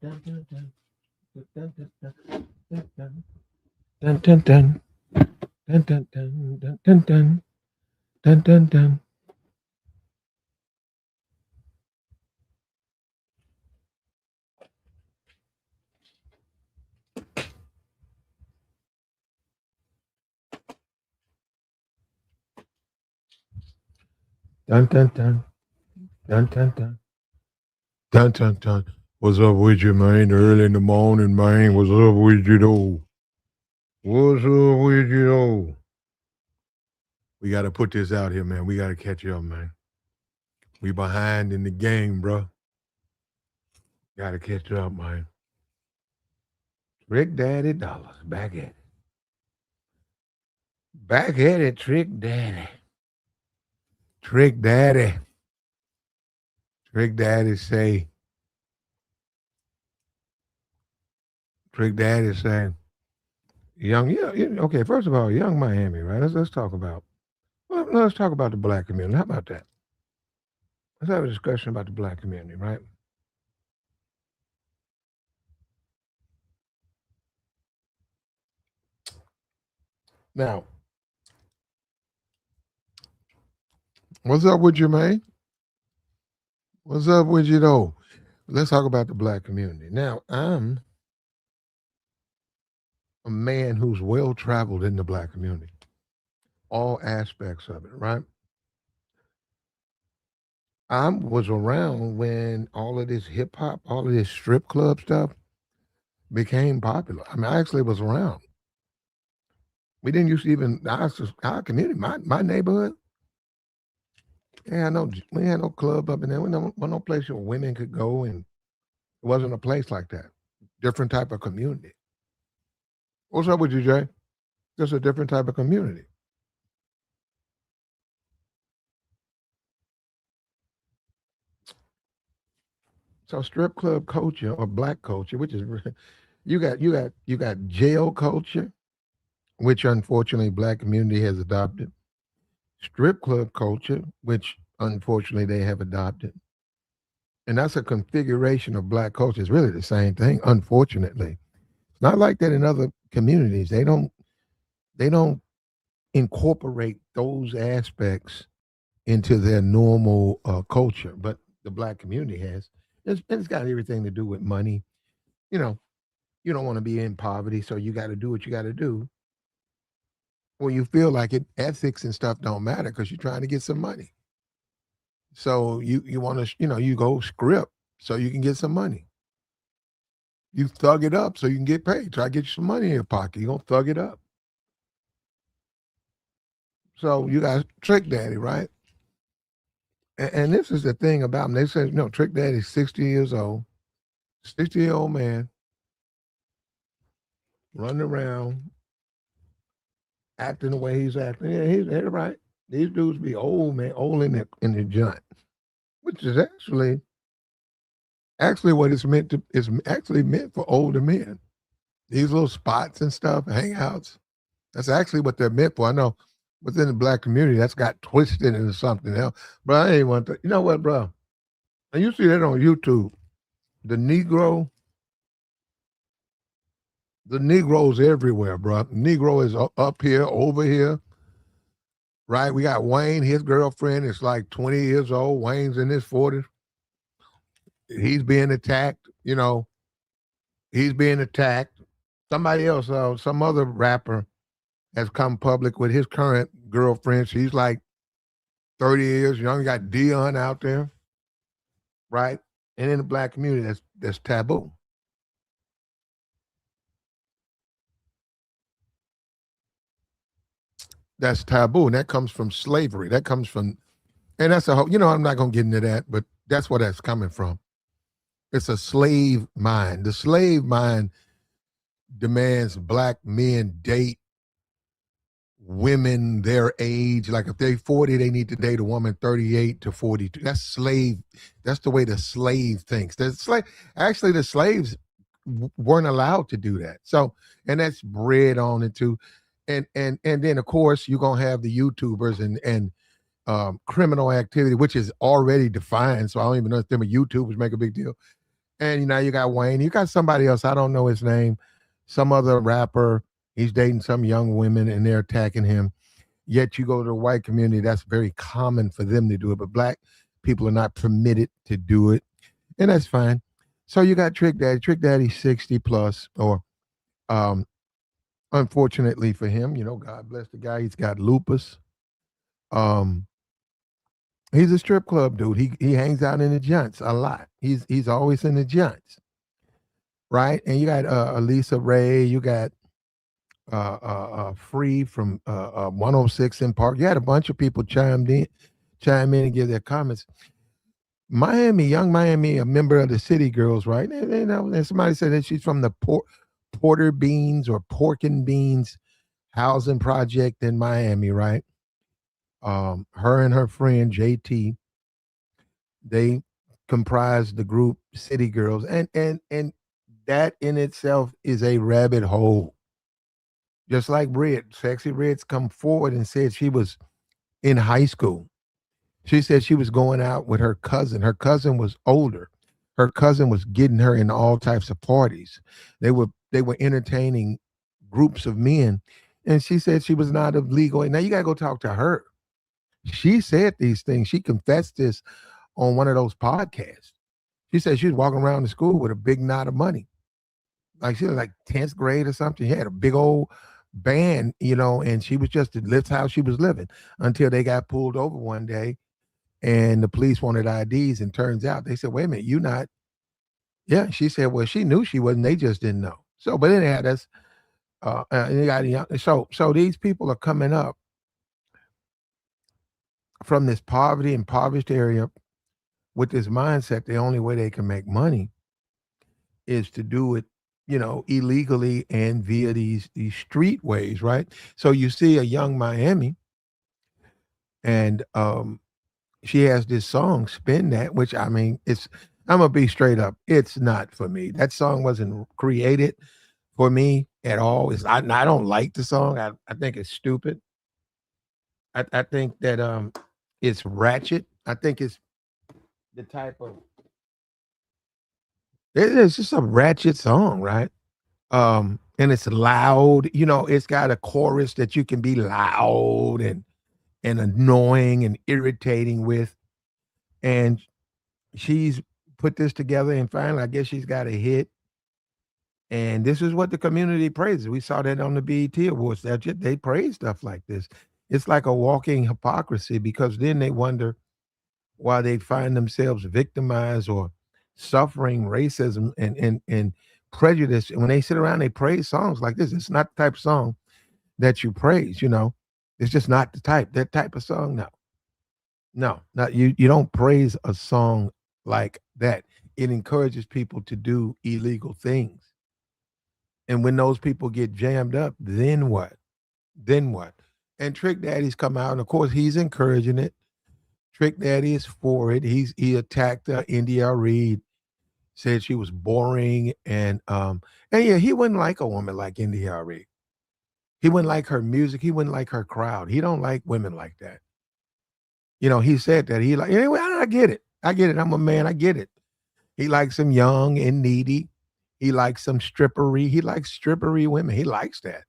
Dun dun dun dun dun dun dun dun dun. What's up with you, man? Early in the morning, man. What's up with you, though? What's up with you, though? We got to put this out here, man. We got to catch up, man. We behind in the game, bro. Got to catch up, man. Trick Daddy Dollars back at it. Back at it, Trick Daddy. Trick Daddy. Trick Daddy say. Trick Daddy saying. Young, yeah, okay. First of all, Young Miami, right? Let's talk about. Well, let's talk about the black community. How about that? Let's have a discussion about the black community, right? Now, what's up with you, man? What's up with you, though? Let's talk about the black community. Now, I'm a man who's well traveled in the black community, all aspects of it, right? I was around when all of this hip hop, all of this strip club stuff became popular. I mean, I actually was around. We didn't used to even our community, my neighborhood. We had no club up in there. We no place where women could go, and it wasn't a place like that. Different type of community. What's up with you, Jay? Just a different type of community. So strip club culture or black culture, which is you got jail culture, which unfortunately black community has adopted. Strip club culture, which unfortunately they have adopted. And that's a configuration of black culture. It's really the same thing, unfortunately. It's not like that in other communities. They don't incorporate those aspects into their normal culture, but the black community has. It's got everything to do with money. You know, you don't want to be in poverty, so you got to do what you got to do. When you feel like it, ethics and stuff don't matter because you're trying to get some money. So you want to you go script so you can get some money. You thug it up so you can get paid. Try to get you some money in your pocket. You gonna thug it up. So you got Trick Daddy, right? And this is the thing about him. They said, Trick Daddy's 60 years old, 60-year-old man, running around, acting the way he's acting. Yeah, he's right. These dudes be old, man, old in the joint, which is actually what it's meant to. It's actually meant for older men. These little spots and stuff, hangouts. That's actually what they're meant for. I know within the black community, that's got twisted into something else. But I ain't want to. You know what, bro? And you see that on YouTube. The Negro, the Negroes everywhere, bro. Negro is up here, over here, right? We got Wayne. His girlfriend is like 20 years old. Wayne's in his 40s. He's being attacked. He's being attacked. Somebody else, some other rapper has come public with his current girlfriend. She's like 30 years young. You got Dion out there, right? And in the black community, that's taboo. That's taboo. And that comes from slavery. That comes from, and that's a whole, I'm not going to get into that, but that's where that's coming from. It's a slave mind. The slave mind demands black men date women their age. Like if they're 40, they need to date a woman 38 to 42. That's slave. That's the way the slave thinks. Actually, the slaves weren't allowed to do that. So, and that's bred on into, and then of course you're gonna have the YouTubers and criminal activity, which is already defined. So I don't even know if them YouTubers make a big deal. And now you got Wayne. You got somebody else. I don't know his name. Some other rapper. He's dating some young women, and they're attacking him. Yet you go to the white community, that's very common for them to do it, but black people are not permitted to do it, and that's fine. So you got Trick Daddy. Trick Daddy's 60 plus, or um, unfortunately for him, God bless the guy. He's got lupus. Um, he's a strip club dude. He hangs out in the joints a lot. He's always in the joints, right? And you got Elisa Ray. You got Free from 106 in Park. You had a bunch of people chime in and give their comments. Miami, young Miami, a member of the City Girls, right? And somebody said that she's from the Porter Beans or Pork and Beans housing project in Miami, right? Her and her friend JT, they comprise the group City Girls, and that in itself is a rabbit hole. Just like Red, Sexy Red's come forward and said she was in high school. She said she was going out with her cousin. Her cousin was older. Her cousin was getting her in all types of parties. They were entertaining groups of men, and she said she was not of legal age. Now you gotta go talk to her. She said these things. She confessed this on one of those podcasts. She said she was walking around the school with a big knot of money. Like she was like 10th grade or something. She had a big old band, and she was just that's how she was living until they got pulled over one day and the police wanted IDs. And turns out they said, wait a minute, you not. Yeah. She said, well, she knew she wasn't. They just didn't know. So, but then they had us, you got so these people are coming up from this poverty, impoverished area with this mindset. The only way they can make money is to do it, illegally and via these street ways, right? So you see a young Miami, and she has this song, Spin That, which I mean, I'm gonna be straight up, it's not for me. That song wasn't created for me at all. I don't like the song. I think it's stupid. I think that it's ratchet. I think it's the type of it's just a ratchet song, right? And it's loud. It's got a chorus that you can be loud and annoying and irritating with. And she's put this together, and finally, I guess she's got a hit. And this is what the community praises. We saw that on the BET Awards. They praise stuff like this. It's like a walking hypocrisy, because then they wonder why they find themselves victimized or suffering racism and prejudice. And when they sit around, they praise songs like this. It's not the type of song that you praise. It's just not that type of song. No, no, not you. You don't praise a song like that. It encourages people to do illegal things. And when those people get jammed up, then what? Then what? And Trick Daddy's come out, and of course he's encouraging it. Trick Daddy is for it. He attacked India Reed, said she was boring, and yeah, he wouldn't like a woman like India Reed. He wouldn't like her music. He wouldn't like her crowd. He don't like women like that. He said that anyway. I get it. I get it. I'm a man. I get it. He likes them young and needy. He likes some strippery. He likes strippery women. He likes that.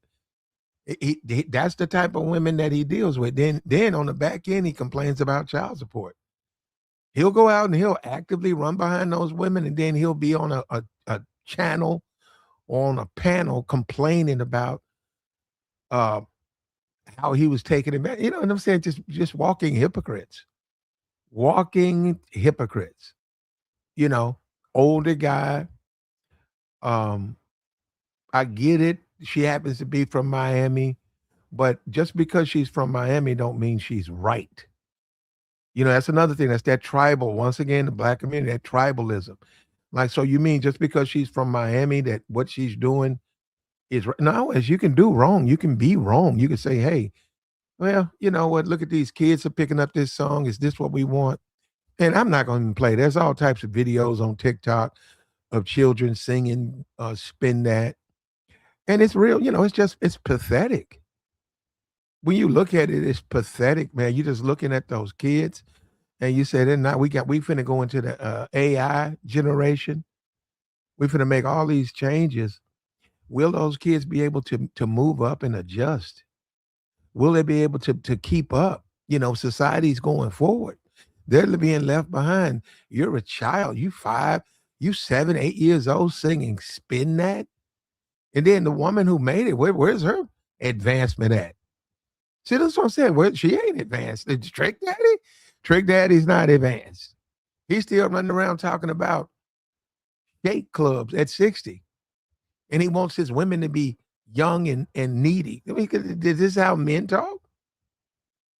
That's the type of women that he deals with. Then on the back end, he complains about child support. He'll go out and he'll actively run behind those women, and then he'll be on a channel or on a panel complaining about how he was taking it back. You know what I'm saying? Just walking hypocrites. Walking hypocrites. Older guy. I get it. She happens to be from Miami, but just because she's from Miami don't mean she's right. That's another thing. That's that tribal. Once again, the black community, that tribalism. Like, so you mean just because she's from Miami that what she's doing is right? No, as you can do wrong, you can be wrong. You can say, hey, well, you know what? Look at these kids are picking up this song. Is this what we want? And I'm not going to play. There's all types of videos on TikTok of children singing Spin That. And it's real, it's pathetic. When you look at it, it's pathetic, man. You're just looking at those kids and you say, they're not, we finna go into the AI generation. We finna make all these changes. Will those kids be able to move up and adjust? Will they be able to keep up? You know, society's going forward. They're being left behind. You're a child. You 5, you 7, 8 years old singing "Spin That," and then the woman who made it, where's her advancement at? See, that's what I'm saying. Where she ain't advanced. It's Trick Daddy? Trick Daddy's not advanced. He's still running around talking about skate clubs at 60. And he wants his women to be young and needy. I mean, this is how men talk.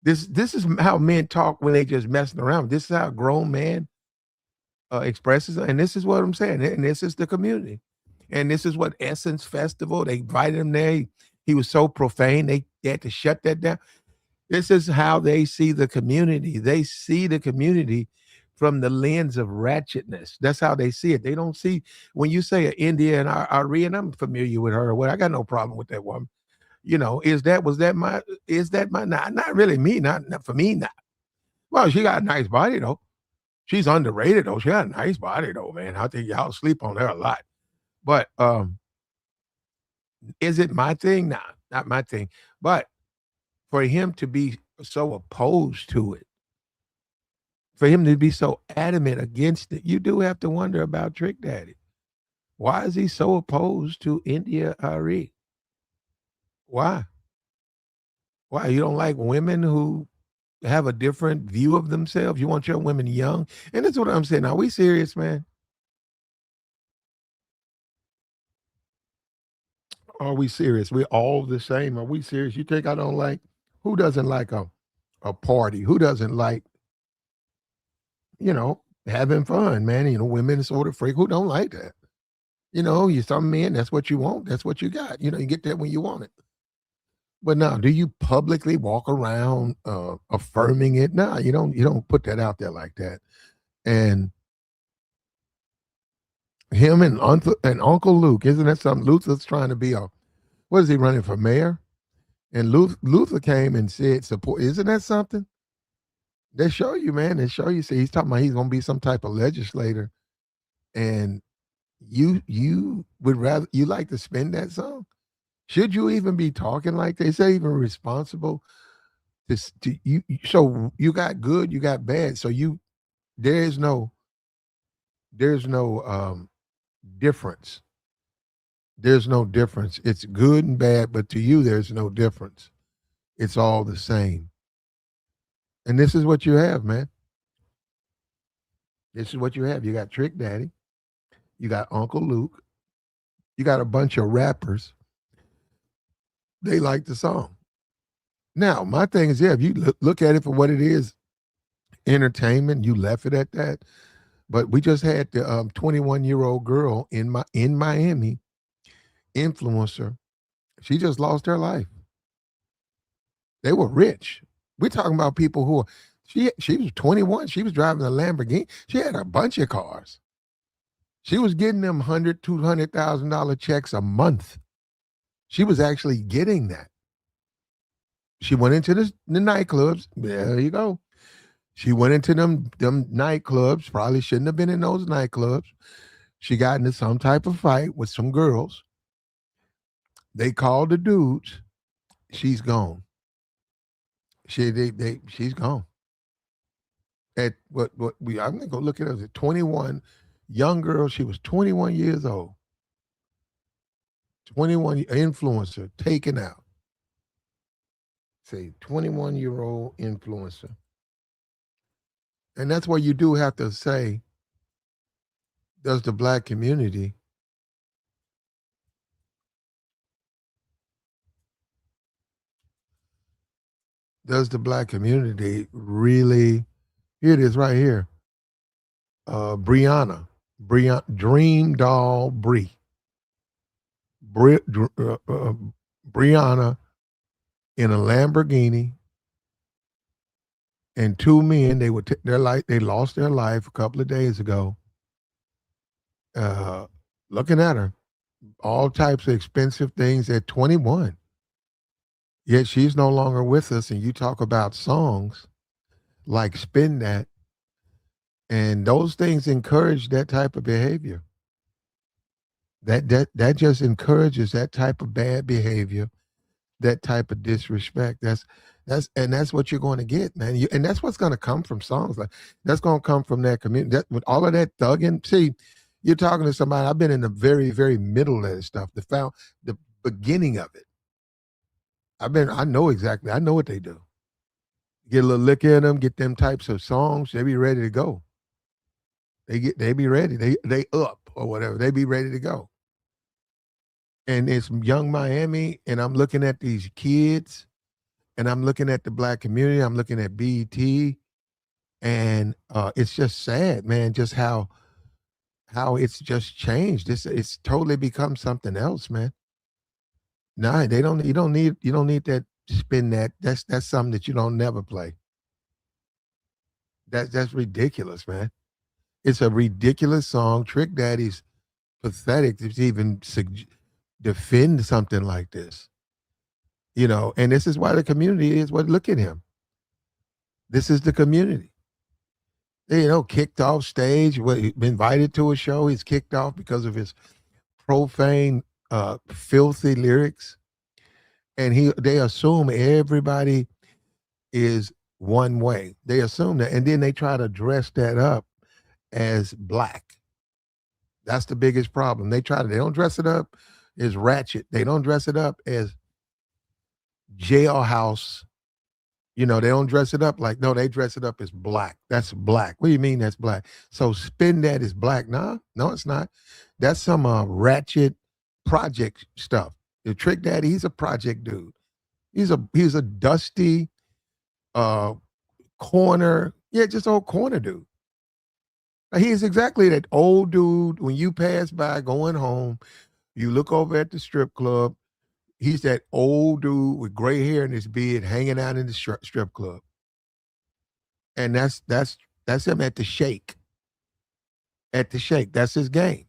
This is how men talk when they just messing around. This is how a grown man expresses, and this is what I'm saying. And this is the community, and this is what Essence Festival. They invited him there. He was so profane. They had to shut that down. This is how they see the community. They see the community from the lens of ratchetness. That's how they see it. They don't see when you say an India and Arie, and I'm familiar with her. Well, I got no problem with that woman. You know, is that my not really me, not for me, not. Well, she got a nice body though. She's underrated though. She got a nice body though, man. I think y'all sleep on her a lot. But is it my thing? Nah, not my thing. But for him to be so opposed to it, for him to be so adamant against it, you do have to wonder about Trick Daddy. Why is he so opposed to India Arie? Why? Why? You don't like women who have a different view of themselves? You want your women young? And that's what I'm saying. Are we serious, man? Are we serious? We're all the same. Are we serious? You think I don't like who doesn't like a party? Who doesn't like, having fun, man? Women sort of freak. Who don't like that? You some men, that's what you want. That's what you got. You get that when you want it. But now, do you publicly walk around affirming it? No, you don't put that out there like that. And him and Uncle Luke, isn't that something? Luther's trying to be what is he running for mayor? And Luther came and said support. Isn't that something? They show you, man. They show you. See, he's talking about he's going to be some type of legislator, and you would rather you like to spend that song. Should you even be talking like that? Is that even responsible? To you? So you got good, you got bad. So there's no there's no difference. There's no difference. It's good and bad, but to you, there's no difference. It's all the same. And this is what you have, man. This is what you have. You got Trick Daddy. You got Uncle Luke. You got a bunch of rappers. They like the song. Now, my thing is, yeah, if you look at it for what it is, entertainment, you left it at that. But we just had the 21-year-old girl in Miami, influencer. She just lost her life. They were rich. We're talking about people who she was 21. She was driving a Lamborghini. She had a bunch of cars. She was getting them $200,000 checks a month. She was actually getting that. She went into the nightclubs. There you go. She went into them nightclubs. Probably shouldn't have been in those nightclubs. She got into some type of fight with some girls. They called the dudes. She's gone. She's gone. At what we I'm gonna go look at her at 21, young girl. She was 21 years old. 21 influencer taken out. Say 21-year-old influencer. And that's why you do have to say, does the black community really, here it is right here. Brianna, Dream Doll Brianna in a Lamborghini, and two men, they would their life, they lost their life a couple of days ago. Uh, Looking at her, all types of expensive things at 21. Yet she's no longer with us, and you talk about songs like "Spin That," and those things encourage that type of behavior. That just encourages that type of bad behavior, that type of disrespect. That's what you're going to get, man. And that's what's going to come from songs like that's going to come from that community. That with all of that thugging. See, you're talking to somebody. I've been in the very, very middle of this stuff. The beginning of it. I know exactly. I know what they do. Get a little lick in them, get them types of songs, they be ready to go. They be ready. They up or whatever. They be ready to go. And it's young Miami, and I'm looking at these kids, and I'm looking at the black community. I'm looking at BET, and it's just sad, man. Just how it's just changed. It's totally become something else, man. Nah, they don't. You don't need that spin that. That's something that you don't never play. That's ridiculous, man. It's a ridiculous song. Trick Daddy's pathetic to even defend something like this. And this is why the community is what. Look at him. This is the community. Kicked off stage, invited to a show. He's kicked off because of his profane, filthy lyrics, and they assume everybody is one way. They assume that, and then they try to dress that up as black. That's the biggest problem. They don't dress it up as ratchet. They don't dress it up as jailhouse. They don't dress it up like, no, they dress it up as black. That's black. What do you mean that's black? So spin that is black. Nah, no, it's not. That's some ratchet project stuff. The Trick Daddy, he's a project dude. He's a dusty uh corner, yeah, just old corner dude. He is exactly that old dude when you pass by going home, you look over at the strip club. He's that old dude with gray hair in his beard hanging out in the strip club. And that's him at the shake. At the shake. That's his game.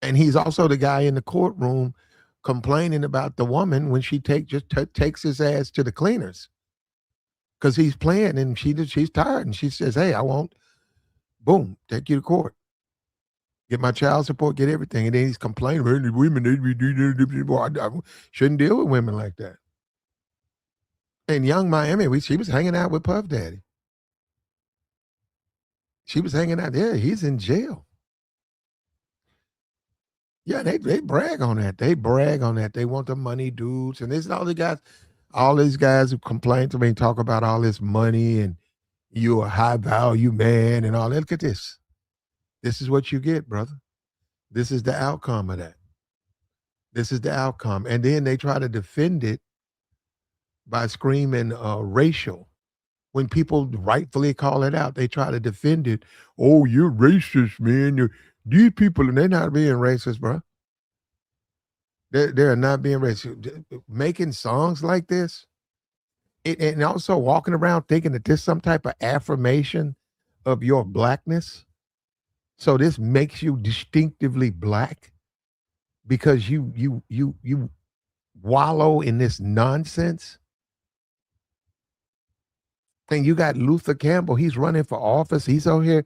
And he's also the guy in the courtroom complaining about the woman when she takes his ass to the cleaners. Because he's playing and she's tired and she says, "Hey, I won't." Boom, take you to court. Get my child support, get everything. And then he's complaining, "Man, women, I shouldn't deal with women like that." And young Miami, she was hanging out with Puff Daddy. She was hanging out there. He's in jail. Yeah, they brag on that. They brag on that. They want the money dudes. And this all these guys who complain to me and talk about all this money and you're a high value man and all that. Look at this. This is what you get, brother. This is the outcome of that. This is the outcome. And then they try to defend it by screaming racial. When people rightfully call it out, they try to defend it. "Oh, you're racist, man. These people," and they're not being racist, bro. They're not being racist. Making songs like this, and also walking around thinking that this some type of affirmation of your blackness. So this makes you distinctively black because you wallow in this nonsense. And you got Luther Campbell. He's running for office. He's out here.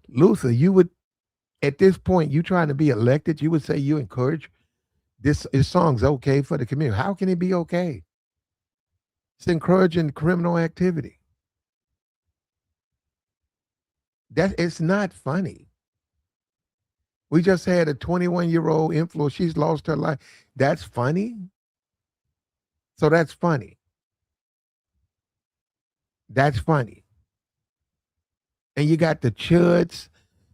Luther, you would at this point, you trying to be elected, you would say you encourage this song's okay for the community. How can it be okay? It's encouraging criminal activity. That it's not funny. We just had a 21-year-old influencer. She's lost her life. That's funny. So that's funny. That's funny. And you got the Chud,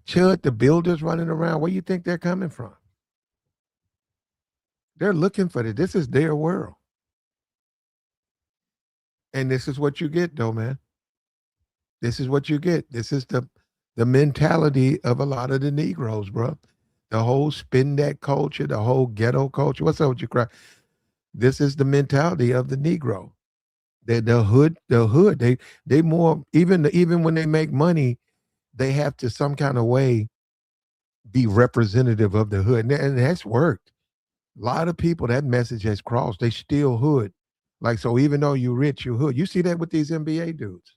the builders running around. Where you think they're coming from? They're looking for it. This is their world. And this is what you get, though, man. This is what you get. This is the mentality of a lot of the Negroes, bro. The whole spin that culture, the whole ghetto culture. What's up with you, cry? This is the mentality of the Negro. The hood. They more even when they make money, they have to some kind of way be representative of the hood, and that's worked. A lot of people that message has crossed. They still hood, like so. Even though you rich, you hood. You see that with these NBA dudes.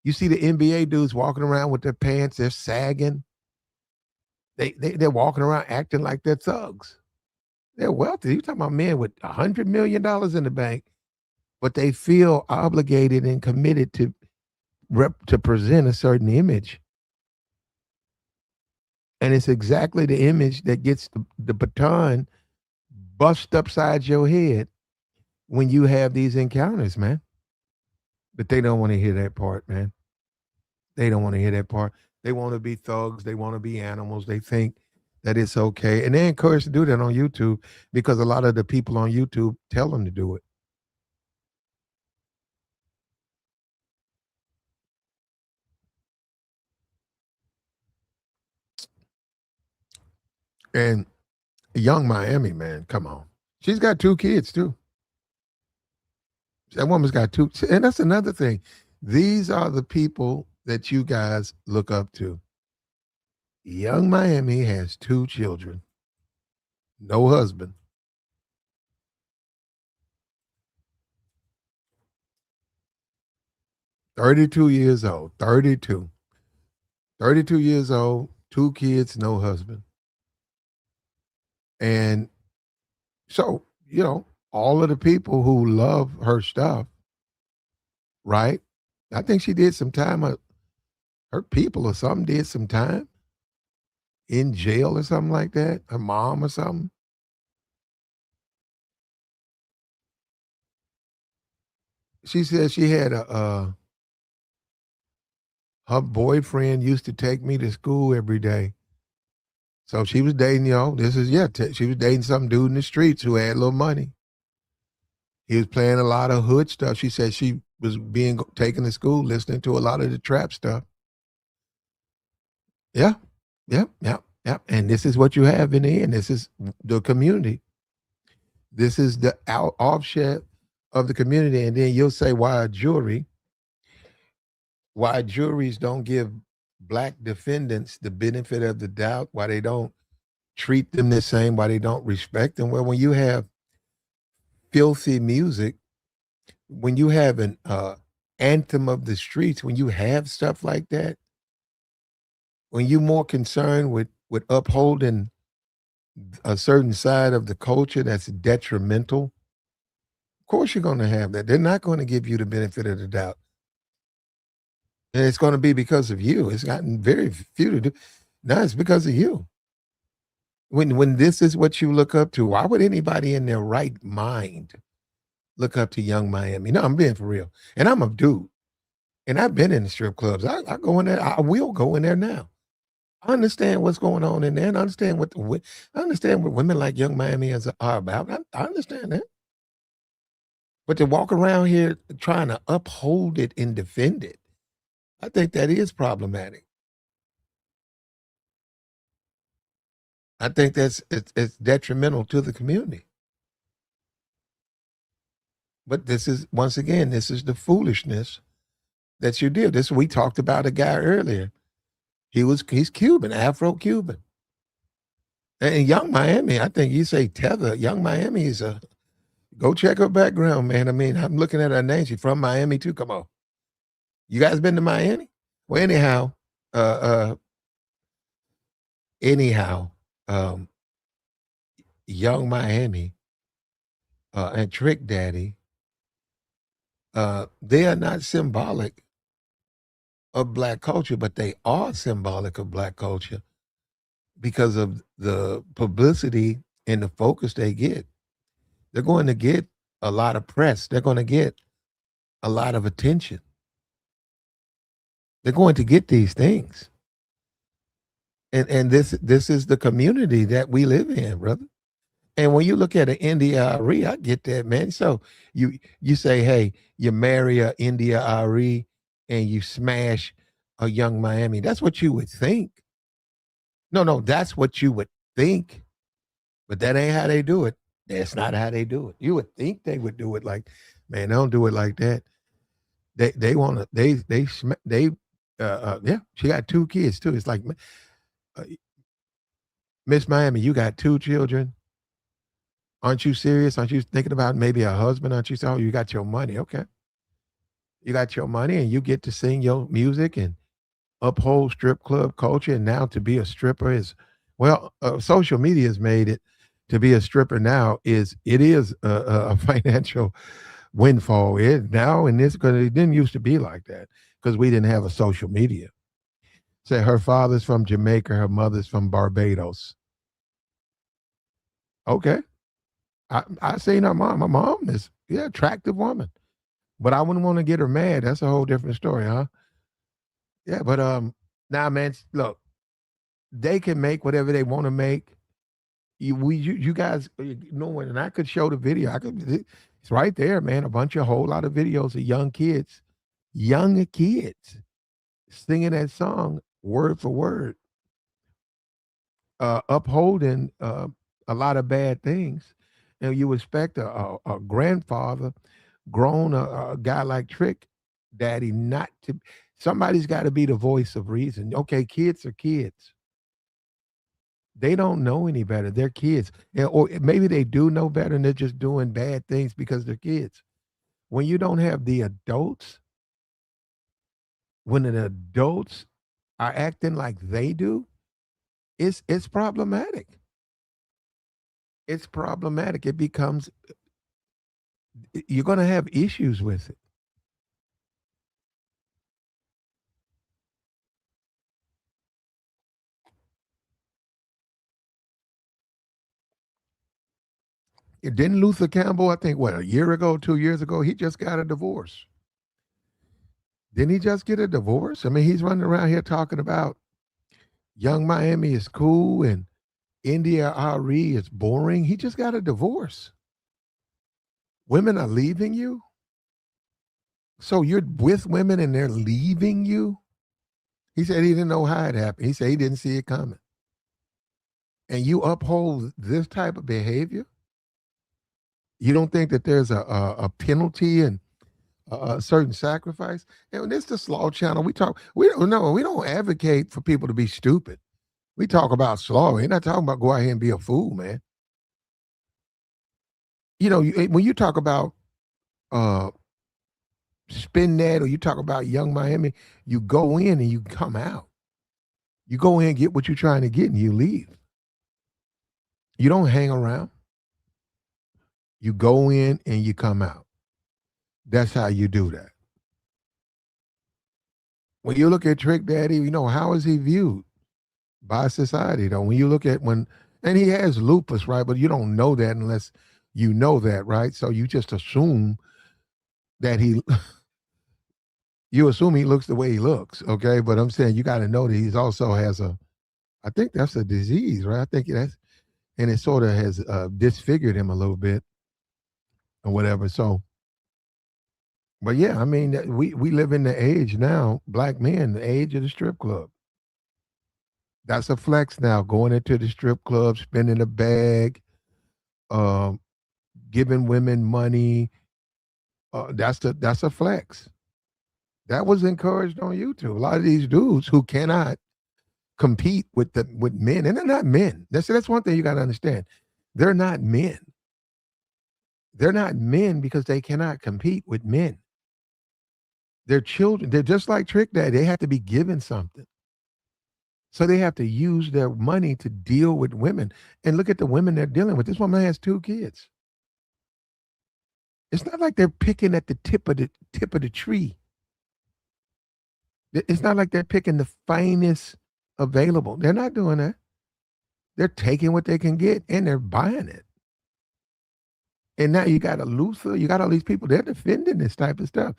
You see the NBA dudes walking around with their pants, they're sagging. They're walking around acting like they're thugs. They're wealthy. You talking about men with $100 million in the bank, but they feel obligated and committed to present a certain image, and it's exactly the image that gets the baton bust upside your head when you have these encounters, man. But they don't want to hear that part, man. They don't want to hear that part. They want to be thugs. They want to be animals. They think that it's okay. And they're encouraged to do that on YouTube because a lot of the people on YouTube tell them to do it. And young Miami, man, come on. She's got two kids too. That woman's got two. And that's another thing. These are the people that you guys look up to. Young Miami has two children, no husband. 32 years old. 32. 32 years old, two kids, no husband. And so, all of the people who love her stuff, right? I think she did some time, her people or something did some time in jail or something like that. Her mom or something. She said she had her boyfriend used to take me to school every day. So she was dating, she was dating some dude in the streets who had a little money. He was playing a lot of hood stuff. She said she was being taken to school, listening to a lot of the trap stuff. Yeah, yeah, yeah, yeah. And this is what you have in the end. This is the community. This is the offset of the community. And then you'll say, why juries don't give black defendants the benefit of the doubt, why they don't treat them the same, why they don't respect them. Well, when you have filthy music, when you have an anthem of the streets, when you have stuff like that, when you're more concerned with upholding a certain side of the culture that's detrimental, of course you're going to have that. They're not going to give you the benefit of the doubt. And it's going to be because of you. It's gotten very few to do. No, it's because of you. When this is what you look up to, why would anybody in their right mind look up to Young Miami? No, I'm being for real. And I'm a dude. And I've been in the strip clubs. I go in there. I will go in there now. I understand what's going on in there, and I understand what women like Young Miami are about. I understand that. But to walk around here trying to uphold it and defend it, I think that is problematic. I think it's detrimental to the community. But this is the foolishness that you did. We talked about a guy earlier. He's Cuban, Afro-Cuban. And Young Miami, I think you say tether. Young Miami is go check her background, man. I mean, I'm looking at her name. She's from Miami too. Come on. You guys been to Miami? Well, uh, anyhow, um, Young Miami and Trick Daddy, they are not symbolic of black culture, but they are symbolic of black culture because of the publicity and the focus they get. They're going to get a lot of press. They're going to get a lot of attention. They're going to get these things. And this is the community that we live in, brother. And when you look at an India Arie, I get that, man. So you say, hey, you marry a India Arie and you smash a Young Miami. That's what you would think. No, that's what you would think. But that ain't how they do it. That's not how they do it. You would think they would do it like, man, they don't do it like that. They want to yeah. She got two kids too. It's like, uh, Miss Miami, you got two children. Aren't you serious? Aren't you thinking about maybe a husband? Aren't you? Oh, you got your money. Okay, you got your money, and you get to sing your music and uphold strip club culture. And now to be a stripper is Well, social media has made it to be a stripper now is a financial windfall. It now and this because it didn't used to be like that because we didn't have a social media. Say her father's from Jamaica, her mother's from Barbados. Okay, I seen her mom. My mom is attractive woman, but I wouldn't want to get her mad. That's a whole different story, huh? Yeah, but now man, look, they can make whatever they want to make. You guys know, and I could show the video. I could. It's right there, man. A whole lot of videos of young kids singing that song word for word, upholding a lot of bad things. And you expect a grandfather, grown a guy like Trick Daddy, not to. Somebody's got to be the voice of reason. Okay, kids are kids. They don't know any better. They're kids. Or maybe they do know better and they're just doing bad things because they're kids. When you don't have the adults, when the adults are acting like they do, it's problematic. It's problematic. It becomes you're going to have issues with it. Didn't Luther Campbell, I think, what, a year ago, 2 years ago, he just got a divorce. Didn't he just get a divorce? I mean, he's running around here talking about young Miami is cool and India Arie is boring. He just got a divorce. Women are leaving you. So you're with women and they're leaving you. He said he didn't know how it happened. He said he didn't see it coming. And you uphold this type of behavior. You don't think that there's a penalty and a certain sacrifice. And this is the Slaw Channel. We don't know. We don't advocate for people to be stupid. We talk about slaw. We're not talking about go out here and be a fool, man. When you talk about uh, spin that or you talk about young Miami, you go in and you come out. You go in and get what you're trying to get and you leave. You don't hang around. You go in and you come out. That's how you do that. When you look at Trick Daddy, how is he viewed by society though? When you look at and he has lupus, right? But you don't know that unless you know that, right? So you just assume that you assume he looks the way he looks, okay? But I'm saying you got to know that he's also has I think that's a disease, right? I think and it sort of has disfigured him a little bit or whatever. So, but yeah, I mean, we live in the age now, black men, the age of the strip club. That's a flex now. Going into the strip club, spending a bag, um, giving women money. That's a flex. That was encouraged on YouTube. A lot of these dudes who cannot compete with men, and they're not men. That's one thing you got to understand. They're not men. They're not men because they cannot compete with men. They're children. They're just like Trick Dad. They have to be given something. So they have to use their money to deal with women. And look at the women they're dealing with. This woman has 2 kids. It's not like they're picking at the tip of the tree. It's not like they're picking the finest available. They're not doing that. They're taking what they can get and they're buying it. And now you got a Luther, you got all these people, they're defending this type of stuff.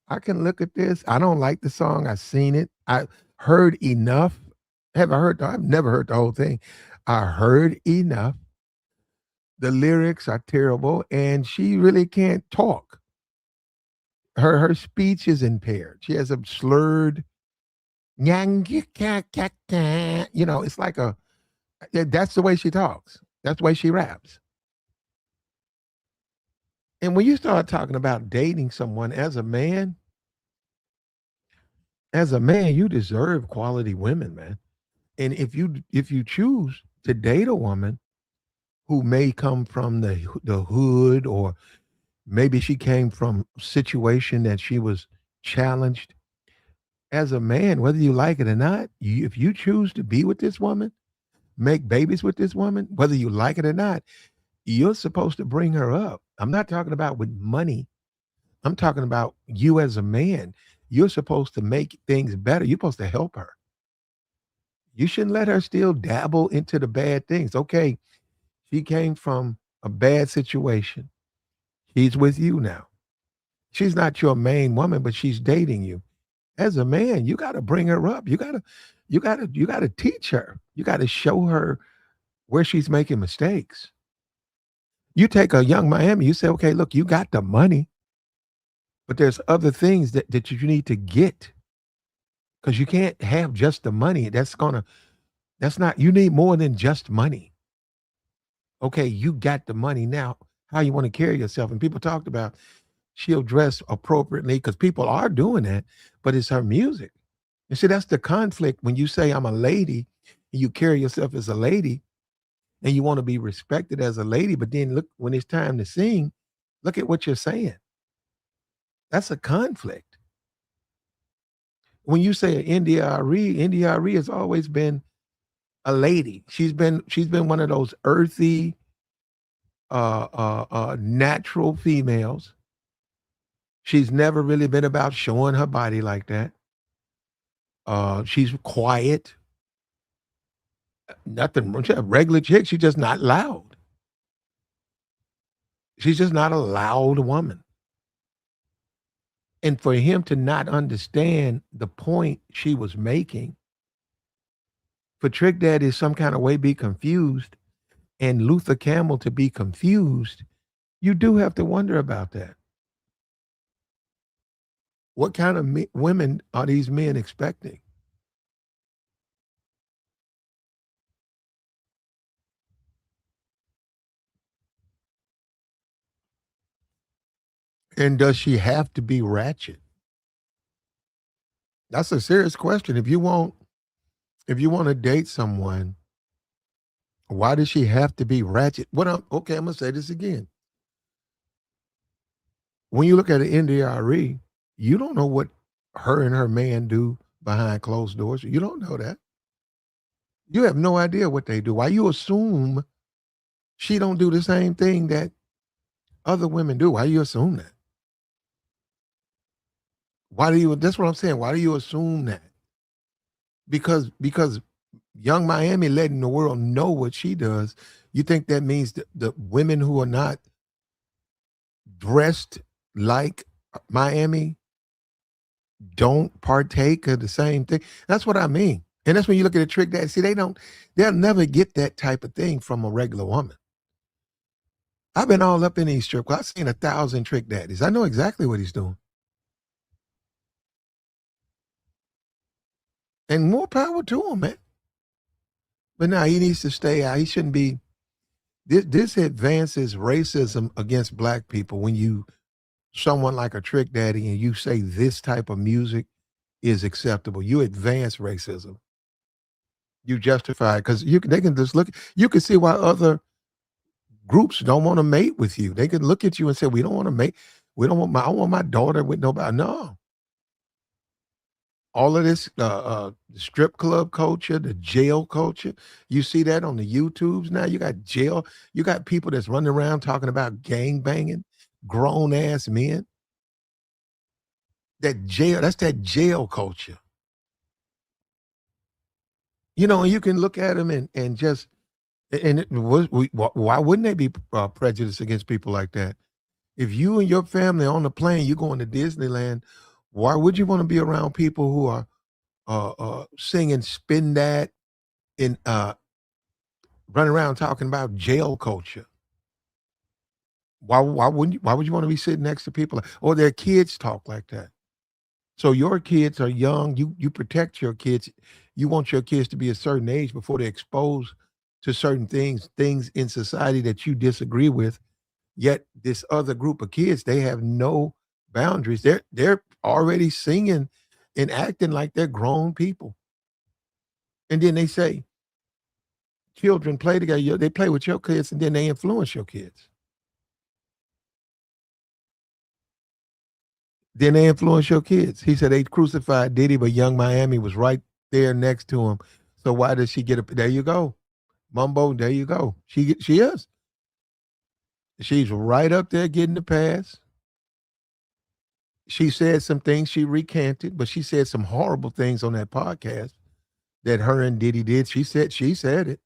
I can look at this. I don't like the song. I've seen it. I heard enough. I've never heard the whole thing. I heard enough. The lyrics are terrible, and she really can't talk. Her speech is impaired. She has a slurred it's like that's the way she talks. That's the way she raps. And when you start talking about dating someone as a man, you deserve quality women, man. And if you choose to date a woman who may come from the hood or maybe she came from a situation that she was challenged as a man, whether you like it or not, if you choose to be with this woman, make babies with this woman, whether you like it or not, you're supposed to bring her up. I'm not talking about with money. I'm talking about you as a man. You're supposed to make things better. You're supposed to help her. You shouldn't let her still dabble into the bad things. Okay, she came from a bad situation. She's with you now. She's not your main woman, but she's dating you. As a man, you got to bring her up. You got to teach her. You got to show her where she's making mistakes. You take a young Miami, you say, okay, look, you got the money, but there's other things that you need to get because you can't have just the money. That's not, you need more than just money. Okay, you got the money now. How you want to carry yourself? And people talked about she'll dress appropriately because people are doing that, but it's her music. And see, that's the conflict when you say I'm a lady and you carry yourself as a lady and you want to be respected as a lady, but then look when it's time to sing, look at what you're saying. That's a conflict. When you say India Arie has always been a lady. She's been one of those earthy, natural females. She's never really been about showing her body like that. She's quiet. Nothing. She's a regular chick. She's just not loud. She's just not a loud woman. And for him to not understand the point she was making, for Trick Daddy some kind of way be confused, and Luther Campbell to be confused, you do have to wonder about that. What kind of women are these men expecting? And does she have to be ratchet? That's a serious question. If you want to date someone, why does she have to be ratchet? Okay, I'm gonna say this again. When you look at an NDRE, you don't know what her and her man do behind closed doors. You don't know that. You have no idea what they do. Why you assume she don't do the same thing that other women do? Why you assume that? Why do you that's what I'm saying. Why do you assume that? Because young Miami letting the world know what she does, you think that means that the women who are not dressed like Miami don't partake of the same thing? That's what I mean. And that's when you look at a trick that see they'll never get that type of thing from a regular woman. I've been all up in these strip clubs. I've seen 1,000 trick daddies. I know exactly what he's doing. And more power to him, man. But now he needs to stay out. He shouldn't be. This advances racism against black people when you someone like a trick daddy and you say this type of music is acceptable. You advance racism. You justify because they can just look. You can see why other groups don't want to mate with you. They can look at you and say, "We don't want to mate. We don't want I want my daughter with nobody." No, all of this strip club culture, the jail culture. You see that on the YouTubes now. You got jail. You got people that's running around talking about gang banging, grown ass men. That's that jail culture. And you can look at them and just and why wouldn't they be prejudiced against people like that? If you and your family on the plane, you going to Disneyland, why would you want to be around people who are singing "Spin That" and running around talking about jail culture? Why would you want to be sitting next to people or their kids talk like that? So your kids are young. You protect your kids. You want your kids to be a certain age before they're exposed to certain things in society that you disagree with. Yet this other group of kids, they have no boundaries. They're already singing and acting like they're grown people. And then they say, children play together. They play with your kids, and then they influence your kids. Then they influence your kids. He said they crucified Diddy, but Young Miami was right there next to him. So why does she get a? There you go. Mumbo, there you go. She is. She's right up there getting the pass. She said some things she recanted, but she said some horrible things on that podcast that her and Diddy did. She said it.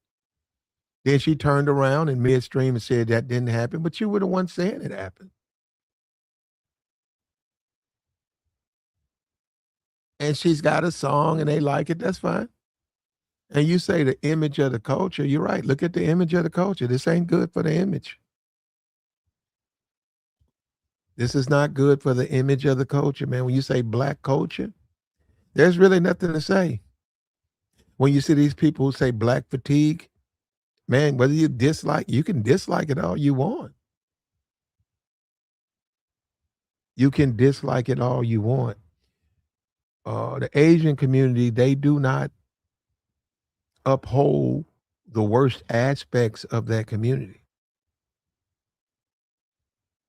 Then she turned around in midstream and said that didn't happen, but you were the one saying it happened. And she's got a song and they like it. That's fine. And you say the image of the culture. You're right. Look at the image of the culture. This ain't good for the image. This is not good for the image of the culture, man. When you say black culture, there's really nothing to say. When you see these people who say black fatigue, man, whether you can dislike it all you want. You can dislike it all you want. The Asian community, they do not uphold the worst aspects of that community.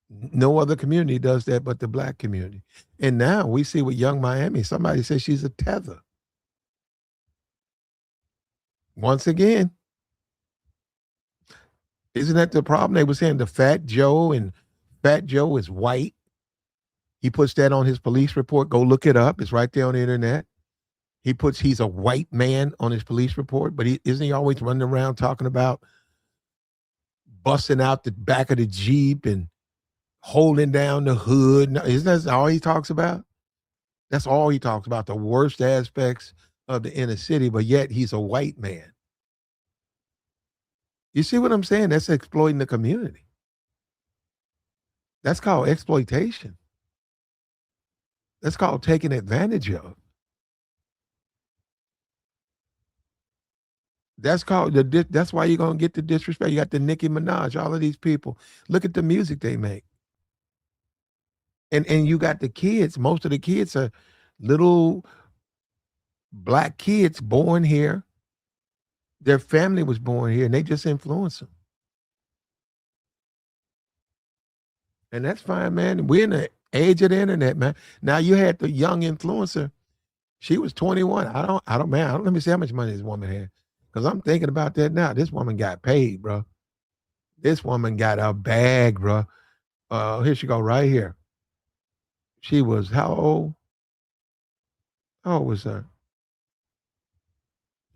No other community does that but the black community. And now we see with Young Miami, somebody says she's a tether. Once again, isn't that the problem? They were saying the Fat Joe, and Fat Joe is white. He puts that on his police report. Go look it up. It's right there on the internet. He's a white man on his police report, but isn't he always running around talking about busting out the back of the Jeep and holding down the hood? Isn't that all he talks about? That's all he talks about, the worst aspects of the inner city, but yet he's a white man. You see what I'm saying? That's exploiting the community. That's called exploitation. That's called taking advantage of. That's why you're gonna get the disrespect. You got the Nicki Minaj, all of these people. Look at the music they make. And you got the kids. Most of the kids are little black kids born here. Their family was born here, and they just influence them. And that's fine, man. We're in the age of the internet, man. Now you had the young influencer. She was 21. Let me see how much money this woman had. Because I'm thinking about that now. This woman got paid, bro. This woman got a bag, bro. Here she go, right here. She was how old? How old was her?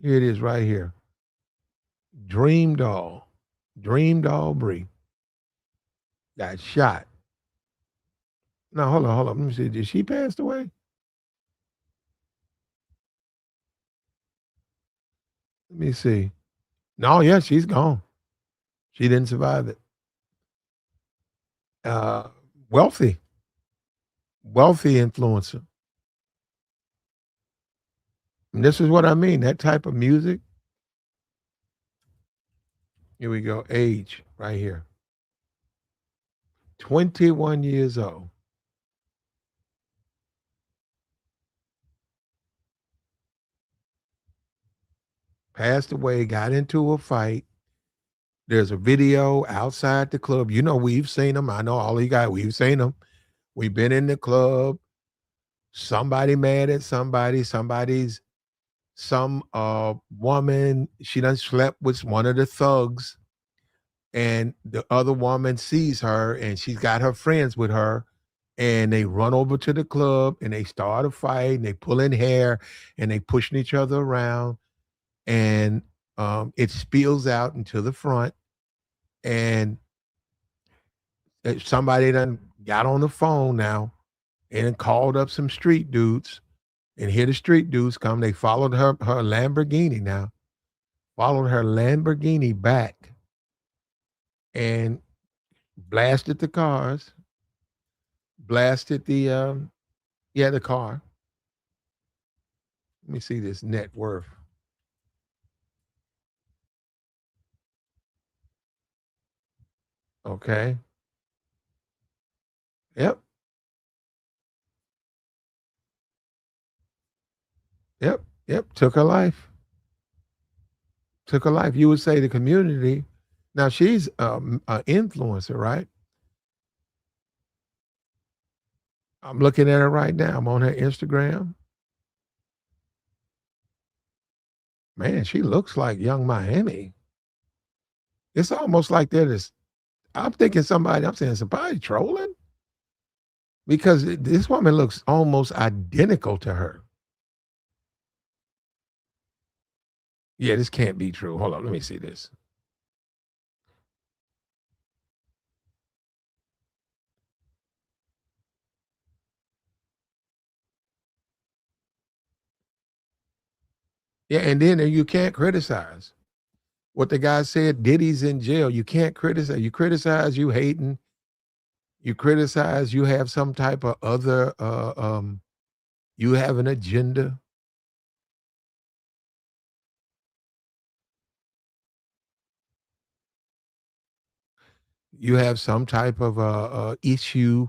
Here it is right here. Dream Doll. Dream Doll Bree. Got shot. Now hold on. Let me see. Did she pass away? Let me see. No, yeah, she's gone. She didn't survive it. Uh, wealthy. Wealthy influencer. And this is what I mean. That type of music. Here we go. Age right here. 21 years old. Passed away, got into a fight. There's a video outside the club. You know, we've seen them. I know all you guys, we've seen them. We've been in the club. Somebody mad at somebody. Some woman, she done slept with one of the thugs, and the other woman sees her and she's got her friends with her, and they run over to the club and they start a fight and they pulling hair and they pushing each other around, and it spills out into the front, and somebody done got on the phone now and called up some street dudes, and here the street dudes come. They followed her Lamborghini now, followed her Lamborghini back and blasted the cars, blasted the car. Let me see this net worth. Okay. Yep. Yep. Yep. Took her life. Took her life. You would say the community. Now she's an influencer, right? I'm looking at her right now. I'm on her Instagram. Man, she looks like Young Miami. It's almost like that is I'm thinking somebody, I'm saying somebody trolling because this woman looks almost identical to her. Yeah, this can't be true. Hold on, let me see this. Yeah, and then you can't criticize what the guy said. Diddy's in jail. You can't criticize. You criticize, you hating. You criticize, you have some type of other. You have an agenda. You have some type of issue.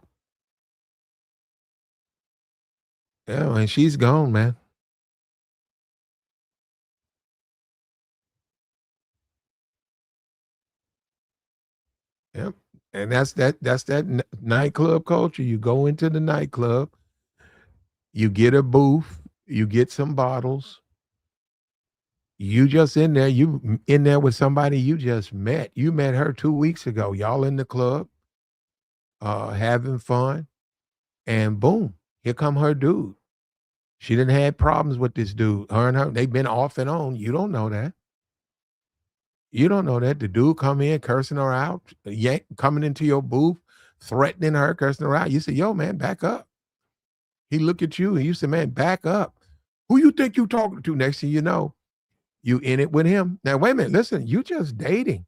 Yeah, and she's gone, man. Yep. And that's that nightclub culture. You go into the nightclub, you get a booth, you get some bottles. You just in there, you in there with somebody you just met. You met her 2 weeks ago. Y'all in the club, having fun, and boom, here come her dude. She didn't have problems with this dude. Her and her, they've been off and on. You don't know that. You don't know that. The dude come in cursing her out, coming into your booth, threatening her, cursing her out. You say, yo, man, back up. He look at you and you say, man, back up. Who you think you talking to? Next thing you know, you in it with him. Now, wait a minute. Listen, you just dating.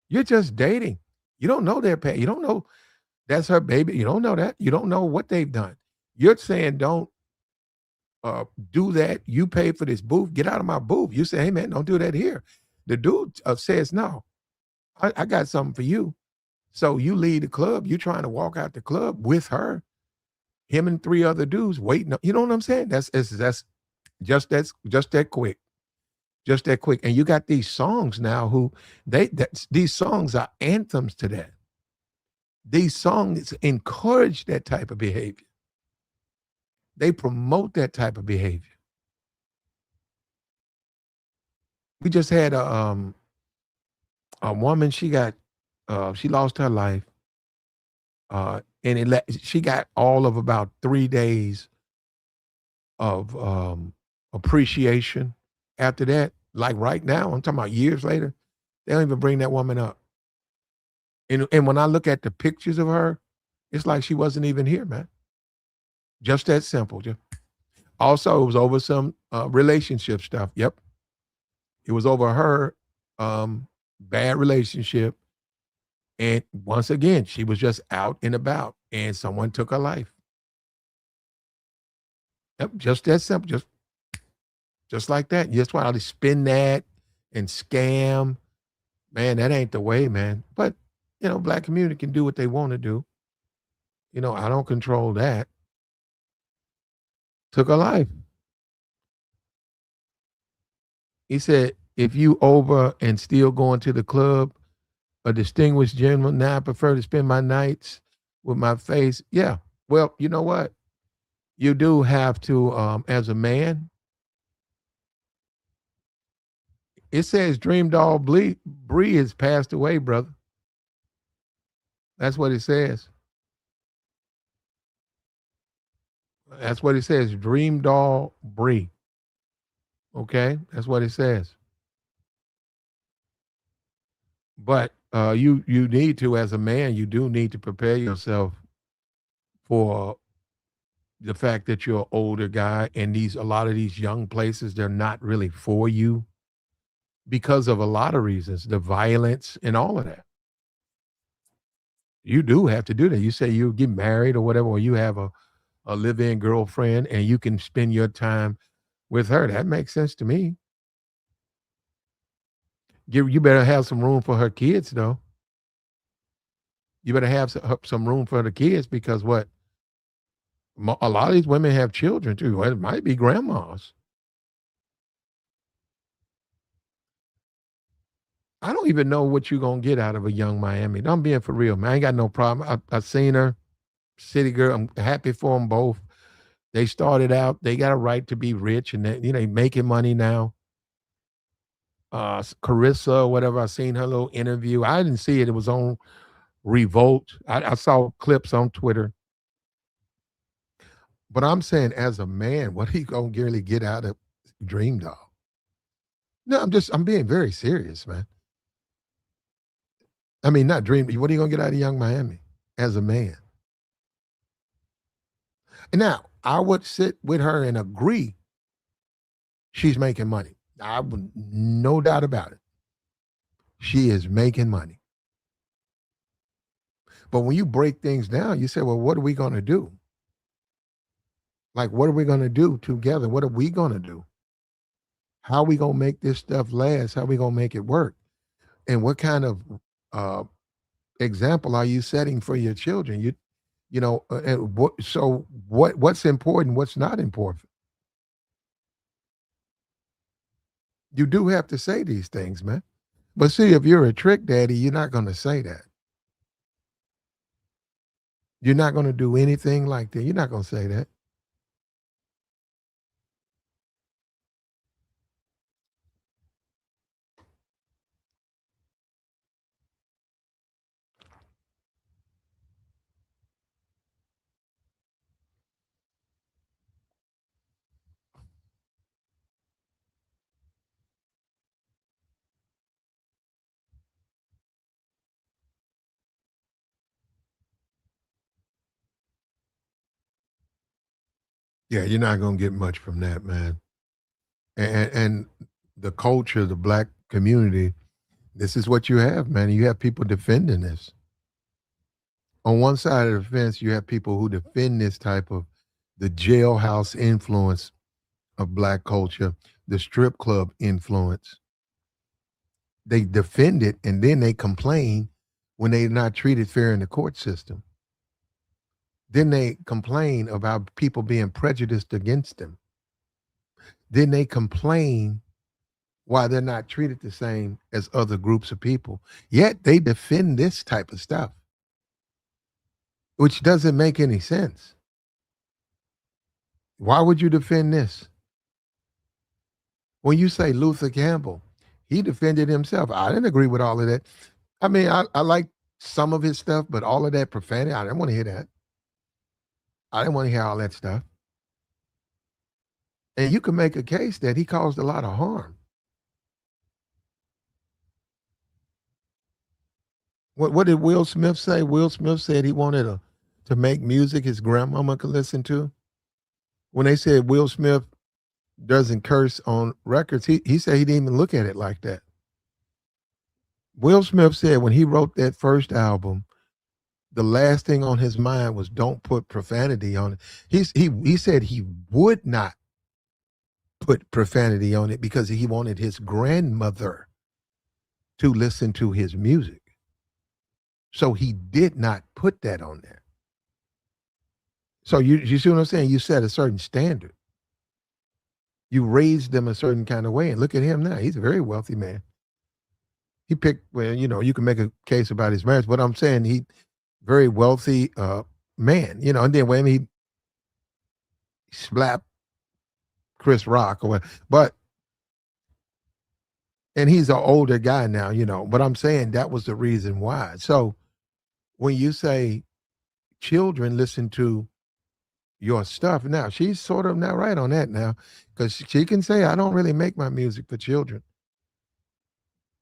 You're just dating. You don't know their past. You don't know that's her baby. You don't know that. You don't know what they've done. You're saying don't do that. You pay for this booth. Get out of my booth. You say, hey, man, don't do that here. The dude says, no, I got something for you. So you leave the club. You trying to walk out the club with her, him and three other dudes waiting. You know what I'm saying? That's just that quick. Just that quick. And you got these songs now who these songs are anthems to that. These songs encourage that type of behavior. They promote that type of behavior. We just had a woman, she lost her life. And she got all of about 3 days of appreciation. After that, like right now, I'm talking about years later, they don't even bring that woman up. And when I look at the pictures of her, it's like she wasn't even here, man. Just that simple. Also, it was over some relationship stuff. Yep. It was over her bad relationship. And once again, she was just out and about and someone took her life. Yep, just that simple. Just like that. That's why they spin that and scam. Man, that ain't the way, man. But black community can do what they want to do. I don't control that. Took her life. He said, if you over and still going to the club, a distinguished gentleman, now I prefer to spend my nights with my face. Yeah. Well, you know what? You do have to, as a man, it says Dream Doll Bree has passed away, brother. That's what it says. That's what it says. Dream Doll Bree. Okay, that's what it says. But you need to, as a man, you do need to prepare yourself for the fact that you're an older guy, and a lot of these young places, they're not really for you because of a lot of reasons, the violence and all of that. You do have to do that. You say you get married or whatever, or you have a live-in girlfriend and you can spend your time with her. That makes sense to me. You better have some room for her kids, though. You better have some room for the kids because what? A lot of these women have children too. Well, it might be grandmas. I don't even know what you're gonna get out of a young Miami. I'm being for real, man. I ain't got no problem. I seen her, city girl. I'm happy for them both. They started out. They got a right to be rich, and they making money now. Carissa, whatever. I seen her little interview. I didn't see it. It was on Revolt. I saw clips on Twitter. But I'm saying, as a man, what are you gonna really get out of Dream Doll? No, I'm being very serious, man. I mean, not Dream. What are you gonna get out of Young Miami as a man? And now, I would sit with her and agree she's making money. I would, no doubt about it. She is making money. But when you break things down, you say, well, what are we going to do? Like, what are we going to do together? What are we going to do? How are we going to make this stuff last? How are we going to make it work? And what kind of uh, example are you setting for your children? And what's important? What's not important? You do have to say these things, man. But see, if you're a trick daddy, you're not going to say that. You're not going to do anything like that. You're not going to say that. Yeah, you're not going to get much from that, man. And the culture, the black community, this is what you have, man. You have people defending this. On one side of the fence, you have people who defend this type of the jailhouse influence of black culture, the strip club influence. They defend it and then they complain when they're not treated fair in the court system. Then they complain about people being prejudiced against them. Then they complain why they're not treated the same as other groups of people. Yet they defend this type of stuff, which doesn't make any sense. Why would you defend this? When you say Luther Campbell, he defended himself. I didn't agree with all of that. I mean, I like some of his stuff, but all of that profanity, I didn't want to hear that. I didn't want to hear all that stuff. And you can make a case that he caused a lot of harm. What did Will Smith say? Will Smith said he wanted to make music his grandmama could listen to. When they said Will Smith doesn't curse on records, he said he didn't even look at it like that. Will Smith said when he wrote that first album, the last thing on his mind was don't put profanity on it. He said he would not put profanity on it because he wanted his grandmother to listen to his music. So he did not put that on there. So you see what I'm saying? You set a certain standard. You raised them a certain kind of way. And look at him now. He's a very wealthy man. He picked, well, you can make a case about his marriage, but I'm saying he very wealthy man, and then when he slapped Chris Rock or what, but and he's an older guy now, but I'm saying that was the reason why. So when you say children listen to your stuff, now she's sort of not right on that now, because she can say, I don't really make my music for children.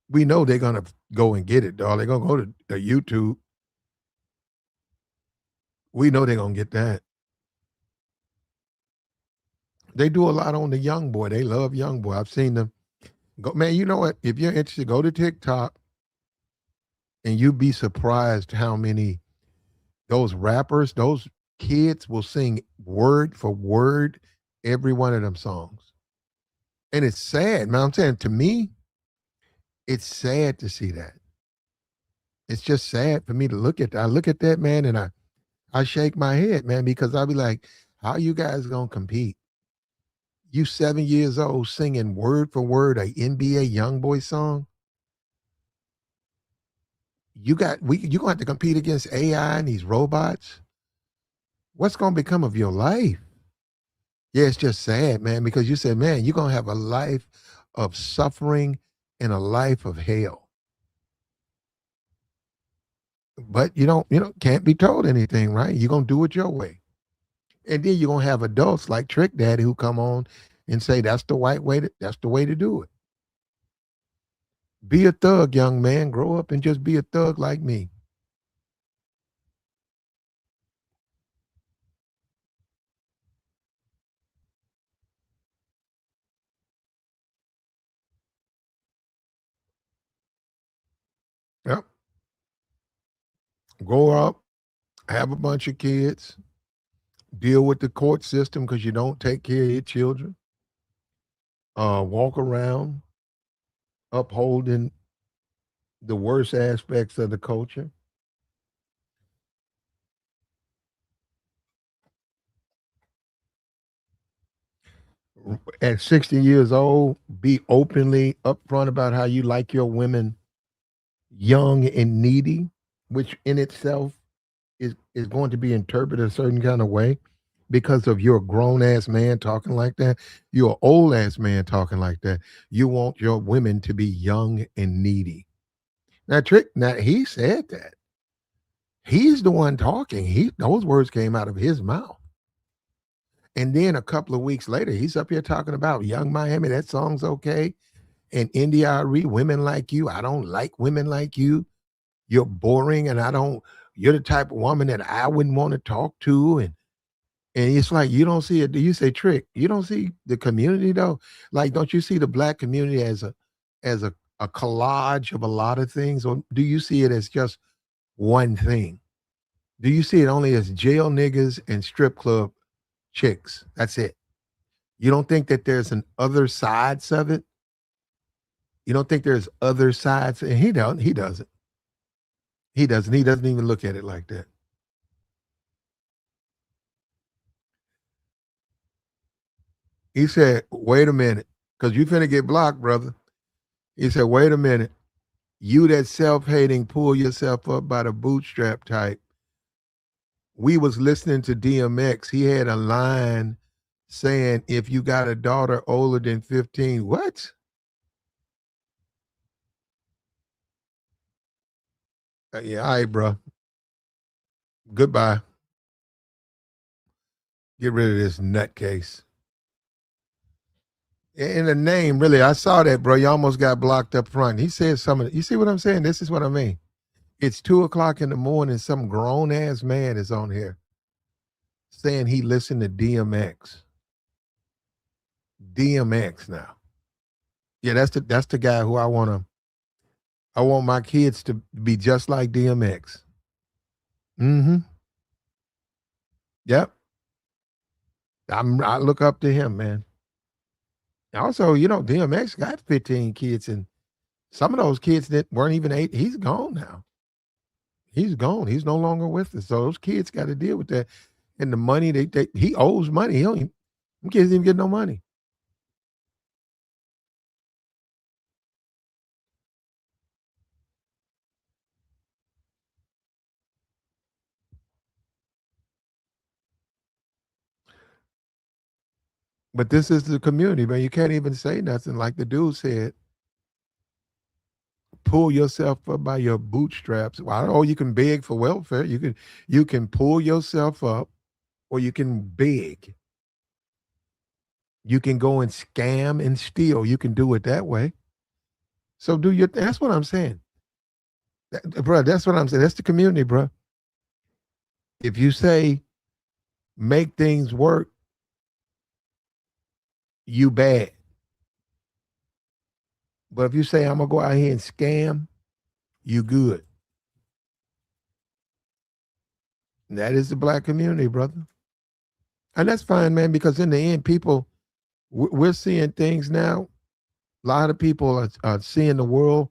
We know they're gonna go and get it, dog. They're gonna go to YouTube. We know they're gonna get that. They do a lot on the young boy. They love young boy. I've seen them go. Man, you know what? If you're interested, go to TikTok, and you'd be surprised how many those rappers, those kids will sing word for word every one of them songs. And it's sad, man. I'm saying, to me, it's sad to see that. It's just sad for me to look at that. I look at that, man, and I shake my head, man, because I'll be like, how you guys gonna compete? You 7 years old singing word for word a NBA YoungBoy song. You're gonna have to compete against AI and these robots. What's gonna become of your life? Yeah, it's just sad, man, because you said, man, you're gonna have a life of suffering and a life of hell. But can't be told anything, right? You're gonna do it your way. And then you're gonna have adults like Trick Daddy who come on and say that's the way to do it. Be a thug, young man. Grow up and just be a thug like me. Yep. Grow up, have a bunch of kids, deal with the court system because you don't take care of your children. Walk around upholding the worst aspects of the culture. At 60 years old, be openly upfront about how you like your women young and needy, which in itself is going to be interpreted a certain kind of way because of your grown ass man talking like that. You're an old ass man talking like that. You want your women to be young and needy. Now he said that. He's the one talking. Those words came out of his mouth. And then a couple of weeks later, he's up here talking about Young Miami. That song's okay. And India Arie, women like you. I don't like women like you. You're boring, and you're the type of woman that I wouldn't want to talk to. And it's like you don't see it. Do you say Trick? You don't see the community though? Like, don't you see the black community as a collage of a lot of things? Or do you see it as just one thing? Do you see it only as jail niggas and strip club chicks? That's it. You don't think that there's an other sides of it? You don't think there's other sides? And he don't. He doesn't. He doesn't. He doesn't even look at it like that. He said, "Wait a minute, because you finna get blocked, brother." He said, "Wait a minute. You that self-hating, pull yourself up by the bootstrap type. We was listening to DMX. He had a line saying, if you got a daughter older than 15, what? Yeah, all right, bro. Goodbye. Get rid of this nutcase." In the name, really, I saw that, bro. You almost got blocked up front. He said you see what I'm saying? This is what I mean. It's 2 o'clock in the morning. Some grown ass man is on here saying he listened to DMX. DMX now. Yeah, that's the guy who I want my kids to be just like DMX. Mm-hmm. Yep. I look up to him, man. Also, DMX got 15 kids, and some of those kids that weren't even 8, he's gone now. He's gone. He's no longer with us. So those kids got to deal with that. And the money he owes money. He don't even, them kids didn't get no money. But this is the community, man. You can't even say nothing. Like the dude said, pull yourself up by your bootstraps. Well, oh, you can beg for welfare. You can pull yourself up, or you can beg. You can go and scam and steal. You can do it that way. So that's what I'm saying. Bro, that's what I'm saying. That's the community, bro. If you say make things work, you bad. But if you say I'm gonna go out here and scam, you good. And that is the black community, brother. And that's fine, man, because in the end, people, we're seeing things now. A lot of people are seeing the world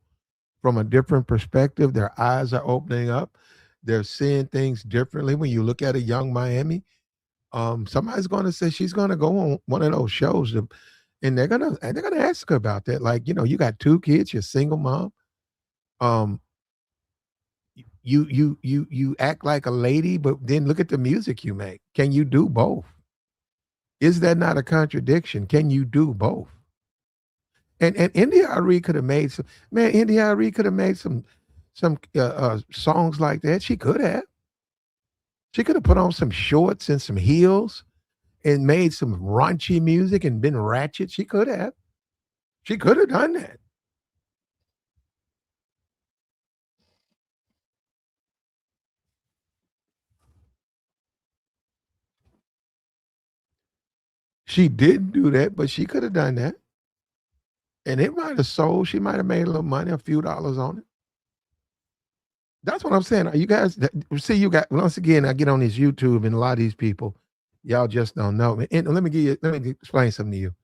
from a different perspective. Their eyes are opening up. They're seeing things differently. When you look at a young Miami, somebody's going to say she's going to go on one of those shows, and they're gonna ask her about that. Like, you got 2 kids, you're a single mom. Um, you act like a lady, but then look at the music you make. Can you do both? Is that not a contradiction? Can you do both? And India Arie could have made some man. India Arie could have made some songs like that. She could have. She could have put on some shorts and some heels and made some raunchy music and been ratchet. She could have. She could have done that. She didn't do that, but she could have done that. And it might have sold. She might have made a little money, a few dollars on it. That's what I'm saying. You guys see, you got once again. I get on this YouTube, and a lot of these people, y'all just don't know. And let me explain something to you.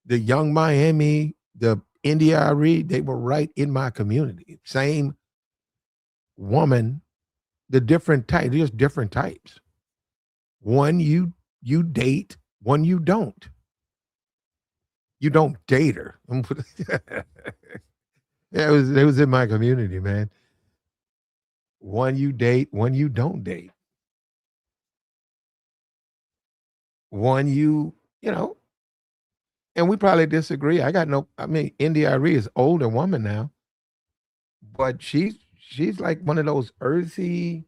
The Young Miami, the India Reed, they were right in my community. Same woman, the different types, just different types. One you date, one you don't. You don't date her. Yeah, it was in my community, man. One you date, one you don't date. One you know, and we probably disagree. I got no. I mean, India Arie is older woman now, but she's like one of those earthy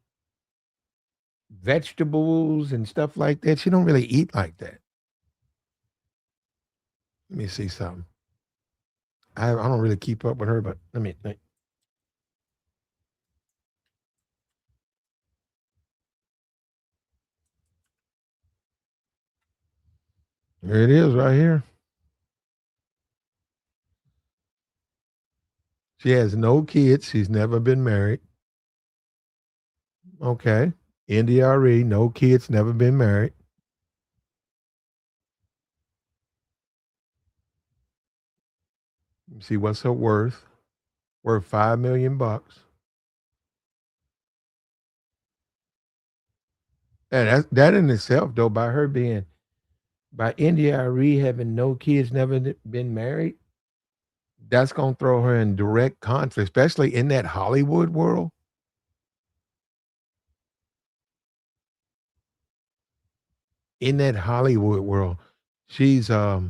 vegetables and stuff like that. She don't really eat like that. Let me see something. I don't really keep up with her, but let me think. Here it is right here. She has no kids. She's never been married. Okay. India Arie, no kids, never been married. Let me see what's her worth. Worth 5 million bucks. And that in itself, though, by India Arie having no kids, never been married, that's gonna throw her in direct conflict, especially in that Hollywood world. In that Hollywood world, she's that's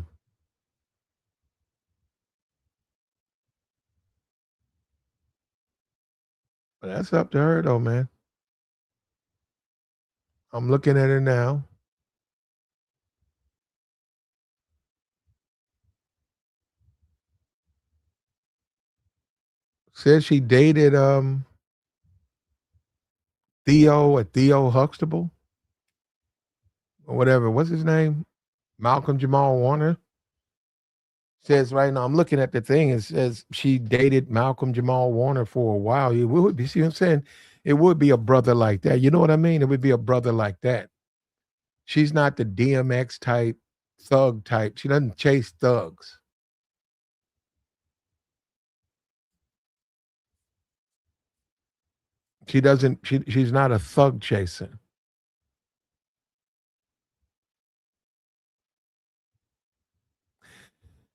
up to her though, man. I'm looking at her now. Says she dated Theo Huxtable or whatever. What's his name? Malcolm Jamal Warner. Says right now, I'm looking at the thing. It says she dated Malcolm Jamal Warner for a while. It would be, see what I'm saying? It would be a brother like that. You know what I mean? It would be a brother like that. She's not the DMX type, thug type. She doesn't chase thugs. She doesn't. She's not a thug chaser.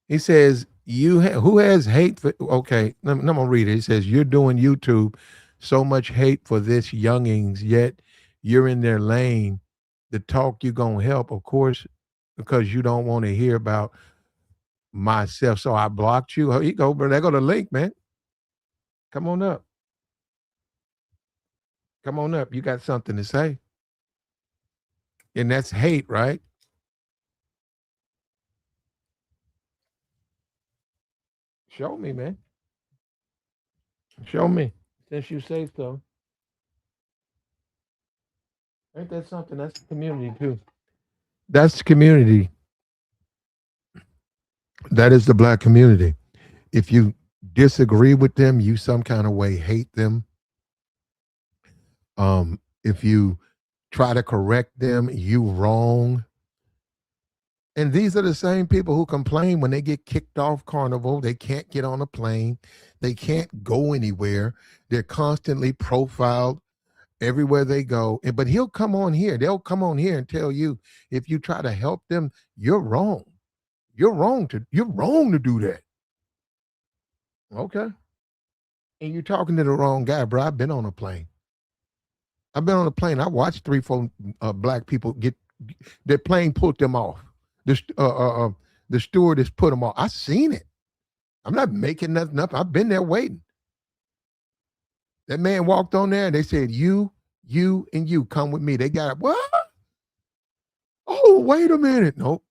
He says, who has hate for?" Okay, I'm gonna read it. He says, "You're doing YouTube, so much hate for this youngings, yet you're in their lane. The talk you gonna help, of course, because you don't want to hear about myself. So I blocked you. Here you go, but there go the link, man. Come on up. Come on up. You got something to say, and that's hate, right? Show me, man. Show me. Since you say so, ain't that something? That's the community too. That's the community. That is the black community. If you disagree with them, you some kind of way hate them. If you try to correct them, you wrong. And these are the same people who complain when they get kicked off Carnival. They can't get on a plane. They can't go anywhere. They're constantly profiled everywhere they go. But he'll come on here. They'll come on here and tell you if you try to help them, you're wrong. You're wrong to do that. Okay. And you're talking to the wrong guy, bro. I've been on a plane. I've been on a plane. I watched 3, 4 black people get their plane pulled them off. The stewardess put them off. I seen it. I'm not making nothing up. I've been there waiting. That man walked on there and they said, you, and you come with me. They got it. What? Oh, wait a minute. Nope.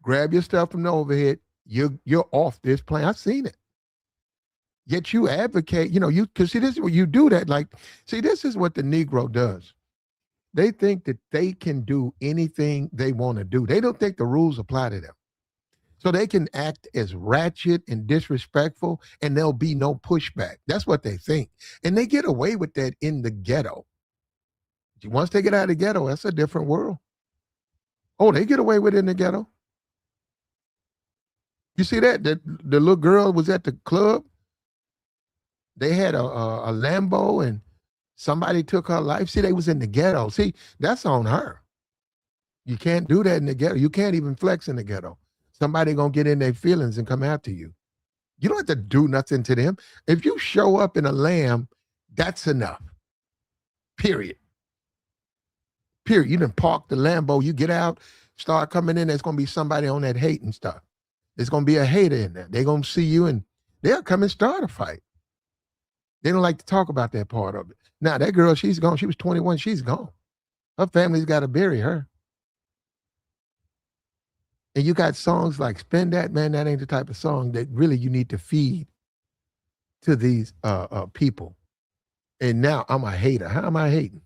Grab your stuff from the overhead. You're off this plane. I've seen it. Yet you advocate, you because see, this is what you do that. Like, see, this is what the Negro does. They think that they can do anything they want to do. They don't think the rules apply to them. So they can act as ratchet and disrespectful and there'll be no pushback. That's what they think. And they get away with that in the ghetto. Once they get out of the ghetto, that's a different world. Oh, they get away with it in the ghetto. You see that? The little girl was at the club. They had a Lambo and somebody took her life. See, they was in the ghetto. See, that's on her. You can't do that in the ghetto. You can't even flex in the ghetto. Somebody gonna get in their feelings and come after you. You don't have to do nothing to them. If you show up in a lamb, that's enough. Period. Period. You done park the Lambo, you get out, start coming in, there's gonna be somebody on that hating stuff. There's gonna be a hater in there. They're gonna see you and they'll come and start a fight. They don't like to talk about that part of it. Now, that girl, she's gone. She was 21, she's gone. Her family's got to bury her. And you got songs like Spend That, man, that ain't the type of song that really you need to feed to these people. And now I'm a hater. How am I hating?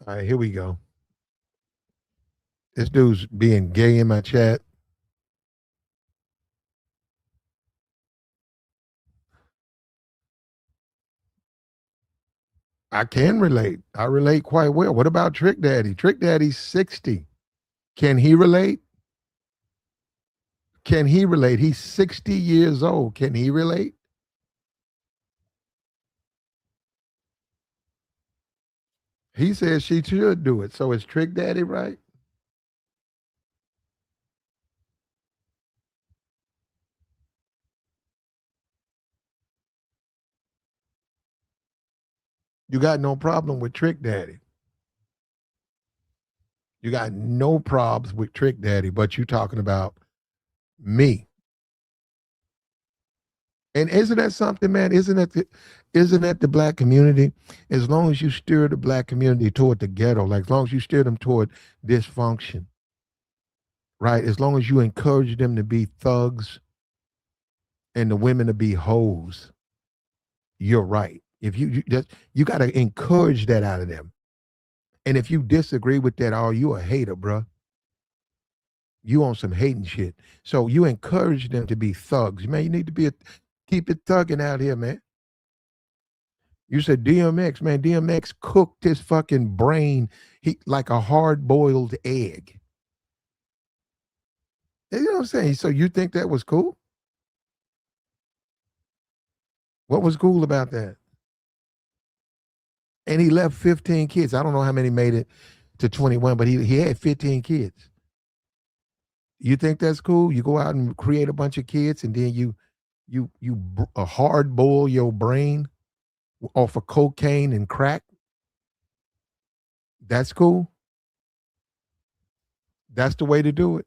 All right, here we go. This dude's being gay in my chat. I can relate. I relate quite well. What about Trick Daddy? Trick Daddy's 60. Can he relate? Can he relate? He's 60 years old. Can he relate? He says she should do it. So is Trick Daddy right? You got no problem with Trick Daddy. You got no problems with Trick Daddy, but you talking about me. And isn't that something, man? Isn't that the black community? As long as you steer the black community toward the ghetto, like as long as you steer them toward dysfunction, right? As long as you encourage them to be thugs and the women to be hoes, you're right. If you got to encourage that out of them. And if you disagree with that, oh, you a hater, bruh. You on some hating shit. So you encourage them to be thugs. Man, you need to keep it thugging out here, man. You said DMX, man. DMX cooked his fucking brain like a hard boiled egg. You know what I'm saying? So you think that was cool? What was cool about that? And he left 15 kids. I don't know how many made it to 21, but he had 15 kids. You think that's cool? You go out and create a bunch of kids and then you hard boil your brain off of cocaine and crack? That's cool. That's the way to do it.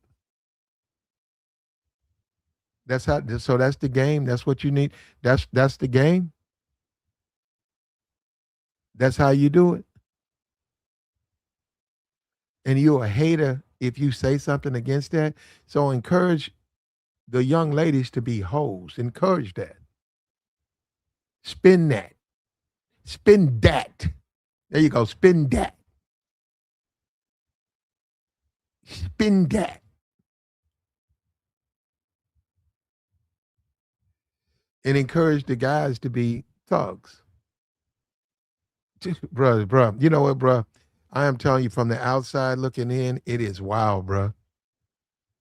That's how. So that's the game. That's what you need. That's the game. That's how you do it. And you're a hater if you say something against that. So encourage the young ladies to be hoes. Encourage that. Spin that. Spin that. There you go. Spin that. Spin that. And encourage the guys to be thugs. Bruh. You know what, bruh? I am telling you from the outside looking in, it is wild, bruh.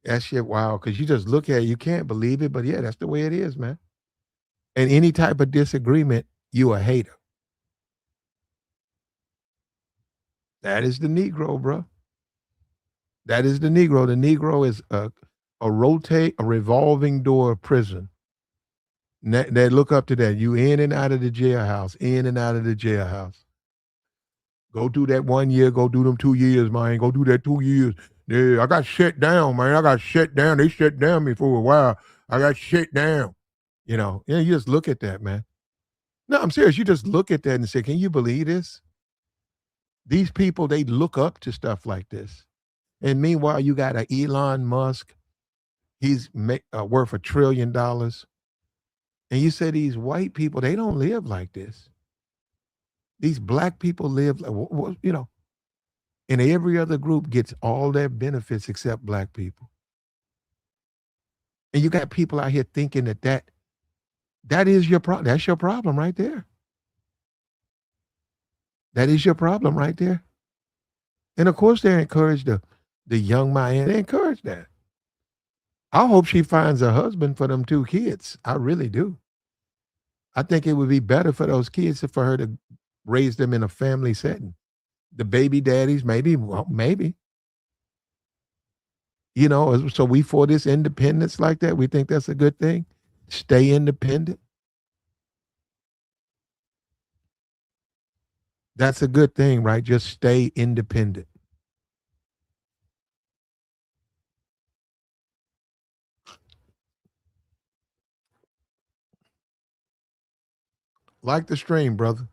That shit wild. Cause you just look at it, you can't believe it. But yeah, that's the way it is, man. And any type of disagreement, you a hater. That is the Negro, bruh. That is the Negro. The Negro is a revolving door prison. They look up to that. You in and out of the jailhouse, in and out of the jailhouse. Go do that 1 year, go do them 2 years, man. Go do that 2 years. Yeah, I got shut down, man. I got shut down. They shut down me for a while. I got shut down. Yeah, you just look at that, man. No, I'm serious. You just look at that and say, can you believe this? These people, they look up to stuff like this. And meanwhile, you got a Elon Musk. He's worth $1 trillion. And you say these white people, they don't live like this. These black people live, and every other group gets all their benefits except black people. And you got people out here thinking that is your problem. That's your problem right there. That is your problem right there. And of course, they encourage the young Miami. They encourage that. I hope she finds a husband for them 2 kids. I really do. I think it would be better for those kids for her to raise them in a family setting. The baby daddies, maybe, well, maybe. So we for this independence like that. We think that's a good thing. Stay independent. That's a good thing, right? Just stay independent. Like the stream, brother.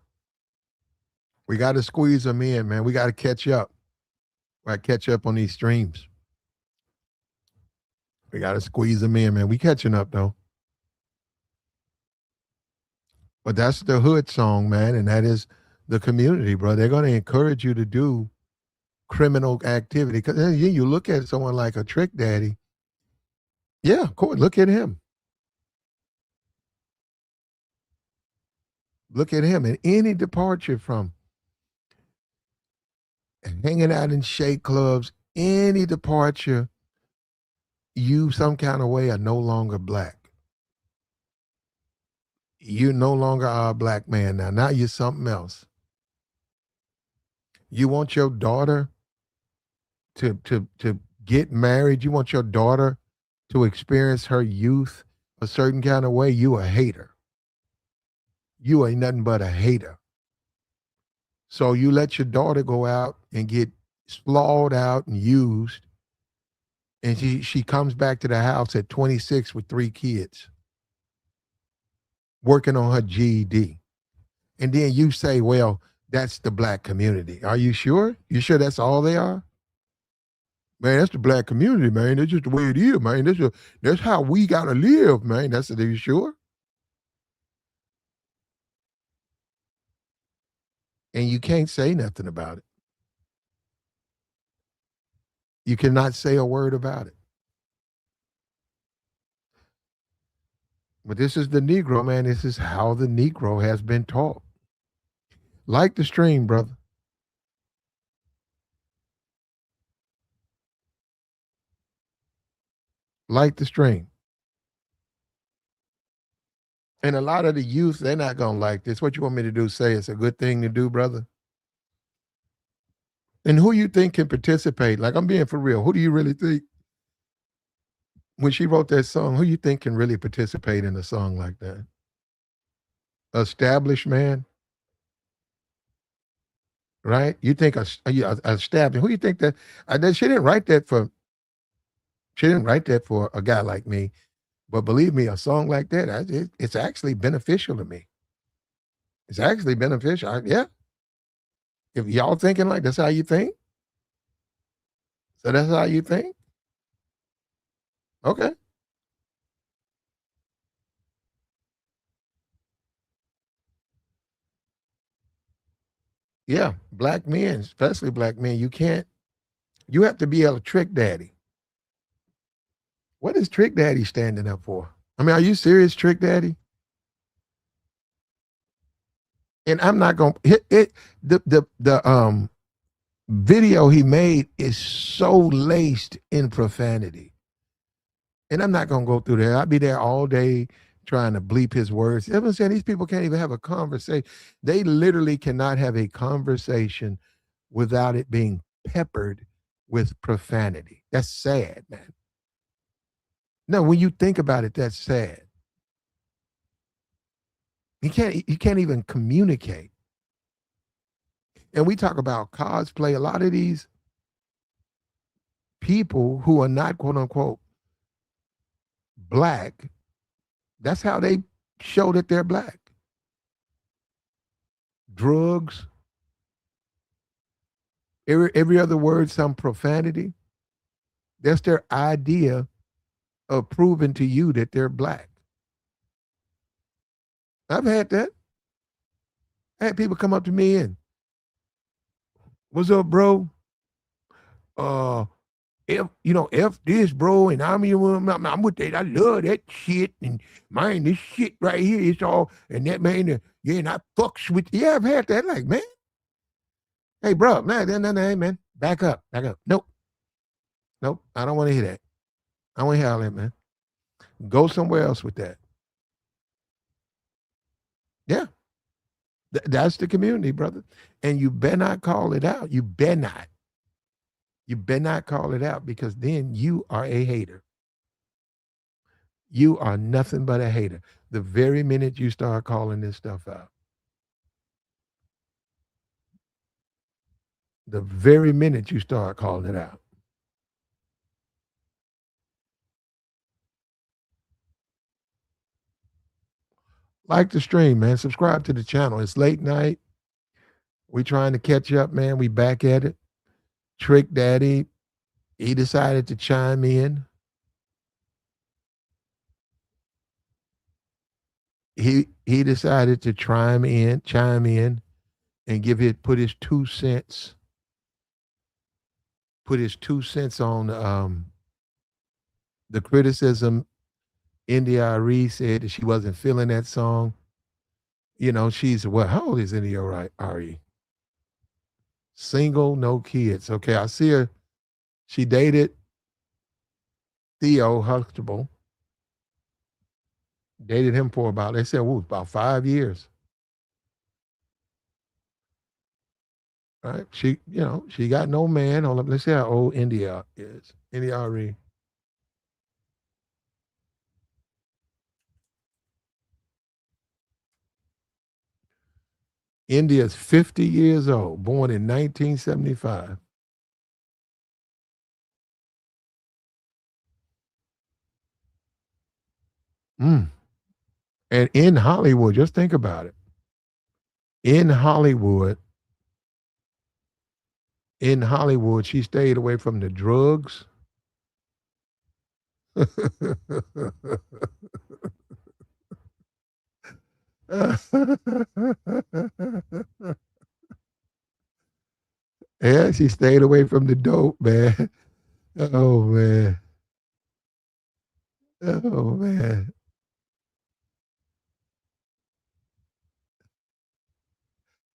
We got to squeeze them in, man. We got to catch up. We got to catch up on these streams. We got to squeeze them in, man. We catching up though. But that's the hood song, man, and that is the community, bro. They're going to encourage you to do criminal activity because you look at someone like a Trick Daddy. Yeah, of course. Look at him. Look at him. And any departure from hanging out in shake clubs, any departure, you some kind of way are no longer black. You no longer are a black man now. Now you're something else. You want your daughter to get married. You want your daughter to experience her youth a certain kind of way. You a hater. You ain't nothing but a hater. So you let your daughter go out and get slawed out and used, and she comes back to the house at 26 with 3 kids, working on her GED. And then you say, well, that's the black community. Are you sure? You sure that's all they are? Man, that's the black community, man. That's just the way it is, man. That's how we gotta live, man. Are you sure? And you can't say nothing about it. You cannot say a word about it. But this is the Negro, man. This is how the Negro has been taught. Like the stream, brother. Like the stream. And a lot of the youth, they're not gonna like this. What you want me to do? Say it's a good thing to do, brother? And who you think can participate? Like I'm being for real. Who do you really think when she wrote that song? Who you think can really participate in a song like that? Established man, right? You think established? Who you think that? She didn't write that for. She didn't write that for a guy like me. But believe me, a song like that, it's actually beneficial to me. It's actually beneficial. Yeah. If y'all thinking like that's how you think, so that's how you think. Okay. Yeah. Black men, especially black men, you can't. You have to be a trick daddy. What is trick daddy standing up for? I mean, are you serious, trick daddy? And I'm not gonna hit it. The video he made is so laced in profanity. And I'm not gonna go through there. I'll be there all day trying to bleep his words. I'm saying these people can't even have a conversation. They literally cannot have a conversation without it being peppered with profanity. That's sad, man. No, when you think about it, that's sad. You can't even communicate. And we talk about cosplay. A lot of these people who are not quote unquote black, that's how they show that they're black. Drugs, every other word, some profanity. That's their idea of proving to you that they're black. I've had that. I had people come up to me and, "What's up, bro? Uh, F this, bro, and I'm with that. I love that shit, and man, this shit right here is all, and that man, yeah, and I fucks with, yeah, I've had that. Like, man, hey, bro, man, no, hey, man, back up, back up. Nope, nope, I don't want to hear that. I don't want to hear all that, man. Go somewhere else with that. Yeah, that's the community, brother, and you better not call it out. You better not. You better not call it out because then you are a hater. You are nothing but a hater. The very minute you start calling this stuff out, the very minute you start calling it out. Like the stream, man. Subscribe to the channel. It's late night. We trying to catch up, man. We back at it. Trick Daddy, he decided to chime in. He decided to chime in, and put his 2 cents, on the criticism. India Arie said that she wasn't feeling that song. She's what? How old is India Arie? Single, no kids. Okay, I see her. She dated Theo Huxtable. Dated him for they said, about 5 years. Right? She got no man. Hold up. Let's see how old India is. India Arie. India's 50 years old, born in 1975. Mm. And in Hollywood, just think about it. In Hollywood, she stayed away from the drugs. Yeah, she stayed away from the dope, man. Oh man. Oh man.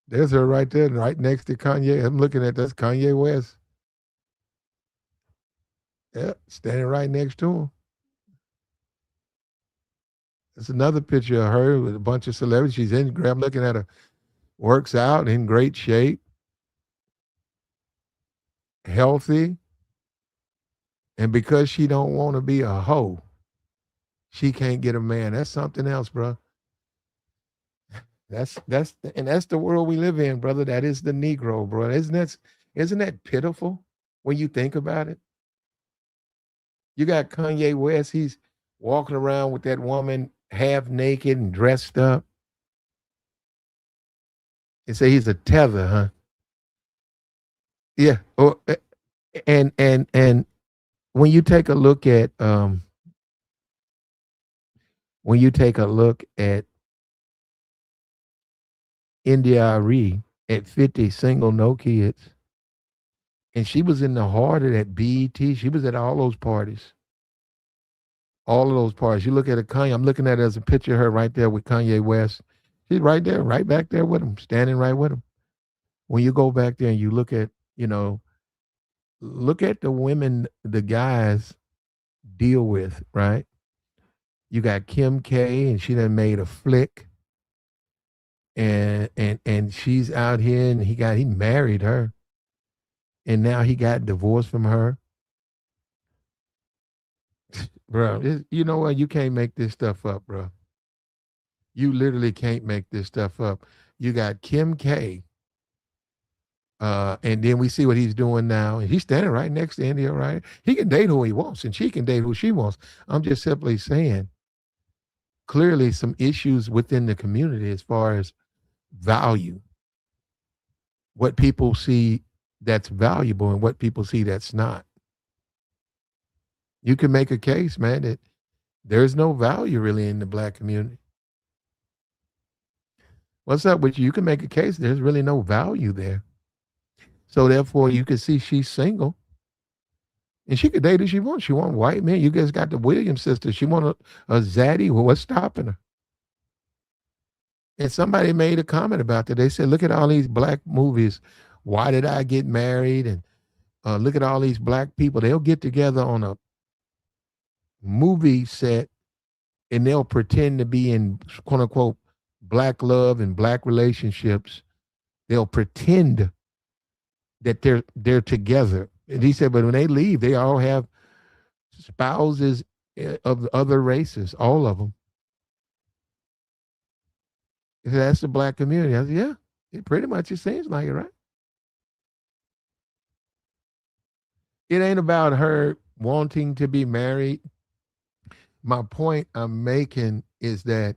There's her right there, right next to Kanye. I'm looking at that's Kanye West. Yeah, standing right next to him. It's another picture of her with a bunch of celebrities. She's in. I'm looking at her. Works out, in great shape, healthy, and because she don't want to be a hoe, she can't get a man. That's something else, bro. That's the world we live in, brother. That is the Negro, bro. Isn't that pitiful when you think about it? You got Kanye West. He's walking around with that woman half naked and dressed up. They say he's a tether, huh? Yeah. And when you take a look at India Arie at 50, single, no kids, and she was in the heart of that BET. She was at all those parties. All of those parties. You look at a Kanye. I'm looking at it as a picture of her right there with Kanye West. She's right there, right back there with him, standing right with him. When you go back there and you look at the women, the guys deal with, right? You got Kim K, and she done made a flick, and she's out here, and he married her, and now he got divorced from her. Bro, you know what? You can't make this stuff up, bro. You literally can't make this stuff up. You got Kim K, And then we see what he's doing now. And he's standing right next to India, right? He can date who he wants and she can date who she wants. I'm just simply saying clearly some issues within the community as far as value, what people see that's valuable and what people see that's not. You can make a case, man, that there's no value really in the black community. What's up with you? You can make a case there's really no value there. So therefore, you can see she's single, and she could date who she wants. She want white men. You guys got the Williams sister. She want a zaddy. Well, what's stopping her? And somebody made a comment about that. They said, "Look at all these black movies. Why did I get married?" And look at all these black people. They'll get together on a movie set, and they'll pretend to be in quote unquote black love and black relationships. They'll pretend that they're together. And he said, but when they leave, they all have spouses of other races, all of them. He said, that's the black community. I said, yeah, it pretty much it seems like it, right? It ain't about her wanting to be married. My point I'm making is that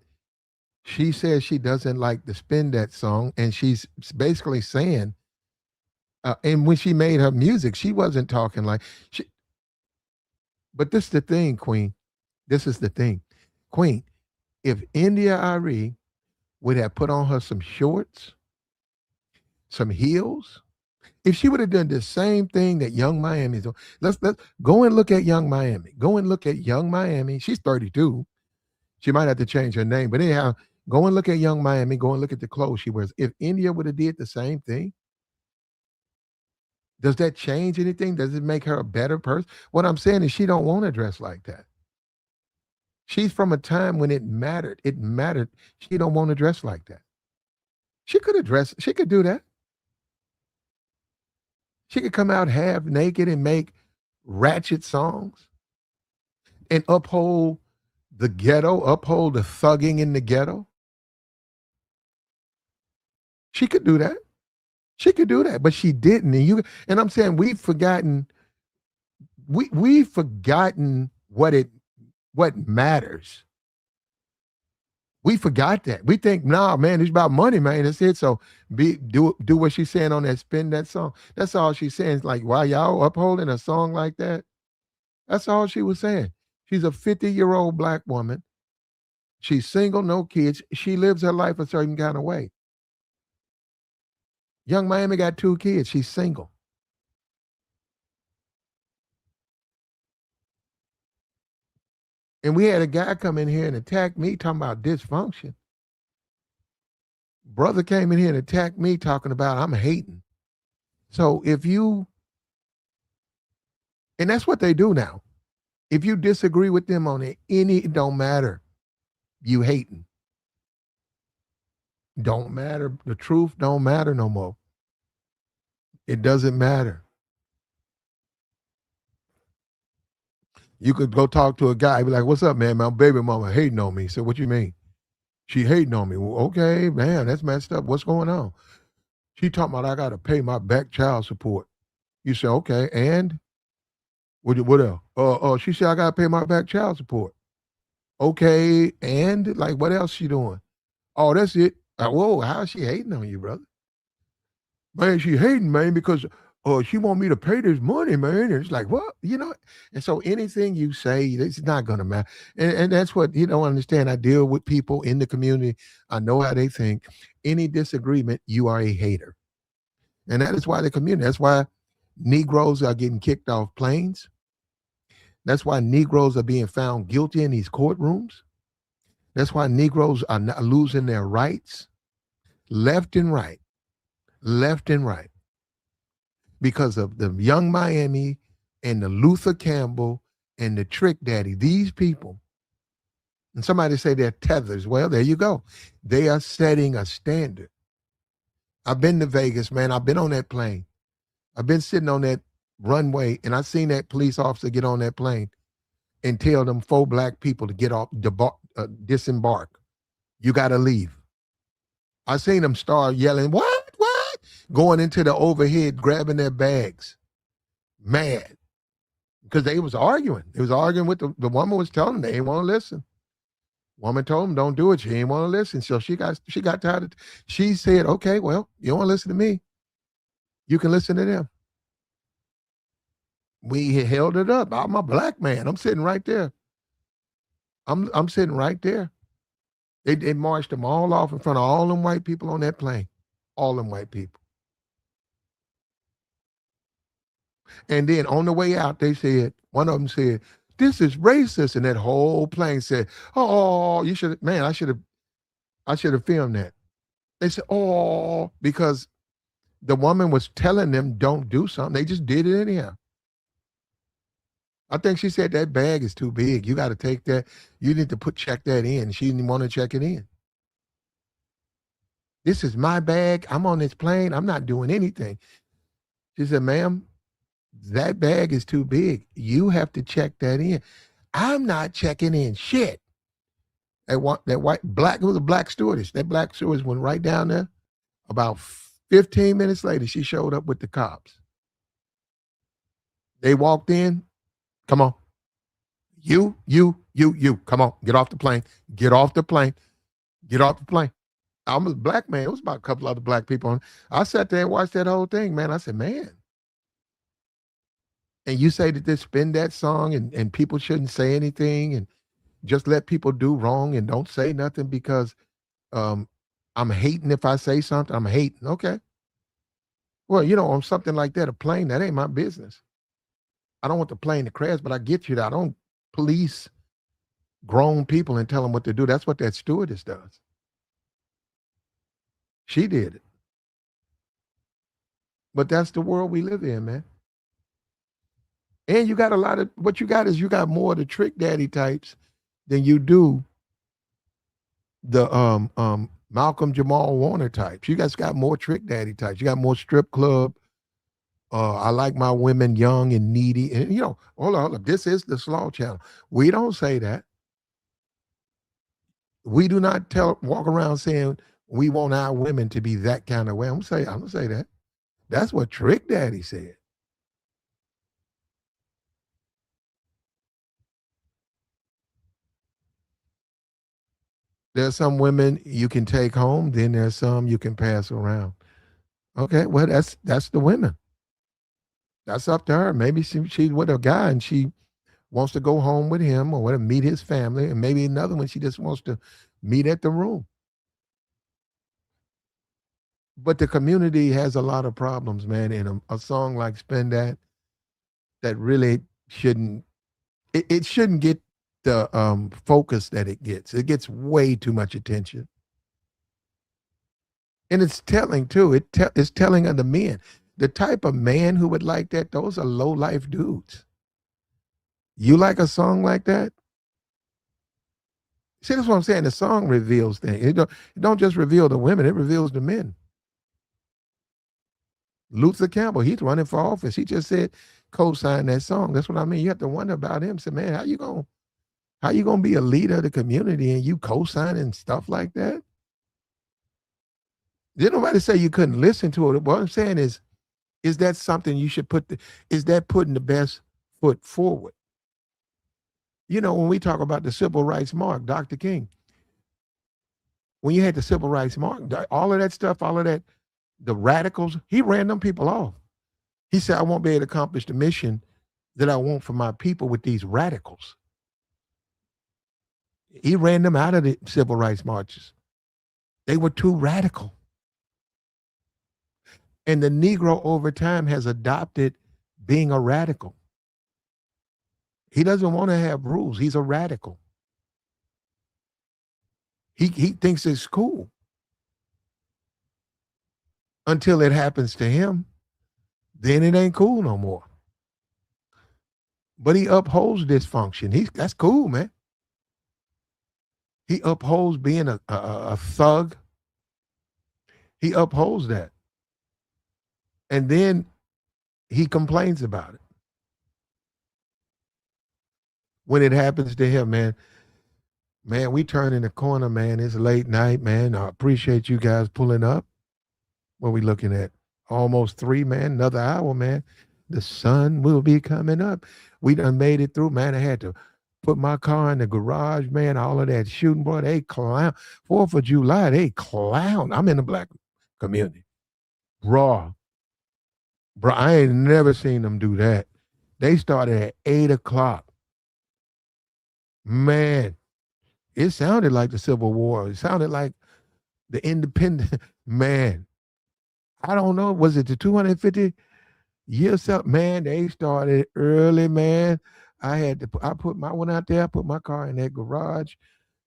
she says she doesn't like to spin that song, and she's basically saying, and when she made her music, she wasn't talking like she. But this is the thing, Queen. This is the thing, Queen. If India Arie would have put on her some shorts, some heels, if she would have done the same thing that Young Miami's doing, let's go and look at Young Miami. Go and look at Young Miami. She's 32. She might have to change her name, but anyhow, go and look at Young Miami. Go and look at the clothes she wears. If India would have did the same thing, does that change anything? Does it make her a better person? What I'm saying is she don't want to dress like that. She's from a time when it mattered. It mattered. She don't want to dress like that. She could have dressed. She could do that. She could come out half naked and make ratchet songs and uphold the ghetto, uphold the thugging in the ghetto. She could do that. She could do that, but she didn't. And I'm saying we've forgotten. We've forgotten what matters. We forgot that. We think, nah, man, it's about money, man. That's it. So do what she's saying on that spin that song. That's all she's saying. It's like, why y'all upholding a song like that? That's all she was saying. She's a 50-year-old black woman. She's single, no kids. She lives her life a certain kind of way. Young Miami got 2 kids. She's single. And we had a guy come in here and attack me talking about dysfunction. Brother came in here and attacked me talking about I'm hating. So and that's what they do now. If you disagree with them on it don't matter. You hating. Don't matter. The truth don't matter no more. It doesn't matter. You could go talk to a guy, be like, what's up, man? My baby mama hating on me. He said, what you mean? She hating on me. Well, okay, man, that's messed up. What's going on? She talking about I got to pay my back child support. You say, okay, and what else? She said I got to pay my back child support. Okay, and like what else she doing? Oh, that's it. Whoa, how's she hating on you, brother? Man, she hating, man, because she want me to pay this money, man. And it's like, what? And so anything you say, it's not gonna matter. And that's what you don't understand. I deal with people in the community. I know how they think. Any disagreement, you are a hater. And that is why the community, that's why Negroes are getting kicked off planes. That's why Negroes are being found guilty in these courtrooms. That's why Negroes are not losing their rights left and right, because of the Young Miami and the Luther Campbell and the Trick Daddy. These people, and somebody say they're tethers. Well, there you go. They are setting a standard. I've been to Vegas, man. I've been on that plane. I've been sitting on that runway, and I seen that police officer get on that plane and tell them 4 black people to get off, disembark. You got to leave. I seen them start yelling, what? going into the overhead, grabbing their bags, mad because they was arguing. They was arguing with the woman was telling them they didn't want to listen. Woman told them don't do it. She didn't want to listen. So she got tired of she said, okay, well, you don't want to listen to me. You can listen to them. We held it up. I'm a black man. I'm sitting right there. I'm sitting right there. They marched them all off in front of all them white people on that plane. All them white people. And then on the way out, they said, one of them said, this is racist. And that whole plane said, oh, you should, man, I should have filmed that. They said, oh, because the woman was telling them don't do something. They just did it anyhow. I think she said that bag is too big. You got to take that. You need to check that in. She didn't want to check it in. This is my bag. I'm on this plane. I'm not doing anything. She said, ma'am, that bag is too big. You have to check that in. I'm not checking in shit. That white black, it was a black stewardess. That black stewardess went right down there. About 15 minutes later, she showed up with the cops. They walked in. Come on. You. Come on. Get off the plane. Get off the plane. Get off the plane. I'm a black man. It was about a couple other black people. I sat there and watched that whole thing, man. I said, man. And you say that they spin that song and people shouldn't say anything and just let people do wrong and don't say nothing because um, I'm hating if I say something. I'm hating. Okay. Well, on something like that, a plane, that ain't my business. I don't want the plane to crash, but I get you that I don't police grown people and tell them what to do. That's what that stewardess does. She did it. But that's the world we live in, man. And you got what you got is you got more of the trick daddy types than you do the Malcolm Jamal Warner types. You guys got more trick daddy types. You got more strip club. I like my women young and needy. And hold on. This is the Slaw Channel. We don't say that. We do not walk around saying we want our women to be that kind of way. I'm gonna say that. That's what Trick Daddy said. There's some women you can take home, then there's some you can pass around. Okay, well that's the women. That's up to her. Maybe she's with a guy and she wants to go home with him or want to meet his family, and maybe another one she just wants to meet at the room. But the community has a lot of problems, man. And a song like "Spend that really shouldn't it shouldn't get the focus that it gets. It gets way too much attention. And it's telling too. It's telling of the men. The type of man who would like that, those are low life dudes. You like a song like that? See, that's what I'm saying. The song reveals things. It don't just reveal the women, it reveals the men. Luther Campbell, he's running for office. He just said co-sign that song. That's what I mean. You have to wonder about him. Say, man, how you gonna be a leader of the community and you co-signing stuff like that? Did nobody say you couldn't listen to it? What I'm saying is that something you should is that putting the best foot forward? When we talk about the civil rights mark, Dr. King, when you had the civil rights mark, all of that stuff, all of that, the radicals, he ran them people off. He said, I won't be able to accomplish the mission that I want for my people with these radicals. He ran them out of the civil rights marches. They were too radical. And the Negro over time has adopted being a radical. He doesn't want to have rules. He's a radical. He thinks it's cool until it happens to him. Then it ain't cool no more. But he upholds dysfunction. That's cool, man. He upholds being a thug. He upholds that. And then he complains about it. When it happens to him, man, we turning the corner, man. It's late night, man. I appreciate you guys pulling up. What we looking at? Almost three, man. Another hour, man. The sun will be coming up. We done made it through, man. I had to put my car in the garage, man. All of that shooting, boy. They clown. 4th of July, they clown. I'm in the black community. Raw. Bro, I ain't never seen them do that. They started at 8 o'clock. Man, it sounded like the Civil War. It sounded like the independent man. I don't know. Was it the 250 years up? Man, they started early, man. I put my one out there, I put my car in that garage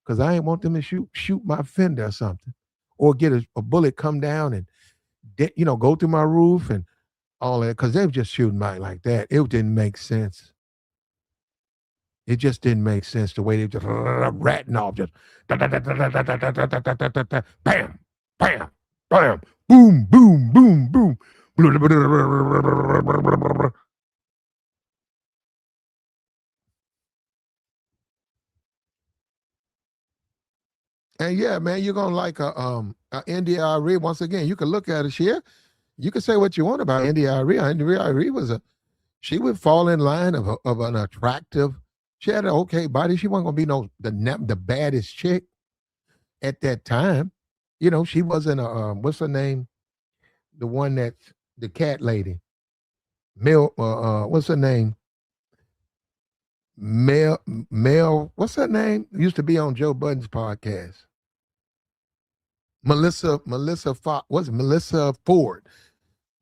because I ain't want them to shoot my fender or something. Or get a bullet come down and go through my roof and all that. Because they were just shooting my like that. It didn't make sense. It just didn't make sense the way they just ratting off, just bam, bam, bam, boom, boom, boom, boom. And yeah, man, you're gonna like a India Arie. Once again, you can look at it here. You can say what you want about India Arie. India Arie she would fall in line of an attractive. She had an okay body. She wasn't gonna be the baddest chick at that time. She wasn't a what's her name? The one that's the cat lady. What's her name? Mel, what's her name? Used to be on Joe Budden's podcast. Was it Melissa Ford?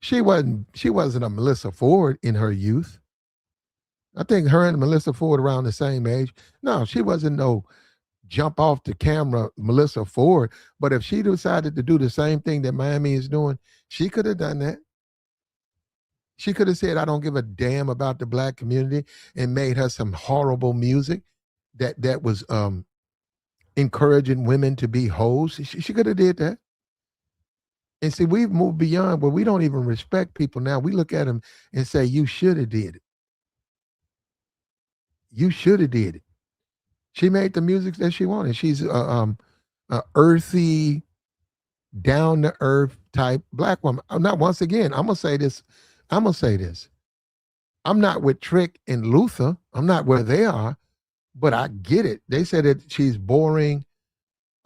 She wasn't a Melissa Ford in her youth. I think her and Melissa Ford around the same age. No, she wasn't no jump off the camera Melissa Ford. But if she decided to do the same thing that Miami is doing, she could have done that. She could have said, I don't give a damn about the black community and made her some horrible music that was encouraging women to be hoes. She could have did that. And see, we've moved beyond where we don't even respect people now. We look at them and say, you should have did it. You should have did it. She made the music that she wanted. She's a earthy, down to earth type black woman. Not once again, I'm gonna say this. I'm gonna say this. I'm not with Trick and Luther. I'm not where they are, but I get it. They said that she's boring.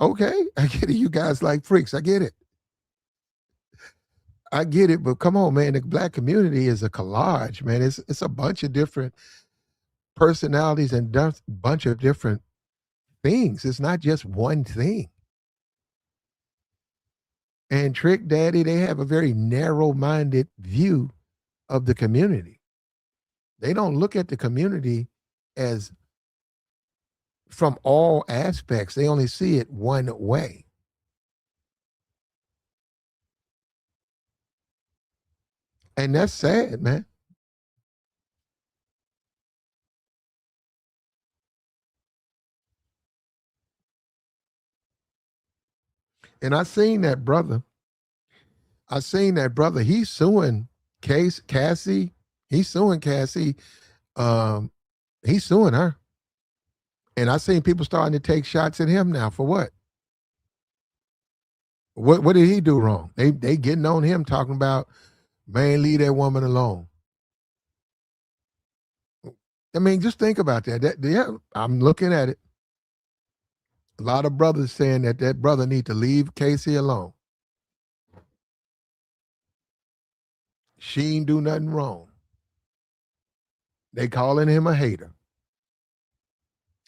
Okay, I get it. You guys like freaks. I get it. I get it, but come on, man. The black community is a collage, man. It's a bunch of different personalities and a bunch of different things. It's not just one thing. And Trick Daddy, they have a very narrow-minded view of the community. They don't look at the community as from all aspects. They only see it one way. And that's sad, man. And I seen that brother. I seen that brother. He's suing Cassie. He's suing Cassie. Um, he's suing her. And I seen people starting to take shots at him now for what? What did he do wrong? They getting on him talking about, man, leave that woman alone. I mean, just think about that. Yeah, I'm looking at it. A lot of brothers saying that brother need to leave Casey alone. She ain't do nothing wrong. They calling him a hater.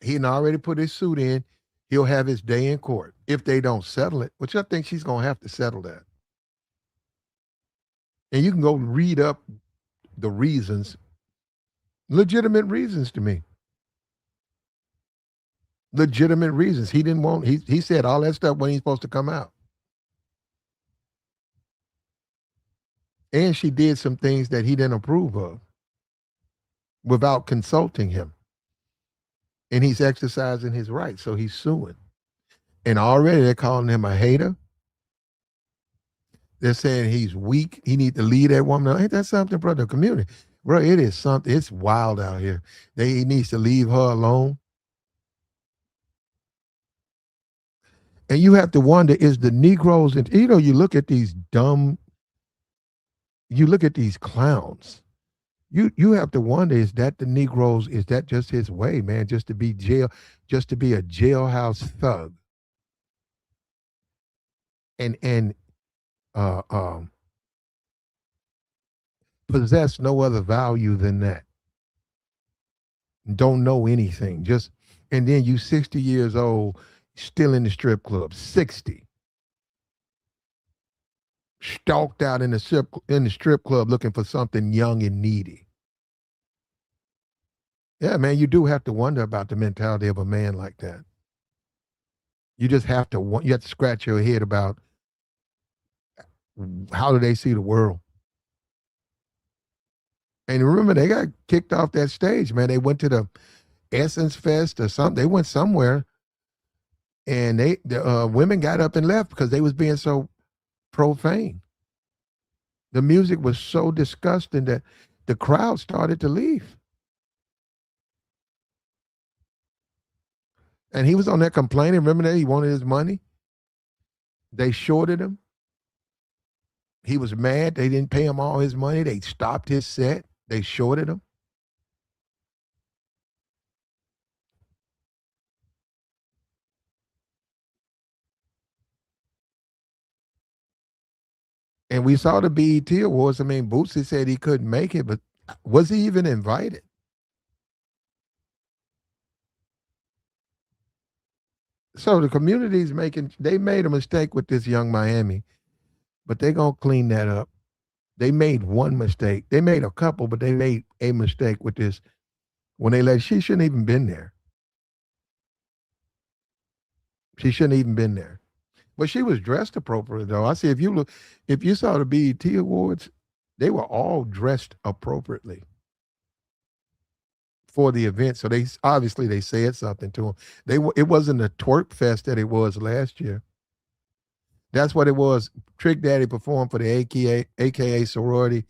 He done already put his suit in. He'll have his day in court if they don't settle it, which I think she's gonna have to settle that. And you can go read up the reasons, legitimate reasons to me. Legitimate reasons. He didn't want. He said all that stuff when he's supposed to come out. And she did some things that he didn't approve of without consulting him. And he's exercising his rights, so he's suing. And already they're calling him a hater. They're saying he's weak. He need to lead that woman. Ain't that something, brother? Community, bro. It is something. It's wild out here. He needs to leave her alone. And you have to wonder: is the Negroes? And you look at these dumb you look at these clowns. You have to wonder, is that the Negroes, is that just his way, man, just to be a jailhouse thug and uh um possess no other value than that. Don't know anything. Just and then you 60 years old, still in the strip club. 60. Stalked out in the strip club looking for something young and needy. Yeah, man, you do have to wonder about the mentality of a man like that. You just have to you have to scratch your head about how do they see the world. And remember, they got kicked off that stage, man. They went to the Essence Fest or something. They went somewhere, and the women got up and left because they was being so profane. The music was so disgusting that the crowd started to leave. And he was on there complaining. Remember that he wanted his money. They shorted him. He was mad. They didn't pay him all his money. They stopped his set. They shorted him. And we saw the BET Awards. I mean, Bootsy said he couldn't make it, but was he even invited? So the community's they made a mistake with this Young Miami, but they're going to clean that up. They made one mistake. They made a couple, but they made a mistake with this when she shouldn't even been there. She shouldn't even been there. But she was dressed appropriately though. I see if you saw the BET Awards, they were all dressed appropriately for the event. So they obviously they said something to them. It wasn't a twerk fest that it was last year. That's what it was. Trick Daddy performed for the AKA sorority,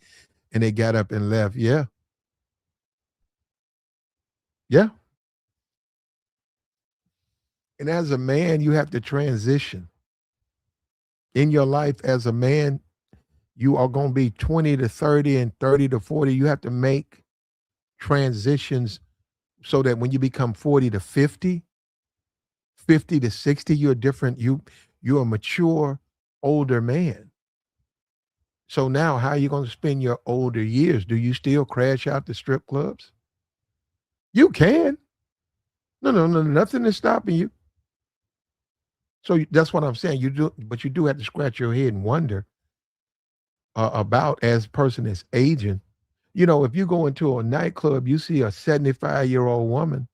and they got up and left. Yeah, yeah. And as a man, you have to transition in your life. As a man, you are going to be 20 to 30 and 30 to 40. You have to make transitions so that when you become 40 to 50, 50 to 60, you're different. You're a mature, older man. So now how are you going to spend your older years? Do you still crash out the strip clubs? You can. No, no, no, nothing is stopping you. So that's what I'm saying. You do, but you do have to scratch your head and wonder about as a person is aging. You know, if you go into a nightclub, you see a 75-year-old woman,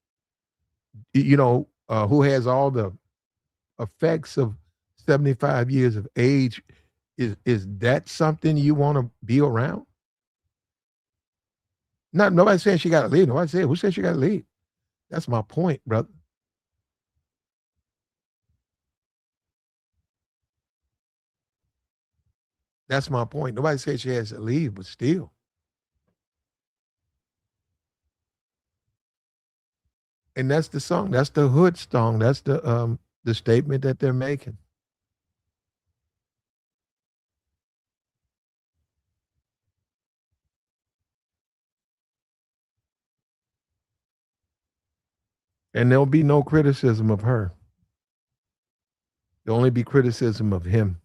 who has all the effects of 75 years of age. Is that something you want to be around? Not nobody saying she got to leave. Nobody said who said she got to leave. That's my point, brother. That's my point. Nobody said she has to leave, but still. And that's the song. That's the hood song. That's the statement that they're making. And there'll be no criticism of her. There'll only be criticism of him.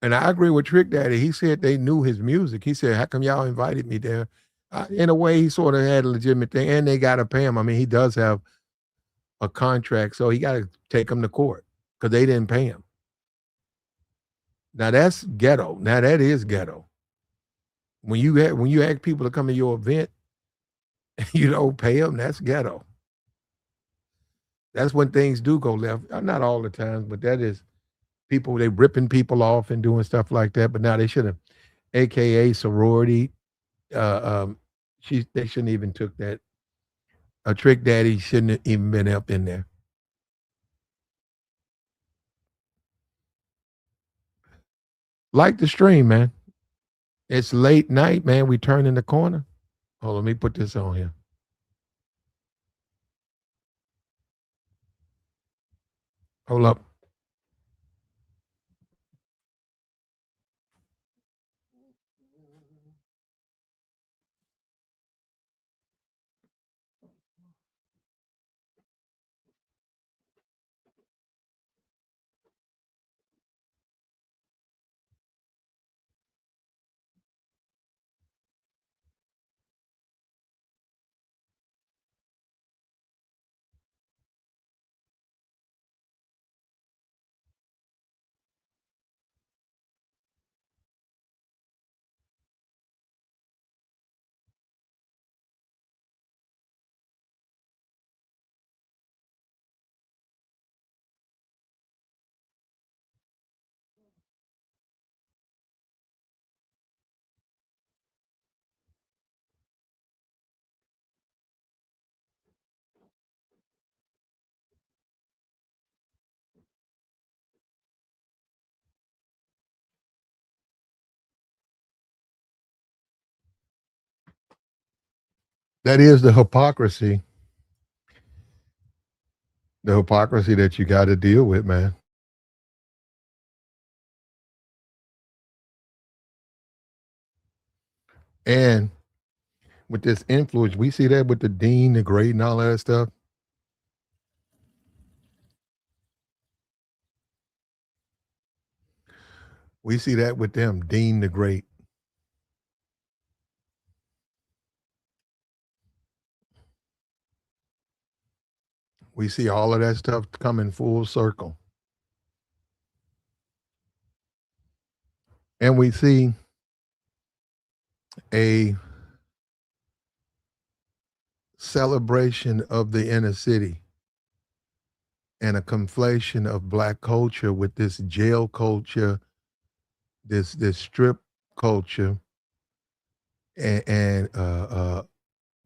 And I agree with Trick Daddy. He said they knew his music. He said, "How come y'all invited me there?" In a way, he sort of had a legitimate thing, and they got to pay him. I mean, he does have a contract, so he got to take him to court because they didn't pay him. Now that's ghetto. Now that is ghetto. When you ask people to come to your event, you don't pay them. That's ghetto. That's when things do go left. Not all the times, but that is people they ripping people off and doing stuff like that. But now they should have, AKA sorority. They shouldn't even took that. A Trick Daddy shouldn't have even been up in there. Like the stream, man. It's late night, man. We turn in the corner. Hold on, let me put this on here. Hold up. That is the hypocrisy that you got to deal with, man. And with this influence, we see that with the dean, the grade, and all that stuff. We see that with them, Dean the Great. We see all of that stuff coming full circle. And we see a celebration of the inner city and a conflation of black culture with this jail culture, this strip culture, and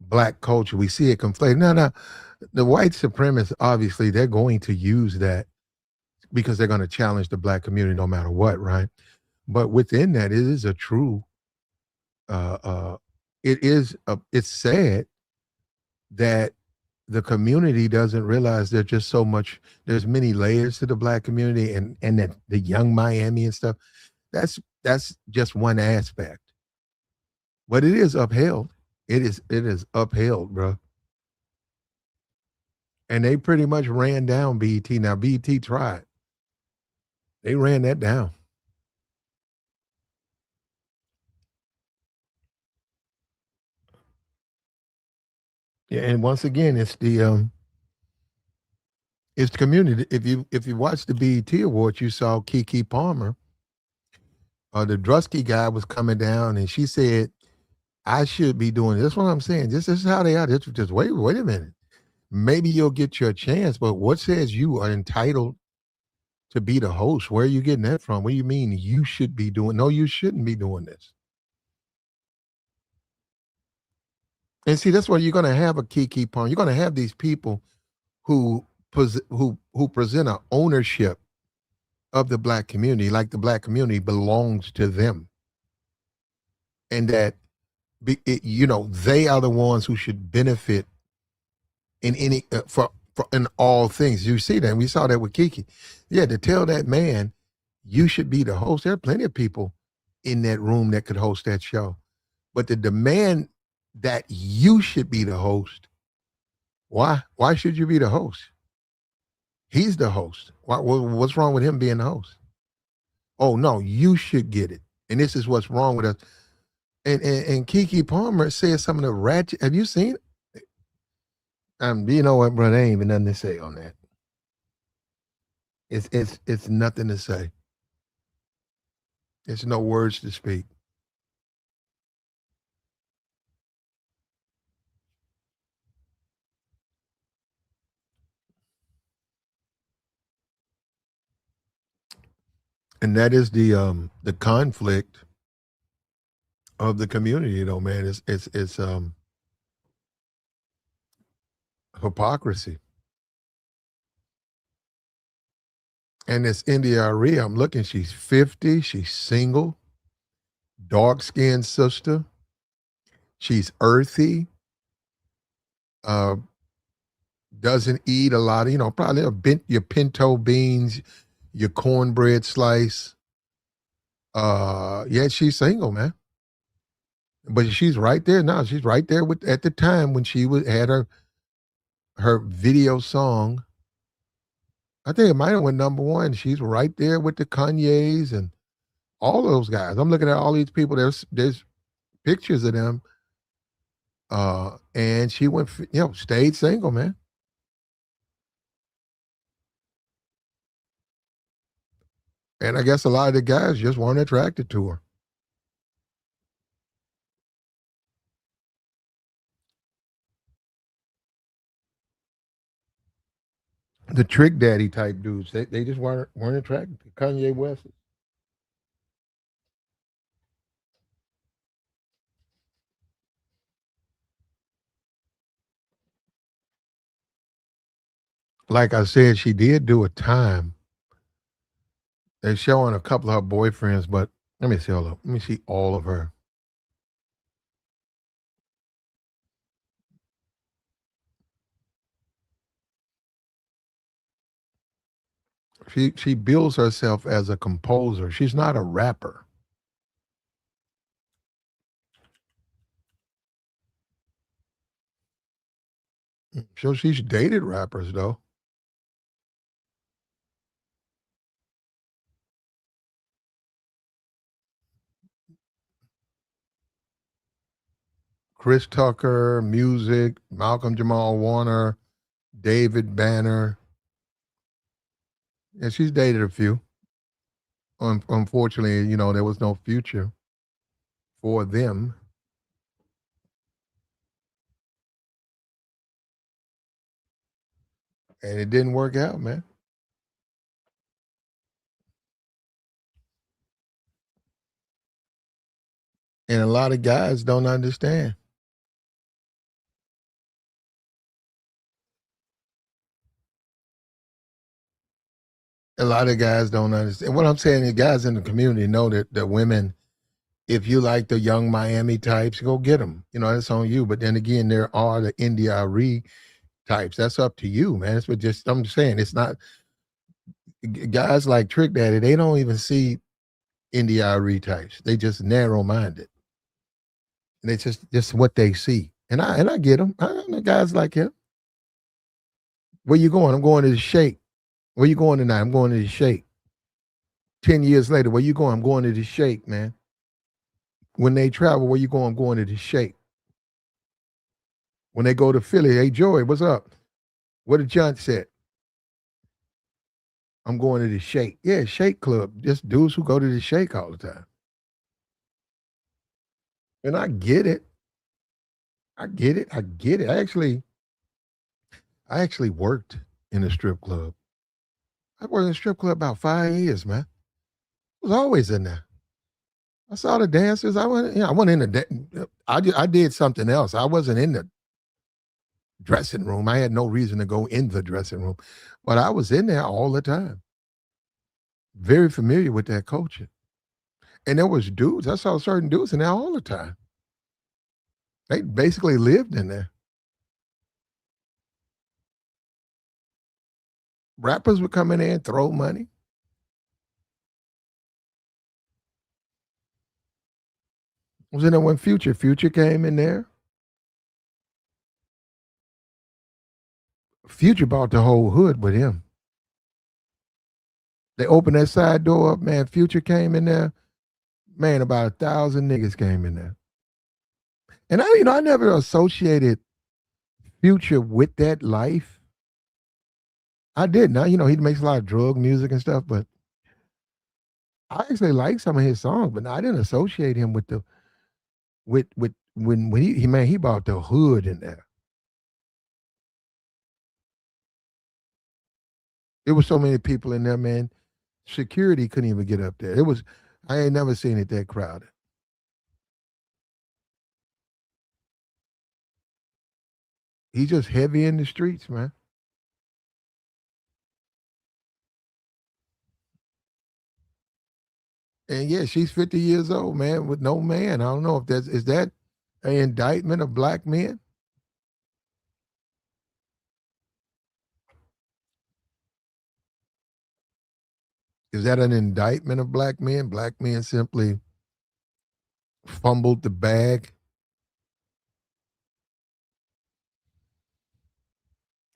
black culture. We see it conflated. Now, the white supremacists obviously they're going to use that because they're going to challenge the black community no matter what, right? But within that, it is a true. Uh, uh, it's sad that the community doesn't realize there's just so much. There's many layers to the black community, and that the young Miami and stuff. That's just one aspect, but it is upheld. It is upheld, bro. And they pretty much ran down BET. Now BET tried. They ran that down. Yeah, and once again, it's the community. If you watch the BET Awards, you saw Kiki Palmer. The Drusky guy was coming down, and she said, "I should be doing this." What I'm saying. This is how they are. Just wait a minute. Maybe you'll get your chance, but what says you are entitled to be the host? Where are you getting that from? What do you mean you should be doing? No, you shouldn't be doing this. And see, that's why you're going to have a Kiki Palmer. You're going to have these people who present a ownership of the black community, like the black community belongs to them, and that they are the ones who should benefit in any for in all things. You see that, and we saw that with Kiki. Yeah, to tell that man you should be the host. There are plenty of people in that room that could host that show, but the demand that you should be the host. Why? Why should you be the host? He's the host. What's wrong with him being the host? Oh no, you should get it. And this is what's wrong with us. And Kiki Palmer said some of the ratchet. Have you seen it? You know what, bro? There ain't even nothing to say on that. It's nothing to say. It's no words to speak. And that is the conflict of the community, though, man. It's hypocrisy. And this India Arie, I'm looking, she's 50, she's single, dark skinned sister, she's earthy, uh, doesn't eat a lot of, probably your pinto beans, your cornbread slice. Yeah, she's single, man. But she's right there now. She's right there with at the time when she had her video song. I think it might have went number one. She's right there with the Kanyes and all those guys. I'm looking at all these people. There's pictures of them. And she went, stayed single, man. And I guess a lot of the guys just weren't attracted to her. The trick daddy type dudes, they just weren't attracted to Kanye West. Like I said, she did do a time. They're showing a couple of her boyfriends, but let me see all of. Let me see all of her. She bills herself as a composer. She's not a rapper. So she's dated rappers though. Chris Tucker, music, Malcolm Jamal Warner, David Banner. And she's dated a few. Unfortunately, there was no future for them, and it didn't work out, man. And a lot of guys don't understand. A lot of guys don't understand. What I'm saying is, guys in the community know that the women, if you like the young Miami types, go get them. That's on you. But then again, there are the India Arie types. That's up to you, man. It's what just I'm saying. It's not guys like Trick Daddy. They don't even see India Arie types. They just narrow minded. And it's just what they see. And I get them. I know guys like him. Where you going? I'm going to the shake. Where you going tonight? I'm going to the shake. 10 years later, where you going? I'm going to the shake, man. When they travel, where you going? I'm going to the shake. When they go to Philly, hey Joey, what's up? What did John said? I'm going to the shake. Yeah, shake club. Just dudes who go to the shake all the time. And I get it. I get it. I get it. I actually worked in a strip club. I worked in a strip club about 5 years, man. I was always in there. I saw the dancers. I went in the. I did something else. I wasn't in the dressing room. I had no reason to go in the dressing room, but I was in there all the time. Very familiar with that culture. And there was dudes. I saw certain dudes in there all the time. They basically lived in there. Rappers would come in there and throw money. Was in there when Future came in there. Future bought the whole hood with him. They opened that side door up, man. Future came in there. Man, about 1,000 niggas came in there. And I never associated Future with that life. I did. Now, he makes a lot of drug music and stuff, but I actually like some of his songs, but I didn't associate him with the with when he bought the hood in there. There was so many people in there, man. Security couldn't even get up there. I ain't never seen it that crowded. He's just heavy in the streets, man. And yeah, she's 50 years old, man, with no man. I don't know if that's is that an indictment of black men? Is that an indictment of black men? Black men simply fumbled the bag.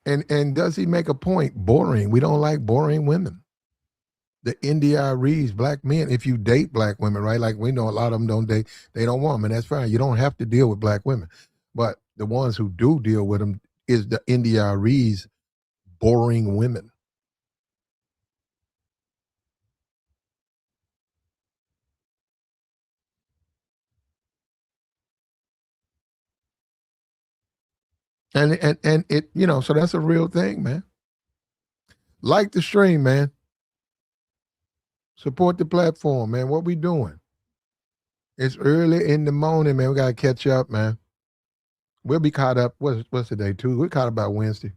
And does he make a point? Boring. We don't like boring women. The NDIREs, black men, if you date black women, right? Like we know a lot of them don't date, they don't want them, and that's fine. You don't have to deal with black women. But the ones who do deal with them is the NDIREs, boring women. And it, so that's a real thing, man. Like the stream, man. Support the platform, man. What we doing? It's early in the morning, man. We gotta catch up, man. We'll be caught up. What's the day? Tuesday. We're caught up by Wednesday.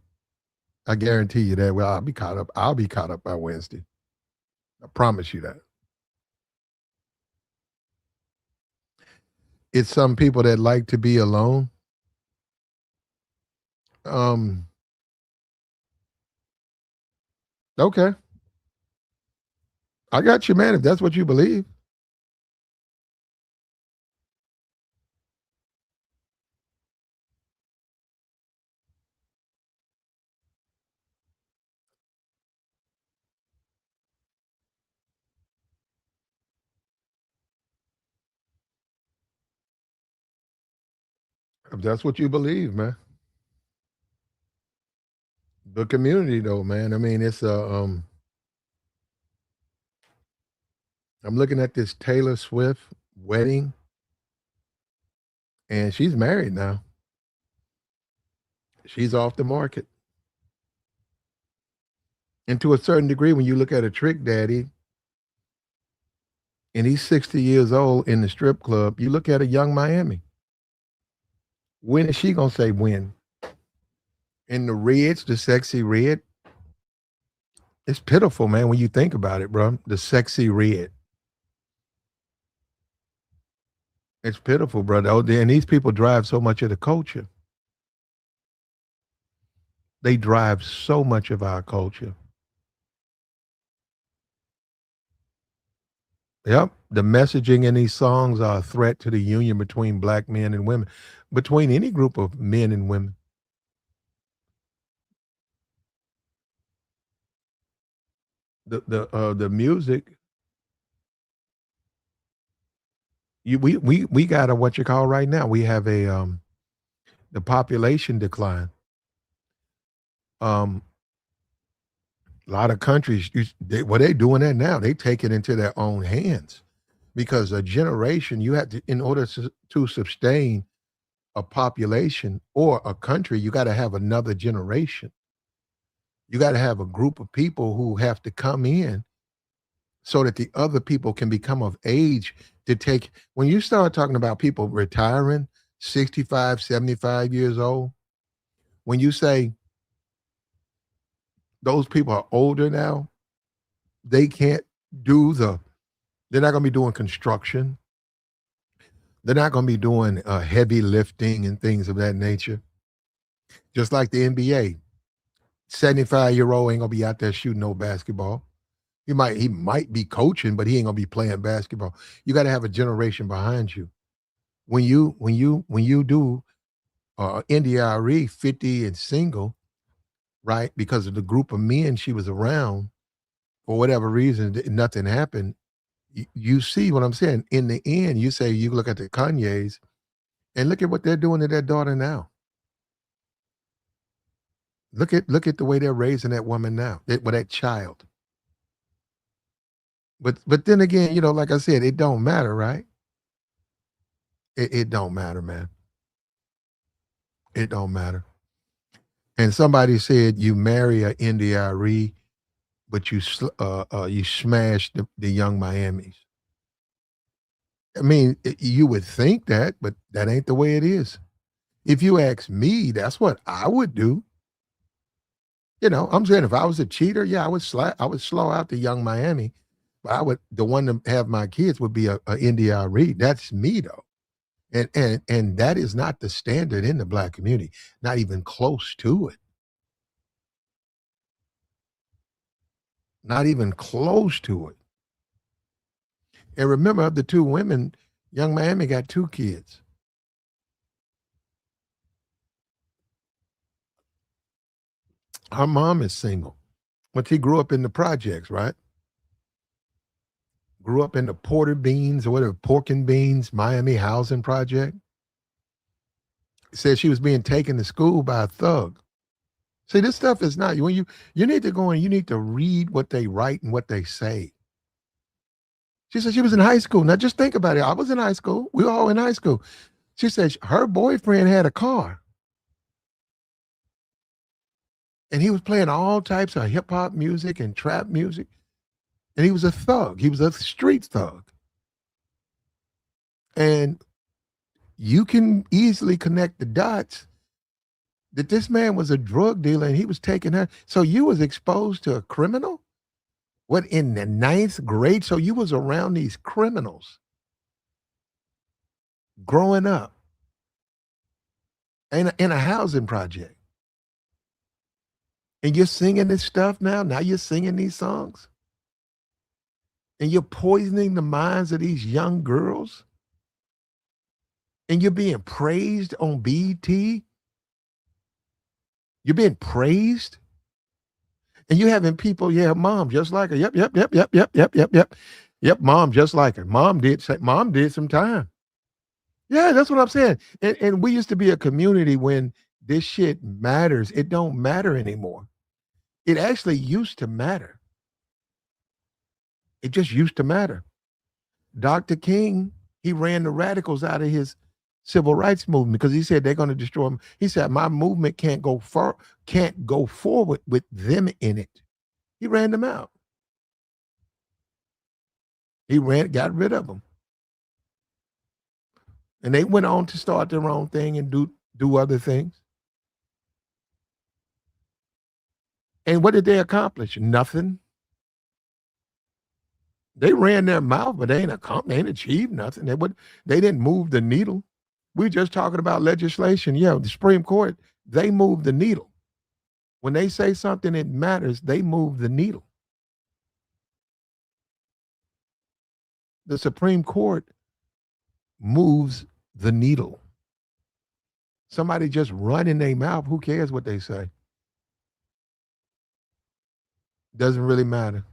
I guarantee you that. Well, I'll be caught up. I'll be caught up by Wednesday. I promise you that. It's some people that like to be alone. Um, okay. I got you, man. If that's what you believe. If that's what you believe, man. The community though, man. I mean, it's I'm looking at this Taylor Swift wedding, and she's married now. She's off the market. And to a certain degree, when you look at a trick daddy and he's 60 years old in the strip club, you look at a young Miami. When is she gonna say when? In the reds, the sexy red. It's pitiful, man, when you think about it, bro. The sexy red. It's pitiful, brother. Oh, and these people drive so much of the culture. They drive so much of our culture. Yep. The messaging in these songs are a threat to the union between black men and women, between any group of men and women. The music, we got a what you call right now. We have a the population decline. Um, a lot of countries, they doing that now. They take it into their own hands because a generation you have to, in order to sustain a population or a country, you got to have another generation. You got to have a group of people who have to come in so that the other people can become of age to take. When you start talking about people retiring 65, 75 years old, when you say those people are older now, they can't do they're not going to be doing construction. They're not going to be doing heavy lifting and things of that nature. Just like the NBA, 75-year-old ain't going to be out there shooting no basketball. He might be coaching, but he ain't gonna be playing basketball. You got to have a generation behind you. When you do NDRE 50 and single, right? Because of the group of men she was around, for whatever reason, nothing happened. You see what I'm saying? In the end, you say you look at the Kanyes and look at what they're doing to their daughter now. Look at the way they're raising that woman now, with that child. But then again, like I said, it don't matter, right? It don't matter, man. It don't matter. And somebody said you marry a NDIRE, but you smash the young Miamis. I mean, you would think that, but that ain't the way it is. If you ask me, that's what I would do. I'm saying if I was a cheater, yeah, I would slow out the young Miami. But I would the one to have my kids would be a India Arie. That's me though. And that is not the standard in the black community, not even close to it. Not even close to it. And remember, of the two women, Young Miami got two kids. Her mom is single, but she grew up in the projects, right? Grew up in the Porter Beans or whatever, Pork and Beans, Miami Housing Project. Said she was being taken to school by a thug. See, this stuff is not when you need to go and you need to read what they write and what they say. She said she was in high school. Now just think about it. I was in high school. We were all in high school. She said her boyfriend had a car and he was playing all types of hip hop music and trap music. And he was a thug. He was a street thug. And you can easily connect the dots that this man was a drug dealer and he was taking her. So you was exposed to a criminal? What, in the ninth grade? So you was around these criminals growing up in a housing project. And you're singing this stuff now? Now you're singing these songs? And you're poisoning the minds of these young girls? And you're being praised on BT? You're being praised? And you having people, yeah, mom, just like her. Yep, yep, yep, yep, yep, yep, yep, yep. Yep, mom, just like her. Mom did some time. Yeah, that's what I'm saying. And we used to be a community when this shit matters. It don't matter anymore. It actually used to matter. It just used to matter. Dr. King, he ran the radicals out of his civil rights movement because he said they're going to destroy him. He said my movement can't go forward with them in it. He ran them out. Got rid of them. And they went on to start their own thing and do other things. And what did they accomplish? Nothing. They ran their mouth, but they ain't achieved nothing. They didn't move the needle. We're just talking about legislation. Yeah, the Supreme Court, they move the needle. When they say something that matters, they move the needle. The Supreme Court moves the needle. Somebody just running their mouth, who cares what they say? Doesn't really matter.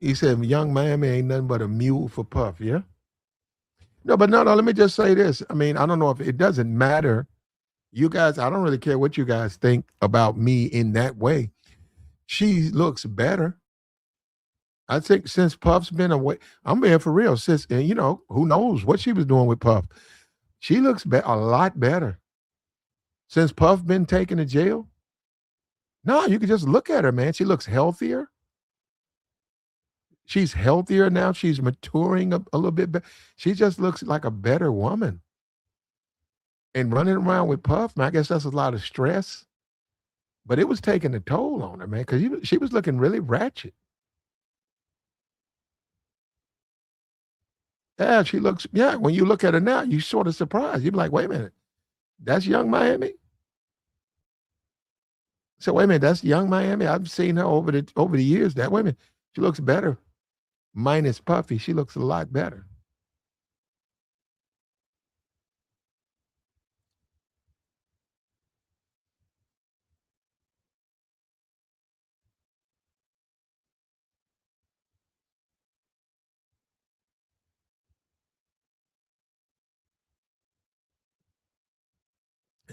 He said, Young Miami ain't nothing but a mule for Puff, yeah? No, but no, let me just say this. I mean, I don't know if it doesn't matter. You guys, I don't really care what you guys think about me in that way. She looks better. I think since Puff's been away, I'm being for real. Since, and who knows what she was doing with Puff. She looks a lot better. Since Puff been taken to jail. No, you can just look at her, man. She looks healthier. She's healthier now. She's maturing a little bit better. She just looks like a better woman. And running around with Puff, man, I guess that's a lot of stress. But it was taking a toll on her, man, because she was looking really ratchet. Yeah, she looks, yeah, when you look at her now, you sort of surprised. You're like, wait a minute, that's Young Miami? So wait a minute, that's Young Miami? I've seen her over the years. That woman, she looks better. Minus Puffy, she looks a lot better.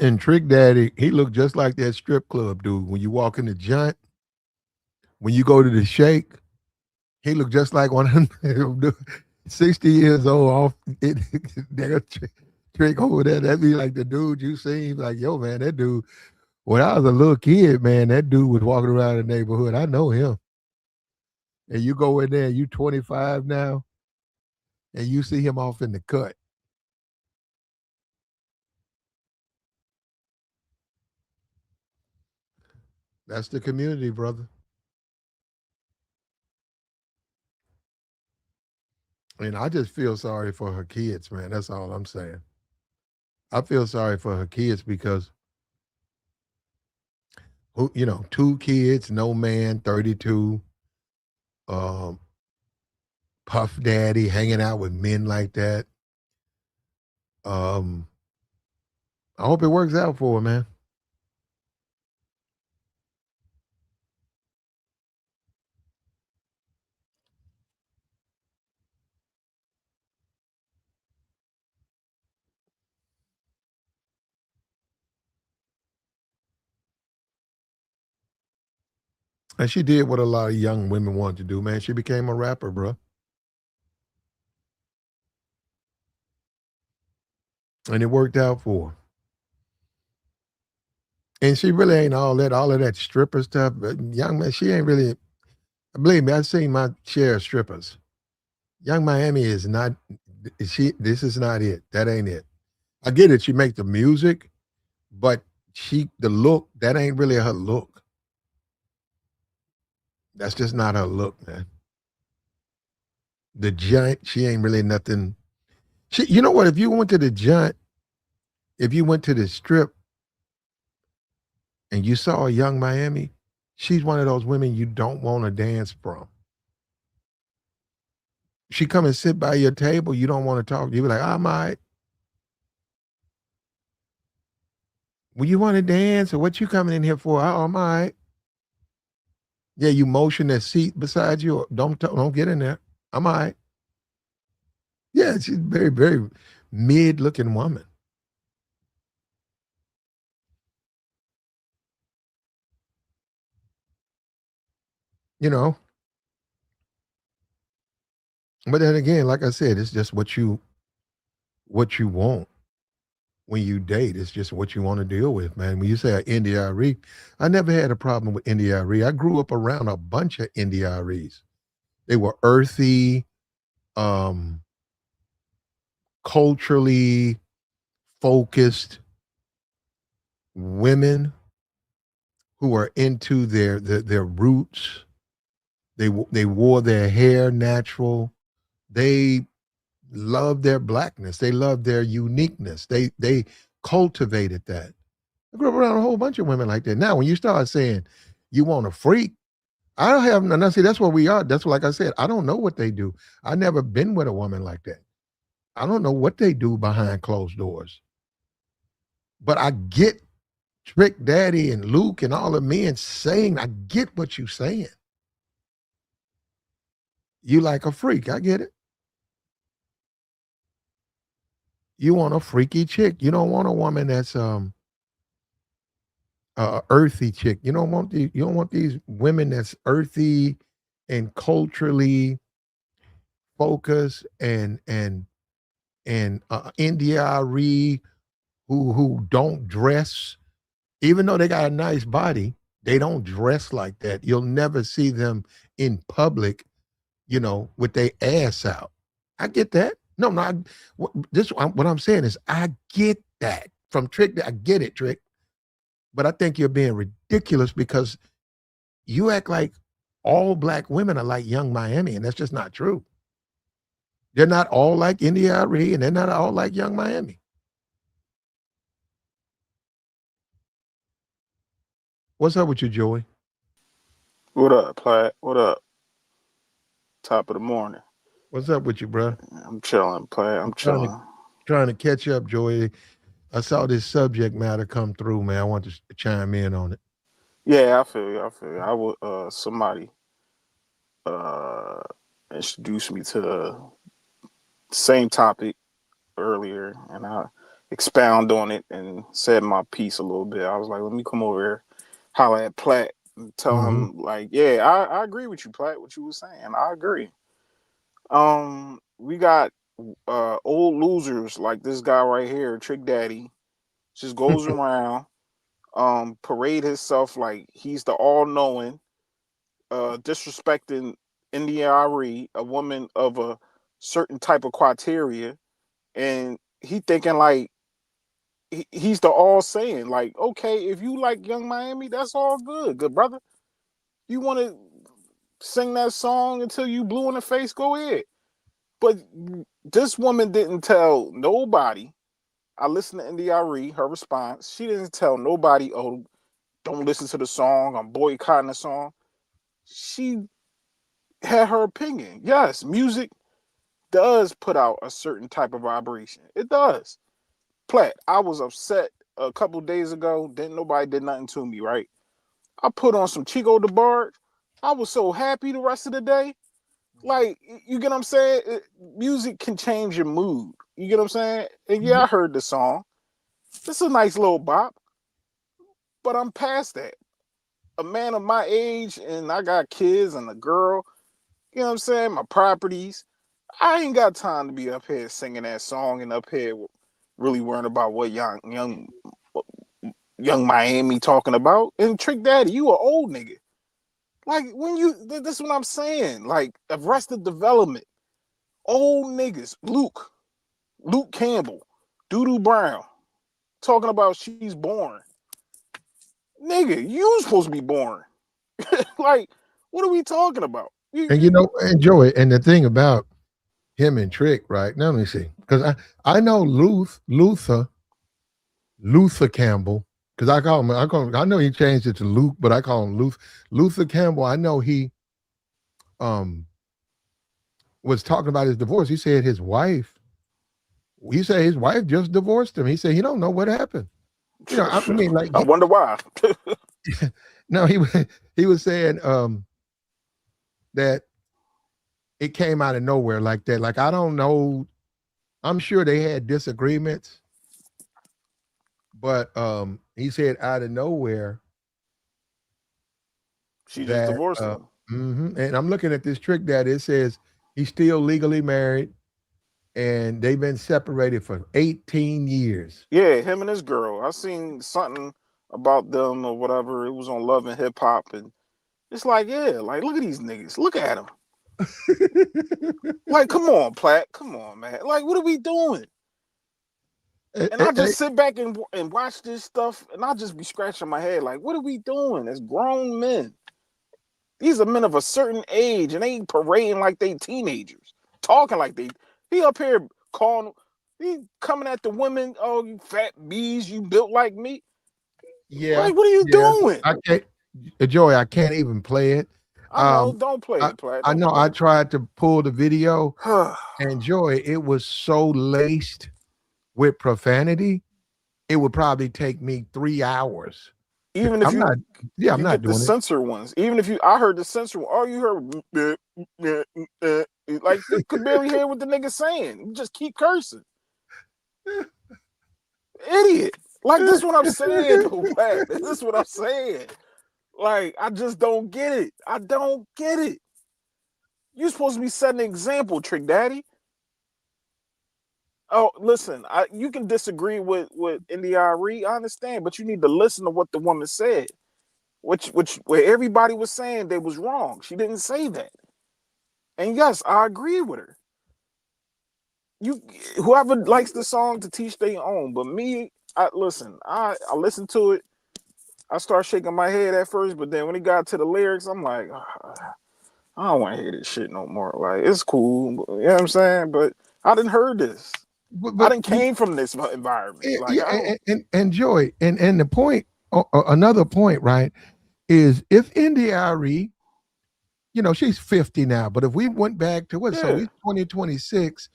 And Trick Daddy, he looked just like that strip club dude. When you walk in the joint, when you go to the shake, he looked just like one of them 60 years old off it, Trick over there. That'd be like the dude you seen. Like, yo, man, that dude, when I was a little kid, man, that dude was walking around the neighborhood. I know him. And you go in there, you 25 now, and you see him off in the cut. That's the community, brother. And I just feel sorry for her kids, man. That's all I'm saying. I feel sorry for her kids because who, two kids, no man, 32, um, Puff Daddy hanging out with men like that. Um, I hope it works out for her, man. And she did what a lot of young women want to do, man. She became a rapper, bro. And it worked out for her. And she really ain't all of that stripper stuff. But young man, she ain't really. Believe me, I've seen my share of strippers. Young Miami is not. She. This is not it. That ain't it. I get it. She make the music, but the look, that ain't really her look. That's just not her look, man. The giant, she ain't really nothing. You know what? If you went to the giant, if you went to the strip and you saw a young Miami, she's one of those women you don't want to dance from. She come and sit by your table, you don't want to talk. You be like, I'm all right. Well, you want to dance or what you coming in here for? Oh, I'm all right. Yeah, you motion that seat beside you. Don't get in there. I'm all right. Yeah, she's very, very mid looking woman. You know, but then again, like I said, it's just what you want when you date. It's just what you want to deal with, man. When you say NDRE, I never had a problem with NDRE. I grew up around a bunch of NDREs. They were earthy, um, culturally focused women who are into their roots. They wore their hair natural. They loved their blackness. They loved their uniqueness. They cultivated that. I grew up around a whole bunch of women like that. Now, when you start saying you want a freak, I don't have none. See, that's what we are. That's what, like I said, I don't know what they do. I never been with a woman like that. I don't know what they do behind closed doors. But I get Trick Daddy and Luke and all the men saying, I get what you saying. You like a freak. I get it. You want a freaky chick. You don't want a woman that's earthy chick. You don't want these women that's earthy and culturally focused and India who don't dress, even though they got a nice body, they don't dress like that. You'll never see them in public, with their ass out. I get that. No, no. What I'm saying is, I get that from Trick. I get it, Trick. But I think you're being ridiculous because you act like all black women are like Young Miami, and that's just not true. They're not all like India Arie, and they're not all like Young Miami. What's up with you, Joey? What up, Platt? What up? Top of the morning. What's up with you, bro? I'm chilling, Platt. I'm I'm chilling. trying to catch up, Joey. I saw this subject matter come through, man. I want to chime in on it. Yeah, I feel you. I feel you. I would somebody uh introduced me to the same topic earlier and I expound on it and said my piece a little bit. I was like, let me come over here, holler at Platt and tell Hmm. him like, yeah, I agree with you, Platt, what you were saying. I agree. We got old losers like this guy right here, Trick Daddy, just goes around, parade himself like he's the all knowing, disrespecting India Arie, a woman of a certain type of criteria, and he thinking like he's the all saying. Like, okay, if you like Young Miami, that's all good, good brother. You want to sing that song until you blue in the face? Go ahead. But this woman didn't tell nobody. I listened to India Arie, her response. She didn't tell nobody, oh, don't listen to the song. I'm boycotting the song. She had her opinion. Yes, music does put out a certain type of vibration. It does. Platt, I was upset a couple days ago. Didn't nobody did nothing to me, right? I put on some Chico DeBarge. I was so happy the rest of the day. Like, you get what I'm saying? Music can change your mood. You get what I'm saying? And yeah, I heard the song. It's a nice little bop, but I'm past that. A man of my age, and I got kids and a girl, you know what I'm saying? My properties. I ain't got time to be up here singing that song and up here really worrying about what young Miami talking about. And Trick Daddy, you an old nigga. Like, when you, this is what I'm saying. Like, Arrested Development, old niggas, Luke Campbell, Doodoo Brown, talking about she's born. Nigga, you supposed to be born. Like, what are we talking about? And enjoy it. And the thing about him and Trick, right? Now let me see. Because I know Luther Campbell, because I know he changed it to Luke, but I call him Luther Campbell. I know he um was talking about his divorce. He said his wife just divorced him. He said he don't know what happened. I mean, like, I wonder why. no, he was saying that it came out of nowhere like that. Like, I don't know. I'm sure they had disagreements, but he said out of nowhere She just that divorced him. and I'm looking at this Trick that it says he's still legally married and they've been separated for 18 years. Yeah, him and his girl. I seen something about them or whatever. It was on Love and Hip Hop, and it's like, yeah, like, look at these niggas. Look at them. Like, come on, Platt. Come on, man. Like, what are we doing? And I just sit back and watch this stuff, and I just be scratching my head, like, what are we doing as grown men? These are men of a certain age, and they ain't parading like they teenagers, talking like they. He up here calling, he coming at the women. Oh, you fat bees, you built like me. Yeah, like, what are you doing? I can't, Joey. I can't even play it. I know, don't play I, it, Platt. I know. I tried to pull the video, Don't. and Joey, it was so laced with profanity. It would probably take me 3 hours. Even if I'm you not. Yeah, if I'm you not get the doing it. censor ones, even if you, I heard the censor one. All you heard, like, you could barely hear what the nigga saying. You just keep cursing, idiot. Like, this is what I'm saying, though, Pat. This is what I'm saying. Like, I just don't get it. I don't get it. You're supposed to be setting an example, Trick Daddy. Oh, listen, you can disagree with India Arie, I understand, but you need to listen to what the woman said. Which where everybody was saying they was wrong. She didn't say that. And yes, I agree with her. You, whoever likes the song to teach their own. But me, I listened to it. I started shaking my head at first, but then when it got to the lyrics, I'm like, I don't want to hear this shit no more. Like, it's cool, you know what I'm saying? But I didn't heard this. I But didn't came from this environment. Like, yeah, I don't. and Joy, and the point, another point, right, is if India Arie, she's 50 now, but if we went back to what, so Yeah, we 2026.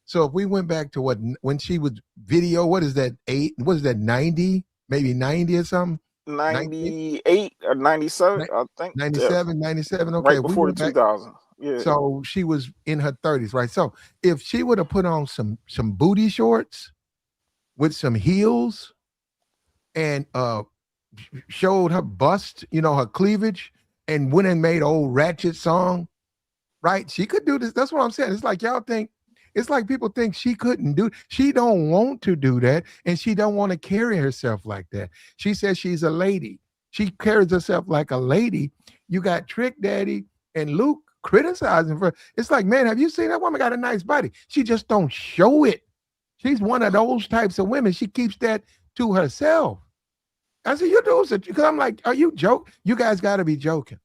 So if we went back to when she was video, what is that, what is that, 90, maybe 90 or something? 90, 98 or 97, I think. 97, 97. Okay, Right if we before the went back, 2000s. Yeah. so she was in her 30s, right? So if she would have put on some booty shorts with some heels and showed her bust, her cleavage, and went and made old ratchet song, right? She could do this. That's what I'm saying. It's like y'all think, it's like people think she couldn't do. She don't want to do that, and she don't want to carry herself like that. She says she's a lady. She carries herself like a lady. You got Trick Daddy and Luke criticizing for. It's like, man, have you seen that woman got a nice body? She just don't show it. She's one of those types of women. She keeps that to herself. I said, you do it because I'm like, are you joke? You guys got to be joking.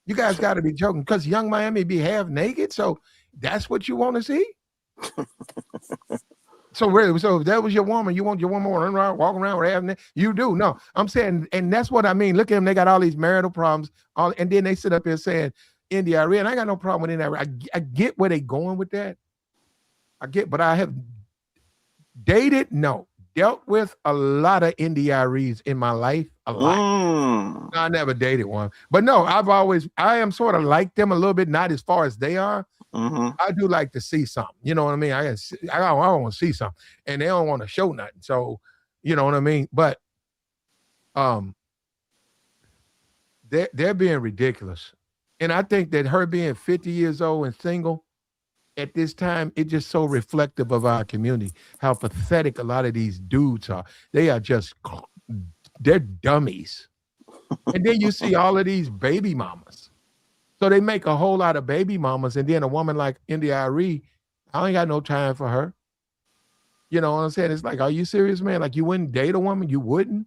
You guys got to be joking because Young Miami be half naked. So that's what you want to see. So really, so if that was your woman, you want your woman running around, walking around with having you do. No, I'm saying, and that's what I mean. Look at them; they got all these marital problems, and then they sit up here saying India, Arie, and I got no problem with India. I get where they going with that. I get, but I have dated, no, dealt with a lot of NDREs in my life, a lot. Mm. No, I never dated one, but no, I am sort of like them a little bit, not as far as they are. Mm-hmm. I do like to see something. You know what I mean? I want to see something, and they don't want to show nothing. So, you know what I mean? But um, they're being ridiculous, and I think that her being 50 years old and single at this time, it's just so reflective of our community. How pathetic a lot of these dudes are. They are just they're dummies. And then you see all of these baby mamas. So they make a whole lot of baby mamas, and then a woman like India Arie, I ain't got no time for her. You know what I'm saying? It's like, are you serious, man? Like you wouldn't date a woman? You wouldn't?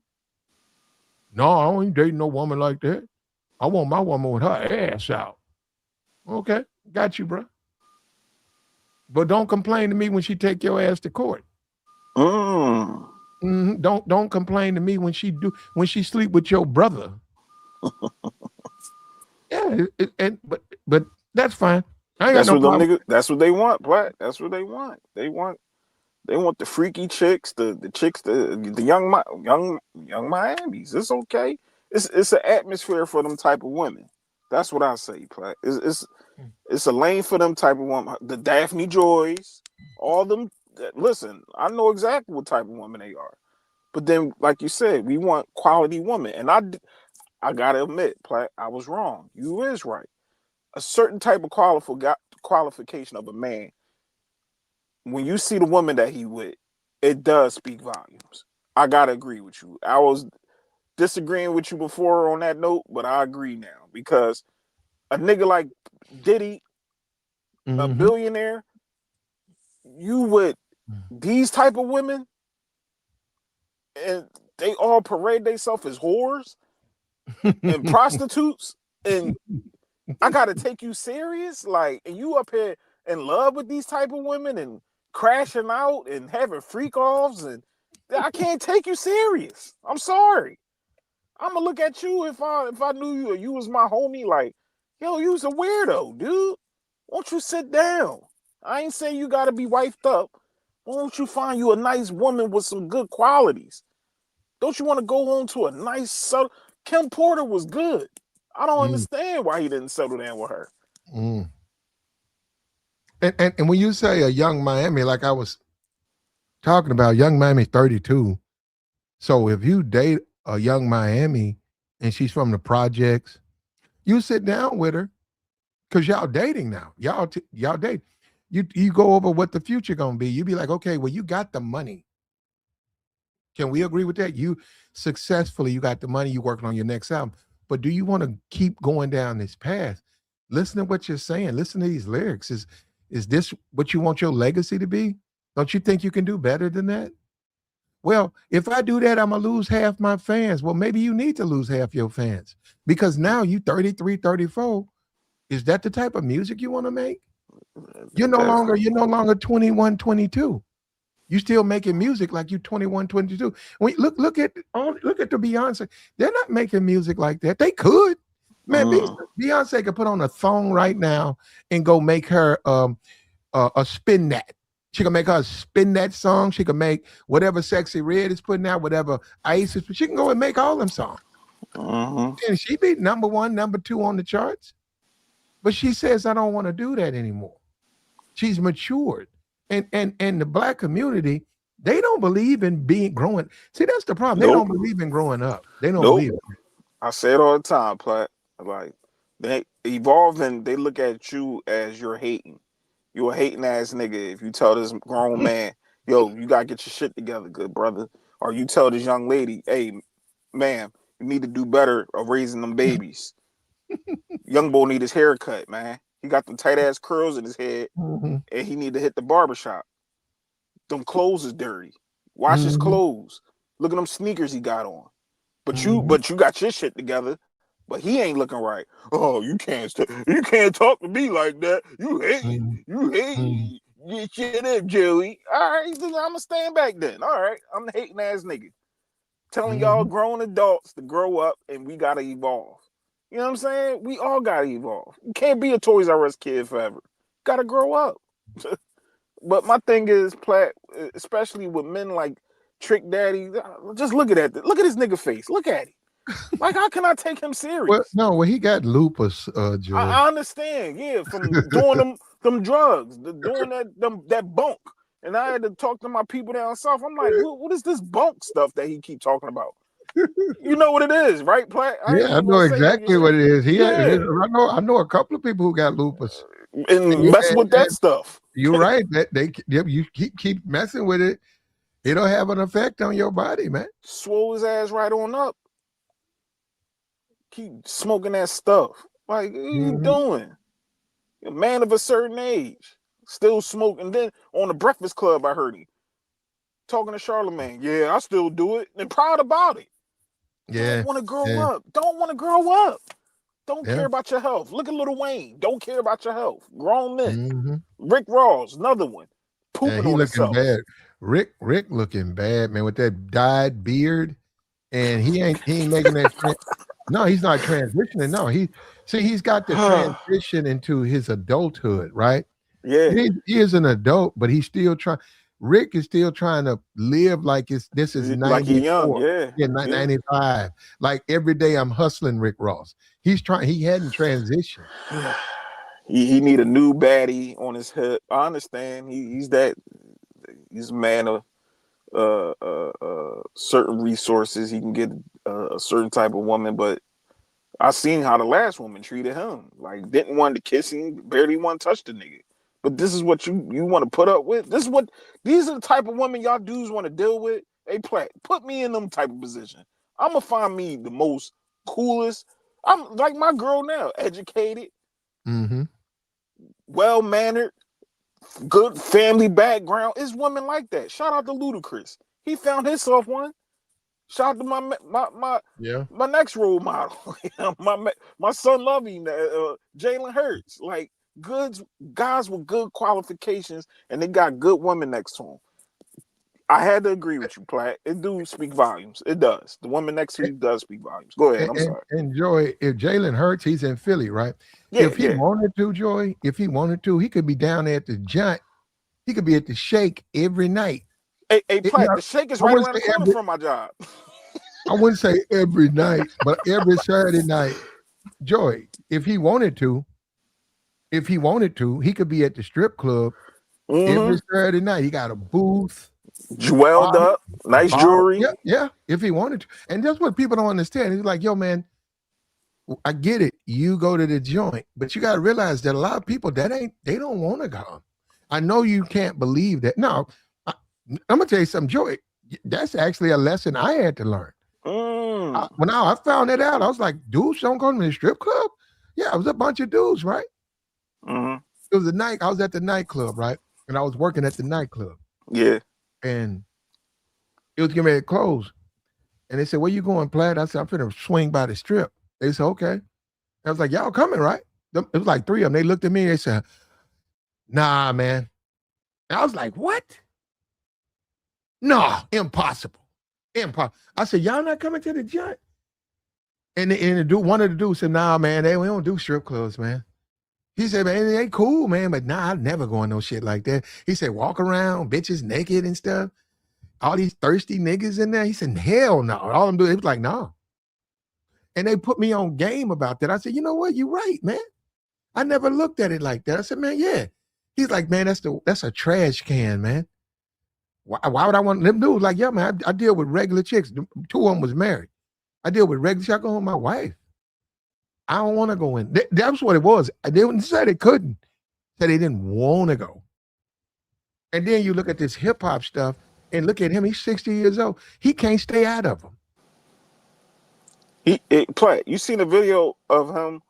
No, I ain't dating no woman like that. I want my woman with her ass out. Okay, got you, bro. But don't complain to me when she take your ass to court. Mm. Don't complain to me when she sleep with your brother. Yeah, but that's fine. I ain't got That's no what them problem. niggas. That's what they want, Black. That's what they want. They want the freaky chicks, the chicks, the young Miamis. It's okay. It's an atmosphere for them type of women. That's what I say, Platt. It's a lane for them type of women. The Daphne Joys, all them. Listen, I know exactly what type of women they are. But then, like you said, we want quality women, and I gotta admit, Platt, I was wrong. You is right. A certain type of qualification of a man, when you see the woman that he with, it does speak volumes. I gotta agree with you. I was disagreeing with you before on that note, but I agree now because a nigga like Diddy, a Mm-hmm. billionaire, you with these type of women, and they all parade themselves as whores and prostitutes, and I gotta take you serious, like, and you up here in love with these type of women and crashing out and having freak offs, and I can't take you serious. I'm sorry. I'm gonna look at you if I knew you or you was my homie, like, yo, you's a weirdo, dude. Won't you sit down? I ain't saying you gotta be wifed up. Won't you find you a nice woman with some good qualities? Don't you want to go home to a nice subtle? Kim Porter was good. I don't Mm, understand why he didn't settle down with her. mm. And when you say a young Miami, like I was talking about, young Miami 32. So if you date a young Miami and she's from the projects, you sit down with her because y'all dating now. Y'all date. You go over what the future gonna be. You be like, okay, well, you got the money. Can we agree with that? You successfully, you got the money, you working on your next album. But do you want to keep going down this path? Listen to what you're saying. Listen to these lyrics. Is this what you want your legacy to be? Don't you think you can do better than that? Well, if I do that, I'm gonna lose half my fans. Well, maybe you need to lose half your fans because now you 33, 34. Is that the type of music you want to make? That's You're no longer 21, 22. You still making music like you 21, 22. When look at the Beyonce. They're not making music like that. They could. Man, mm, Beyonce could put on a thong right now and go make her a spin that. She can make her spin that song. She can make whatever Sexy Red is putting out, whatever Ice is. She can go and make all them songs. mm-hmm. And she be number one, number two on the charts. But she says, I don't want to do that anymore. She's matured. And the black community, they don't believe in being growing. See, that's the problem. They Nope, don't believe in growing up. They don't nope. believe it. I say it all the time, Platt. Like they evolving, they look at you as you're hating. You a hating ass nigga if you tell this grown man, yo, you gotta get your shit together, good brother. Or you tell this young lady, hey, ma'am, you need to do better of raising them babies. Young boy need his hair cut, man. He got them tight ass curls in his head, Mhm, and he need to hit the barbershop. Them clothes is dirty. Wash his mhm, clothes. Look at them sneakers he got on. Mm-hmm. But you got your shit together. But he ain't looking right. Oh, you can't talk to me like that. You Mm-hmm. hate, get shit up, Joey. All right, then I'ma stand back then. All right, I'm the hating ass nigga telling y'all Mm-hmm. grown adults to grow up and we gotta evolve. You know what I'm saying? We all gotta evolve. You can't be a Toys R Us kid forever. Gotta grow up. But my thing is, Platt, especially with men like Trick Daddy, just look at that. Look at his nigga face. Look at him. Like, how can I take him Well, serious? no, well, he got lupus, Joy. I understand, yeah, from doing them drugs, doing that bunk. And I had to talk to my people down south. I'm like, what is this bunk stuff that he keep talking about? You know what it is, right, Platt? I ain't Yeah, I even know gonna say like exactly it. what it is. Yeah, I know a couple of people who got lupus, and, and mess with that and stuff. you're right that you keep messing with it, it'll have an effect on your body, man. Swole his ass right on up. Keep smoking that stuff. Like, what are you Hmm. doing? A man of a certain age, still smoking. Then on the Breakfast Club, I heard him talking to Charlemagne. Yeah, I still do it and proud about it. Don't Yeah, want to grow yeah, up. Don't want to grow up. Don't care yeah. about your health. Look at Lil Wayne. Don't care about your health. Grown men. Hmm. Rick Ross, another one, Yeah, pooping he on looking himself. bad. Rick looking bad, man, with that dyed beard, and he ain't making that. No, he's not transitioning. No, he's got to transition into his adulthood, right? Yeah, He is an adult, but he's still trying. Rick is still trying to live like this is like he young. 94, Yeah, yeah, yeah. 95. Like every day I'm hustling Rick Ross. He's trying, he hadn't transitioned. He need a new baddie on his hip. I understand. He's a man of certain resources. He can get a certain type of woman, but I seen how the last woman treated him. Like, didn't want to kiss him, barely want to touch the nigga. But this is what you want to put up with. These are the type of women y'all dudes want to deal with. Hey, Platt, put me in them type of position. I'm gonna find me the most coolest. I'm like my girl now, educated, Hmm. well mannered, good family background. It's women like that. Shout out to Ludacris. He found himself one. Shout out to Yeah. my next role model. My son loving Jalen Hurts. Like good guys with good qualifications, and they got good women next to him. I had to agree with you, Platt. It do speak volumes. It does. The woman next to you does speak volumes. Go ahead. I'm sorry. And Joy, if Jalen Hurts, he's in Philly, right? Yeah, If he yeah. wanted to, Joy, if he wanted to, he could be down there at the Giant. He could be at the Shake every night. Hey, You Platt. know, The shake is I right wouldn't around the say corner from my job. I wouldn't say every night, but every Saturday night. Joy, if he wanted to, he could be at the strip club every Mm-hmm. Saturday night. He got a booth, Jeweled bottle, up, nice bottle. jewelry. Yeah, yeah. If he wanted to, and that's what people don't understand. He's like, yo, man, I get it. You go to the joint, but you got to realize that a lot of people they don't want to go. I know you can't believe that. No, I'm gonna tell you something, Joey. That's actually a lesson I had to learn. Mm. When I found that out, I was like, dudes don't go to the strip club. Yeah, it was a bunch of dudes, right? Mm-hmm. It was a night. I was at the nightclub, right? And I was working at the nightclub, Yeah. and it was getting ready to close. And they said, "Where you going, Platt?" I said, "I'm finna swing by the strip." They said, "Okay." I was like, "Y'all coming, right?" It was like three of them. They looked at me. They said, "Nah, man." And I was like, "What? No, impossible, impossible." I said, "Y'all not coming to the joint?" And the dude, one of the dudes said, "Nah, man, we don't do strip clubs, man." He said, "Man, it ain't cool, man, but nah, I'd never go on no shit like that." He said, "Walk around, bitches naked and stuff. All these thirsty niggas in there." He said, "Hell no." All I'm doing, it was like, "No." And they put me on game about that. I said, "You know what? You're right, man. I never looked at it like that." I said, "Man, yeah." He's like, "Man, that's a trash can, man. Why would I want them dudes?" Like, yeah, man, I deal with regular chicks. Two of them was married. I deal with regular chicks. I go home with my wife. I don't want to go in. That's what it was. They didn't say they couldn't. Said they didn't want to go. And then you look at this hip hop stuff and look at him. He's 60 years old. He can't stay out of them. Play. You seen a video of him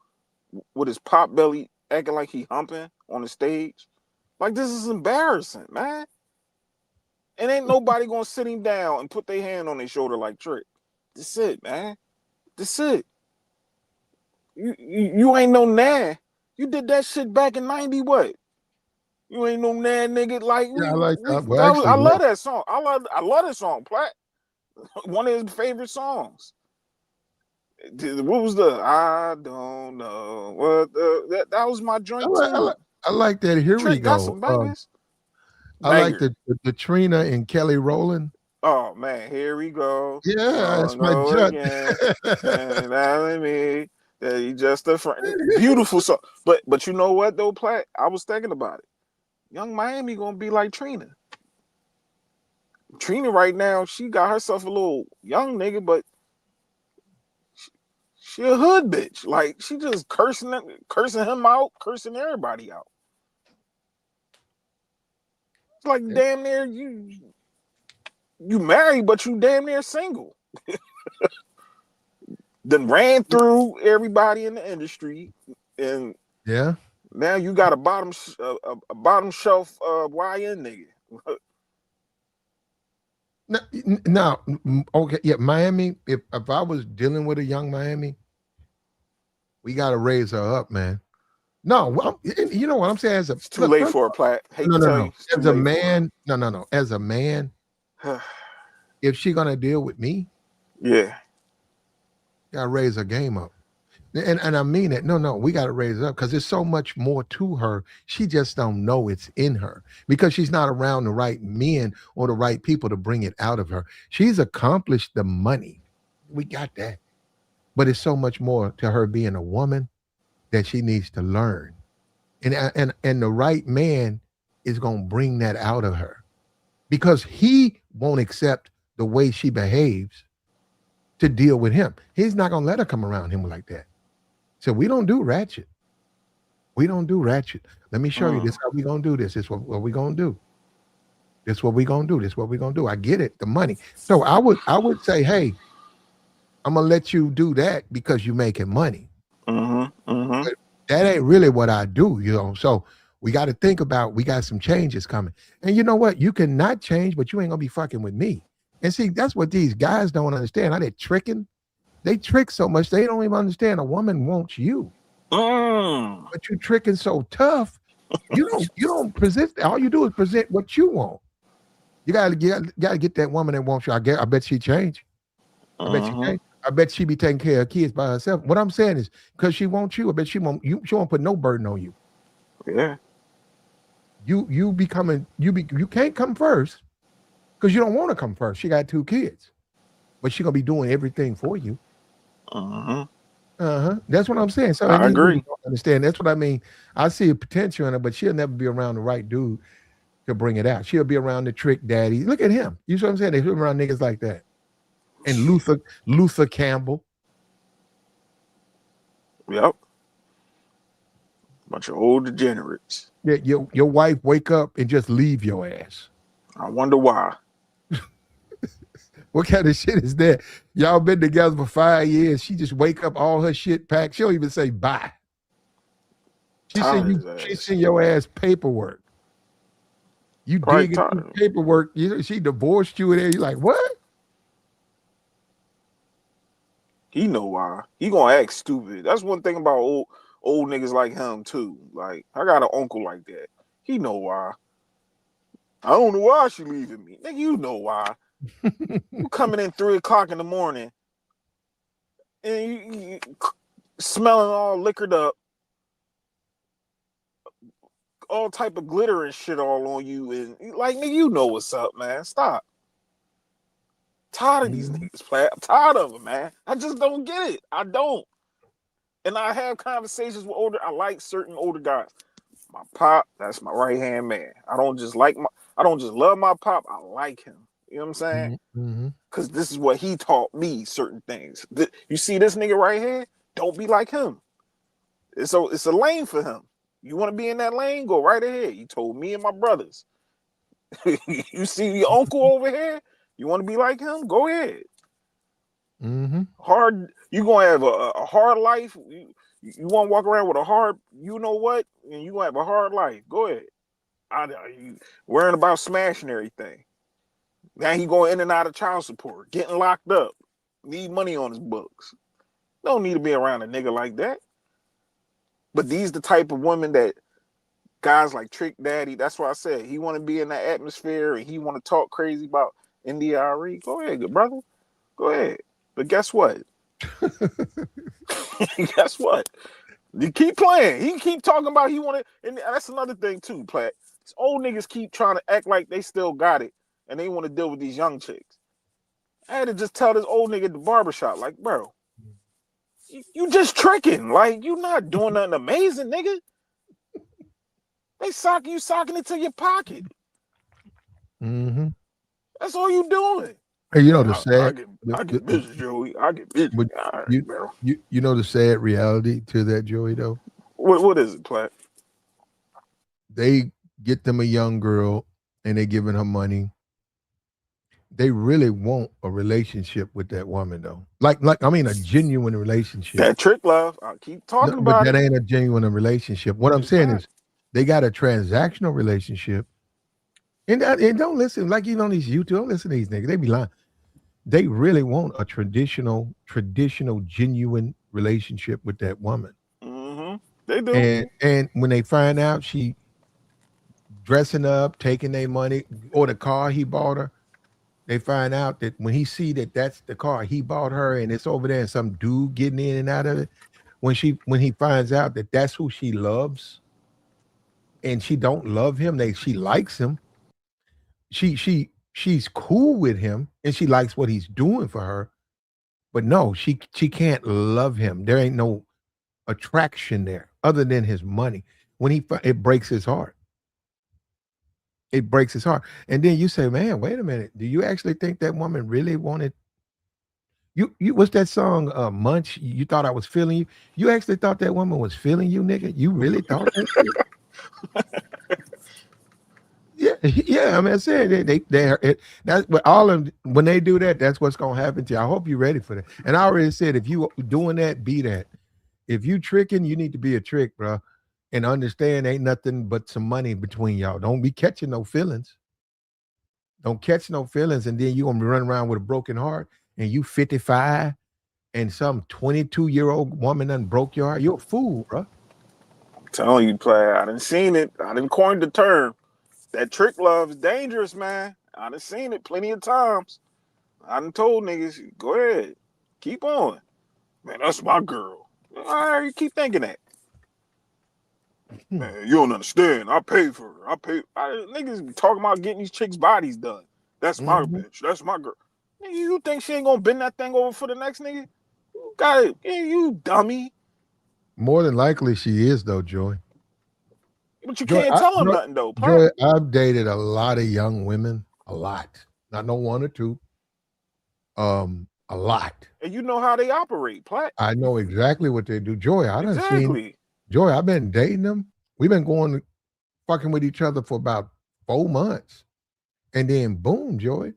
with his pop belly acting like he humping on the stage? Like, this is embarrassing, man. And ain't nobody gonna sit him down and put their hand on his shoulder like Trick. That's it, man. That's it. You ain't no nah. You did that shit back in 90 what? You ain't no nah nigga. Like Yeah, I like that. Well, that was, actually, I no. love that song. I love that song, Platt. One of his favorite songs. What was the I don't know what that was my I joint like, I too. like, I like that. Here we Trick got go. some bangers. I like Banger. the Trina and Kelly Rowland. Oh man, here we go. Yeah, Oh it's my no jut. again. And telling me that he just a friend. Beautiful song. But you know what though, Platt? I was thinking about it. Young Miami gonna be like Trina. Trina right now, she got herself a little young nigga, but she a hood bitch. Like she just cursing him out, cursing everybody out. It's like damn near you married, but you damn near single. Then ran through everybody in the industry, and Yeah. now you got a bottom shelf YN nigga. Now, okay, yeah, Miami. If I was dealing with a young Miami, we got to raise her up, man. No, well, you know what I'm saying? As a It's too look, late for a Platt. Hate no, to no, tell no. you, it's too As a late for man, no, no, no. As a man, her. if she gonna deal with me, Yeah. gotta raise her game up. And I mean it. No, no, we got to raise it up because there's so much more to her. She just don't know it's in her because she's not around the right men or the right people to bring it out of her. She's accomplished the money. We got that. But it's so much more to her being a woman that she needs to learn. And the right man is going to bring that out of her because he won't accept the way she behaves to deal with him. He's not going to let her come around him like that. So we don't do ratchet. We don't do ratchet. Let me show you Mm. this. How we gonna do this? This what we gonna do. This what we gonna do. This what we gonna do. I get it. The money. So I would say, hey, I'm gonna let you do that because you making money. Mm-hmm. Mm-hmm. But that ain't really what I do. So we got to think about. We got some changes coming. And you know what? You can not change, but you ain't gonna be fucking with me. And see, that's what these guys don't understand. How they tricking? They trick so much they don't even understand. A woman wants you. Mm. But you're tricking so tough. You don't present. All you do is present what you want. You gotta get that woman that wants you. I bet she change. I bet she Mm-hmm. change. I bet she be taking care of kids by herself. What I'm saying is because she wants you. I bet she won't. She won't put no burden on you. Yeah. You can't come first because you don't want to come first. She got two kids, but she gonna be doing everything for you. Mm-hmm. That's what I'm saying. So, and I these niggas agree. don't understand. That's what I mean. I see a potential in her, but she'll never be around the right dude to bring it out. She'll be around the trick daddy. Look at him. You see what I'm saying? They be around niggas like that. And Luther Campbell. Yep. Bunch of old degenerates. Yeah, your wife wake up and just leave your ass. I wonder why. What kind of shit is that? Y'all been together for 5 years. She just wake up, all her shit packed. She don't even say bye. She send Tired you. his She ass. send your ass paperwork. You Probably digging through tired. paperwork. She divorced you there. You like what? He know why. He gonna act stupid. That's one thing about old niggas like him too. Like I got an uncle like that. He know why. I don't know why she leaving me. Nigga, you know why. You coming in 3 o'clock in the morning and you smelling all liquored up, all type of glitter and shit all on you, and like nigga, you know what's up, man. Stop. Tired of these Mhm. niggas, play. I'm tired of them, man. I just don't get it. I don't. And I have conversations with older. I like certain older guys. My pop, that's my right hand man. I don't just love my pop. I like him. You know what I'm saying? Mhm. Mhm. Because this is what he taught me certain things. You see this nigga right here? Don't be like him. It's a lane for him. You want to be in that lane? Go right ahead. He told me and my brothers. You see your uncle over here? You want to be like him? Go ahead. Mhm. Hard. You gonna have a hard life. You want to walk around with a hard. You know what? And you gonna have a hard life. Go ahead. You worrying about smashing everything. Now he going in and out of child support, getting locked up, need money on his books. Don't need to be around a nigga like that. But these the type of women that guys like Trick Daddy. That's why I said he want to be in that atmosphere and he want to talk crazy about Arie. Go ahead, good brother. Go ahead. But guess what? Guess what? You keep playing. He keep talking about he want to, and that's another thing too, Platt. These old niggas keep trying to act like they still got it, and they want to deal with these young chicks. I had to just tell this old nigga at the barbershop, like, bro, you just tricking. Like, you not doing nothing amazing, nigga. They socking it to your pocket. Mm-hmm. That's all you doing. Hey, you know Man, the sad, I get business, Joey. I get business. but All right, you bro. you know the sad reality to that, Joey. Though What is it, Platt? they get them a young girl and they giving her money. They really want a relationship with that woman, though. Like I mean, a genuine relationship. That trick love. I keep No, talking but about that it. ain't a genuine relationship. What I'm It's saying not. is, they got a transactional relationship. And don't listen, like you on these YouTube, don't listen to these niggas. They be lying. They really want a traditional, genuine relationship with that woman. Mm-hmm. They do. And when they find out she dressing up, taking their money or the car he bought her, they find out that when he see that that's the car he bought her and it's over there and some dude getting in and out of it, when he finds out that that's who she loves and she don't love him, she likes him. She's cool with him and she likes what he's doing for her. But no, she can't love him. There ain't no attraction there other than his money. It breaks his heart. It breaks his heart. And then you say, man, wait a minute. Do you actually think that woman really wanted you what's that song, Munch? You thought I was feeling you. You actually thought that woman was feeling you, nigga? You really thought that shit? Yeah, yeah. I mean, I said that's what all of them, when they do that, that's what's gonna happen to you. I hope you're ready for that. And I already said, if you doing that, be that. If you tricking, you need to be a trick, bro, and understand ain't nothing but some money between y'all. Don't be catching no feelings. Don't catch no feelings, and then you gonna be running around with a broken heart, and you 55, and some 22-year-old woman done broke your heart. You're a fool, bro. I'm telling you, Platt. I done seen it. I done coined the term. That trick love is dangerous, man. I done seen it plenty of times. I done told niggas, go ahead. Keep on. Man, that's my girl. All right, you keep thinking that. Hmm. Man, you don't understand. I paid for her. Niggas be talking about getting these chicks' bodies done. That's my Mhm. bitch. That's my girl. Nigga, you think she ain't gonna bend that thing over for the next nigga? You got it. Yeah, you dummy. More than likely, she is though, Joy. But you can't tell him nothing though, Platt. Joy, I've dated a lot of young women, a lot, not no one or two, a lot. And you know how they operate, Platt. I know exactly what they do. Joy, I done seen Exactly. Joy. I've been dating them. We've been going fucking with each other for about 4 months, and then boom, Joy,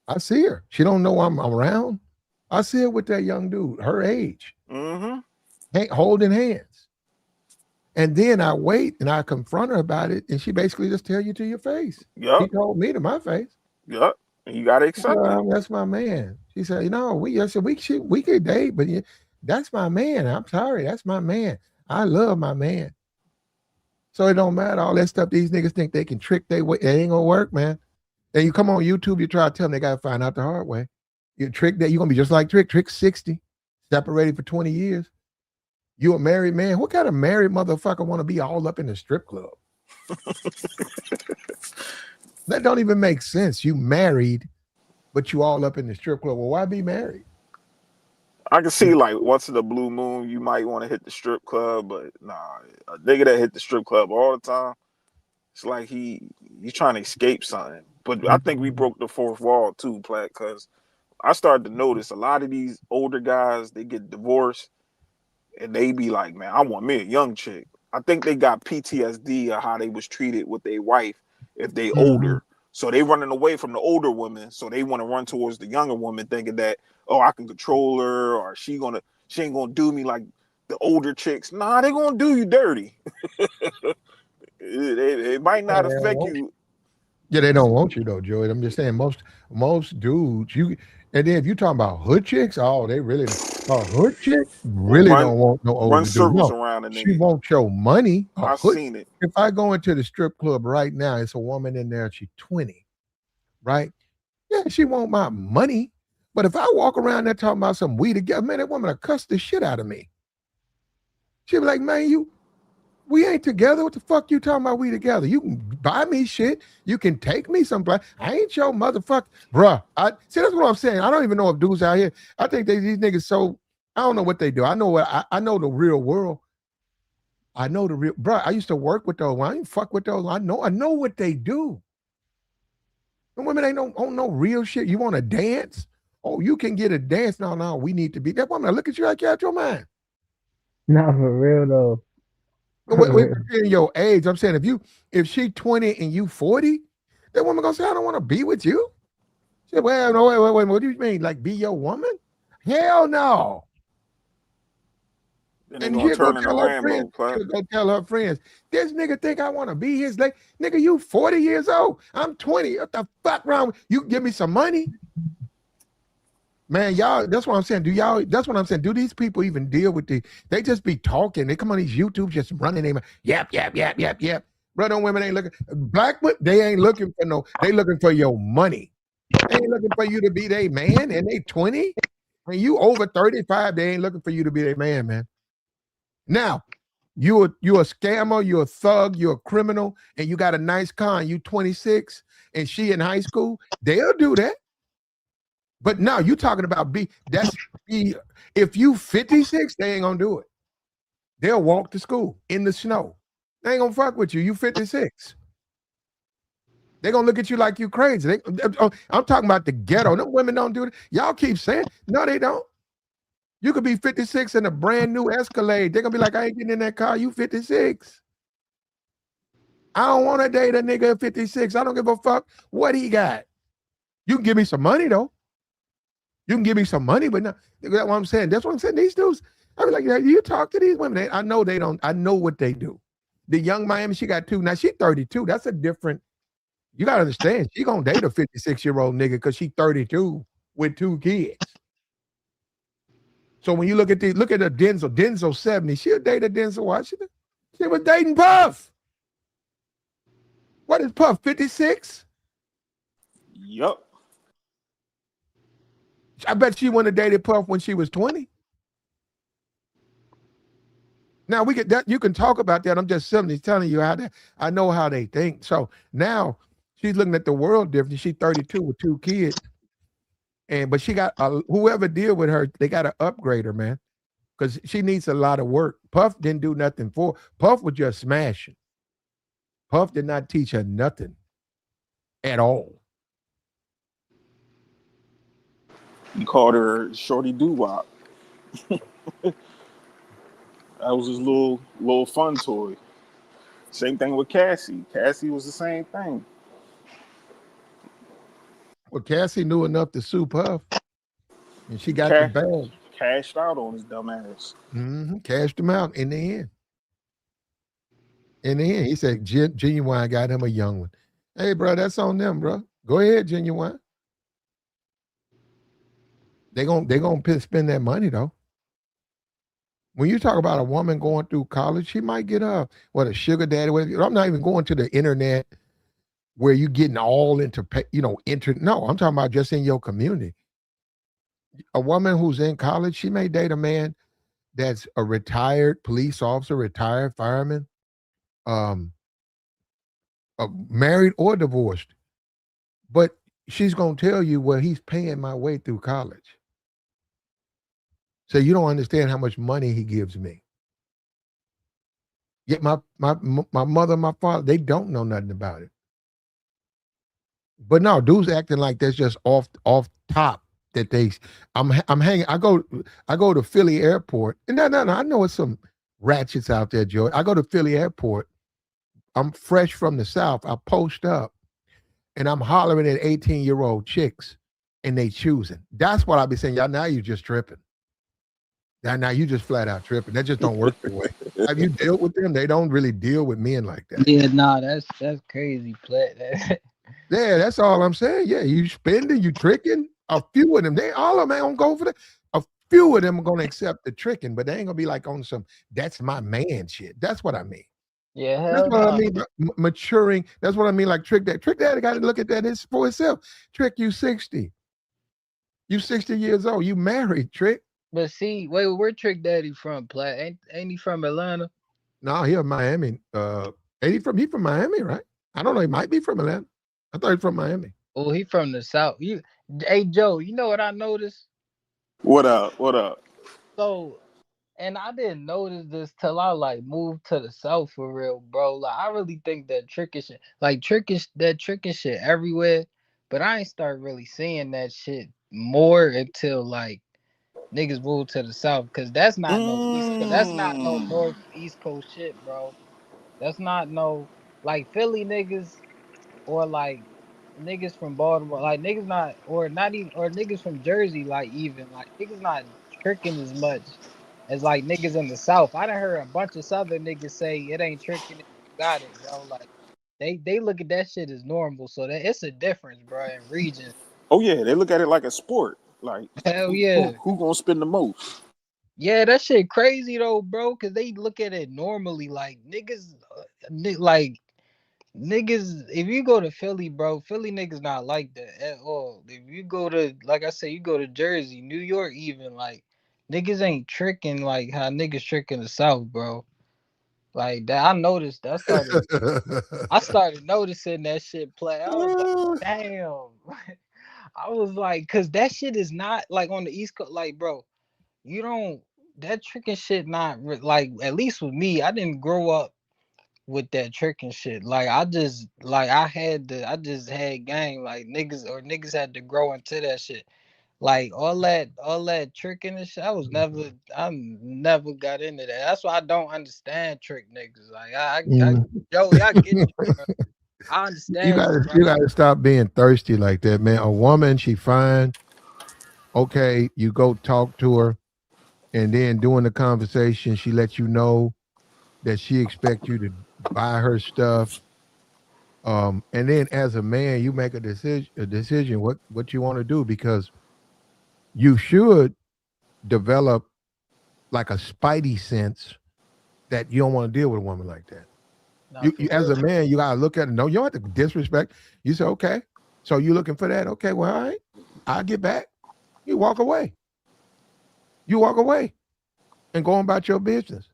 I see her. She don't know I'm around. I see her with that young dude, her age, Mm-hmm. holding hands. And then I wait and I confront her about it, and she basically just tell you to your face. She Yup. told me to my face. Yup. And you gotta accept it. That's my man. She said, you know, I said we could date, but that's my man. I'm sorry, that's my man. I love my man. So it don't matter all that stuff. These niggas think they can trick their way. It ain't gonna work, man. And you come on YouTube, you try to tell them they gotta find out the hard way. You trick that you're gonna be just like Trick. Trick 60, separated for 20 years. You a married man. What kind of married motherfucker want to be all up in the strip club? That don't even make sense. You married, but you all up in the strip club. Well, why be married? I can see like once in a blue moon you might want to hit the strip club, but nah, a nigga that hit the strip club all the time, it's like he's trying to escape something. But I think we Mhm. broke the fourth wall too, Platt, because I started to notice a lot of these older guys they get divorced and they be like, man, I want me a young chick. I think they got PTSD of how they was treated with their wife if they Mhm. older. So they running away from the older woman. So they want to run towards the younger woman, thinking that, oh, I can control her, or she ain't gonna do me like the older chicks. Nah, they gonna do you dirty. It might not affect Well, you. Yeah, they don't want you though, Joey. I'm just saying most dudes you and then if you talking about hood chicks, oh, they really don't. A hood chick Or really run don't want no run older dude. circles No, around a she nigga. wants your money. A I hood. seen it. If I go into the strip club right now, it's a woman in there. She's 20, right? Yeah, she want my money. But if I walk around there talking about some weed together, man, that woman will cuss the shit out of me. She'll be like, man, we ain't together. What the fuck you talking about? We together. You can buy me shit. You can take me someplace. I ain't your motherfucker, bruh. I see. That's what I'm saying. I don't even know if dudes out here. I think these niggas so. I don't know what they do. I know what I know the real world. I know the real, bruh. I used to work with those. I ain't fuck with those. I know what they do. The women ain't no real shit. You want to dance? Oh, you can get a dance. No, we need to be. That woman look at you like you out your mind. Not for real though. With your age, I'm saying if she 20 and you 40, that woman gonna say, I don't want to be with you. She said, well, no, wait, what do you mean? Like be your woman? Hell no. Then they And gonna she'll go turn into tell her friends. Rambo, plat. She'll go tell her friends, this nigga think I want to be his like, nigga, you 40 years old. I'm 20. What the fuck wrong? You give me some money? Man, y'all, that's what I'm saying. That's what I'm saying. Do these people even deal with they just be talking. They come on these YouTube just running their mouth. Yap. Brother and women ain't looking. Black women, they ain't looking for they looking for your money. They ain't looking for you to be their man and they 20. When you over 35, they ain't looking for you to be their man. Now, you a scammer, you a thug, you a criminal, and you got a nice car and you 26 and she in high school, they'll do that. But now you talking about be if you 56, they ain't gonna do it. They'll walk to school in the snow. They ain't gonna fuck with you. You 56. They gonna look at you like you crazy. I'm talking about the ghetto. No women don't do it. Y'all keep saying no, they don't. You could be 56 in a brand new Escalade. They're gonna be like, I ain't getting in that car. You 56. I don't want to date a nigga at 56. I don't give a fuck what he got. You can give me some money though. You can give me some money, but not. That's what I'm saying. That's what I'm saying. These dudes, I be like, yeah, you talk to these women. I know they don't. I know what they do. The young Miami, she got two. Now she 32. That's a different. You gotta understand. She gonna date a 56-year-old nigga because she 32 with two kids. So when you look at a Denzel 70. She'll date a Denzel Washington. She was dating Puff. What is Puff? 56? Yup. I bet she wouldn't have dated Puff when she was 20. Now we get that you can talk about that. I'm just simply telling you I know how they think. So now she's looking at the world differently. She's 32 with two kids, but she got whoever deal with her, they got to upgrade her, man, because she needs a lot of work. Puff didn't do nothing for. Puff was just smashing. Puff did not teach her nothing at all. He called her Shorty Doo Wop. That was his little fun toy. Same thing with Cassie. Cassie was the same thing. Well, Cassie knew enough to sue Puff, and she got the Ca- bag. Cashed out on his dumb ass. Cashed him out in the end. In the end, he said Genuine got him a young one. Hey, bro, that's on them, bro. Go ahead, Genuine. They gonna spend that money though. When you talk about a woman going through college, she might get a sugar daddy. I'm not even going to the internet where you getting all into No, I'm talking about just in your community. A woman who's in college, she may date a man that's a retired police officer, retired fireman, um, married or divorced. But she's gonna tell you, well, he's paying my way through college. So you don't understand how much money he gives me. Yet my mother, my father, they don't know nothing about it. But no, dudes acting like that's just off top that I'm hanging. I go to Philly Airport, and no, I know it's some ratchets out there, Joey. I go to Philly Airport. I'm fresh from the South. I post up, and I'm hollering at 18-year-old chicks, and they choosing. That's what I be saying. Y'all, now you just tripping. Now you just flat out tripping. That just don't work the way. Have you dealt with them? They don't really deal with men like that. Yeah, nah, that's crazy, Plat. Yeah, that's all I'm saying. Yeah, you spending, you tricking. A few of them, they all of them ain't gonna go for that. A few of them are gonna accept the tricking, but they ain't gonna be like on some that's my man shit. That's what I mean. Yeah, That's hell what I no. mean by maturing. That's what I mean. Like trick that. Trick that got to look at that for itself. Trick, you 60. You 60 years old. You married, Trick. But see, wait, where Trick Daddy from? Plat? Ain't he from Atlanta? No, he from Miami. Ain't he from Miami, right? I don't know. He might be from Atlanta. I thought he from Miami. Oh, he from the South. Hey Joe, you know what I noticed? What up? What up? So, and I didn't notice this till I like moved to the South for real, bro. Like I really think that tricking shit everywhere, but I ain't start really seeing that shit more until like niggas moved to the South, cause that's not no East, cause that's not no Mm. North East Coast shit, bro. That's not no like Philly niggas or like niggas from Baltimore, like niggas not or not even or niggas from Jersey, like even like niggas not tricking as much as like niggas in the South. I done heard a bunch of Southern niggas say it ain't tricking if you got it, bro. Like they look at that shit as normal, so that it's a difference, bro, in regions. Oh yeah, they look at it like a sport. Like Hell who yeah. who who gonna spend the most? Yeah, that shit crazy though, bro. Cause they look at it normally, like niggas, like niggas. If you go to Philly, bro, Philly niggas not like that at all. If you go to, like I said, you go to Jersey, New York, even like niggas ain't tricking like how niggas trick in the South, bro. Like that, I noticed. I started noticing that shit play. I was like, damn. I was like, cause that shit is not like on the East Coast, like, bro. You don't that tricking shit not like at least with me, I didn't grow up with that tricking shit. Like I just had game like niggas had to grow into that shit. Like all that tricking and shit. I never got into that. That's why I don't understand trick niggas. Like I Mm. Joey, I get you, bro. I You understand you, gotta bro. you gotta stop being thirsty like that, man. A woman, she fine. Okay, you go talk to her, and then during the conversation, she lets you know that she expects you to buy her stuff. And then as a man, you make a decision what you want to do because you should develop like a spidey sense that you don't want to deal with a woman like that. Not You for as a real. man, you gotta look at it. No, you don't have to disrespect. You say, okay, so you looking for that? Okay, well, all right, I'll get back. You walk away. You walk away and go on about your business.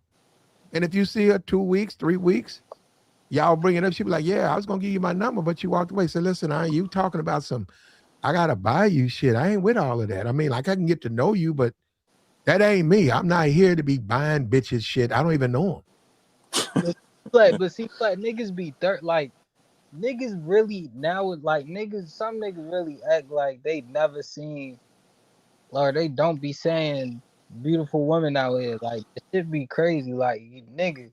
And if you see her 2 weeks, 3 weeks, y'all bring it up. She be like, yeah, I was gonna give you my number, but you walked away. Say, listen, you talking about some I gotta buy you shit. I ain't with all of that. I mean, like I can get to know you, but that ain't me. I'm not here to be buying bitches shit. I don't even know them. But see, niggas be like niggas really now like niggas some niggas really act like they never seen or they don't be saying beautiful women out here. Like it should be crazy. Like nigga,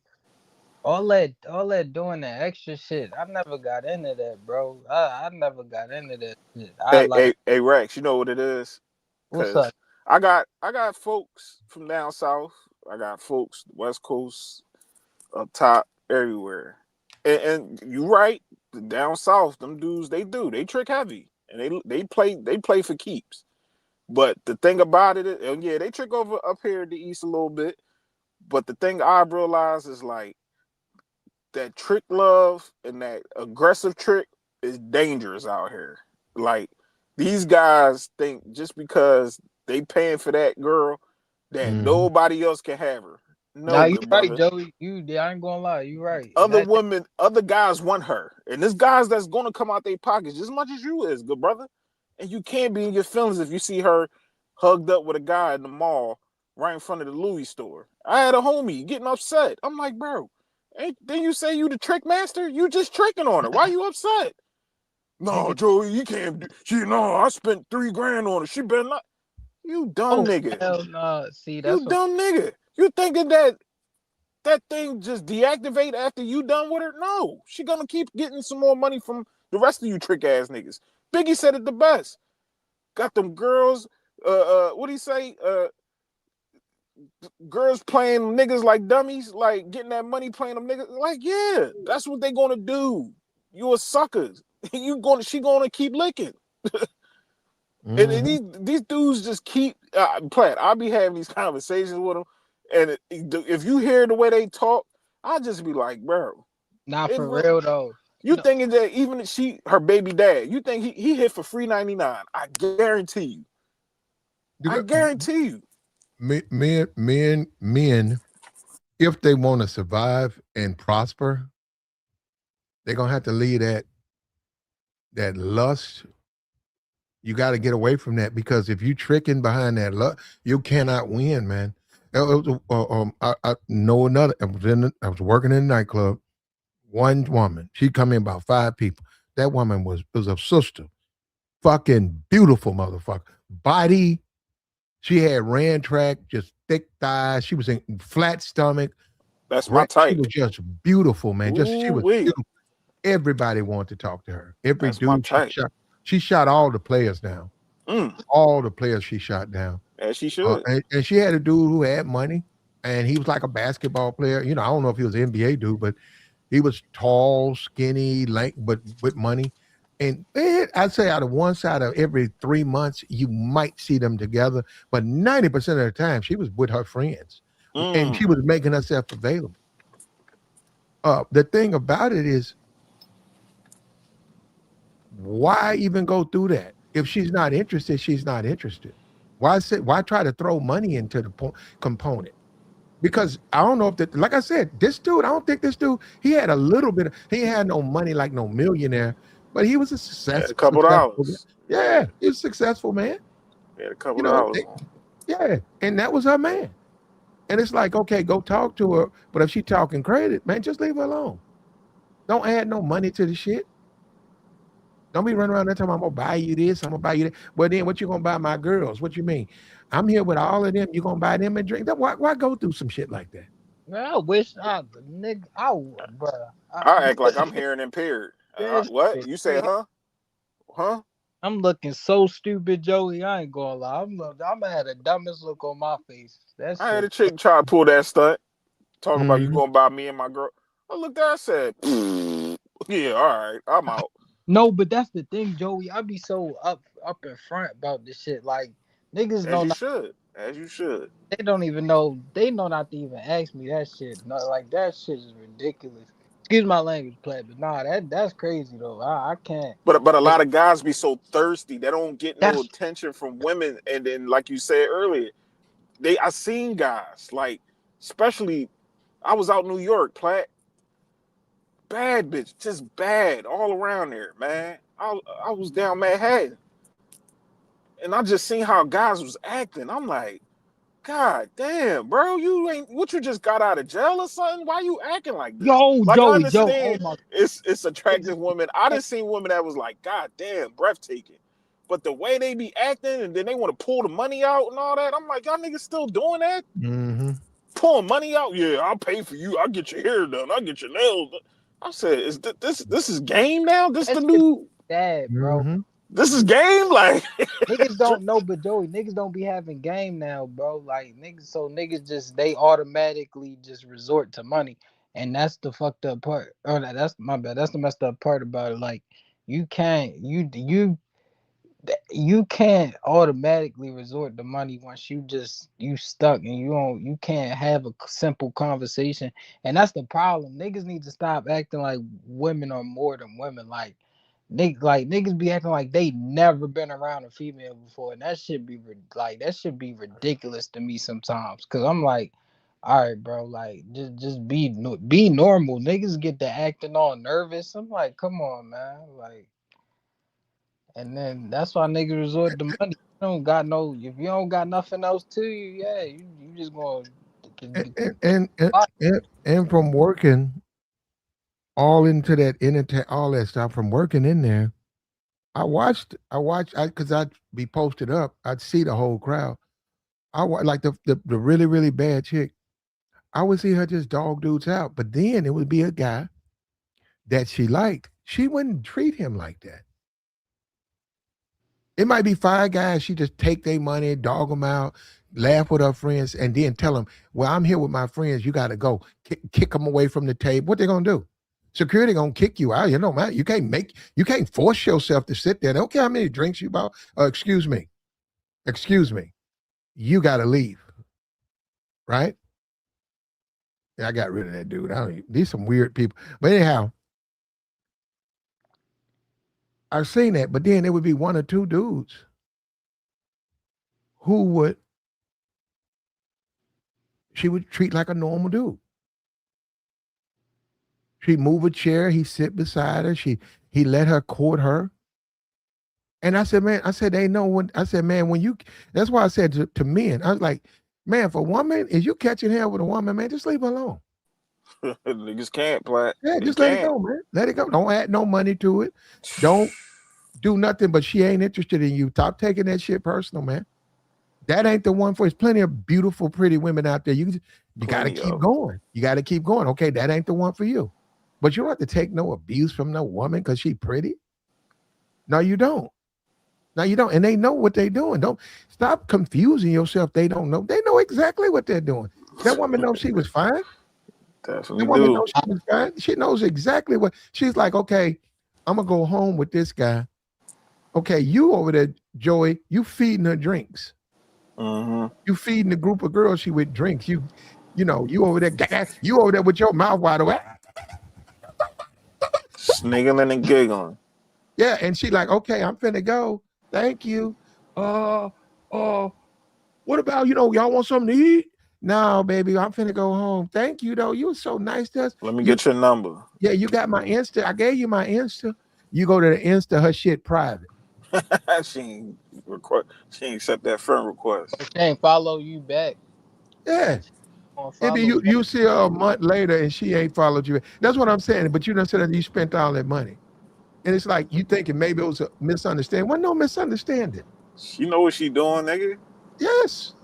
all that doing that extra shit. I never got into that, bro. I never got into that shit. I Hey, like hey, hey, Rex, you know what it is? what's up? Cause I got folks from down south. I got folks West Coast, up top, everywhere. And you right, down south, them dudes they trick heavy and they play for keeps. But the thing about it is, and yeah, they trick over up here in the east a little bit. But the thing I realize is like that trick love and that aggressive trick is dangerous out here. Like these guys think just because they paying for that girl that Mhm. nobody else can have her. Nah, No, you good right, brother. Joey. I ain't gonna lie, you right. And Other that women, other guys want her, and there's guys that's gonna come out their pockets just as much as you is, good brother. And you can't be in your feelings if you see her hugged up with a guy in the mall right in front of the Louis store. I had a homie getting upset. I'm like, bro, ain't then you say you the trick master? You just tricking on her. Why you upset? No, nigga. Joey, you can't. She no, I spent 3 grand on her. She better not. You dumb Oh nigga. hell no. See, You that's what dumb nigga. You thinking that thing just deactivate after you done with her? No, she gonna keep getting some more money from the rest of you trick ass niggas. Biggie said it the best. Got them girls. What do you say? Girls playing niggas like dummies, like getting that money playing them niggas. Like, yeah, that's what they gonna do. You a sucker. she gonna keep licking. And Mm-hmm. these dudes just keep Platt. I'll be having these conversations with them, and if you hear the way they talk, I just be like, bro, Not it's for real. real though. You No, thinking that even if her baby dad, you think he hit for $3.99? I guarantee you. I You got guarantee you. men, if they want to survive and prosper, they're gonna have to leave that lust. You got to get away from that because if you tricking behind that lust, you cannot win, man. I know another. I was working in a nightclub. One woman, she come in about five people. That woman was a sister, fucking beautiful motherfucker, body. She had ran track, just thick thighs. She was in flat stomach. That's my Great. She type. was just beautiful, man. Just she Ooh was wee. beautiful. Everybody wanted to talk to her. Every That's my dude she type. shot. She shot all the players down. Mm, All the players she shot down. as she should. And she had a dude who had money, and he was like a basketball player. You know, I don't know if he was an NBA dude, but he was tall, skinny, lank, but with money. And I'd say out of one side of every 3 months, you might see them together. But 90% of the time, she was with her friends, and she Mm. was making herself available. The thing about it is, why even go through that? If she's not interested, she's not interested. Why try to throw money into the component? Because I don't know if that, like I said, this dude, I don't think this dude, he had a little bit, he had no money like no millionaire, but he was a Had a couple successful, dollars. Yeah. yeah, he was a successful man, Had a couple you know, dollars. yeah, and that was her man. And it's like, okay, go talk to her, but if she talking credit, man, just leave her alone. Don't add no money to the shit. Don't be running around there talking, I'm gonna buy you this, I'm gonna buy you that. Well, then what you gonna buy my girls? What you mean? I'm here with all of them. You gonna buy them a drink? Why go through some shit like that? man, I wish I nigga bro. I act like I'm hearing impaired. That What? shit You say, crazy. huh? Huh? I'm looking so stupid, Joey. I ain't gonna lie. I'm had the dumbest look on my face. That I had shit. a chick try to pull that stunt. Talk about you Mhm. gonna buy me and my girl. I looked there, I said, yeah, all right, I'm out. No, but that's the thing, Joey. I be so up in front about this shit. Like niggas As know you not. should. As you should. They don't even know. They know not to even ask me that shit. No, like that shit is ridiculous. Excuse my language, play, but nah, that's crazy though. I can't. But a Like lot of guys be so thirsty, they don't get no that's attention from women. And then, like you said earlier, I seen guys, like, especially I was out in New York, Platt, bad bitch, just bad all around there, man. I was down Manhattan, and I just seen how guys was acting. I'm like, God damn, bro, you ain't what you just got out of jail or something? Why you acting like this? yo, Like, I Joe. Oh understand my. it's attractive women. I done seen women that was like, God damn, breathtaking. But the way they be acting and then they want to pull the money out and all that, I'm like, y'all niggas still doing that? Mhm. Pulling money out? Yeah, I'll pay for you. I'll get your hair done. I'll get your nails done. I said, is this is game now? This That the shit new bad, bro. Mhm. this is game? Like Niggas don't know, but Joey, niggas don't be having game now, bro. Like niggas, so niggas just they automatically just resort to money, and that's the fucked up part. Oh, that's my bad. That's the messed up part about it. Like you can't, you can't automatically resort to money once you stuck and you can't have a simple conversation, and that's the problem. Niggas need to stop acting like women are more than women. Like niggas be acting like they never been around a female before, and that should be that should be ridiculous to me sometimes. Cause I'm like, all right, bro, like just be normal. Niggas get to acting all nervous. I'm like, come on, man, like. And then that's why niggas resort to money. You don't got no if you don't got nothing else to you, yeah, you just gonna And and from working all into that all that stuff from working in there, I because I'd be posted up, I'd see the whole crowd. Like the really really bad chick. I would see her just dog dudes out, but then it would be a guy that she liked. She wouldn't treat him like that. It might be five guys. She just take their money, dog them out, laugh with her friends, and then tell them, "Well, I'm here with my friends. You got to go." Kick them away from the table. What they gonna do? Security gonna kick you out. You know, man, you can't force yourself to sit there. They don't care how many drinks you bought. Excuse me. You gotta leave, right? Yeah, I got rid of that dude. I don't. These some weird people. But anyhow, I've seen that. But then there would be one or two dudes who would she would treat like a normal dude. She'd move a chair. He'd sit beside her. He let her court her. And I said, man, I said, they know when I said, man, when you that's why I said to men, I was like, man, if a woman, is you catching hell with a woman, man, just leave her alone. Niggas can't, Plat. Yeah, They just let it can't. go, man. Let it go. Don't add no money to it. Don't do nothing, but she ain't interested in you. Stop taking that shit personal, man. That ain't the one for. There's plenty of beautiful, pretty women out there. You got to Plenty keep of. going. You got to keep going. Okay, that ain't the one for you. But you don't have to take no abuse from no woman because she pretty. No, you don't. No, you don't. And they know what they doing. Don't stop confusing yourself. They don't know. They know exactly what they're doing. That woman knows she was fine. That Definitely woman do. knows she was fine. She knows exactly what she's like. Okay, I'm gonna go home with this guy. Okay, you over there, Joey, you feeding her drinks. Mm-hmm. You feeding the group of girls she with drinks. You know, you over there, you over there with your mouth wide open. Sniggling and giggling. Yeah, and she like, okay, I'm finna go. Thank you. Uh, uh, what about, y'all want something to eat? No, baby, I'm finna go home. Thank you, though. You were so nice to us. Let me get your number. Yeah, you got my Insta. I gave you my Insta. You go to the Insta, her shit private. she ain't She ain't accept that friend request. She ain't follow you back. Yeah. She gonna And then follow back. you see her a month later and she ain't followed you. That's what I'm saying. But you don't say that you spent all that money. And it's like you thinking maybe it was a misunderstanding. Well, no misunderstanding. She know what she doing, nigga. Yes.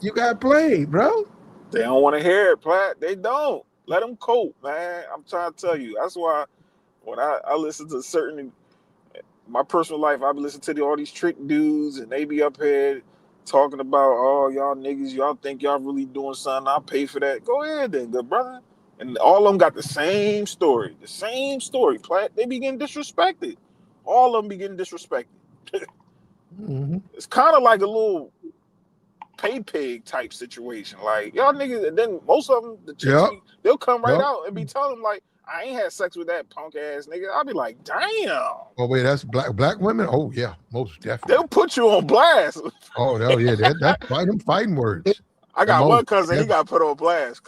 You got played, bro. They don't want to hear it, Plat. They don't. Let them cope, man. I'm trying to tell you. That's why when I listen to certain my personal life, I be listening to all these trick dudes, and they be up here talking about, oh, y'all niggas, y'all think y'all really doing something. I'll pay for that. Go ahead then, good brother. And all of them got the same story. The same story, Plat. They be getting disrespected. All of them be getting disrespected. Mm-hmm. It's kind of like a little pay pig type situation. Like y'all niggas, and then most of them, the chicks Yep. be, they'll come right Yep. out and be telling them like, I ain't had sex with that punk ass nigga. I'll be like, damn. Oh wait, that's black women. Oh yeah, most definitely. They'll put you on blast. Oh no, yeah, that's fighting words. I The got one most. cousin, he Definitely. got put on blast.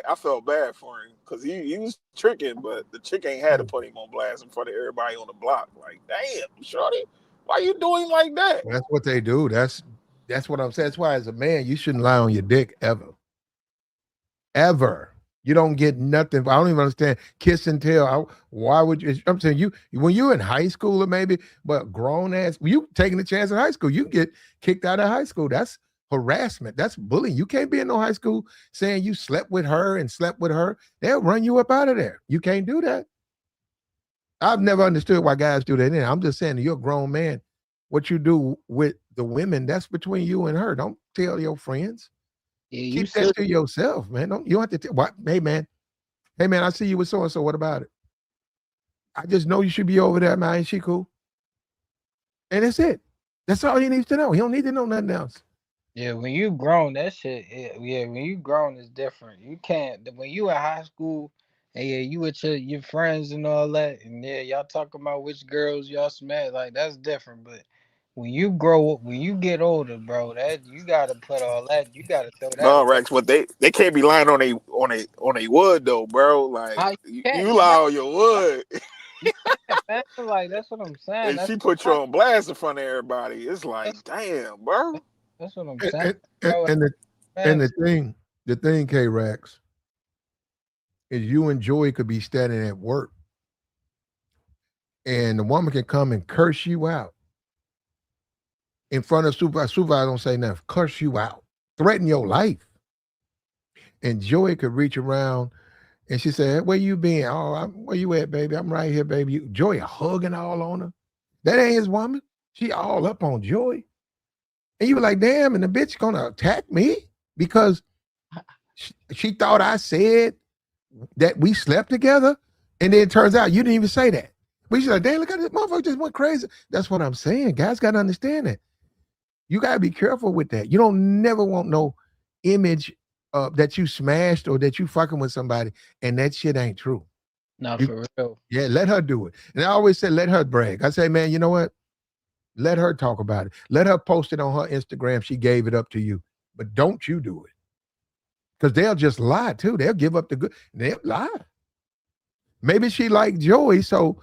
I felt bad for him because he was tricking, but the chick ain't had to put him on blast in front of everybody on the block. Like, damn, shorty, why you doing like that? That's what they do. That's what I'm saying. That's why as a man, you shouldn't lie on your dick ever. Ever. You don't get nothing. I don't even understand kiss and tell. Why would you? I'm saying you when you're in high school or maybe, but grown ass, you taking a chance in high school. You get kicked out of high school. That's harassment. That's bullying. You can't be in no high school saying you slept with her and slept with her. They'll run you up out of there. You can't do that. I've never understood why guys do that. I'm just saying, you're a grown man. What you do with the women, that's between you and her. Don't tell your friends. Yeah, you Keep that said to yourself, man. Don't you don't have to what? Hey man, I see you with so and so. What about it? I just know you should be over there, man. Is she cool? And that's it. That's all he needs to know. He don't need to know nothing else. yeah, when you grown, that shit. Yeah, when you grown, it's different. You can't. When you in high school, and yeah, you with your friends and all that, and yeah, y'all talking about which girls y'all smash. Like that's different. But when you grow up, when you get older, bro, that you gotta put all that. You gotta throw that No, away. Rex, but they can't be lying on a wood though, bro. Like How you can't? you You lie got on your wood, you can't, man. Like that's what I'm saying. and she put you on blast in front of everybody. It's That's like, damn, bro. that's what I'm And, saying, and, and, bro. and the and Man, the thing, K Rex, is you and Joey could be standing at work and the woman can come and curse you out in front of supervisor. Supervisor don't say nothing, curse you out, threaten your life. And Joey could reach around and she said, "Where you been? Oh, where you at, baby? I'm right here, baby." Joey hugging all on her. That ain't his woman. She all up on Joey. And you were like, damn, and the bitch gonna attack me because she thought I said that we slept together, and then it turns out you didn't even say that. We should like, damn, look at this motherfucker just went crazy. That's what I'm saying. Guys got to understand that. You got to be careful with that. You don't never want no image that you smashed or that you fucking with somebody and that shit ain't true. Not You, for real. yeah, let her do it. And I always say, let her brag. I say, man, you know what? Let her talk about it. Let her post it on her Instagram. She gave it up to you, but don't you do it because they'll just lie too. They'll give up the good. They'll lie. Maybe she like Joey, so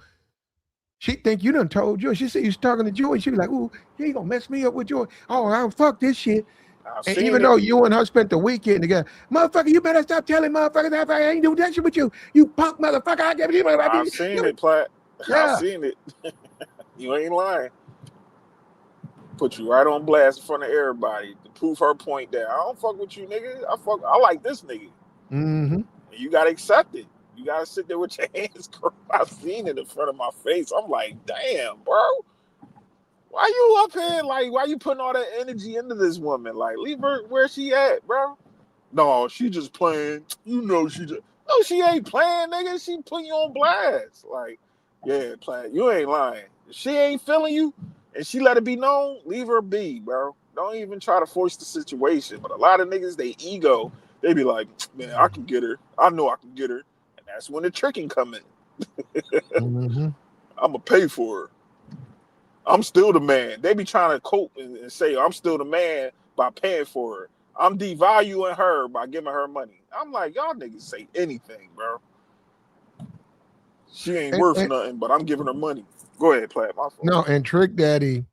she think you done told Joey. She said you was talking to Joey. She be like, "Ooh, he gonna mess me up with Joey. Oh, I don't fuck this shit." I've And seen even it. though you and her spent the weekend together, motherfucker, you better stop telling motherfuckers that I ain't do that shit with you. You punk motherfucker. I give I've seen you. it, Platt. I've Yeah. seen it. You ain't lying. Put you right on blast in front of everybody to prove her point that I don't fuck with you, nigga. I like this nigga. Mm-hmm. And you gotta accept it. You gotta sit there with your hands crossed. I've seen it in front of my face. I'm like, damn, bro. Why you up here? Like, why you putting all that energy into this woman? Like, leave her where she at, bro. No, she just playing. You know she just. No, she ain't playing, nigga. She putting you on blast. Like, yeah, playing. You ain't lying. If she ain't feeling you, and she let it be known, leave her be, bro. Don't even try to force the situation. But a lot of niggas, they ego, they be like, man, I can get her. I know I can get her. And that's when the tricking come in. Mm-hmm. I'm gonna pay for her. I'm still the man. They be trying to cope and say I'm still the man by paying for her. I'm devaluing her by giving her money. I'm like, y'all niggas say anything, bro. She ain't And, worth and nothing, but I'm giving her money. Go ahead, Platt. My fault. no, and Trick Daddy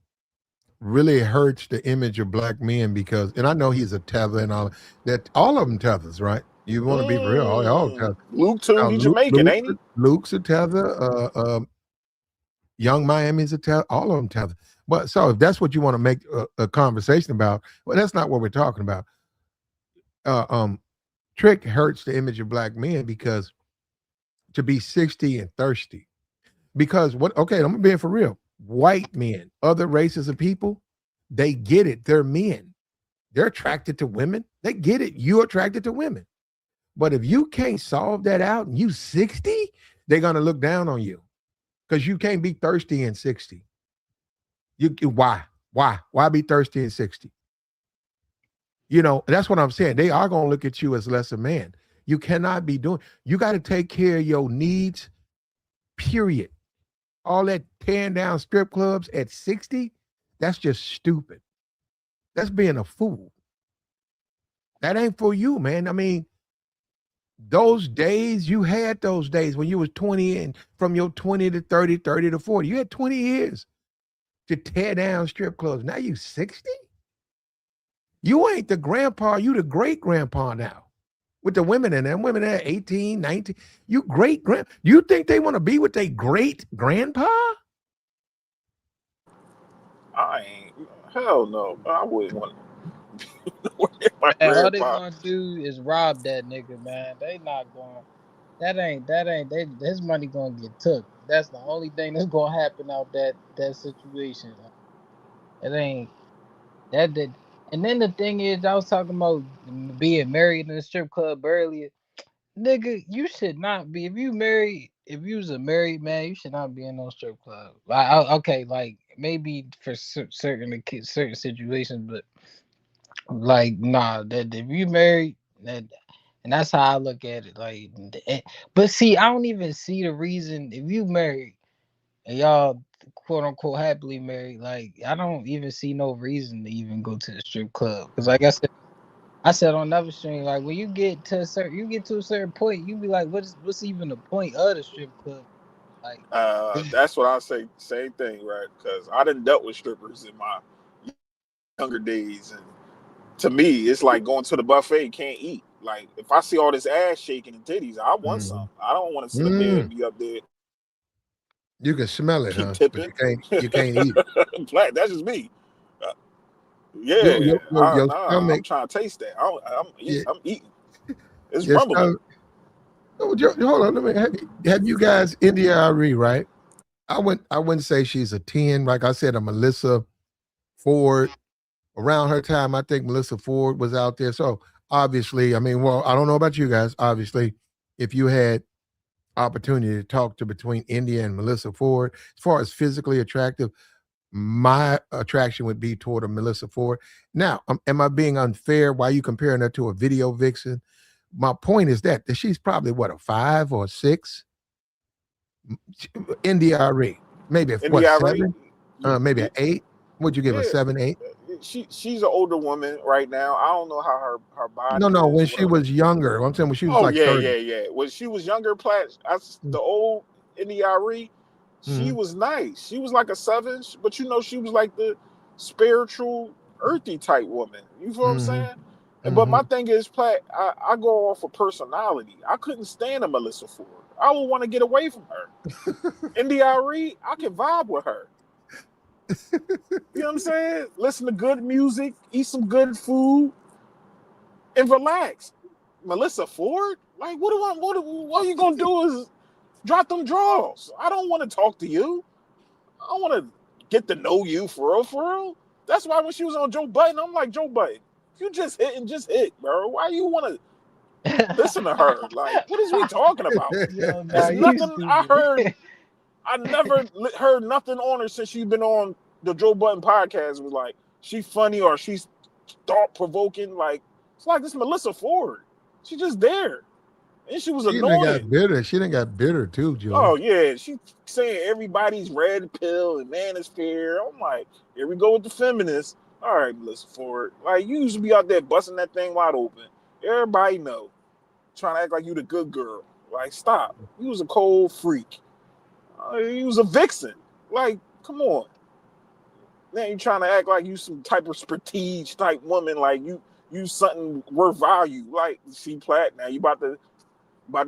really hurts the image of black men because, and I know he's a tether and all that. All of them tethers, right? You want to be real, all tether. Luke too. Now, He Jamaican, ain't he? Luke's a tether. Young Miami's a tether. All of them tether. But so if that's what you want to make a conversation about, well, that's not what we're talking about. Uh, um, Trick hurts the image of black men because to be 60 and thirsty. Because what? Okay, I'm being for real. White men, other races of people, they get it. They're men. They're attracted to women. They get it. You're attracted to women. But if you can't solve that out and you 60, they're gonna look down on you because you can't be thirsty in 60. Why? Why be thirsty in 60? You know, that's what I'm saying. They are gonna look at you as less a man. You cannot be doing, you got to take care of your needs, period. All that tearing down strip clubs at 60, that's just stupid. That's being a fool. That ain't for you, man. I mean, those days, you had those days when you was 20 and from your 20 to 30, 30 to 40. You had 20 years to tear down strip clubs. Now you 60? You ain't the grandpa, you the great grandpa now. With the women in them, women at 18, 19. You great grand. You think they want to be with their great grandpa? I ain't. Hell no. I wouldn't want my Man, all they grandpa. gonna do is rob that nigga, man. They not going. That ain't. His money gonna get took. That's the only thing that's gonna happen out that situation. It ain't that did. And then the thing is, I was talking about being married in a strip club earlier. Nigga, you should not be. If you married, if you was a married man, you should not be in no strip club. Okay, like maybe for certain situations, but like nah. That if you married, that and that's how I look at it. Like, but see, I don't even see the reason if you married and y'all quote unquote happily married. Like, I don't even see no reason to even go to the strip club because, like I said on another stream, like when you get to a certain point, you be like, what's even the point of the strip club? Like, That's what I say. Same thing, right? Because I done dealt with strippers in my younger days, and to me, it's like going to the buffet, can't eat. Like if I see all this ass shaking and titties, I want some. Mm. I don't want to sit up there and Mm. be up there You can smell it, huh? But tipping. you can't eat it. Black, that's just me. Uh, Your yeah, your your, your nah, I'm stomach, trying to taste that. your, I'm eating. It's your rumbling. stomach. Oh, hold on, let me have you guys India Arie, right? I wouldn't say she's a 10. Like I said, a Melissa Ford. Around her time, I think Melissa Ford was out there. So obviously, I mean, well, I don't know about you guys, obviously. if you had opportunity to talk to between India and Melissa Ford, as far as physically attractive, my attraction would be toward a Melissa Ford. Now, am I being unfair? Why are you comparing her to a video vixen? My point is that she's probably what, a 5 or 6. India Arie, maybe what, Indiana, 7, maybe an 8. Would you give a yeah, 7, 8? she's an older woman right now. I don't know how her No, body no, is when or she whatever. was younger. I'm saying when she was Oh like yeah, 30. yeah, yeah. When she was younger, Mm, the old Indiana, she mhm, was nice. She was like a 7, but she was like the spiritual, earthy type woman. You feel what I'm mhm, saying? But my mhm. thing is, Platt, I go off of personality. I couldn't stand a Melissa Ford. I would want to get away from her. Indiana, I can vibe with her. You know what I'm saying? Listen to good music, eat some good food, and relax. Melissa Ford? Like, what are you gonna do is drop them draws. I don't want to talk to you. I want to get to know you for real, for real. That's why when she was on Joe Budden, I'm like, Joe Budden, if you just hit and just hit, bro. Why you want to listen to her? Like, what is we talking about? Yo, nah, It's you nothing I stupid. heard. I never heard nothing on her since she's been on the Joe Budden podcast. Was like, she funny or she's thought provoking. Like, it's like this Melissa Ford. She's just there. And she was She done annoying. got bitter. She done got bitter too, Joey. Oh yeah, she saying everybody's red pill and manosphere. I'm like, here we go with the feminists. All right, Melissa Ford. Like you used to be out there busting that thing wide open. Everybody know, trying to act like you the good girl. Like stop. You was a cold freak. You was a vixen. Like come on. Now you trying to act like you some type of prestige type woman. Like you something worth value. Like see Platt. Now you about to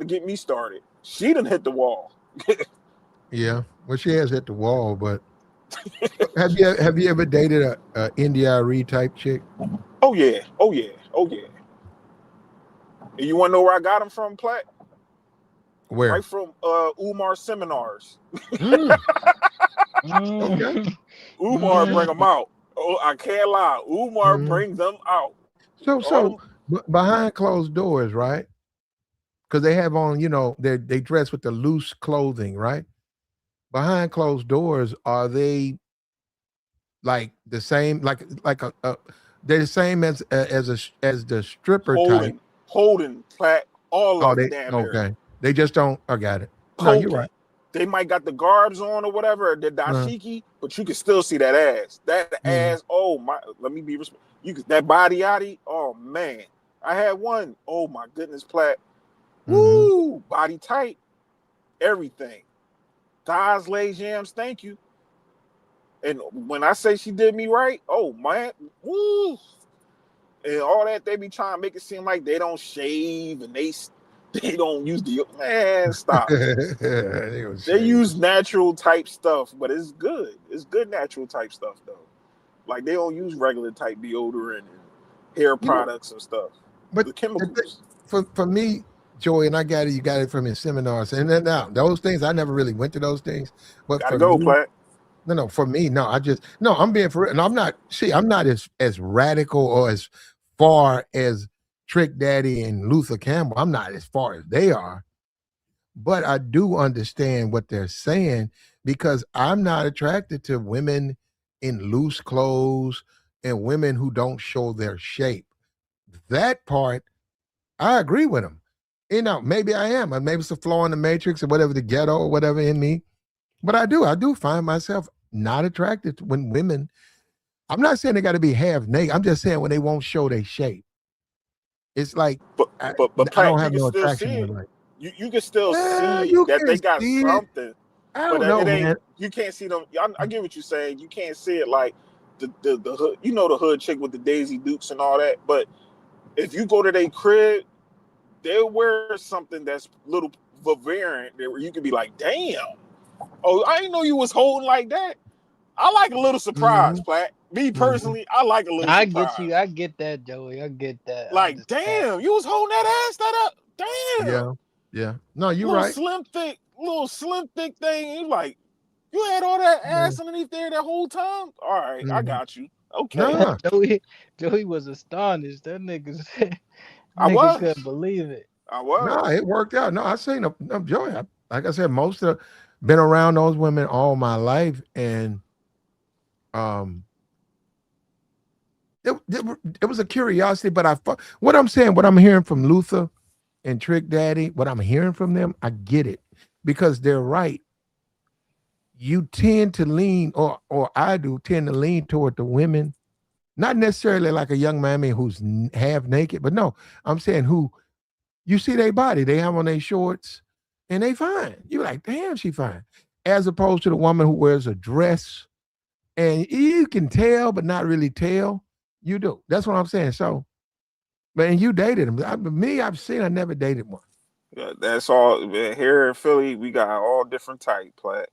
get me started. She done hit the wall. Yeah. Well, she has hit the wall, but have you ever dated a India Arie type chick? Oh yeah, oh yeah, oh yeah. And you want to know where I got them from, Platt? Right Where? from Umar seminars. Mm, okay. Mm, Umar bring mm. them out. Oh, I can't lie. Umar Mm. brings them out. So, All so them. behind closed doors, right? Because they have on, they dress with the loose clothing, right? Behind closed doors, are they like the same, like they're the same as the stripper type? Holding Platt, all Oh, of them they damn near okay. They just don't. I got it. No, you're poking. right. They might got the garbs on or whatever, the Uh, dashiki, but you can still see that ass. That mhm. ass, oh my, let me be respectful. You can, that body yaddy, oh man. I had one, oh my goodness, Platt. Mhm. Woo! Body tight, everything. Thighs, legs, yams, thank you. And when I say she did me right, oh man, woo! And all that they be trying to make it seem like they don't shave and they don't use the man. Stop. They gonna They shave. use natural type stuff, but it's good. It's good natural type stuff though. Like they don't use regular type deodorant and hair You know, products and stuff. but The the thing, chemicals. for me, Joey, and I got it. You got it from your seminars, and then now those things I never really went to those things. But Gotta for go, me, Platt. no, no, for me, no. I just no. I'm being for real, and I'm not. See, I'm not as radical or as far as Trick Daddy and Luther Campbell. I'm not as far as they are. But I do understand what they're saying because I'm not attracted to women in loose clothes and women who don't show their shape. That part, I agree with them. Maybe I am, and maybe it's a flaw in the matrix or whatever, the ghetto or whatever in me. But I do find myself not attracted to when women. I'm not saying they got to be half naked. I'm just saying when they won't show their shape. It's like But I, but I don't Platt, you have can no still attraction see with it. like. You can still see You that can they got see it. something, I but don't know, it ain't. man. You can't see them. I get what you're saying. You can't see it like the hood. You know the hood chick with the Daisy Dukes and all that. But if you go to their crib, they'll wear something that's little variant where you can be like, damn. Oh, I didn't know you was holding like that. I like a little surprise, Mhm, Platt. Me mhm. personally, I like a little I get you. surprise. I get that, Joey. I get that. I Like, understand. damn, you was holding that ass that up. Damn. Yeah, yeah. No, you're right. Little slim thick thing. You like, you had all that Yeah. ass underneath there that whole time? All right, I Mhm. got you. Okay. Nah, Joey was astonished. That nigga said, I nigga was. couldn't believe it. I No, was. it worked out. No, I seen no joy. Like I said, most of been around those women all my life, and um, it was a curiosity. But what I'm saying, what I'm hearing from Luther and Trick Daddy, what I'm hearing from them, I get it because they're right. You tend to lean, or I do tend to lean toward the women, not necessarily like a young mammy who's half naked, but no, I'm saying who you see their body, they have on their shorts, and they fine. You're like, damn, she fine. As opposed to the woman who wears a dress, and you can tell, but not really tell. You do. That's what I'm saying. So, man, you dated him. Me, I've seen. I never dated one. Yeah, that's all. Here in Philly, we got all different type plat.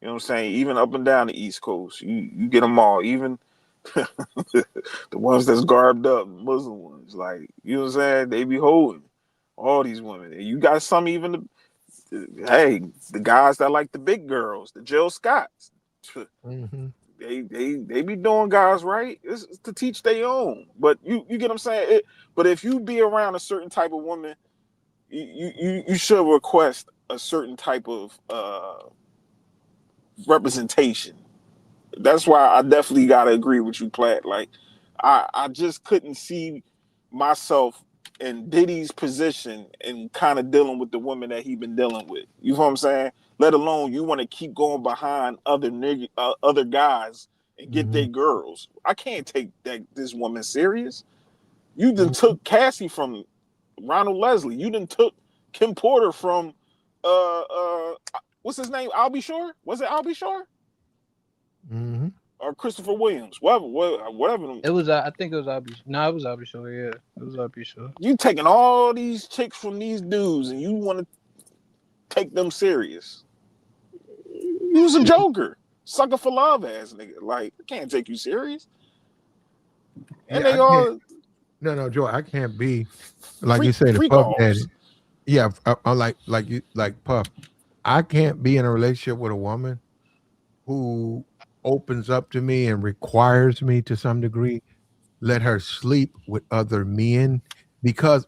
You know what I'm saying? Even up and down the East Coast, you get them all. Even the ones that's garbed up, Muslim ones, like you know what I'm saying? They be holding all these women. And you got some even hey, the guys that like the big girls, the Jill Scotts. Mm-hmm. They be doing guys right. It's to teach their own. But you get what I'm saying? But if you be around a certain type of woman, you should request a certain type of representation. That's why I definitely gotta agree with you, Platt. Like I just couldn't see myself in Diddy's position and kind of dealing with the women that he been dealing with. You know what I'm saying? Let alone you want to keep going behind other guys and get Mm-hmm. their girls. I can't take this woman serious. You done Mm-hmm. took Cassie from Ronald Leslie. You done took Kim Porter from what's his name? I'll be sure. Was it I'll be sure? Mm-hmm. Or Christopher Williams, whatever. It was I think it was Abi. No, it was Abi Show. Yeah, it was Abi Show. You taking all these chicks from these dudes, and you want to take them serious? You was a joker, sucker for love ass nigga. Like I can't take you serious. And Yeah, they I can't. all No, Joy, I can't be like you say the freak Puff Daddy. offs. Yeah, I like you like Puff. I can't be in a relationship with a woman who opens up to me and requires me to some degree let her sleep with other men because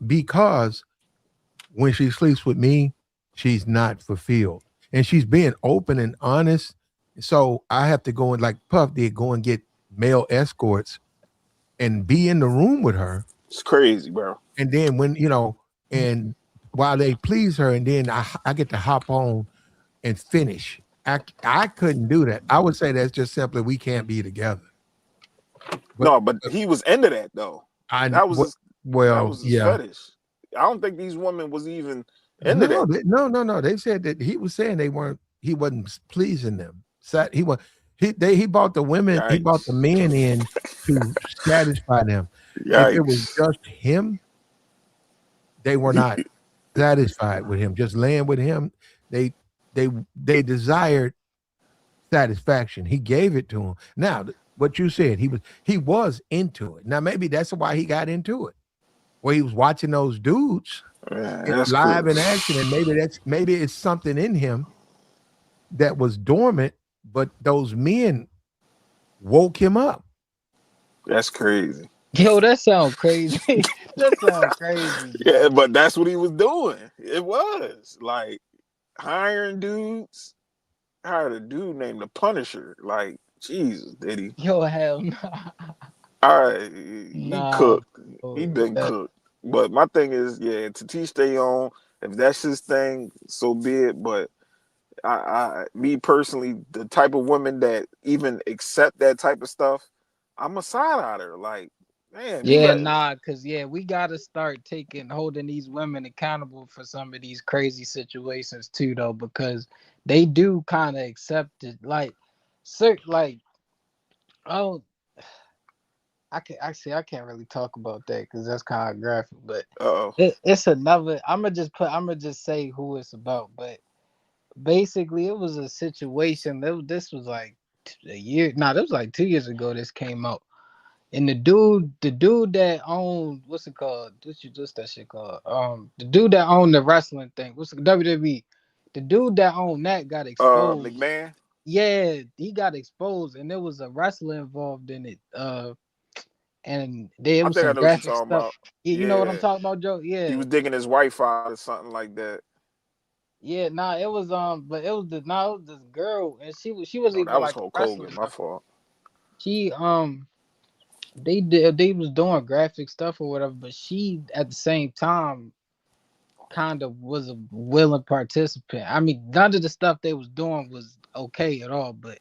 when she sleeps with me, she's not fulfilled. And she's being open and honest. So I have to go and like Puff did go and get male escorts and be in the room with her. It's crazy, bro. And then when, and while they please her, and then I get to hop on and finish. I couldn't do that. I would say that's just simply we can't be together. But No, but he was into that though. I That was what his, that well, was his yeah. fetish. I don't think these women was even into No, that. no. They said that he was saying he wasn't pleasing them. He was he bought the women, he bought the Yikes! men in to satisfy them. If it was Yikes! just him, they were not satisfied with him. Just laying with him, they they desired satisfaction. He gave it to him. Now, what you said, he was into it. Now, maybe that's why he got into it. Where he was watching those dudes Man, that's live in crazy. action, and maybe it's something in him that was dormant, but those men woke him up. That's crazy. Yo, that sound crazy. That sound crazy, Yeah, bro. but that's what he was doing. It was like hiring dudes. Hired a dude named the Punisher. Like Jesus, did he? Yo, hell nah. All right, he Nah, cooked. He bro. been That, cooked. But my thing is, yeah, to teach their own. If that's his thing, so be it. But me personally, the type of women that even accept that type of stuff, I'm a side eye her. Like, man, you yeah, let nah, cause yeah, we gotta start holding these women accountable for some of these crazy situations too, though, because they do kind of accept it. Like, like, oh, I can't really talk about that because that's kind of graphic, but oh, it's another. I'm gonna just say who it's about, but basically it was a situation. This was like a year. Nah, that was like 2 years ago. This came out. And the dude that owned what's it called? What's that shit called? The dude that owned the wrestling thing. What's the WWE? The dude that owned that got exposed. McMahon. Yeah, he got exposed, and there was a wrestler involved in it. and there I was think I some know what you're graphic talking stuff. about. You know what I'm Yeah, talking about, Joe? he Yeah, was digging his wife out or something like that. yeah. Nah, it was but it was this girl, and she was Oh, even that was like Hulk a wrestler. Hogan. My fault. She they was doing graphic stuff or whatever, but she at the same time kind of was a willing participant. I mean, none of the stuff they was doing was okay at all, but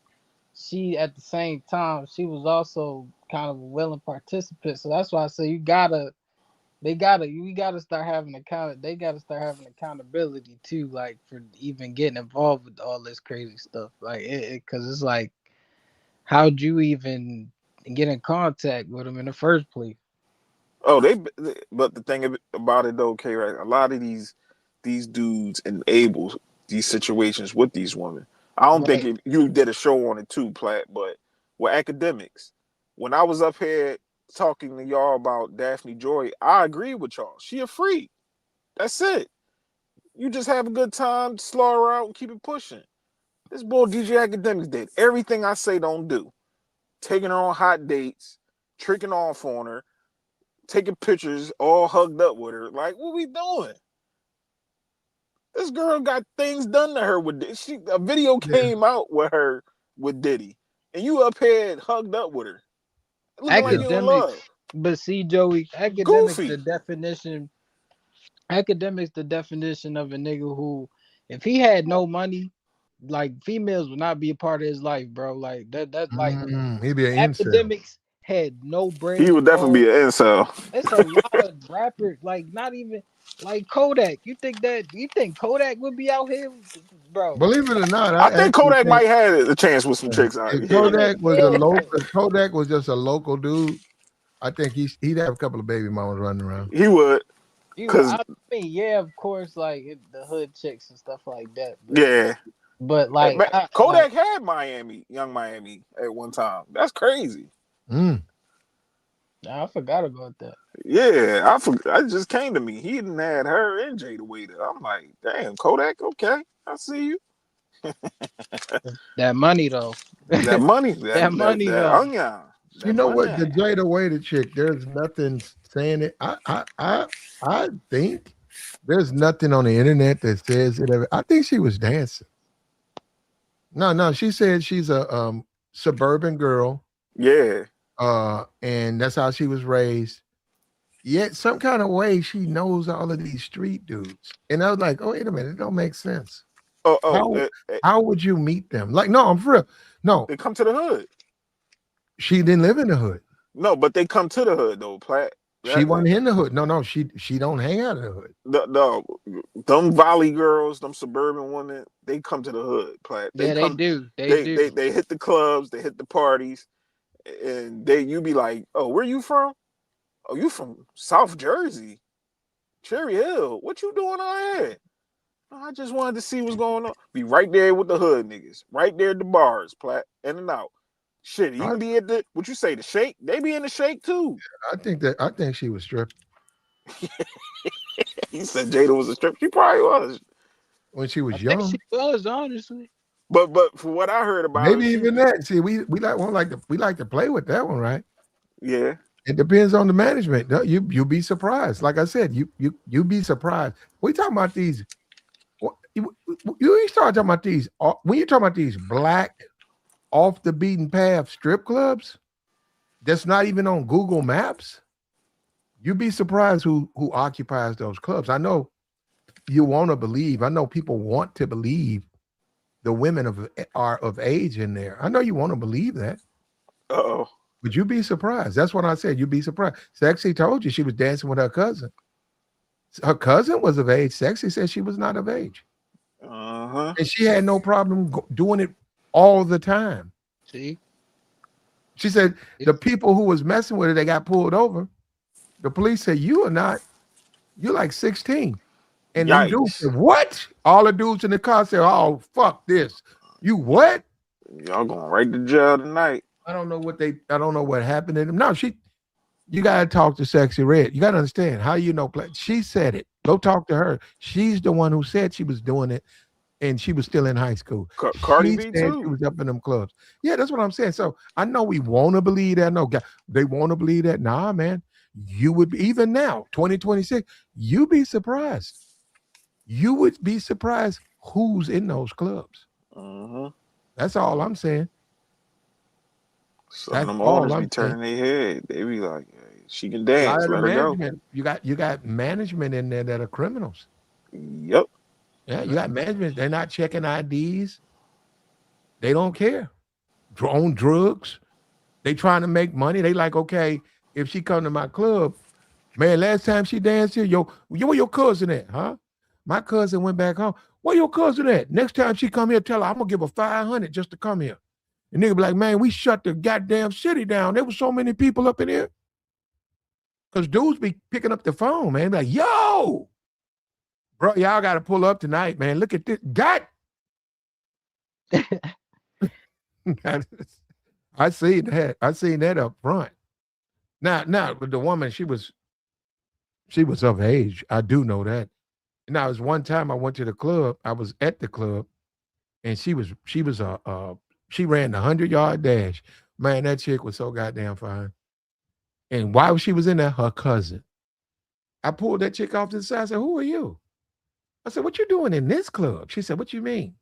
she at the same time she was also kind of a willing participant. So that's why I say we gotta start having they gotta start having accountability too, like for even getting involved with all this crazy stuff. Like because it's like how'd you even get in contact with them in the first place? Oh, but the thing about it though, okay, right? A lot of these dudes enable these situations with these women. I don't think Right. you did a show on it too, Platt, but with academics, when I was up here talking to y'all about Daphne Joy, I agree with y'all. She a freak. That's it. You just have a good time, slow her out, and keep it pushing. This boy DJ Academics did everything I say don't do. Taking her on hot dates, tricking off on her, taking pictures, all hugged up with her. Like, what we doing? This girl got things done to her with a video Yeah. came out with her with Diddy, and you up here hugged up with her, looking like Yeah. you in love. Academics, but see, Joey, Goofy. academics the definition of a nigga who, if he had no money, like females would not be a part of his life, bro. Like that like He'd be an incel. academics had no bread He at would definitely all. be an incel. It's a lot of rappers, like not even like Kodak. You think Kodak would be out here, bro? Believe it or not, I I think actually Kodak think might have a chance with some chicks out if here. I mean, Kodak was a yeah, local, if Kodak was just a local dude, I think he'd have a couple of baby mamas running around. He would, cause I mean, yeah, of course, like the hood chicks and stuff like that, yeah, but like I like Kodak had Miami, young Miami at one time. That's crazy. Mm. I forgot about that. Yeah, I just came to me. He didn't had her and Jada Waiter. I'm like, damn, Kodak, okay, I see you. That money though. That money, That money that though. onion, You that know money. what? The Jada Waiter chick, there's nothing saying it. I think there's nothing on the internet that says it. I think she was dancing. No, she said she's a suburban girl, Yeah. and that's how she was raised. Yet some kind of way she knows all of these street dudes. And I was like, oh, wait a minute, it don't make sense. Oh, oh, How how would you meet them? Like, no, I'm for real. No, they come to the hood. she didn't live in the hood. No, but they come to the hood though, Platt. She That, wasn't in the hood. No, she don't hang out in the hood. them Valley girls, them suburban women, they come to the hood, Platt. They Yeah, they come, do. They do. they hit the clubs, they hit the parties, and you be like, oh, where you from? Oh, you from South Jersey, Cherry Hill. What you doing out here? "Oh, I just wanted to see what's going on. Be right there with the hood niggas, right there at the bars, Platt, in and out. Shit, I, even be at the what you say, the shake. They be in the shake too. I think she was stripped He said Jada was a strip. She probably was. when she I was think she young. was honestly. But for what I heard about her, Maybe she even that. See, we like to play with that one, right? yeah. It depends on the management. No, you'll be surprised. Like I said, you be surprised. We talking about these. You start talking about these when you talking about these black off the beaten path strip clubs. That's not even on Google Maps. You'd be surprised who occupies those clubs. I know you want to believe. I know people want to believe the women are of age in there. I know you want to believe that, Uh-oh. but you'd be surprised. That's what I said. You'd be surprised. Sexy told you she was dancing with her cousin. Her cousin was of age. Sexy said she was not of age, Uh-huh. and she had no problem doing it all the time. See, She said the people who was messing with her, they got pulled over. The police said, "You are not. You're like 16." And them dudes Yikes. said, "What?" All the dudes in the car said, "Oh, fuck this. You what?" Y'all going right to jail tonight. I don't know what happened to them. No, you gotta talk to Sexy Red. You gotta understand how you know. She said it. Go talk to her. She's the one who said she was doing it and she was still in high school. Cardi She B said she too. was up in them clubs. Yeah, that's what I'm saying. So I know we want to believe that. No, they want to believe that. Nah, man, you would be, even now, 2026, you be surprised. You would be surprised who's in those clubs. Hmm. That's all I'm saying. Some of That's them all owners I'm be saying. turning their head. They be like, hey, she can A lot dance. of the Let her go. management, you got management in there that are criminals. Yep. Yeah, you got management. They're not checking IDs. They don't care. On drugs. They trying to make money. They like, okay, if she come to my club, man, last time she danced here, where your cousin at, huh? My cousin went back home. Where your cousin at? Next time she come here, tell her I'm gonna give her 500 just to come here. And nigga be like, man, we shut the goddamn city down. There was so many people up in here. Cause dudes be picking up the phone, man. Like, yo, bro, y'all gotta pull up tonight, man. Look at this. God, I seen that. I seen that up front. Now, the woman, she was of age. I do know that. Now, it was one time I went to the club. I was at the club, and she ran the 100-yard dash. Man, that chick was so goddamn fine. And while she was in there, her cousin. I pulled that chick off to the side. I said, "Who are you?" I said, "What you doing in this club?" She said, "What you mean?"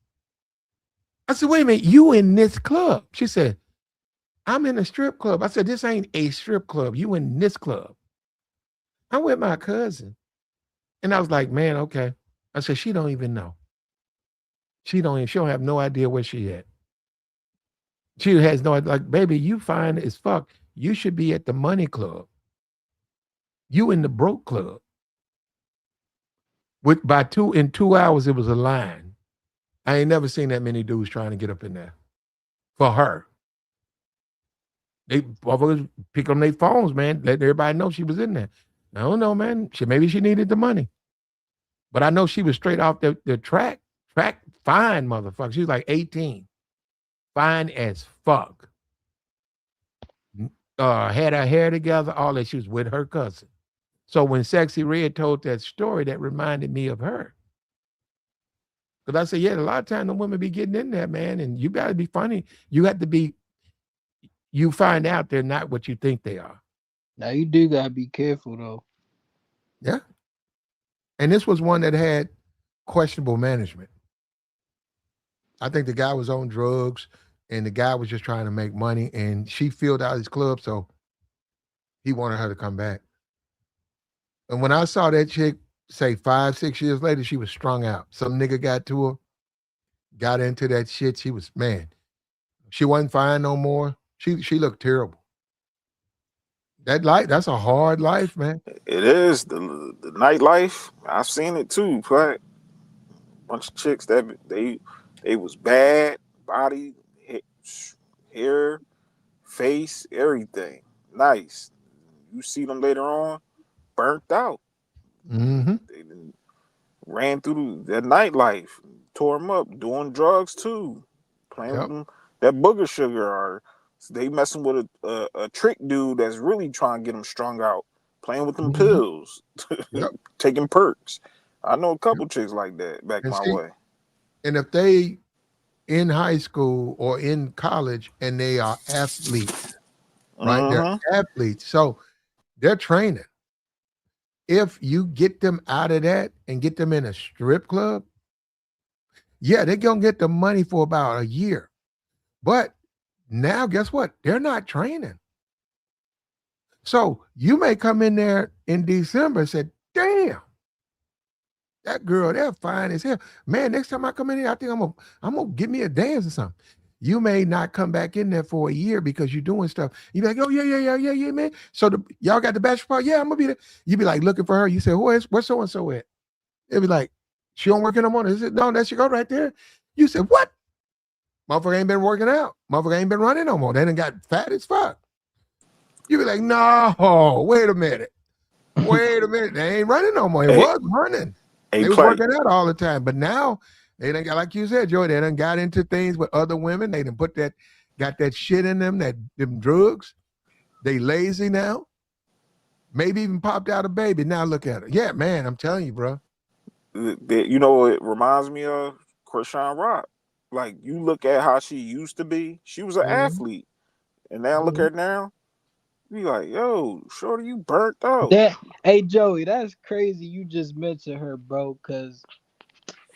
I said, "Wait a minute, you in this club?" She said, "I'm in a strip club." I said, "This ain't a strip club. You in this club?" I'm with my cousin. And I was like, man, okay. I said, she don't even know. She don't have no idea where she at. She has no idea. Like, baby, you fine as fuck. You should be at the money club. You in the broke club. In 2 hours, it was a line. I ain't never seen that many dudes trying to get up in there for her. They motherfuckers pick on their phones, man. Let everybody know she was in there. I don't know, man. Maybe she needed the money. But I know she was straight off the track. Track fine, motherfucker. She was like 18. Fine as fuck. Had her hair together, all that. She was with her cousin. So when Sexy Red told that story, that reminded me of her. Because I said, yeah, a lot of times the women be getting in there, man, and you got to be funny. You have to be, you find out they're not what you think they are. Now you do gotta be careful though. Yeah. And this was one that had questionable management. I think the guy was on drugs and the guy was just trying to make money and she filled out his club, so he wanted her to come back. And when I saw that chick, say 5, 6 years later, she was strung out. Some nigga got to her, got into that shit. She was, man, she wasn't fine no more. She looked terrible. That's a hard life, man. It is the nightlife. I've seen it too. But bunch of chicks that they was bad, body, hair, face, everything. Nice. You see them later on, burnt out. Mm-hmm. They done ran through that nightlife, tore them up, doing drugs too, playing with Yep. them that booger sugar, or they messing with a trick dude that's really trying to get them strung out, playing with them Mm-hmm. pills, Yep. taking perks. I know a Yep. couple chicks like that back And my see, way. and if they in high school or in college and they are athletes, right? They're Mm-hmm. athletes. So they're training. If you get them out of that and get them in a strip club, yeah, they're gonna get the money for about a year. But now guess what? They're not training. So you may come in there in December and say, damn, that girl, they're fine as hell. Man, next time I come in here, I think I'm gonna give me a dance or something. You may not come back in there for a year because you're doing stuff. You be like, oh yeah, yeah, yeah, yeah, yeah, man. So y'all got the bachelor party? Yeah, I'm gonna be there. You be like looking for her. You say, where's so and so at? They'll be like, she don't work in the morning. Is it? No, that she go right there. You said, what? Motherfucker ain't been working out. Motherfucker ain't been running no more. They done got fat as fuck. You be like, no, wait a minute. Wait a minute. They ain't running no more. It Hey, was running. hey, They was play. working out all the time. But now they done got, like you said, Joey, they done got into things with other women. They done got that shit in them, them drugs. They lazy now. Maybe even popped out a baby. Now look at her. Yeah, man, I'm telling you, bro. You know what it reminds me of? Krishan Rock. Like you look at how she used to be, she was an Mhm, athlete, and now look at mhm, her now. You like, yo, shorty, you burnt out. That hey Joey, that's crazy. You just mentioned her, bro. Cause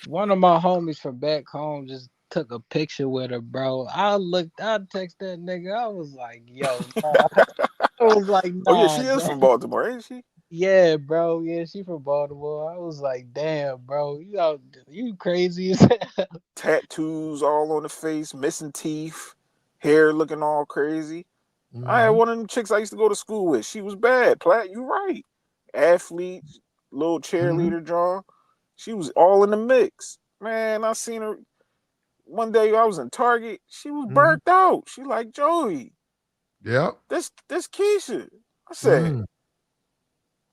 one of my homies from back home just took a picture with her, bro. I text that nigga. I was like, yo, nah. I was like, Oh yeah, she nah, is man. from Baltimore, ain't she? Yeah, bro. Yeah, she from Baltimore. I was like, damn, bro. You crazy as hell. Tattoos all on the face, missing teeth, hair looking all crazy. I had mhm, one of them chicks I used to go to school with. She was bad, Platt. You right. Athlete, little mhm, cheerleader draw. She was all in the mix. Man, I seen her one day. I was in Target. She was mhm. burnt out. She like Joey. Yep. This Keisha. I said, Mm.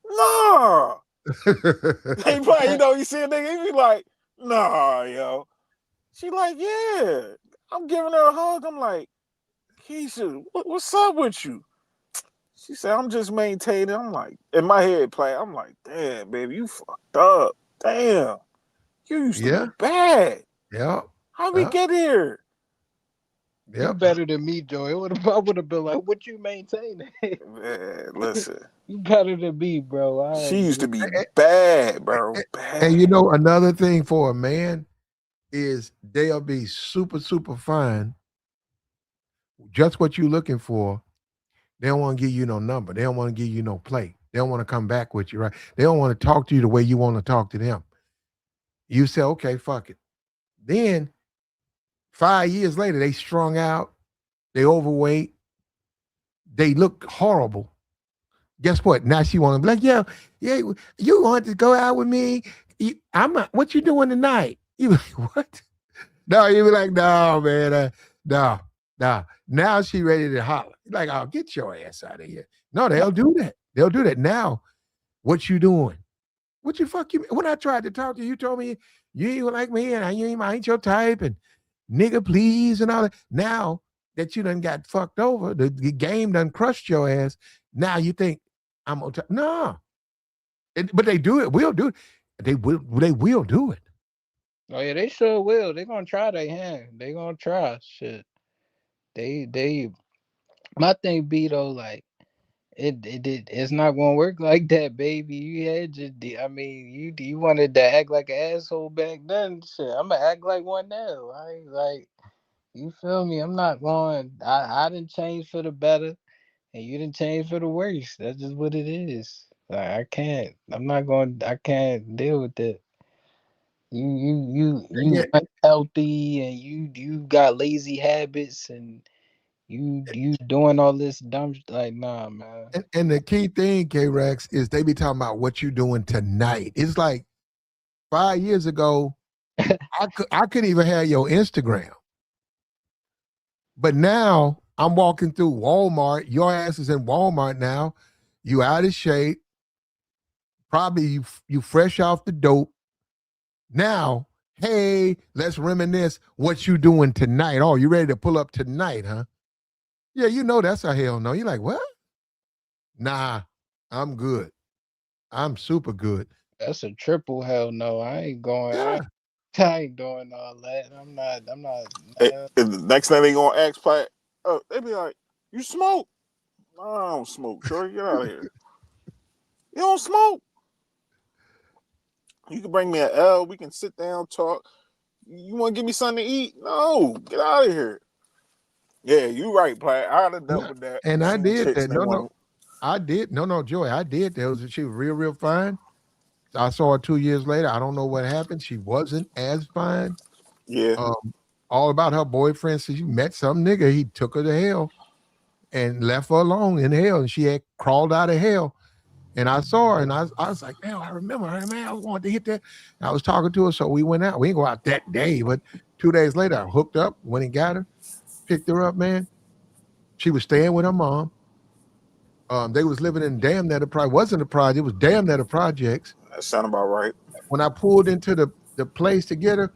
nah. Hey, Platt, you see a nigga, he be like, nah, yo. She like, yeah. I'm giving her a hug. I'm like, Keisha, what's up with you? She said, I'm just maintaining. I'm like, in my head, play. I'm like, damn, baby, you fucked up. Damn, you used to be Yeah. bad. Yep. How we Yep. get here? You Yep. better than me, Joey. I would have been like, what you maintaining? Man, listen, You better than me, bro. I she used to be A- bad, bro. a- And you Bad. know another thing for a man is they'll be super super fine, just what you're looking for. They don't want to give you no number. They don't want to give you no play. They don't want to come back with you, right? They don't want to talk to you the way you want to talk to them. You say, okay, fuck it. Then 5 years later, they strung out, they overweight, they look horrible. Guess what? Now she want to be like, yeah, yeah, you want to go out with me? I'm not, what you doing tonight? You like, what? No, you be like, no, man, no, no. Now she ready to holler. Like, oh, get your ass out of here. No, they'll do that. They'll do that. Now, what you doing? What you fuck you? When I tried to talk to you, you told me you ain't like me and I ain't your type and nigga please and all that. Now that you done got fucked over, the game done crushed your ass. Now you think I'm gonna no. But they do it. Will do it. They will do it. Oh yeah, they sure will. They gonna try their hand. They gonna try shit. They. My thing be though, like it's not gonna work like that, baby. You had just, I mean, you wanted to act like an asshole back then. Shit, I'm gonna act like one now. I ain't like, you feel me? I'm not going. I didn't change for the better, and you didn't change for the worse. That's just what it is. Like I can't. I'm not going. I can't deal with that. You Yeah, unhealthy, and you got lazy habits, and you doing all this dumb like, nah, man. and the key thing, K Rex, is they be talking about what you doing tonight. It's like 5 years ago, I couldn't even have your Instagram. But now I'm walking through Walmart. Your ass is in Walmart now. You out of shape. Probably you fresh off the dope. Now, hey, let's reminisce. What you doing tonight? Oh, you ready to pull up tonight, huh? Yeah, you know that's a hell no. You're like, what? Nah, I'm good. I'm super good. That's a triple hell no. I ain't going. Yeah. I ain't doing all that. I'm not. I'm not. And the next thing they gonna ask, Platt, they be like, you smoke? No, I don't smoke. Shorty, get out of here. You don't smoke? You can bring me an L. We can sit down, talk. You want to give me something to eat? No, get out of here. Yeah, you right, Platt. I'd have dealt Yeah. with that. And I Seen did chicks that. and they No, no. want I did. No, no, Joy. I did. She was real, real fine. I saw her 2 years later. I don't know what happened. She wasn't as fine. yeah. Um, all about her boyfriend. So she met some nigga. He took her to hell and left her alone in hell. And she had crawled out of hell. And I saw her and I was like, man, I remember her, man. I wanted to hit that. And I was talking to her. So we went out. We didn't go out that day, but 2 days later, I hooked up, went and got her, picked her up, man. She was staying with her mom. They was living in damn near the project. Wasn't a project. It was damn near the projects. That sound about right. When I pulled into the place to get her,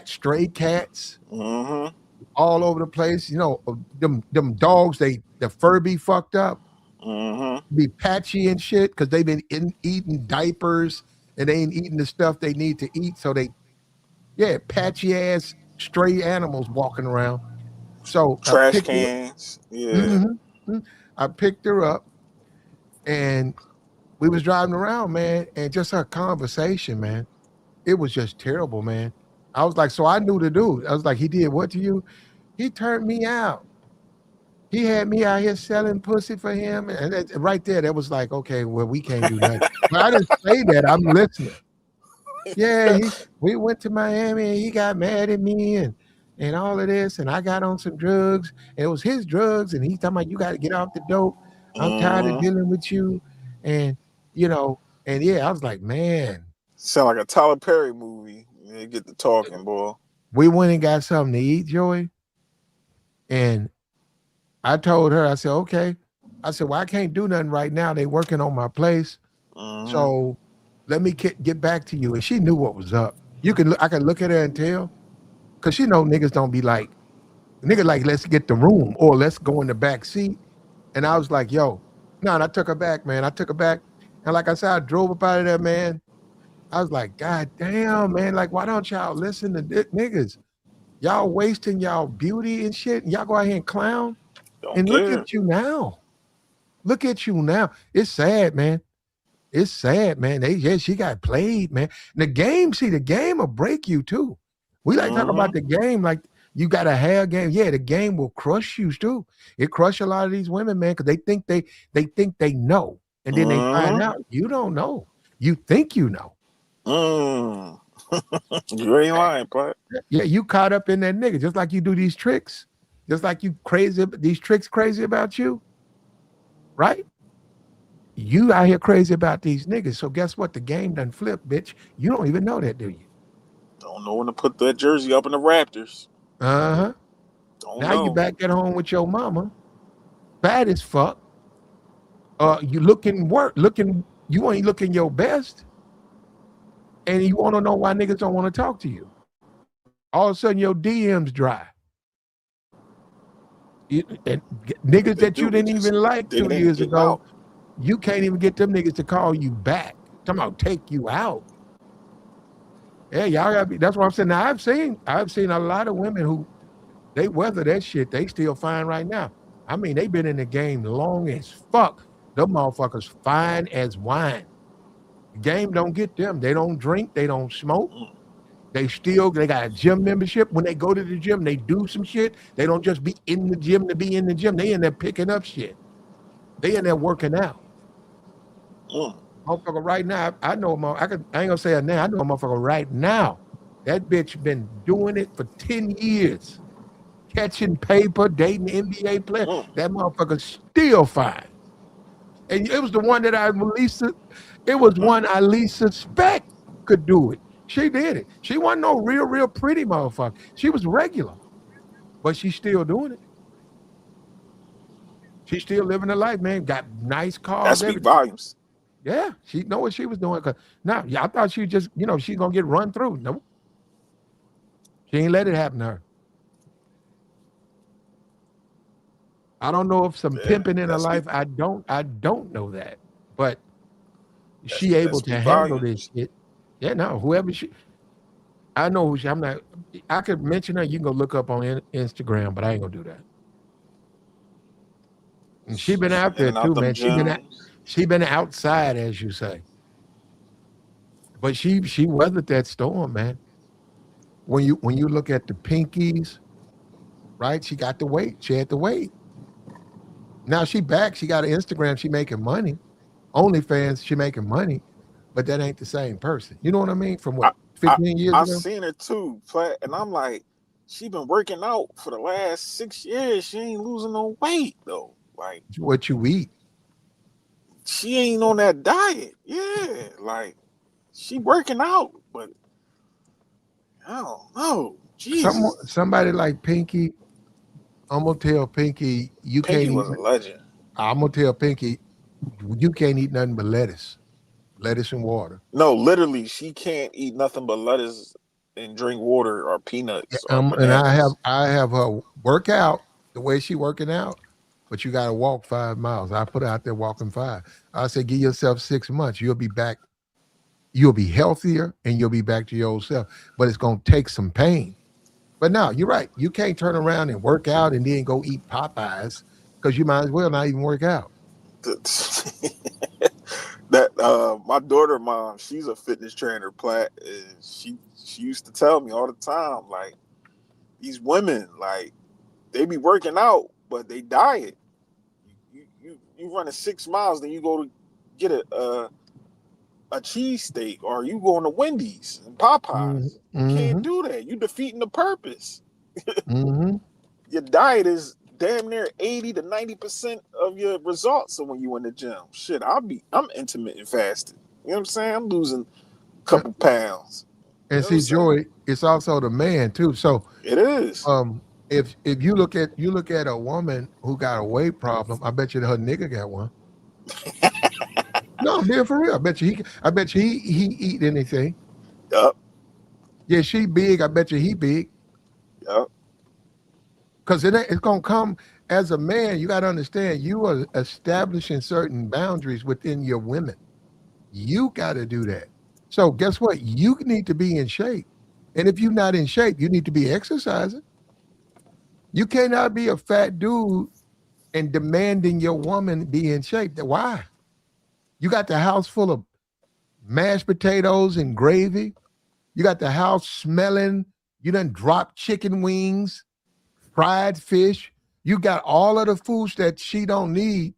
stray cats Mm-hmm. all over the place. You know, them dogs, the fur be fucked up, Mm-hmm. be patchy and shit because they've been eating diapers and they ain't eating the stuff they need to eat. So they Yeah, patchy ass stray animals walking around. So I Trash picked her up. cans. Yeah. Mhm, mhm. I picked her up and we was driving around, man, and just her conversation, man, it was just terrible, man. I was like, so I knew the dude. I was like, he did what to you? He turned me out. He had me out here selling pussy for him. And right there, that was like, okay, well, we can't do nothing. But I didn't say that. I'm listening. Yeah, we went to Miami and he got mad at me and all of this. And I got on some drugs. And it was his drugs. And he's talking about you got to get off the dope. I'm tired of Mm-hmm. dealing with you. And, you know, and yeah, I was like, man, Sound like a Tyler Perry movie. You get the talking, boy. we went and got something to eat, Joey. And I told her, I said, okay. I said, well, I can't do nothing right now. They working on my place. Mm-hmm. So let me get back to you. And she knew what was up. I can look at her and tell, because she know niggas don't be like, nigga like, let's get the room or let's go in the back seat. And I was like, yo, no, and I took her back, man. I took her back. And like I said, I drove up out of there, man. I was like, God damn, man. Like, why don't y'all listen to niggas? Y'all wasting y'all beauty and shit. And y'all go out here and clown. Don't And look care. at you now. Look at you now. It's sad, man. It's sad, man. She got played, man. And the game will break you too. We like talk Mm-hmm. about the game like you got a hair game. Yeah, the game will crush you too. It crush a lot of these women, man, because they think they know. And then they find Mm-hmm. out you don't know. You think you know. Mm. You ain't lying, Pat. Yeah, you caught up in that nigga, just like you do these tricks. Just like you crazy, these tricks crazy about you, right? You out here crazy about these niggas. So guess what? The game done flipped, bitch. You don't even know that, do you? Don't know when to put that jersey up in the Raptors. Uh-huh. Don't Now you know. back at home with your mama, fat as fuck. You looking, you ain't looking your best. And you want to know why niggas don't want to talk to you. All of a sudden your DMs dry. And niggas They that you do. They didn't just even like digging two in, years getting ago, out. you can't even get them niggas to call you back. Talking about take you out. Yeah, y'all gotta be. That's what I'm saying. Now I've seen a lot of women who they weather that shit. They still fine right now. I mean, they been in the game long as fuck. Them motherfuckers fine as wine. The game don't get them. They don't drink. They don't smoke. Mm. They got a gym membership. When they go to the gym, they do some shit. They don't just be in the gym to be in the gym. They in there picking up shit. They in there working out. Mm. Motherfucker, right now, I know. I ain't gonna say her name. I know a motherfucker right now. That bitch been doing it for 10 years, catching paper, dating NBA player. Mm. That motherfucker still fine. And it was the one that it was one I least suspect could do it. She did it. She wasn't no real pretty motherfucker. She was regular, but she's still doing it. She's still living her life, man. Got nice That cars, speak everything. volumes. Yeah, she know what she was doing. Cause now, yeah, I thought she just, she's gonna get run through. No, she ain't let it happen to her. I don't know if some Yeah, pimping in her that speak. life. I don't know that, but she That able to speak handle this volumes. shit. Yeah, no, whoever she, I know who she. I'm not. I could mention her. You can go look up on Instagram, but I ain't gonna do that. And she been She out in there and out too, them man. gyms. She been outside, as you say. But she weathered that storm, man. When you look at the pinkies, right? She got the weight. She had to wait. Now she back. She got an Instagram. She making money. OnlyFans. She making money, but that ain't the same person. You know what I mean? From I what I 15 years I ago. seen her too, Plat, and I'm like, she been working out for the last 6 years. She ain't losing no weight though. Like It's what you eat. she ain't on that diet. Yeah, like she working out, but I don't know. Jesus, Somebody like Pinky. I'm gonna tell Pinky you Pinky can't eat. was a legend. I'm gonna tell Pinky you can't eat nothing but lettuce and water. No, literally, she can't eat nothing but lettuce and drink water or peanuts or And I have bananas. I have her work out the way she working out, but you got to walk 5 miles. I put her out there walking five. I said, give yourself 6 months. You'll be back. you'll be healthier and you'll be back to your old self. But it's gonna take some pain. But no, you're right. You can't turn around and work out and then go eat Popeyes because you might as well not even work out. That my daughter mom, she's a fitness trainer, Plat, and she used to tell me all the time, like, these women, like, they be working out, but they diet. You running 6 miles, then you go to get a cheesesteak, or you going to Wendy's and Popeyes. You can't Mm-hmm. do that. You defeating the purpose. Mm-hmm. Your diet is damn near 80 to 90% of your results. So when you in the gym, shit, I'm intermittent fasting. You know what I'm saying? I'm losing a Yeah. couple pounds. You And know what I'm see, saying? Joy, it's also the man too. So It is. um if you look at a woman who got a weight problem, I bet you her nigga got one. No, I'm being for real. I bet you he eat anything. Yup. Yeah, she big, I bet you he big. Yup. Because it's gonna come as a man, you gotta understand you are establishing certain boundaries within your women. You gotta do that. So guess what? You need to be in shape. And if you're not in shape, you need to be exercising. You cannot be a fat dude and demanding your woman be in shape. Why? You got the house full of mashed potatoes and gravy. You got the house smelling. You done dropped chicken wings, fried fish. You got all of the foods that she don't need,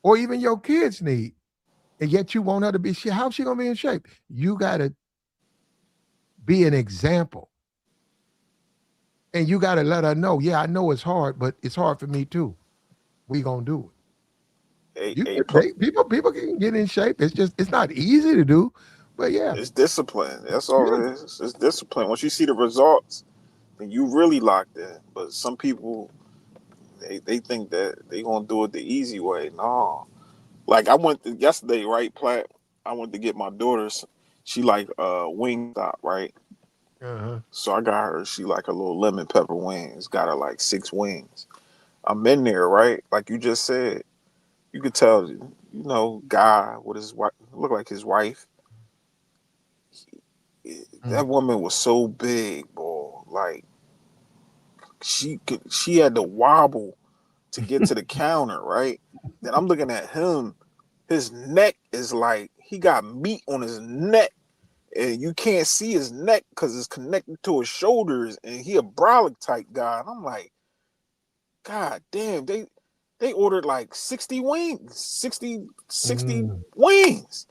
or even your kids need, and yet you want her to be. How's she gonna be in shape? You gotta be an example, and you gotta let her know. Yeah, I know it's hard, but it's hard for me too. We gonna do it. A You a people can get in shape. It's not easy to do, but yeah, It's discipline. That's all yeah. it is. It's discipline. Once you see the results, then you really locked in. But some people, they think that they gonna do it the easy way. No. Like, I went to yesterday, right, Plat? I went to get my daughter's. She like wing stop, right? Uh-huh. So I got her. She like a little lemon pepper wings. Got her like 6 wings. I'm in there, right? Like you just said, you could tell, guy with his wife, look like his wife. Mm, That woman was so big, boy. Like, she had to wobble to get to the counter, right? Then I'm looking at him. His neck is like he got meat on his neck, and you can't see his neck because it's connected to his shoulders, and he a brolic type guy. And I'm like, God damn, they ordered like 60 wings, 60 mm. wings.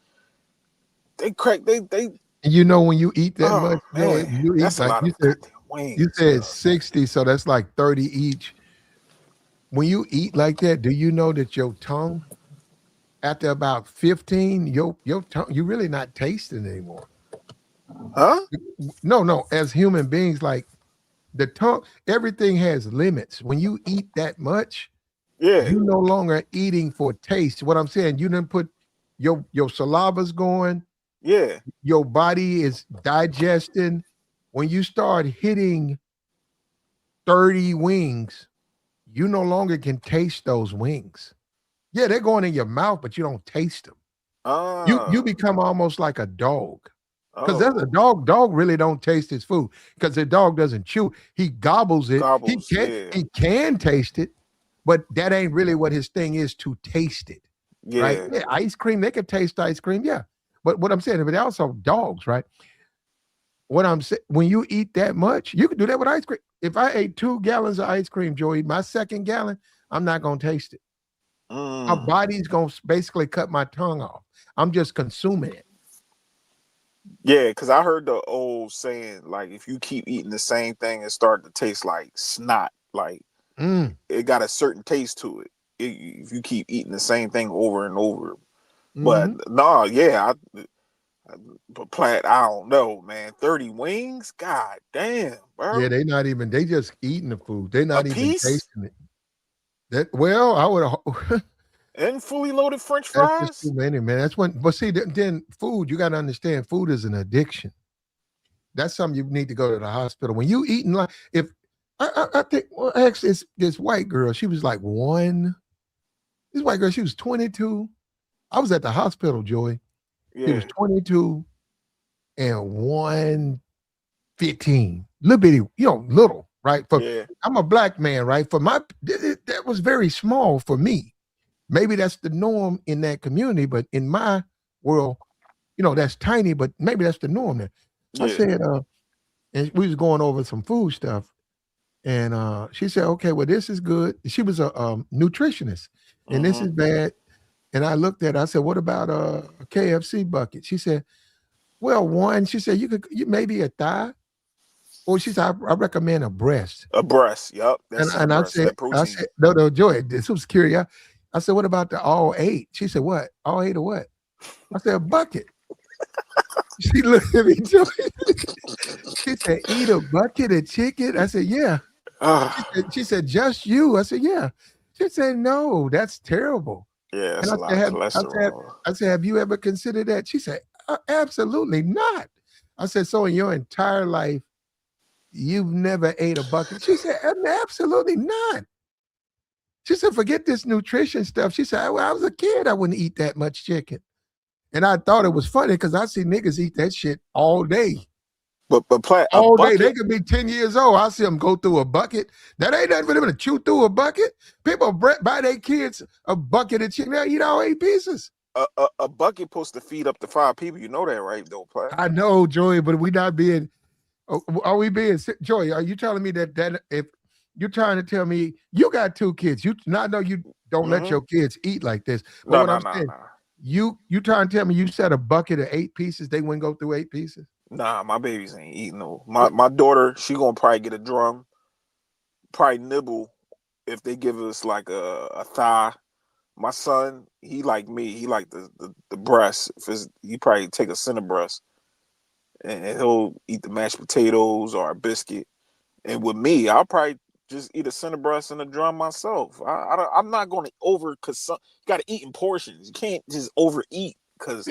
They crack they And you know when you eat that oh much, Joey, man, you eat that's a like lot you of said. goddamn You wings, said bro. 60, so that's like 30 each. When you eat like that, do you know that your tongue, after about 15, your tongue, you're really not tasting anymore. Huh? No, no. As human beings, like the tongue, everything has limits. When you eat that much, Yeah, you no longer eating for taste. What I'm saying, you didn't put your saliva's going, yeah. your body is digesting. When you start hitting 30 wings, you no longer can taste those wings. Yeah, they're going in your mouth, but you don't taste them. You Ah, become almost like a dog. Because there's a oh, dog really don't taste his food because the dog doesn't chew. He gobbles it. He gobbles. can Yeah, he can taste it, but that ain't really what his thing is to taste it. Right? yeah. Yeah, ice cream, they can taste ice cream, yeah. But what I'm saying, but they're also dogs, right? What I'm saying, when you eat that much, you can do that with ice cream. If I ate 2 gallons of ice cream, Joey, my second gallon, I'm not gonna taste it. My Mm. body's gonna basically cut my tongue off. I'm just consuming it. Yeah, because I heard the old saying, like, if you keep eating the same thing, it start to taste like snot. Like, Mm, it got a certain taste to it. If you keep eating the same thing over and over. But hmm. nah, yeah, but Plat, I don't know, man. 30 wings? God damn, Yeah, bro. they just eating the food. They're A not even piece tasting it. That well, I would and fully loaded French that's just fries? too many, man. That's when but see then food, you gotta understand food is an addiction. That's something you need to go to the hospital. When you eating like if I think well, actually it's this white girl, she was like this white girl, she was 22. I was at the hospital, Joy. She was Yeah. 22. and 115. Little bitty, little, right? For Yeah. I'm a black man, right? For that was very small for me. Maybe that's the norm in that community, but in my world, that's tiny, but maybe that's the norm there. I Yeah. said, and we was going over some food stuff, and she said, okay, well, this is good. She was a nutritionist, and this Mm-hmm. is bad. And I looked at her, I said, what about a KFC bucket? She said, well, one, she said, maybe a thigh. Or she said, I recommend a breast. A breast. Yup. That center And breast. That I protein. said, no, no, Joy, this was curious. I said, what about the all eight? She said, what? All eight of what? I said, a bucket. She looked at me, Joy. She said, eat a bucket of chicken? I said, yeah. Ah, She said, just you? I said, yeah. She said, no, that's terrible. yeah, And that's a lot of cholesterol. I said, have you ever considered that? She said, absolutely not. I said, so in your entire life, you've never ate a bucket? She said, absolutely not. She said, forget this nutrition stuff. She said, when I was a kid, I wouldn't eat that much chicken. And I thought it was funny because I see niggas eat that shit all day. But play a All day. They bucket. could be 10 years old. I see them go through a bucket. That ain't nothing for them to chew through a bucket. People buy their kids a bucket of chicken. They eat all 8 pieces. A bucket supposed to feed up to 5 people. You know that, right? Don't play. I know, Joey, but we not being, are we being, Joey, are you telling me that if you're trying to tell me you got 2 kids, you not know you don't let Mm-hmm. your kids eat like this. But No, what no, I'm no, saying, no. you trying to tell me you said a bucket of 8 pieces, they wouldn't go through 8 pieces? Nah, my babies ain't eating no. What? My daughter, she gonna probably get a drum, probably nibble if they give us like a thigh. My son, he like me, he like the breast. If it's, he probably take a center breast and he'll eat the mashed potatoes or a biscuit. And with me, I'll probably just eat a center breast and a drum myself. I'm not going to over because you got to eat in portions. You can't just overeat because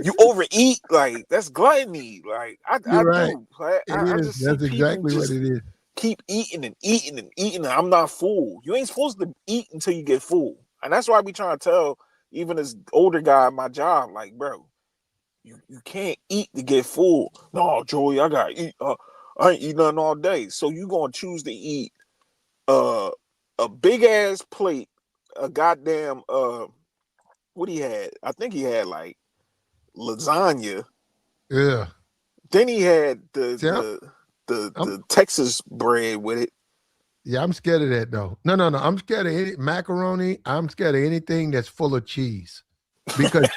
you overeat like that's gluttony. Like I You're right. do. It I is. just see That's people exactly what just it is. keep eating and eating and eating. And I'm not full. You ain't supposed to eat until you get full. And that's why I be trying to tell even this older guy at my job, like, bro, you can't eat to get full. No, Joey, I gotta eat. I ain't eat nothing all day. So you gonna choose to eat uh a big ass plate, a goddamn what he had? I think he had like lasagna. Yeah. Then he had the See, the Texas bread with it. yeah, I'm scared of that though. No, no, no. I'm scared of any macaroni. I'm scared of anything that's full of cheese because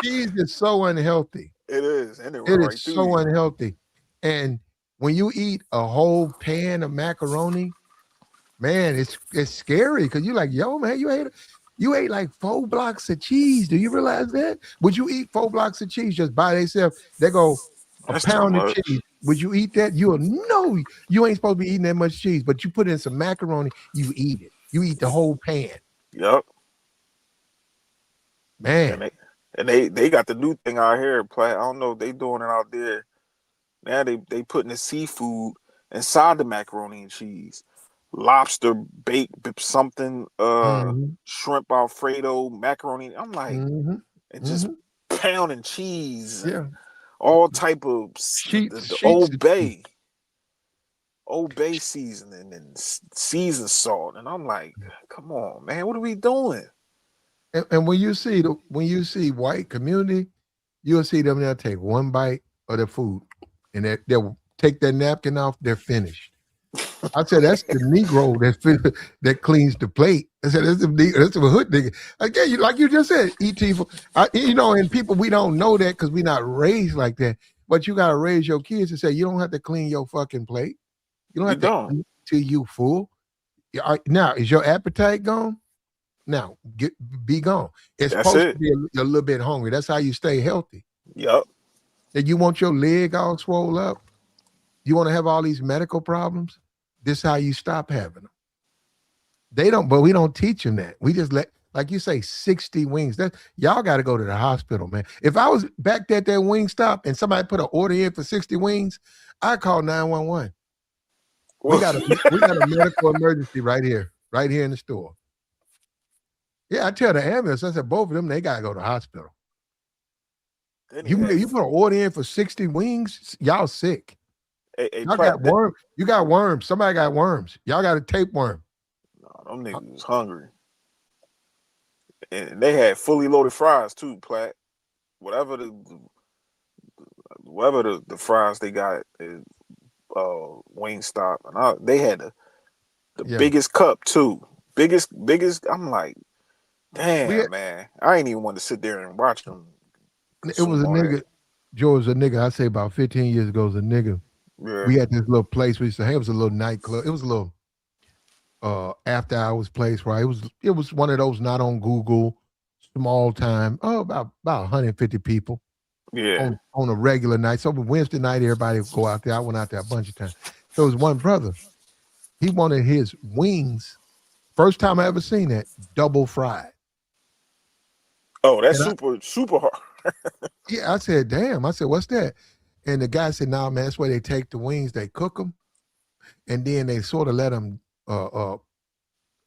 cheese is so unhealthy. It is, and it It run is right through so you. unhealthy. And when you eat a whole pan of macaroni, man, it's scary because you're like, yo, man, you ate like 4 blocks of cheese. Do you realize that? Would you eat 4 blocks of cheese just by themselves? They go a That's too pound of cheese. much. Would you eat that? You'll know you ain't supposed to be eating that much cheese, but you put in some macaroni, you eat it. You eat the whole pan. Yep. And Man. they got the new thing out here. Play. I don't know if they doing it out there. Now they putting the seafood inside the macaroni and cheese. Lobster baked something, Hmm. shrimp Alfredo, macaroni. I'm like, Hmm. and just Hmm. pounding cheese and Yeah. all type of the Sheets Old of cheese. Old Bay seasoning and season salt. And I'm like, come on, man, what are we doing? And when you see white community, you'll see them. They'll take one bite of the food, and they'll take their napkin off. They're finished. I said that's the Negro that cleans the plate. I said that's the hood nigga. Again, like you just said, and people we don't know that because we're not raised like that. But you gotta raise your kids to say you don't have to clean your fucking plate. You don't You have to don't. eat till you full. Now is your appetite gone? Now be gone. It's That's supposed to it. be a little bit hungry. That's how you stay healthy. Yep. And you want your leg all swole up. You want to have all these medical problems. This is how you stop having them. They don't, but we don't teach them that. We just let, like you say, 60 wings. That y'all got to go to the hospital, man. If I was back at that wing stop and somebody put an order in for 60 wings, I call 911. We Well, got a medical emergency right here in the store. Yeah, I tell the ambulance, I said both of them, they gotta go to the hospital. Then he You had you put an order in for 60 wings? Y'all sick. a Y'all plat. got worms. You got worms. Somebody got worms. Y'all got a tapeworm. No, them niggas was hungry, and they had fully loaded fries too. Plat, whatever the fries they got is Wingstop, and they had the Yeah. biggest cup too. Biggest. I'm like, We damn man, I ain't even want to sit there and watch them it was consume a all that. nigga. Joe was a nigga. I say about 15 years ago was a nigga. Yeah, We had this little place we used to hang. It was a little nightclub. It was a little after hours place, right? It was one of those not on Google, small time. Oh, about 150 people yeah, on a regular night. So Wednesday night, everybody would go out there. I went out there a bunch of times. So it was one brother. He wanted his wings. First time I ever seen that, double fried. oh, that's And super hard. I said, damn. I said, what's that? And the guy said, nah, man, that's where they take the wings, they cook them, and then they sort of let them uh,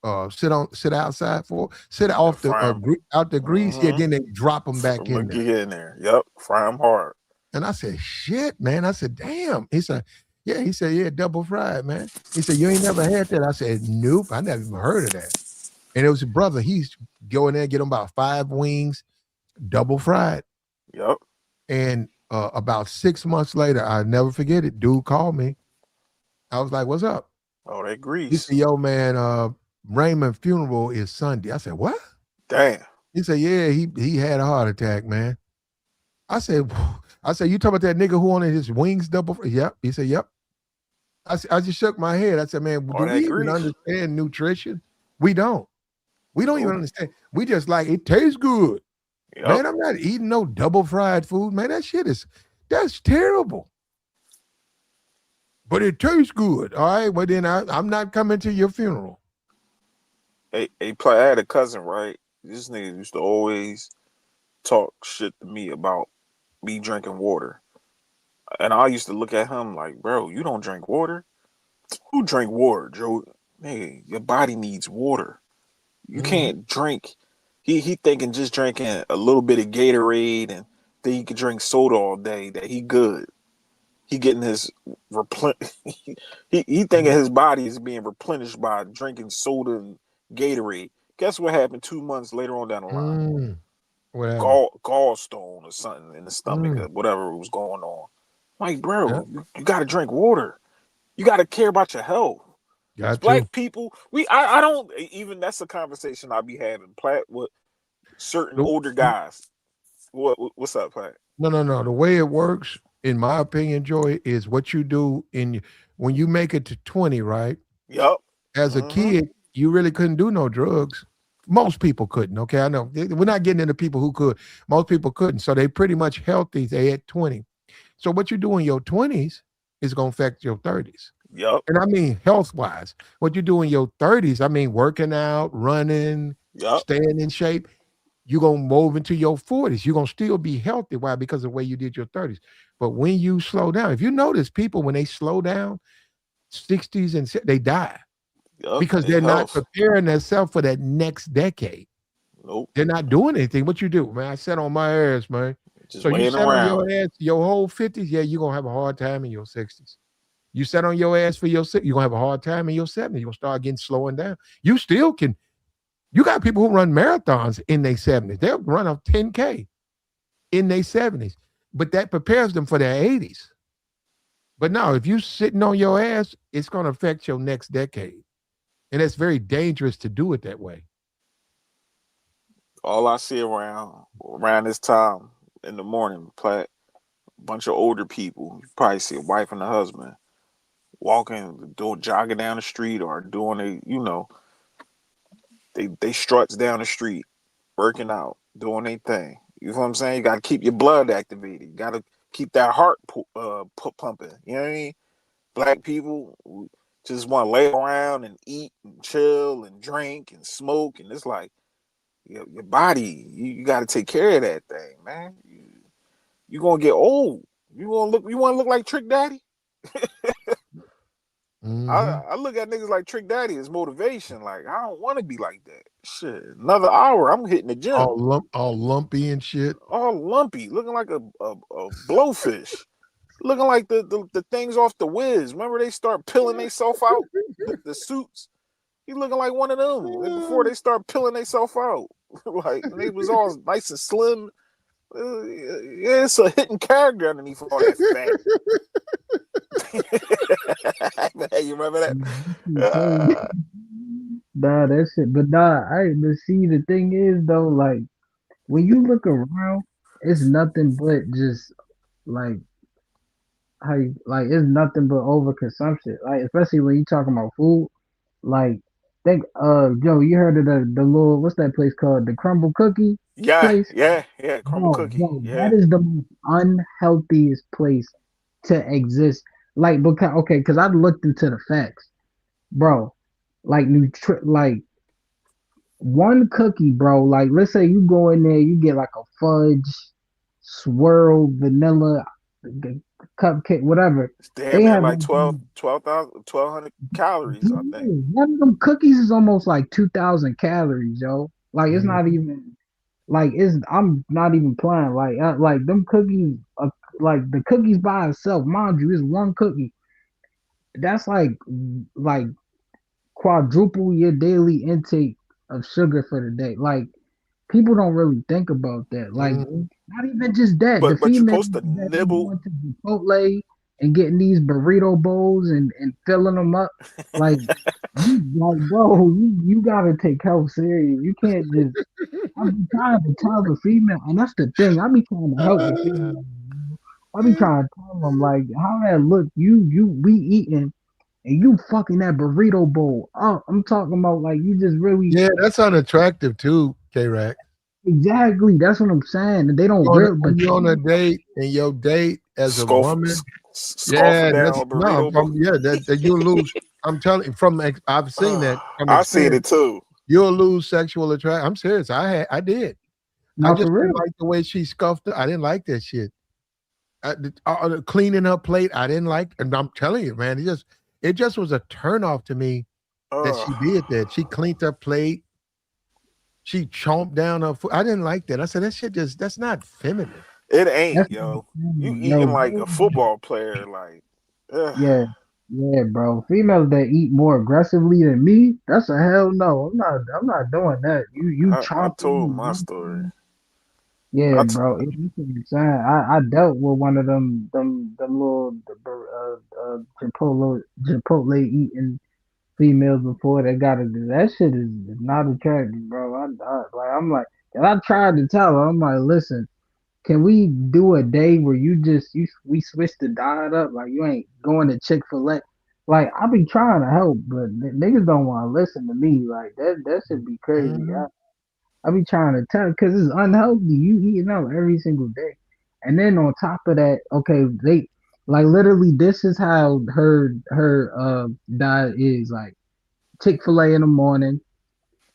uh, sit outside for sit Yeah, off the fry them. out the grease. Yeah, Mm-hmm. then they drop them back I'm gonna in there. get in there. Yep, fry them hard. And I said, shit, man. I said, damn. He said, yeah. He said, yeah, double fried, man. He said, you ain't never had that. I said, nope. I never even heard of that. And it was his brother. He's go in there, get him about 5 wings, double fried. Yep. And about 6 months later, I never forget it. Dude called me. I was like, what's up? Oh, that He grease. said, yo, man, Raymond funeral is Sunday. I said, what? Damn. He said, yeah, he had a heart attack, man. I said, I said, you talking about that nigga who wanted his wings double? Yep. He said, yep. I just shook my head. I said, man, All do we that even grease. understand nutrition? We don't. We don't even Nope. understand. We just like it tastes good. Yep. Man, I'm not eating no double fried food. Man, that's terrible. But it tastes good. All right. Well, then I'm not coming to your funeral. I had a cousin, right? This nigga used to always talk shit to me about me drinking water. And I used to look at him like, bro, you don't drink water? Who drink water, Joe? Hey, your body needs water. You Mm-hmm. can't drink. He thinking just drinking a little bit of Gatorade and then he could drink soda all day that he good. He getting his he thinking his body is being replenished by drinking soda and Gatorade. Guess what happened 2 months later on down the line? Mm. Whatever. Gallstone or something in the stomach or Mm. whatever was going on. Like, Yeah. bro, you got to drink water. You got to care about your health. As Got to. black people, I don't even that's a conversation I'll be having. Platt with certain Nope. older guys. What's up, Platt? No, no, no. The way it works, in my opinion, Joy, is what you do when you make it to 20, right? Yup. As a Mm-hmm. kid, you really couldn't do no drugs. Most people couldn't. Okay, I know we're not getting into people who could. Most people couldn't. So they pretty much healthy. They at 20. So what you do in your 20s is gonna affect your 30s. Yup. And I mean health wise. What you do in your 30s, I mean working out, running, Yup. staying in shape, you're gonna move into your 40s. You're gonna still be healthy. Why? Because of the way you did your 30s. But when you slow down, if you notice people when they slow down, 60s they die Yup. because And they're not health. preparing themselves for that next decade. Nope. They're not doing anything. What you do, man? I sat on my ass, man. Just So you laying sat on around. your ass your whole 50s, yeah, you're gonna have a hard time in your 60s. You sat on your ass for your you're gonna have a hard time in your 70s. You're gonna start getting slowing down. You still can, you got people who run marathons in their 70s. They'll run a 10K in their 70s, but that prepares them for their 80s. But now, if you sitting on your ass, it's gonna affect your next decade. And it's very dangerous to do it that way. All I see around this time in the morning, Platt, a bunch of older people. You probably see a wife and a husband walking, doing jogging down the street or doing they struts down the street, working out, doing their thing. You know what I'm saying? You got to keep your blood activated. You got to keep that heart pumping. You know what I mean? Black people just want to lay around and eat and chill and drink and smoke, and it's like your body. You got to take care of that thing, man. You gonna get old. You want to look like Trick Daddy? Mm-hmm. I look at niggas like Trick Daddy as motivation. Like I don't want to be like that. Shit, another hour, I'm hitting the gym, All lumpy and shit. all lumpy, looking like a blowfish, looking like the things off the Wiz. Remember they start peeling themselves out, the suits. He looking like one of them before they start peeling themselves out. Like they was all nice and slim. Yeah, it's a hidden character underneath all that fat. Hey, you remember that? Uh, Nah, that shit. But nah, but see, the thing is though, like when you look around, it's nothing but just like how you like it's nothing but overconsumption. Like especially when you talking about food. Like think Joe, you heard of the little what's that place called? The crumble cookie yeah, place? yeah, yeah. Crumble cookie. Bro, that Yeah. is the most unhealthiest place to exist. Like because okay, because I've looked into the facts, bro. Like one cookie, bro. Like let's say you go in there, you get like a fudge, swirl, vanilla, g- cupcake, whatever. It's damn They near have like like 1,200 calories, I think. one of them cookies is almost like 2,000 calories, yo. Like it's not Mhm. even like it's. I'm not even playing. Like them cookies, like the cookies by itself, mind you, is one cookie. That's like quadruple your daily intake of sugar for the day. Like people don't really think about that. Like Mhm. not even just that. The But you're females supposed to that be nibble. going to Chipotle and getting these burrito bowls and filling them up, like like bro, you gotta take health serious. You can't just. I be trying to tell the female, and that's the thing. I be trying to help the Uh, female. I be trying to tell them like how that look. We eating and you fucking that burrito bowl. Oh, I'm talking about like you just really yeah, that's unattractive too, K-Rack. exactly. That's what I'm saying. And they don't real, but When you're on a date and your date as a woman, Scoffing yeah, down that's a no, burrito bowl. yeah, that you'll lose. I'm telling you I've seen that from I seen experience. it too. You'll lose sexual attraction. I'm serious. I did. I not for just didn't real. like the way she scuffed it. I didn't like that shit. Cleaning her plate, I didn't like, and I'm telling you, man, it just was a turn off to me that Uh, she did that. She cleaned her plate. She chomped down her food. I didn't like that. I said that shit just that's not feminine. it ain't, That's yo. You yo, eating like a football player, like, yeah, yeah, bro. Females that eat more aggressively than me, that's a hell no. I'm not doing that. You I chomping told and my story. munching. Yeah, I t- bro. It's insane. I dealt with one of them little Chipotle eating females before they got it. That shit is not attractive, bro. I'm like, and I tried to tell her, I'm like, listen, can we do a day where we switch the diet up? Like you ain't going to Chick-fil-A. Like I be trying to help, but niggas don't want to listen to me. Like that should be crazy. Mhm. I be trying to tell because it's unhealthy. You eating out every single day, and then on top of that, okay, they like literally this is how her diet is like Chick-fil-A in the morning,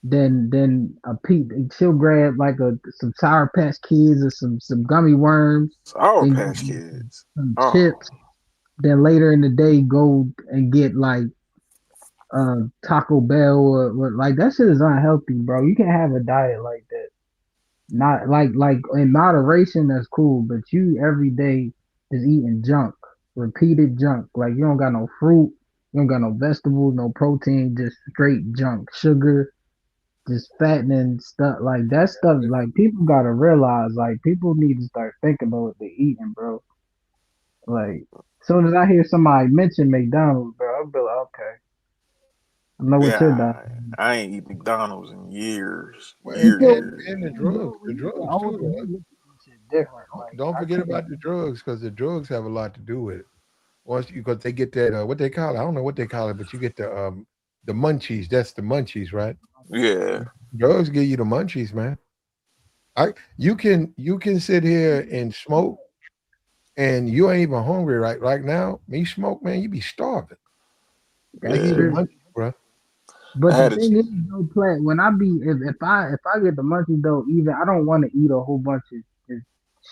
then a pe she'll grab like some Sour Patch Kids or some gummy worms, Sour then Patch get Kids. some chips. Oh, Then later in the day, go and get like Taco Bell or like that shit is unhealthy, bro. You can't have a diet like that. Not like in moderation, that's cool, but you every day is eating junk, repeated junk. Like you don't got no fruit, you don't got no vegetables, no protein, just straight junk, sugar, just fattening stuff. Like that stuff, like people gotta realize, like people need to start thinking about what they're eating, bro. Like, soon as I hear somebody mention McDonald's, bro, I'll be like, okay, I know what you're doing. yeah. I ain't eat McDonald's in years, Well, You years, feel and, me? years. and Bro, the when you get drugs too. older, you look at this shit different. Like, Don't I forget can't. about the drugs because the drugs have a lot to do with it. Once you because they get that what they call it, I don't know what they call it, but you get the munchies. That's the munchies, right? Yeah. Drugs give you the munchies, man. You can sit here and smoke and you ain't even hungry right now. Me smoke, man, you be starving. They That's give you the Yeah. true. munchies, bro. I But the had a thing is, though, plant when I be if I get the munchies though, even I don't want to eat a whole bunch of just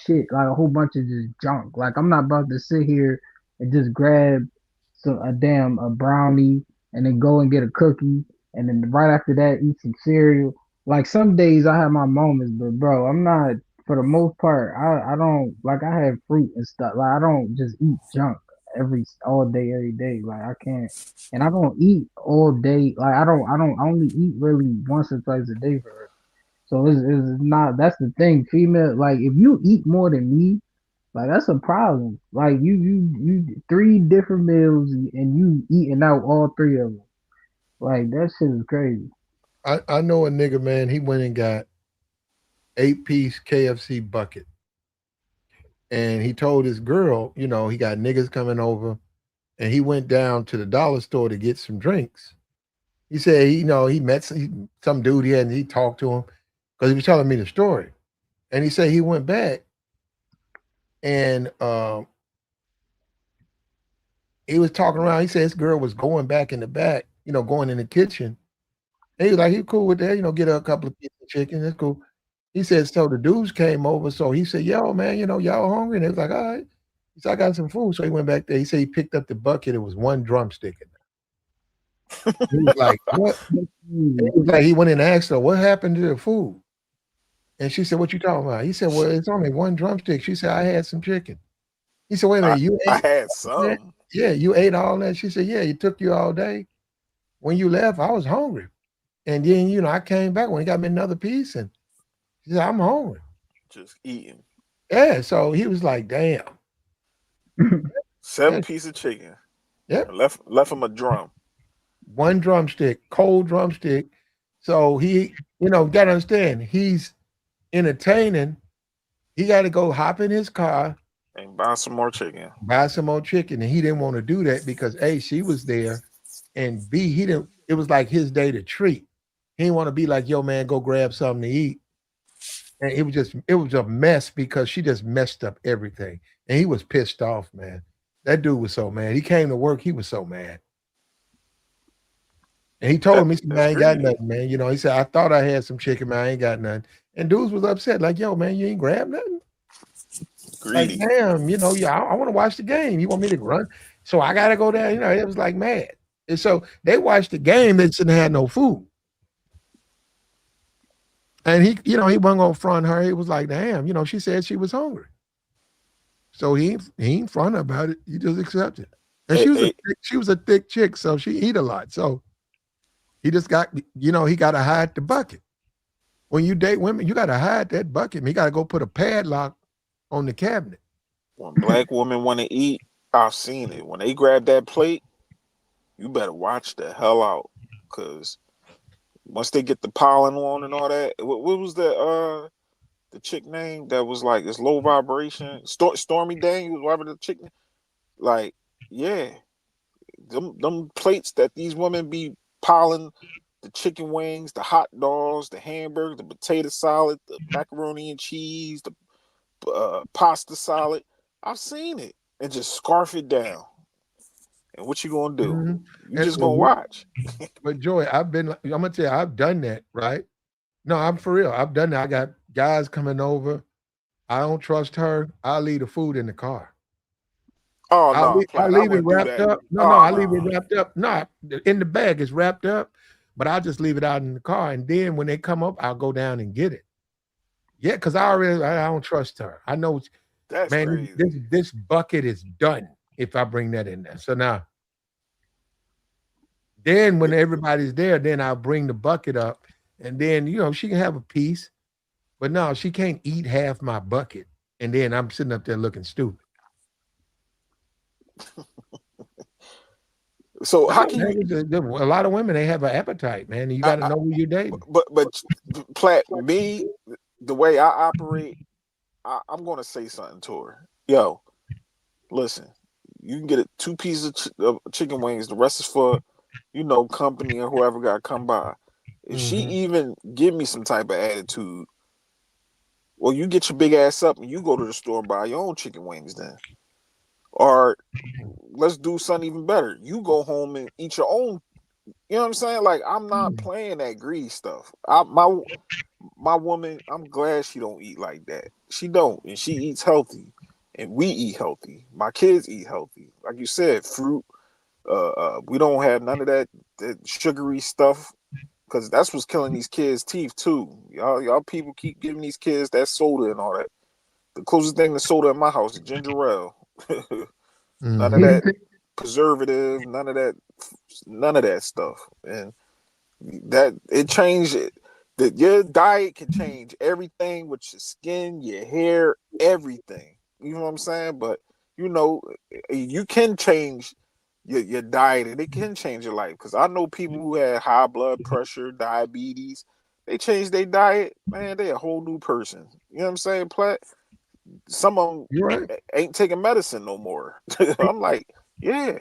shit, like a whole bunch of just junk. Like I'm not about to sit here and just grab a damn a brownie, and then go and get a cookie, and then right after that eat some cereal. Like some days I have my moments, but bro, I'm not for the most part. I don't like I have fruit and stuff. Like I don't just eat junk all day every day. Like I can't, and I don't eat all day. Like I only eat really once or twice a day for real. So it's not that's the thing. Female, like if you eat more than me, like that's a problem. Like you three different meals and you eating out all three of them. Like that shit is crazy. I know a nigga, man. He went and got 8-piece KFC bucket, and he told his girl, he got niggas coming over, and he went down to the dollar store to get some drinks. He said, he met some dude he had, and he talked to him because he was telling me the story. And he said he went back and he was talking around. He said his girl was going back in the back, going in the kitchen. And he was like, he cool with that, get her a couple of pieces of chicken. That's cool. He said, so the dudes came over. So he said, yo, man, y'all hungry? And they was like, all right. He said, I got some food. So he went back there. He said he picked up the bucket. It was one drumstick in there. He was like, what? He was like, he went in and asked her, what happened to the food? And she said, what you talking about? He said, well, it's only one drumstick. She said, I had some chicken. He said, wait a I, minute, you I ate had that? some. Yeah, you ate all that? She said, yeah, it took you all day. When you left, I was hungry. And then, I came back when he got me another piece and she said, I'm hungry. Just eating. Yeah, so he was like, damn. Seven Yeah, piece of chicken. yep. And left him a drum. One drumstick, cold drumstick. So he, got to understand, he's entertaining. He got to go hop in his car, And buy some more chicken. buy some more chicken. And he didn't want to do that because A, she was there. And B, he didn't, it was like his day to treat. He didn't want to be like, yo, man, go grab something to eat. And it was a mess because she just messed up everything. And he was pissed off, man. That dude was so mad. He came to work, he was so mad. And he told me, he said, man, That's I ain't got greedy. nothing, man. He said, I thought I had some chicken, man. I ain't got nothing. And dudes was upset, like, yo, man, you ain't grab nothing? Like, Greedy. damn, yeah, I want to watch the game. You want me to run? So I gotta go down. It was like mad. And so they watched the game, they didn't have no food. And he wasn't gonna front her. He was like, damn, she said she was hungry. So he ain't front about it. He just accepted. And Hey, hey, she was a thick chick, so she eat a lot. So he just got, he gotta hide the bucket. When you date women, you gotta hide that bucket. You gotta go put a padlock on the cabinet. when black women want to eat, I've seen it. When they grab that plate, you better watch the hell out. Cause once they get the pollen on and all that, what was the chick name that was like this low vibration? Stormy Daniels, whatever the chick. Like, yeah, them plates that these women be piling the chicken wings, the hot dogs, the hamburger, the potato salad, the macaroni and cheese, the pasta salad. I've seen it and just scarf it down. And what you gonna do? Mm-hmm. You just gonna watch. But Joy, I'm gonna tell you, I've done that, right? No, I'm for real. I've done that. I got guys coming over. I don't trust her. I'll leave the food in the car. Oh I'll no, leave, I'll Platt, I leave it wouldn't do wrapped that. up. No, Oh I leave it no, wrapped up. No, in the bag, it's wrapped up, but I'll just leave it out in the car. And then when they come up, I'll go down and get it. Yeah, because I don't trust her. I know, that's man, crazy. this bucket is done if I bring that in there. So now, then when everybody's there, then I'll bring the bucket up, and then she can have a piece, but no, she can't eat half my bucket, and then I'm sitting up there looking stupid. So No, how can man, you? a lot of women they have an appetite, man, and you I, got to know who you're dating. but Platt, me, the way I operate, I'm gonna say something to her. Yo, listen, you can get it 2 pieces of chicken wings. The rest is for company or whoever got to come by. If she Hmm. even give me some type of attitude, well, you get your big ass up and you go to the store and buy your own chicken wings then. Or let's do something even better. You go home and eat your own. You know what I'm saying? Like I'm not playing that greedy stuff. My woman, I'm glad she don't eat like that. She don't, and she eats healthy, and we eat healthy. My kids eat healthy. Like you said, fruit. We don't have none of that sugary stuff because that's what's killing these kids' teeth too. Y'all people keep giving these kids that soda and all that. The closest thing to soda in my house is ginger ale. None of Mm-hmm. that preservative, none of that stuff. And that it changed it. That your diet can change everything with your skin, your hair, everything. You know what I'm saying? But you know, you can change your diet and it can change your life. Because I know people who had high blood pressure, diabetes, they changed their diet, man, they a whole new person. You know what I'm saying, Platt? Some of them You're right. ain't taking medicine no more. I'm like, yeah,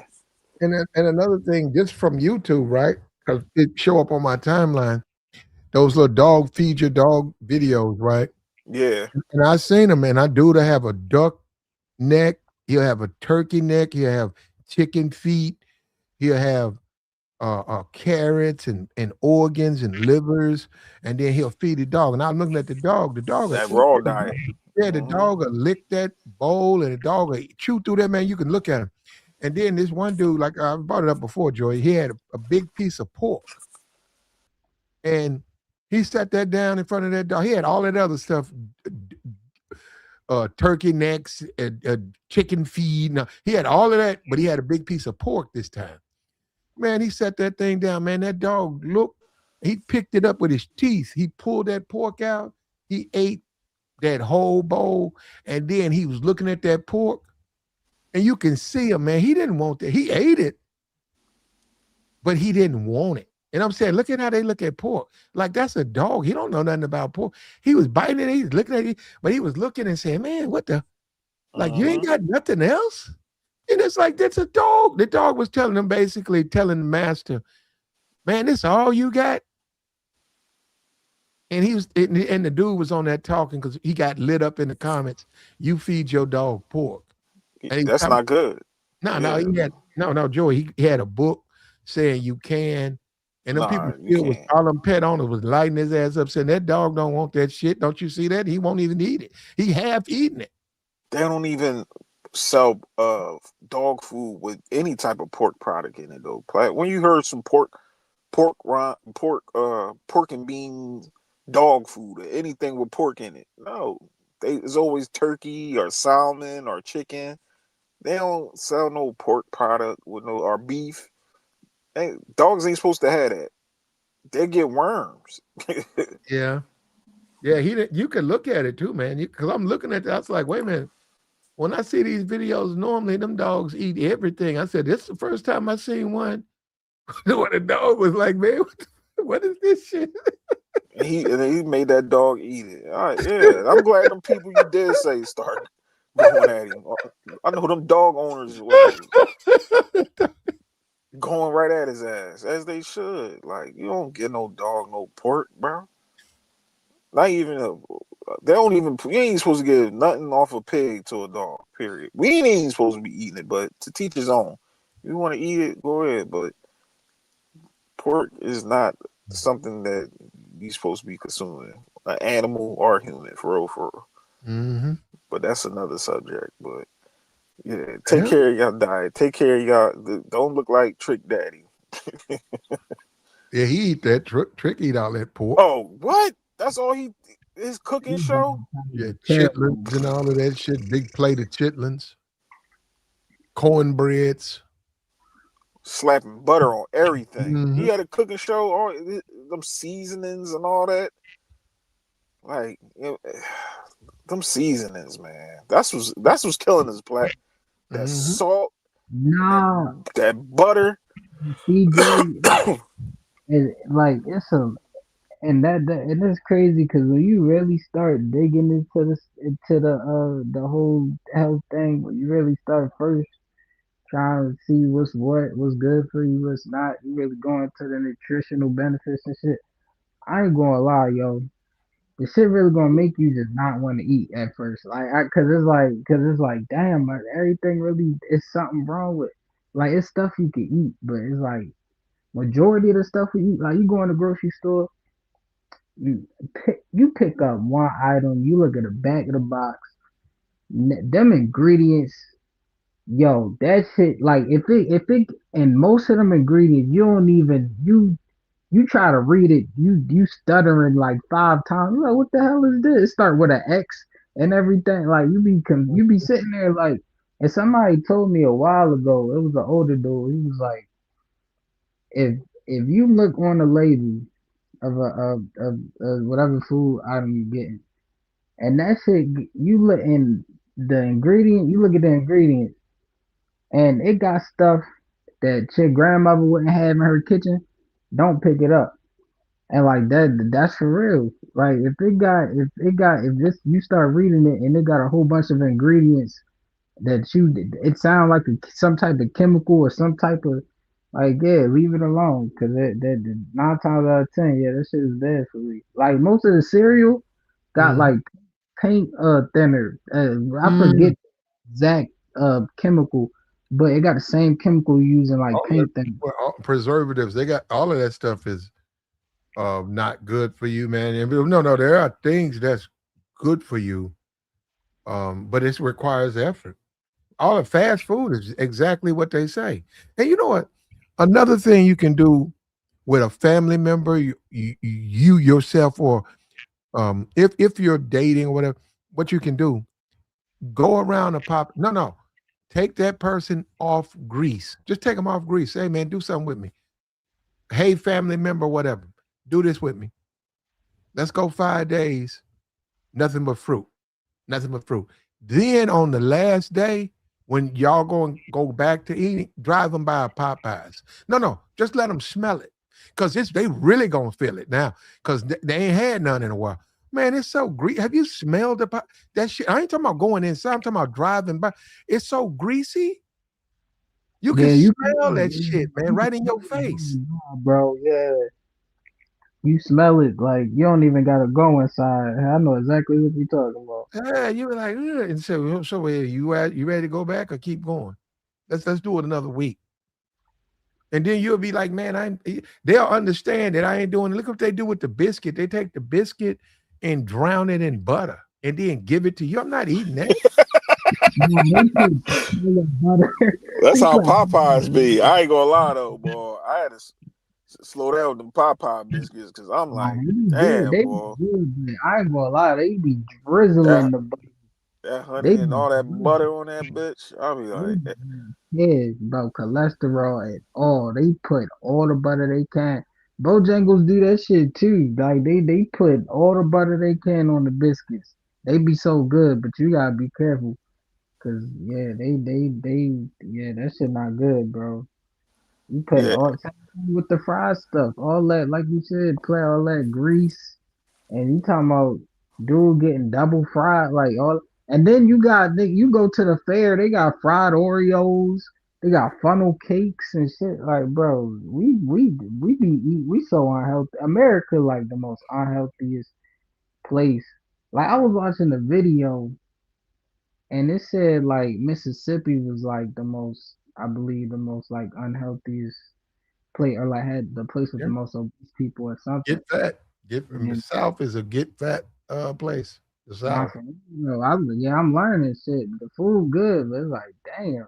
And another thing, just from YouTube, right? Because it show up on my timeline. Those little dog feed your dog videos, right? yeah, And I seen them, and I do to have a duck neck. He'll have a turkey neck. He'll have chicken feet. He'll have carrots and organs and livers, and then he'll feed the dog. And I'm looking at the dog. The dog will that eat raw that. diet. Yeah, the Hmm. dog will lick that bowl, and the dog will chew through that. Man, you can look at him. And then this one dude, like I brought it up before, Joey, he had a big piece of pork, and he set that down in front of that dog. He had all that other stuff, turkey necks, chicken feed. Now, he had all of that, but he had a big piece of pork this time. Man, he set that thing down. Man, that dog looked. He picked it up with his teeth. He pulled that pork out. He ate that whole bowl, and then he was looking at that pork, and you can see him, man. He didn't want that. He ate it, but he didn't want it. And I'm saying, look at how they look at pork. Like that's a dog. He don't know nothing about pork. He was biting it. He was looking at it, but he was looking and saying, "Man, what the? Like you ain't Hmm. got nothing else." And it's like that's a dog. The dog was telling him basically, telling the master, "Man, this all you got." And he was, and the dude was on that talking because he got lit up in the comments. You feed your dog pork, and he was That's talking. not good. No, no, Yeah, he had no, Joey. He had a book saying you can, and them people nah, you still was can't. all them pet owners was lighting his ass up saying that dog don't want that shit. Don't you see that? He won't even eat it. He half eating it. They don't even sell dog food with any type of pork product in it though. When you heard some pork and beans dog food or anything with pork in it, no, it's always turkey or salmon or chicken. They don't sell no pork product with no or beef. Dogs ain't supposed to have that. They get worms. Yeah, yeah. You can look at it too, man. Because I'm looking at that. I was like, wait a minute. When I see these videos, normally them dogs eat everything. I said, this is the first time I seen one when a dog was like, man, what is this shit? And he made that dog eat it. All right, yeah. I'm glad them people you did say started going at him. I know them dog owners was going right at his ass as they should. Like you don't get no dog no pork, bro. Not even they don't even. You ain't supposed to give nothing off a pig to a dog. Period. We ain't even supposed to be eating it, but to teach his own. If you want to eat it, go ahead. But pork is not something that you supposed to be consuming. An animal or human, for real, for real. Hmm. But that's another subject. But yeah, take Yeah, care of your diet. Take care of y'all. Don't look like Trick Daddy. yeah, he eat that trick eat all that pork. Oh, what? That's all he his cooking These dogs show? Yeah, are terrible, chitlins and bro. all of that shit. Big plate of chitlins, cornbreads. Slapping butter on everything. He Hmm. had a cooking show, all them seasonings and all that. Like them seasonings, man. That's what's killing us, Black. That Hmm. salt, that Nah, that butter. CJ, it, like it's a and it's crazy because when you really start digging into the whole health thing, when you really start first trying to see what's good for you, what's not, you really go into the nutritional benefits and shit. I ain't gonna lie, yo. The shit really gonna make you just not want to eat at first, cause it's like, damn, like everything really is something wrong with, like it's stuff you can eat, but it's like majority of the stuff we eat, like you go in the grocery store, you pick up one item, you look at the back of the box, them ingredients Yo, that shit, like if it and most of them ingredients, you don't even you try to read it, you stuttering like 5 times. You're like, what the hell is this? It start with an X and everything. Like you be sitting there like, and somebody told me a while ago, it was an older dude. He was like, if if you look on the label of of whatever food item you getting, and that shit, you look in the ingredient, you look at the ingredient, and it got stuff that your grandmother wouldn't have in her kitchen, don't pick it up. And like that's for real. Like if this you start reading it and it got a whole bunch of ingredients that it sounds like some type of chemical or some type of like yeah, leave it alone because that 9 times out of 10, yeah, that shit is bad for me. Like most of the cereal got Mhm. like paint thinner. I Mm. forget exact chemical, but it got the same chemical using like All that, paint thinner. well, preservatives. They got all of that stuff is not good for you, man. And no, there are things that's good for you, but it requires effort. All the fast food is exactly what they say. And you know what? Another thing you can do with a family member, you yourself, or if you're dating or whatever, what you can do, go around the pop. No, take that person off grease. Just take them off grease. Hey man, do something with me. Hey family member, whatever, do this with me. Let's go 5 days, nothing but fruit. Nothing but fruit. Then on the last day, when y'all go back to eating, drive them by a Popeyes. No, just let them smell it, cause they really gonna feel it now, cause they ain't had none in a while. Man, it's so greasy. Have you smelled that shit? I ain't talking about going inside. I'm talking about driving by. It's so greasy. You can Yeah, smell that shit, man, right in your face. bro. Yeah, you smell it like you don't even gotta go inside. I know exactly what you're talking about. Yeah, you were like, "Ugh," and so you ready to go back or keep going? Let's do it another week. And then you'll be like, man, they'll understand that I ain't doing it. Look what they do with the biscuit. They take the biscuit and drown it in butter and then give it to you. I'm not eating that. No, they put garlic butter. That's They how put Popeyes be. I ain't gonna lie though, boy. I had to slow down with the Popeye biscuits because I'm nah, like, they be good. damn, They be boy, good, but I ain't gonna lie, they be drizzling that the butter. that honey They and be all that drizzling. butter on that bitch. I'll be They like, cares about cholesterol at all. They put all the butter they can. Bojangles do that shit too. Like they put all the butter they can on the biscuits. They be so good, but you gotta be careful. Cause yeah, yeah, that shit not good, bro. You put yeah, all same thing with the fried stuff, all that, like you said, play all that grease, and you talking about dude getting double fried, like all, and then you go to the fair, they got fried Oreos, they got funnel cakes and shit, like bro, we so unhealthy. America like the most unhealthiest place. Like I was watching the video and it said like Mississippi was like the most, I believe, the most like unhealthiest place, or like had the place with Yeah. the most obese people or something. Get fat. Get The And South is a get fat place. The nah, South. for me, yeah, I'm learning shit. The food good, but it's like, damn,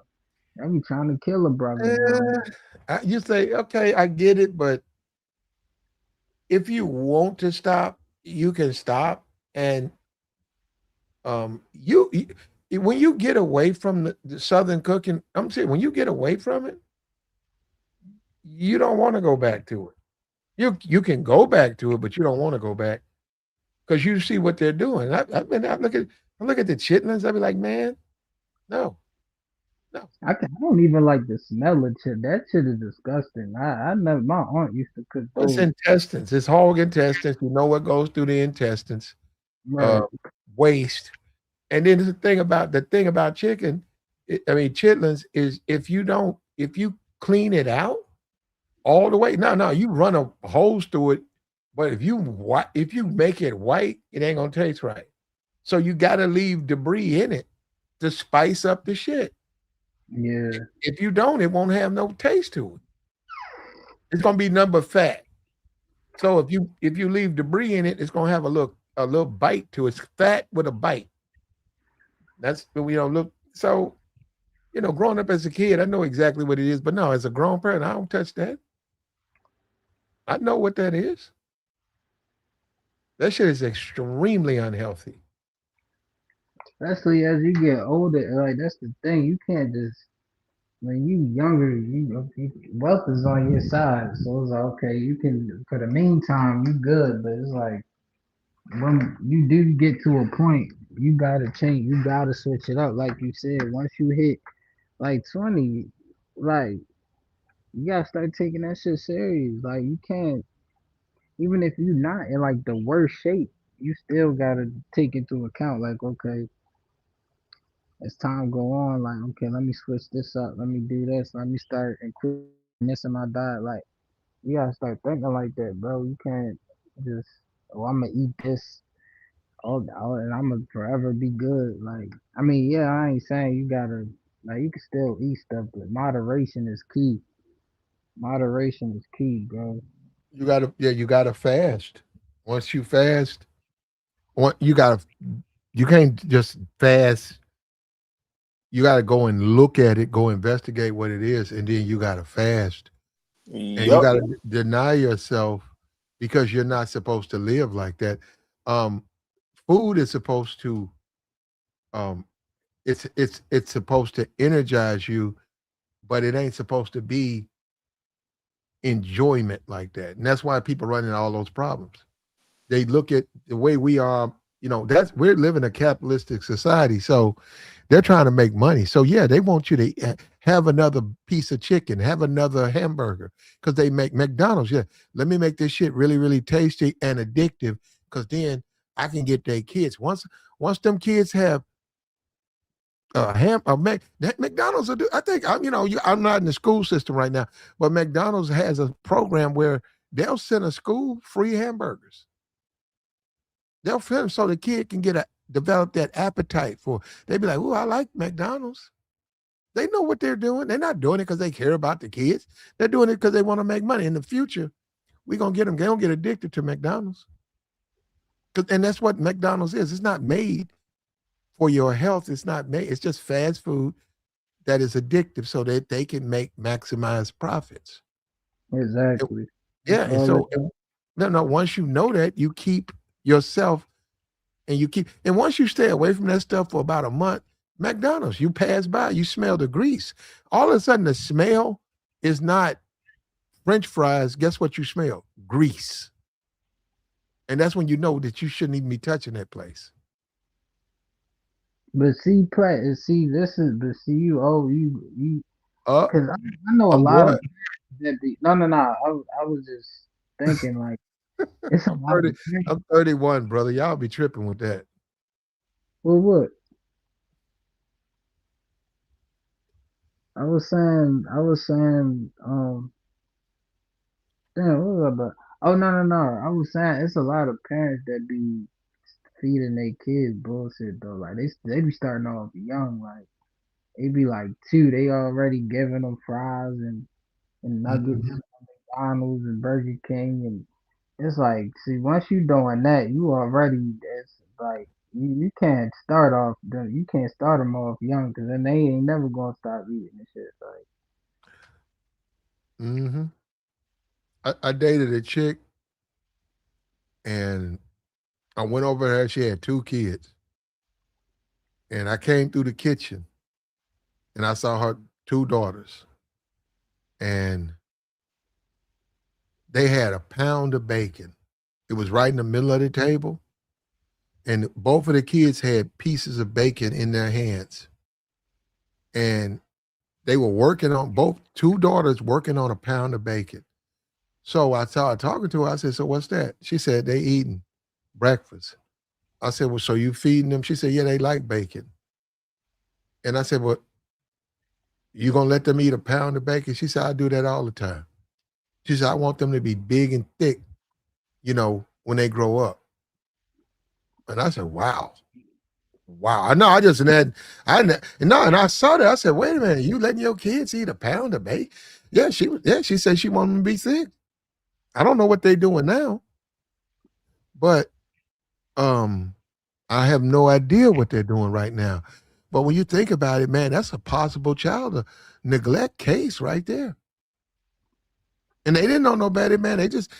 I be trying to kill a brother down Eh, you say, okay, I get it, but if you want to stop, you can stop. And when you get away from the Southern cooking, I'm saying when you get away from it, you don't want to go back to it. You can go back to it, but you don't want to go back because you see what they're doing. I look at the chitlins. I be like, man, no, no. there. I don't even like the smell of shit. That shit is disgusting. I never. My aunt used to cook Well, it's those. intestines. It's hog intestines. You know what goes through the intestines. Uh, Right. Waste. And then the thing about chicken, I mean chitlins, is if you clean it out all the way. No, you run a hose through it, but if you make it white, it ain't gonna taste right. So you got to leave debris in it to spice up the shit. Yeah. If you don't, it won't have no taste to it. It's gonna be number fat. So if you leave debris in it, it's gonna have a little bite to it. It's fat with a bite. That's we don't look so. Growing up as a kid, I know exactly what it is. But no, as a grown person, I don't touch that. I know what that is. That shit is extremely unhealthy. Especially as you get older, like that's the thing. You can't just when you younger, wealth is on your side. So it's like okay, you can for the meantime you good, but it's like when you do get to a point, you gotta change. You gotta switch it up. Like you said, once you hit like 20, like you gotta start taking that shit serious. Like you can't, even if you're not in like the worst shape, you still gotta take into account. Like okay, as time go on, like okay, let me switch this up. Let me do this. Let me start including this in my diet. Like you gotta start thinking like that, bro. You can't just I'm gonna eat this all and I'm gonna forever be good. Like I mean, yeah, I ain't saying you gotta like you can still eat stuff, but moderation is key. Moderation is key, bro. You gotta fast. Once you fast, you can't just fast. You gotta go and look at it, go investigate what it is, and then you gotta fast. And you Yup. gotta deny yourself because you're not supposed to live like that. Um, Food is supposed to um it's supposed to energize you, but it ain't supposed to be enjoyment like that. And that's why people run into all those problems. They look at the way we are, that's we're living a capitalistic society. So they're trying to make money. So yeah, they want you to have another piece of chicken, have another hamburger, because they make McDonald's. Yeah, let me make this shit really, really tasty and addictive, because then I can get their kids. Once them kids have McDonald's. I think I'm not in the school system right now, but McDonald's has a program where they'll send a school free hamburgers. They'll film so the kid can develop that appetite for. They be like, "Oh, I like McDonald's." They know what they're doing. They're not doing it because they care about the kids. They're doing it because they want to make money. In the future, we're gonna get them. They don't get addicted to McDonald's, and that's what McDonald's is. It's not made for your health. It's not made. It's just fast food that is addictive so that they can make maximize profits. It- Exactly. That's yeah, and all it so is. no, once you know that, you keep yourself and once you stay away from that stuff for about a month, McDonald's, you pass by, you smell the grease. All of a sudden the smell is not French fries. Guess what you smell? Grease. And that's when you know that you shouldn't even be touching that place. But see, see, this is, but see, you, Uh, cause I know a lot of what? that be, no. I was just thinking like, it's a I'm lot 30, of parents. I'm 31, brother. Y'all be tripping with that. Well, what? I was saying, damn, what was I about? Oh, no. I was saying, it's a lot of parents that be feeding their kids bullshit though. Like they be starting off young, like they be like two, they already giving them fries and nuggets Mhm. from McDonald's and Burger King, and it's like, see, once you doing that, you already it's like you can't start off you can't start them off young because then they ain't never gonna stop eating and shit. Like Mhm. I dated a chick and I went over there. She had two kids, and I came through the kitchen and I saw her two daughters, and they had a pound of bacon. It was right in the middle of the table, and both of the kids had pieces of bacon in their hands, and they were working on both two daughters working on a pound of bacon. So I started talking to her. I said, "So what's that?" She said, "They eating breakfast." I said, "Well, so you feeding them?" She said, "Yeah, they like bacon." And I said, "Well, you gonna let them eat a pound of bacon?" She said, "I do that all the time." She said, "I want them to be big and thick, when they grow up." And I said, "Wow, wow." I know. I just had, I no, and I saw that. I said, "Wait a minute, you letting your kids eat a pound of bacon?" Yeah, she was. Yeah, she said she wanted them to be thick. I don't know what they're doing now, but um, I have no idea what they're doing right now. But when you think about it, man, that's a possible child neglect case right there. And they didn't know no better, man. They just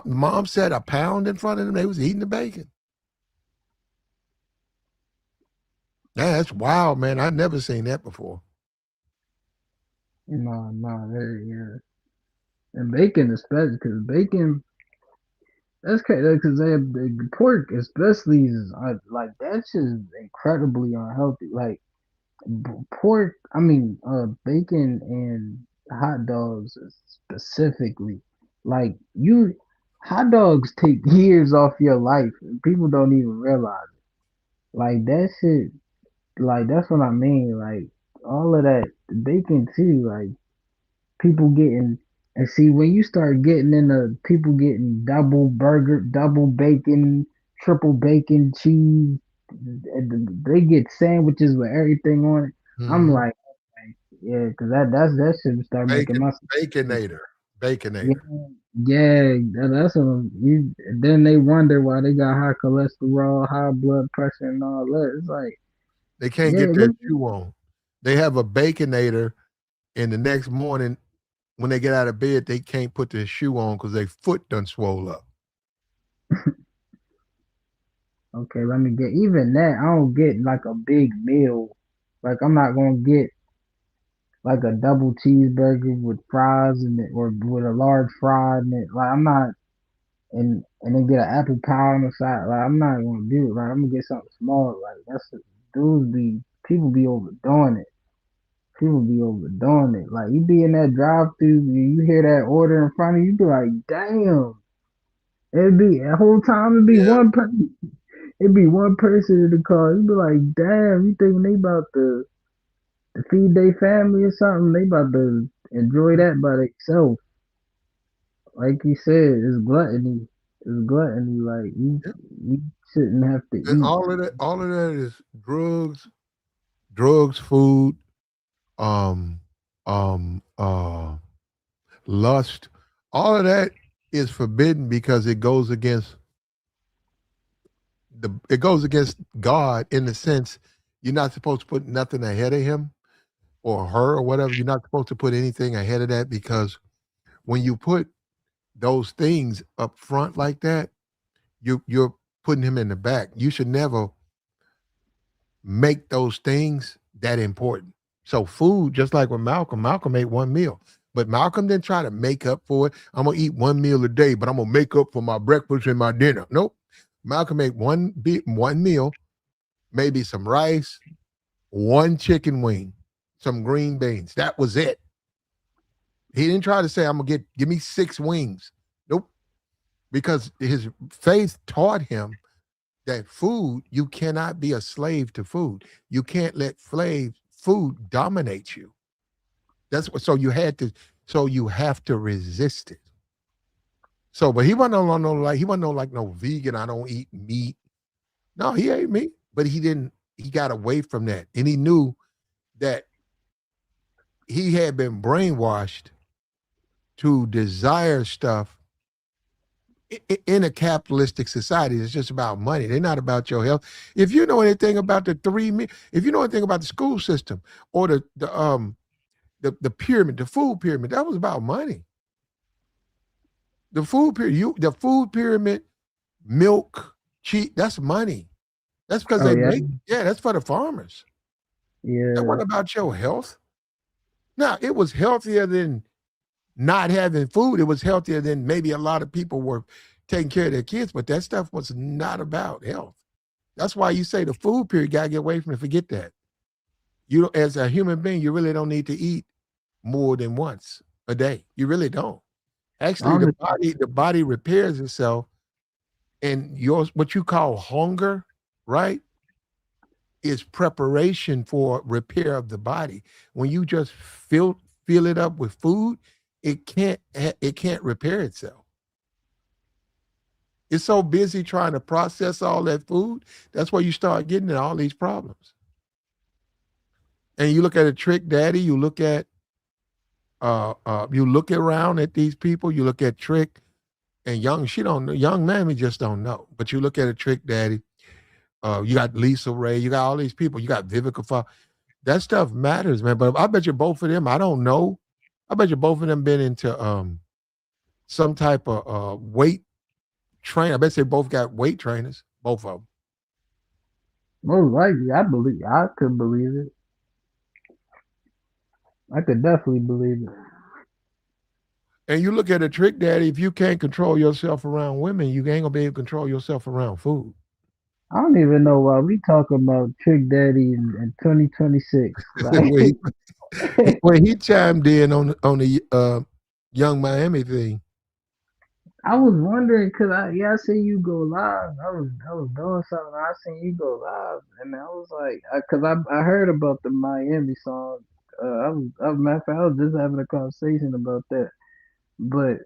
mom set a pound in front of them. They was eating the bacon. Yeah, that's wild, man. I've never seen that before. No, no, yeah. And bacon, especially because bacon, that's crazy. Because they have the pork, especially, is like that's just incredibly unhealthy. Like pork, I mean, bacon and hot dogs specifically. Like hot dogs take years off your life, and people don't even realize it. Like that shit. Like that's what I mean. Like all of that bacon too. Like people getting and see when you start getting into people getting double burger, double bacon, triple bacon, cheese, they get sandwiches with everything on it. I'm Hmm. like, okay, yeah, because that should start making Bacon, my baconator, yeah, baconator. yeah, that's what you. Then they wonder why they got high cholesterol, high blood pressure, and all that. It's like, They can't yeah, get look, that shoe on. They have a baconator, and the next morning when they get out of bed, they can't put their shoe on because their foot done swole up. okay, let me get even that. I don't get like a big meal. Like I'm not gonna get like a double cheeseburger with fries in it or with a large fry in it. Like I'm not and then get an apple pie on the side. Like I'm not gonna do it. Like I'm gonna get something small. Like dudes be people be overdoing it. People be overdoing it. Like you be in that drive through, you hear that order in front of you, you be like, damn. It'd be the whole time it'd be Yeah, one person. It'd be one person in the car. You'd be like, damn, you think they about to feed their family or something? They about to enjoy that by themselves. Like you said, it's gluttony. It's gluttony. Like yeah. you shouldn't have to And eat. all of that is drugs, food, um, um, uh, lust. All of that is forbidden because it goes against God in the sense you're not supposed to put nothing ahead of him or her or whatever. You're not supposed to put anything ahead of that because when you put those things up front like that, you're putting him in the back. You should never make those things that important. So food, just like with Malcolm ate one meal. But Malcolm didn't try to make up for it. I'm gonna eat one meal a day, but I'm gonna make up for my breakfast and my dinner. Nope. Malcolm ate one meal, maybe some rice, one chicken wing, some green beans. That was it. He didn't try to say, I'm gonna give me 6 wings. Nope. Because his faith taught him that food, you cannot be a slave to food. You can't let food dominate you. That's what so you have to resist it. So, but he wasn't he wasn't like no vegan, I don't eat meat. No, he ate meat, but he got away from that. And he knew that he had been brainwashed to desire stuff in a capitalistic society. It's just about money. They're not about your health. If you know anything about if you know anything about the school system or the pyramid, the food pyramid, that was about money. The food pyramid, milk, cheap, that's money. That's because Oh they yeah, make, yeah, that's for the farmers. That yeah. wasn't about your health. Now, it was healthier than not having food. It was healthier than maybe a lot of people were taking care of their kids, but that stuff was not about health. That's why you say the food period got to get away from it. Forget that. You don't, as a human being, you really don't need to eat more than once a day. You really don't. Actually, Honestly, the body repairs itself, and what you call hunger, right, is preparation for repair of the body. When you just fill it up with food, it can't repair itself. It's so busy trying to process all that food. That's where you start getting in all these problems. And you look at a trick daddy, you look around at these people, you look at Trick and Young, she don't know, young mammy just don't know. But you look at a Trick daddy, You got Lisa Ray. You got all these people. You got Vivica Fox. That stuff matters, man. But I bet you both of them. I don't know. I bet you both of them been into some type of weight train. I bet they both got weight trainers. Both of them. Most likely, I could believe it. I could definitely believe it. And you look at a trick daddy. If you can't control yourself around women, you ain't gonna be able to control yourself around food. I don't even know why we talking about Trick Daddy in 2026. Like, when, when he chimed in on the Young Miami thing. I was wondering because I seen you go live. I was doing something. I seen you go live, and I was like, because I heard about the Miami song. Matter of fact, I was just having a conversation about that. But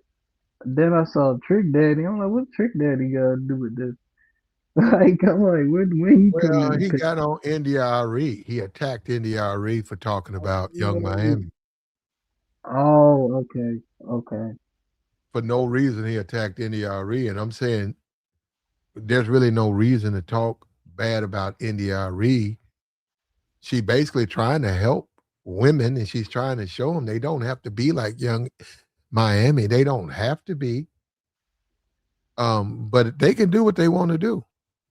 then I saw Trick Daddy. I'm like, what Trick Daddy got to do with this? Like, I'm like, when he come in Well, the he picture? got on Arie. He attacked Arie for talking about Young Miami. Oh, okay, okay. For no reason, he attacked Arie. And I'm saying there's really no reason to talk bad about Arie. She basically trying to help women, and she's trying to show them they don't have to be like Young Miami. They don't have to be. But they can do what they want to do.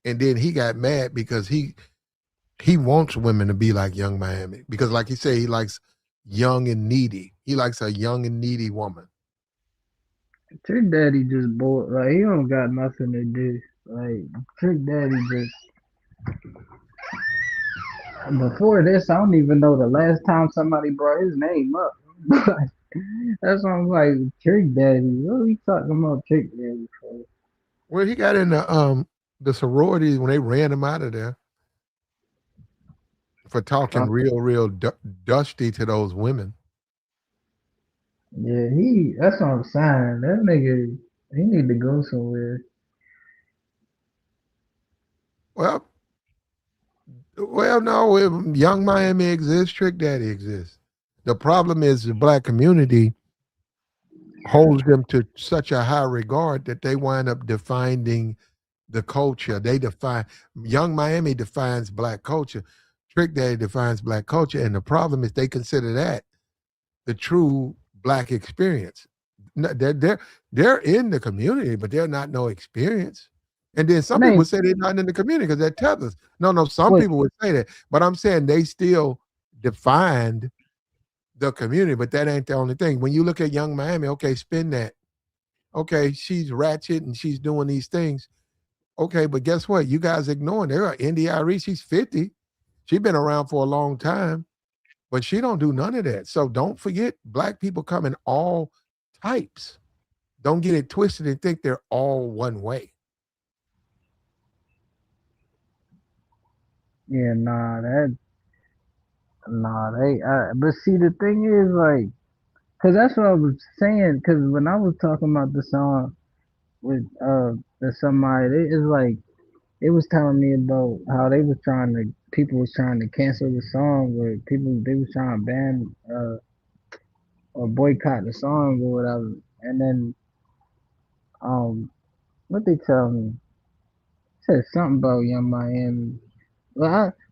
And then he got mad because he wants women to be like Young Miami because, like he said, he likes young and needy. He likes a young and needy woman. Trick Daddy just bored. Like, he don't got nothing to do. Like, Trick Daddy just. Before this, I don't even know the last time somebody brought his name up. That's why I'm like, Trick Daddy. What are we talking about Trick Daddy for? Well, he got in the sorority when they ran him out of there for talking Talk, real dusty to those women. yeah, that's what I'm saying. That nigga, he need to go somewhere. Well, no, if Young Miami exists, Trick Daddy exists. The problem is the black community holds them to such a high regard that they wind up defining the culture. They define Young Miami defines black culture. Trick Daddy defines black culture, and the problem is they consider that the true black experience. They're in the community, but they're not no experience. And then It some people ain't say they're not in the community because they're tethers. No, some what people would say that, but I'm saying they still defined the community, but that ain't the only thing. When you look at Young Miami, okay, spin that. Okay, she's ratchet and she's doing these things. Okay, but guess what? You guys ignoring her. India.Arie, she's 50. She's been around for a long time, but she don't do none of that. So don't forget, black people come in all types. Don't get it twisted and think they're all one way. yeah, they. But see, the thing is, like, cause that's what I was saying. Cause when I was talking about the song with somebody, it's like it was telling me about how people was trying to cancel the song, or people they was trying to ban or boycott the song or whatever. And then um, what they tell me said something about Young Miami.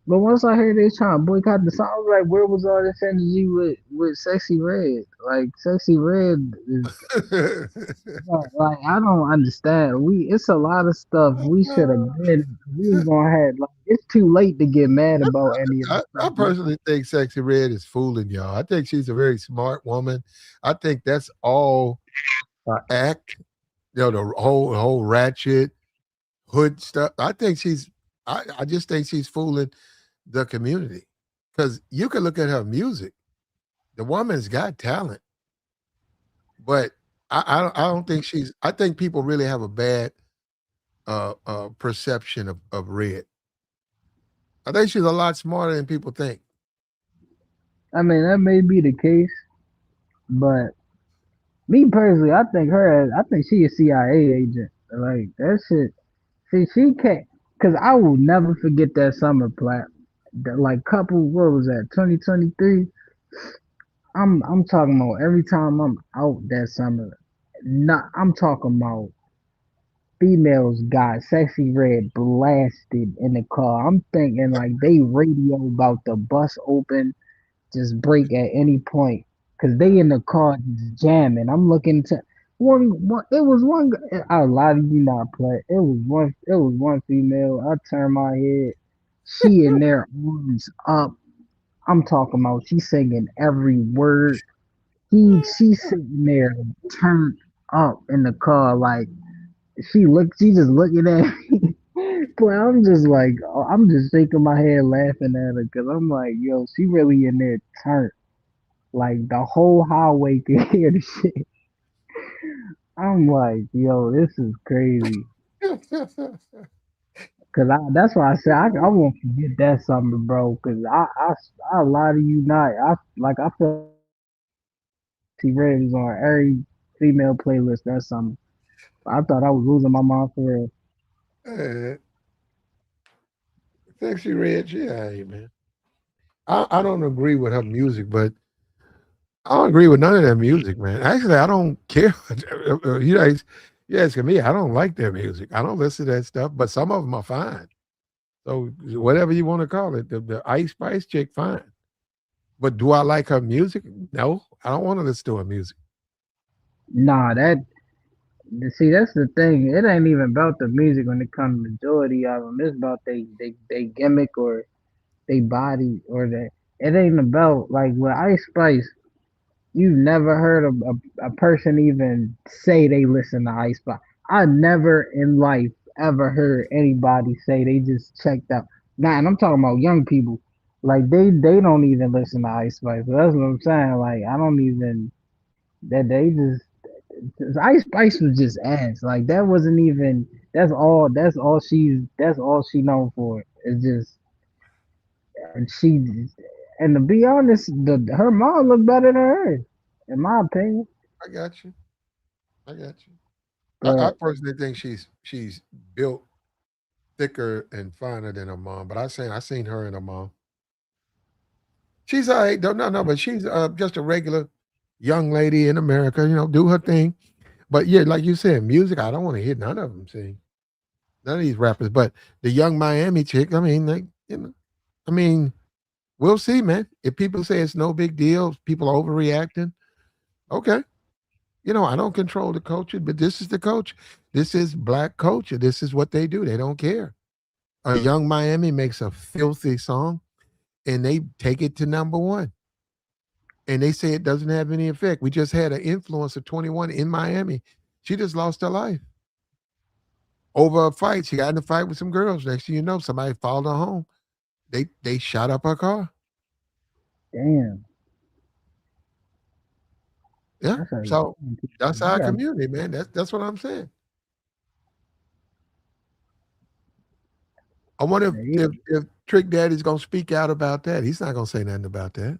But once I heard they was trying to boycott the song, I was like, where was all this energy with Sexy Red? Like Sexy Red is like I don't understand. It's a lot of stuff we should have been. We was gonna have like it's too late to get mad about any of the I stuff. We, personally think Sexy Red is fooling y'all. I think she's a very smart woman. I think that's all act. The whole ratchet hood stuff. I just think she's fooling the community because you can look at her music. The woman's got talent, but I don't think she's. I think people really have a bad perception of Red. I think she's a lot smarter than people think. I mean, that may be the case, but me personally, I think she a CIA agent. Like that shit. See, she can't. Cause I will never forget that summer plat. That like couple. What was that? 2023. I'm talking about every time I'm out that summer. Not. I'm talking about females got Sexy Red blasted in the car. I'm thinking like they radio about to bust open, just break at any point, cause they in the car just jamming. I'm looking to one. It was one. I lie to you not, play. It was one. It was one female. I turned my head. She in there, arms up. I'm talking about. She singing every word. She sitting there turned up in the car like she just looking at me. But I'm just like, I'm just shaking my head laughing at her because I'm like, yo, she really in there turned. Like the whole highway can hear the shit. I'm like, yo, this is crazy. Cause that's why I said I won't forget that summer, bro. Cause I lie to you not. I feel like Sexy Red was on every female playlist that summer. I thought I was losing my mind for real. Uh, Sexy Red, yeah, hey, man. I don't agree with her music, but I don't agree with none of their music, man. Actually, I don't care. You guys, you asking me, I don't like their music. I don't listen to that stuff, but some of them are fine. So whatever you want to call it, the Ice Spice chick, fine. But do I like her music? No, I don't want to listen to her music. Nah, see that's the thing. It ain't even about the music when it comes to majority of them. It's about they gimmick or they body or they. It ain't about like with Ice Spice. You've never heard of a person even say they listen to Ice Spice. I never in life ever heard anybody say they just checked out. Nah, and I'm talking about young people. Like they don't even listen to Ice Spice. So that's what I'm saying. Like I don't even that they just Ice Spice was just ass. Like that wasn't even. That's all she known for. It's just and she and to be honest, her mom looked better than her, in my opinion. I got you. I got you. I But personally think she's built thicker and finer than her mom. But I seen her and her mom. She's all right. No, but she's just a regular young lady in America. You know, do her thing. But yeah, like you said, music. I don't want to hear none of them sing. None of these rappers. But the young Miami chick. I mean, like you know, I mean, we'll see, man. If people say it's no big deal, people are overreacting. Okay, you know, I don't control the culture, but this is the culture. This is black culture. This is what they do. They don't care. A young Miami makes a filthy song and they take it to number one. And they say it doesn't have any effect. We just had an influencer 21 in Miami. She just lost her life over a fight. She got in a fight with some girls. Next thing you know, somebody followed her home. They shot up her car. damn, Yeah. that's a So that's you our got community, man. That's what I'm saying. I wonder if Trick Daddy's gonna speak out about that. He's not gonna say nothing about that.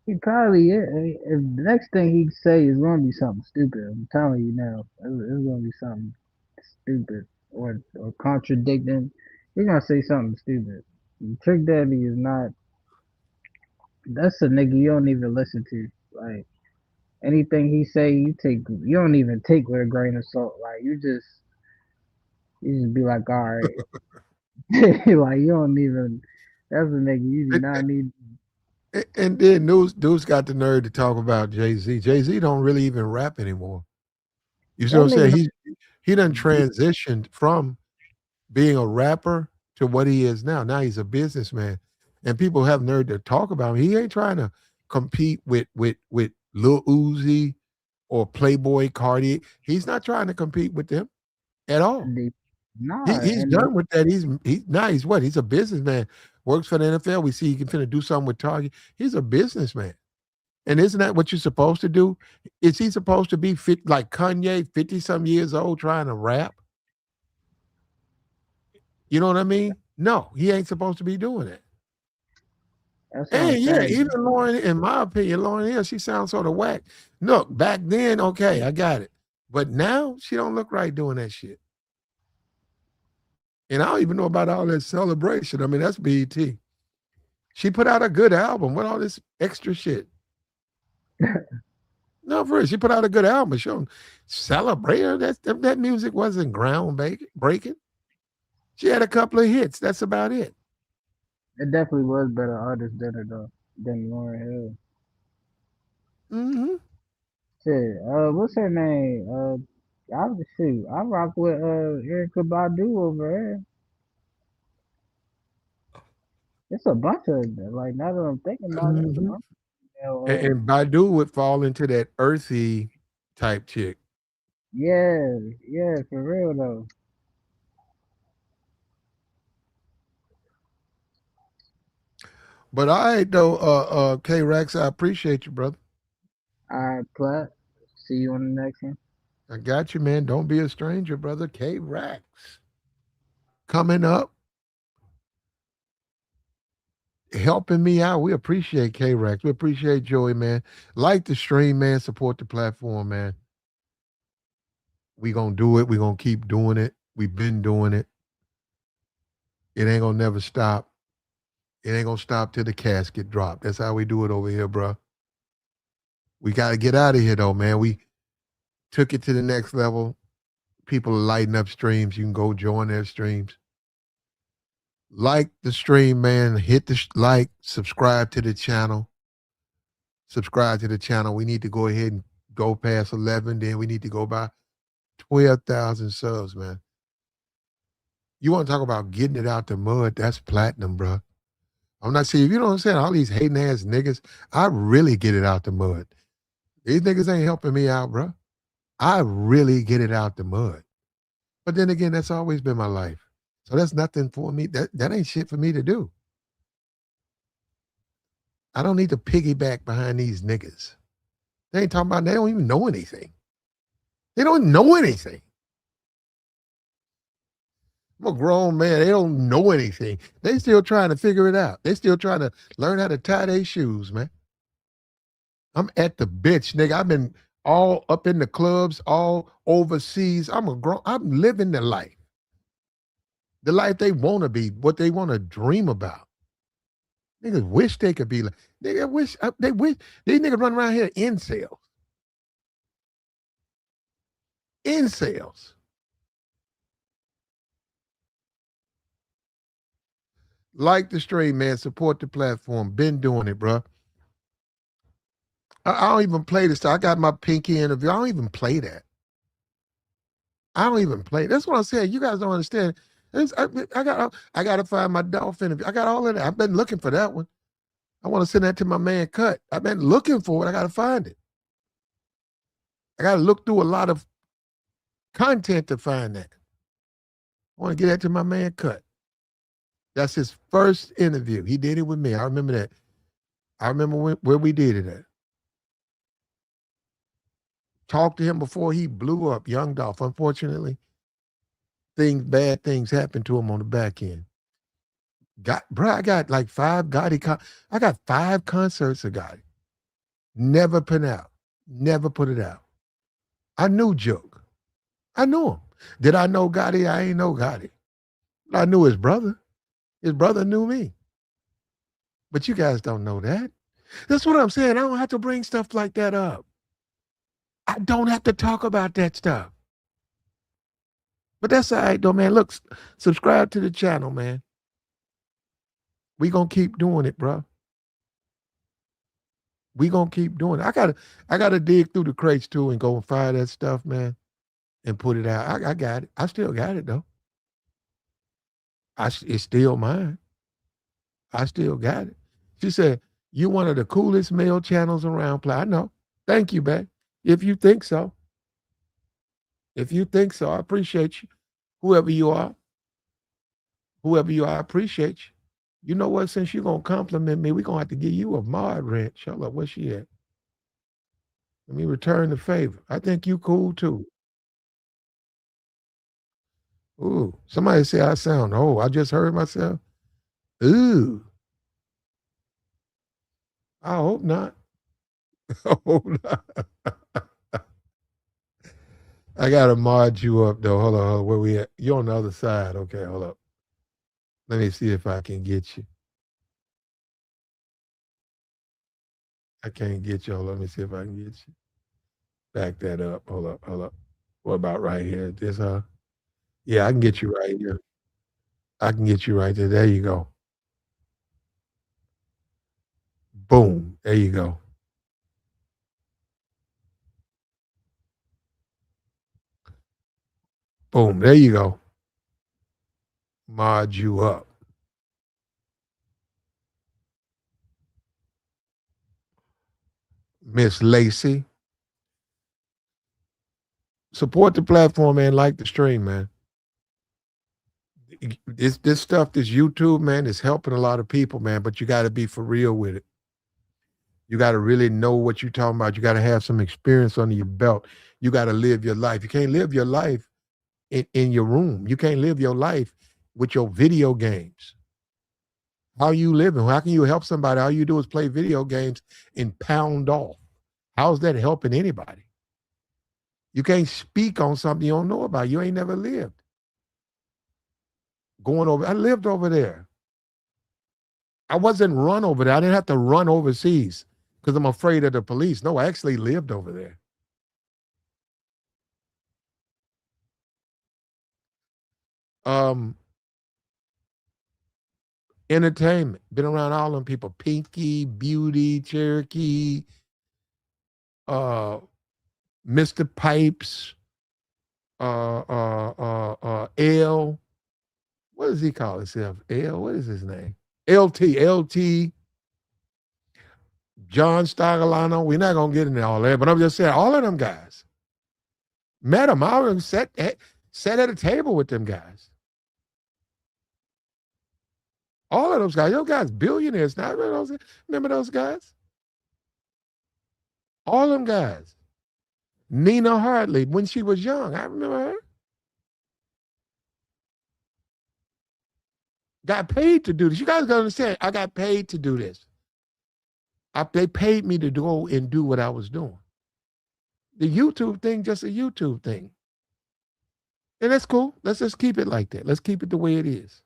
he probably if the next thing he say is gonna be something stupid. I'm telling you now, it's gonna be something stupid or contradicting. He's gonna say something stupid. Trick Daddy is not. That's a nigga you don't even listen to. Like anything he say, you take. You don't even take with a grain of salt. Like you just be like, all right. Like you don't even. That's a nigga you do And, not need. and then News got the nerve to talk about Jay Z. Jay Z don't really even rap anymore. You see That what I'm nigga saying? don't He done beat transitioned from being a rapper to what he is now. Now he's a businessman, and people have nerve to talk about him. He ain't trying to compete with Lil Uzi or Playboy Cardi. He's not trying to compete with them at all. the nah, He's and done with that. Now he's what? He's a businessman. Works for the NFL. We see he can finna do something with Target. He's a businessman. And isn't that what you're supposed to do? Is he supposed to be fit like Kanye, 50 some years old, trying to rap? You know what I mean? No, he ain't supposed to be doing it. that's what I'm And yeah, saying. even Lauren, in my opinion, Lauren Hill, she sounds sort of whack. Look, back then, okay, I got it. But now she don't look right doing that shit. And I don't even know about all that celebration. I mean, that's BET. She put out a good album with all this extra shit. No, for real. She put out a good album. She don't celebrate her. That music wasn't breaking. She had a couple of hits. That's about it. It definitely was better artists than her though, than Lauren Hill. Hmm. Shit, what's her name? I rock with Erica Badu over there. It's a bunch of like now that I'm thinking about it, it's a Hmm. bunch of And Badu would fall into that earthy type chick. yeah, yeah, for real though. But all right, though, K Rex, I appreciate you, brother. All right, Plat. See you on the next one. I got you, man. Don't be a stranger, brother. K Rex. Coming up, helping me out. We appreciate K Rex. We appreciate Joey, man. Like the stream, man. Support the platform, man. We gonna do it. We gonna keep doing it. We've been doing it. It ain't gonna never stop. It ain't gonna stop till the casket drop. That's how we do it over here, bro. We gotta get out of here though, man. We took it to the next level. People are lighting up streams. You can go join their streams. Like the stream, man. Hit the like, subscribe to the channel. Subscribe to the channel. We need to go ahead and go past 11. Then we need to go by 12,000 subs, man. You want to talk about getting it out the mud? That's platinum, bro. I'm not saying, you know what I'm saying? All these hating ass niggas, I really get it out the mud. These niggas ain't helping me out, bro. I really get it out the mud. But then again, that's always been my life. So that's nothing for me. That ain't shit for me to do. I don't need to piggyback behind these niggas. They ain't talking about, they don't even know anything. They don't know anything. I'm a grown man. They don't know anything. They still trying to figure it out. They still trying to learn how to tie their shoes, man. I'm at the bitch, nigga. I've been all up in the clubs, all overseas. I'm living the life they want to be, what they want to dream about. Niggas wish they could be like, nigga, they wish, these niggas run around here incels. Incels. Like the stream, man. Support the platform. Been doing it, bro. I don't even play this. I got my pinky interview. I don't even play that. I don't even play. That's what I'm saying. You guys don't understand. I got to find my dolphin interview. I got all of that. I've been looking for that one. I want to send that to my man Cut. I've been looking for it. I got to find it. I got to look through a lot of content to find that. I want to get that to my man Cut. That's his first interview. He did it with me. I remember that. I remember where we did it at. Talked to him before he blew up, Young Dolph. Unfortunately, bad things happened to him on the back end. I got like five Gotti. I got five concerts of Gotti. Never put out. Never put it out. I knew Joke. I knew him. Did I know Gotti? I ain't know Gotti. I knew his brother. His brother knew me. But you guys don't know that. That's what I'm saying. I don't have to bring stuff like that up. I don't have to talk about that stuff. But that's all right, though, man. Look, subscribe to the channel, man. We gonna keep doing it, bro. We gonna keep doing it. I gotta dig through the crates too and go and find that stuff, man, and put it out. I got it. I still got it though. It's still mine. I still got it. She said, "You one of the coolest male channels around." Play. I know. Thank you, babe. If you think so, if you think so, I appreciate you. Whoever you are, whoever you are, I appreciate you. You know what? Since you're gonna compliment me, we're gonna have to give you a mod rent. Shut up. Where's she at? Let me return the favor. I think you cool too. Ooh, somebody say I sound old. I just heard myself. Ooh, I hope not. I hope not. I gotta mod you up though. Hold on. Where we at? You're on the other side. Okay, hold up. Let me see if I can get you. I can't get you. Let me see if I can get you. back that up. Hold up, hold up. What about right here? This yeah, I can get you right here. I can get you right there. There you go. Boom. There you go. Boom. There you go. Mod you up. Miss Lacey. Support the platform, man. Like the stream, man. This stuff, this YouTube, man, is helping a lot of people, man. But you got to be for real with it. You got to really know what you're talking about. You got to have some experience under your belt. You got to live your life. You can't live your life in your room. You can't live your life with your video games. How you living? How can you help somebody? All you do is play video games and pound off. How's that helping anybody? You can't speak on something you don't know about. You ain't never lived. Going over, I lived over there. I wasn't run over there. I didn't have to run overseas because I'm afraid of the police. No, I actually lived over there. Um, Entertainment. Been around all them people. Pinky, Beauty, Cherokee, uh, Mr. Pipes, L. What does he call himself? L. What is his name? LT. John Stagalano. We're not gonna get into all that, but I'm just saying, all of them guys met them. I was sat at a table with them guys. All of those guys. Those guys, billionaires now. Remember those guys? All of them guys. Nina Hartley, when she was young, I remember her. Got paid to do this. You guys gotta understand, I got paid to do this. They paid me to go and do what I was doing. The YouTube thing, just a YouTube thing. And that's cool. Let's just keep it like that. Let's keep it the way it is.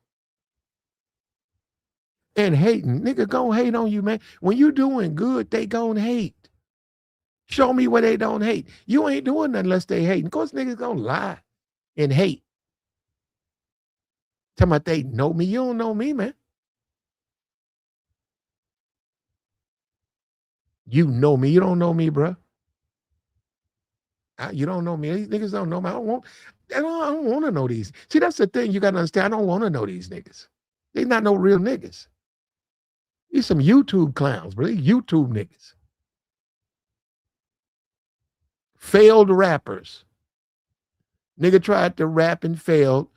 And hating, nigga, gon' hate on you, man. When you doing good, they gon' hate. Show me where they don't hate. You ain't doing nothing unless they hate. Of course, niggas gonna lie and hate. Tell me they know me. You don't know me, man. You know me. You don't know me, bro. You don't know me. These niggas don't know me. I don't want to know these. See, that's the thing you got to understand. I don't want to know these niggas. They not no real niggas. These some YouTube clowns, bro. These YouTube niggas. Failed rappers. Nigga tried to rap and failed.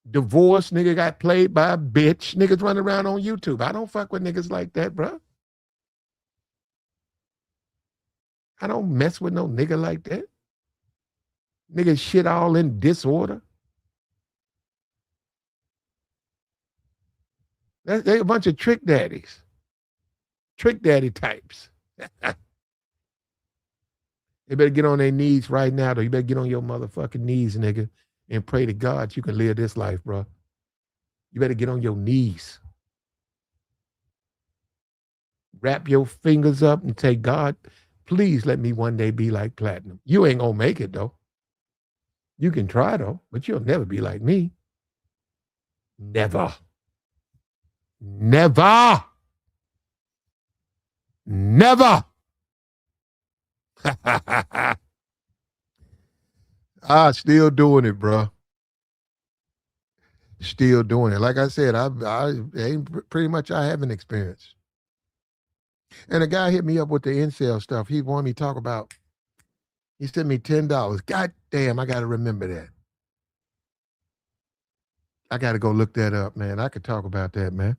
Divorced, nigga got played by a bitch. Niggas running around on YouTube. I don't fuck with niggas like that, bro. I don't mess with no nigga like that. Nigga shit all in disorder. They a bunch of trick daddies. Trick daddy types. They better get on their knees right now, though. You better get on your motherfucking knees, nigga, and pray to God you can live this life, bro. You better get on your knees. Wrap your fingers up and say, God, please let me one day be like Platinum. You ain't gonna make it, though. You can try, though, but you'll never be like me. Never. Never. Never. Still doing it, bro. Still doing it. Like I said, I ain't pretty much I haven't experienced. And a guy hit me up with the incel stuff. He wanted me to talk about. He sent me $10. God damn, I got to remember that. I got to go look that up, man. I could talk about that, man.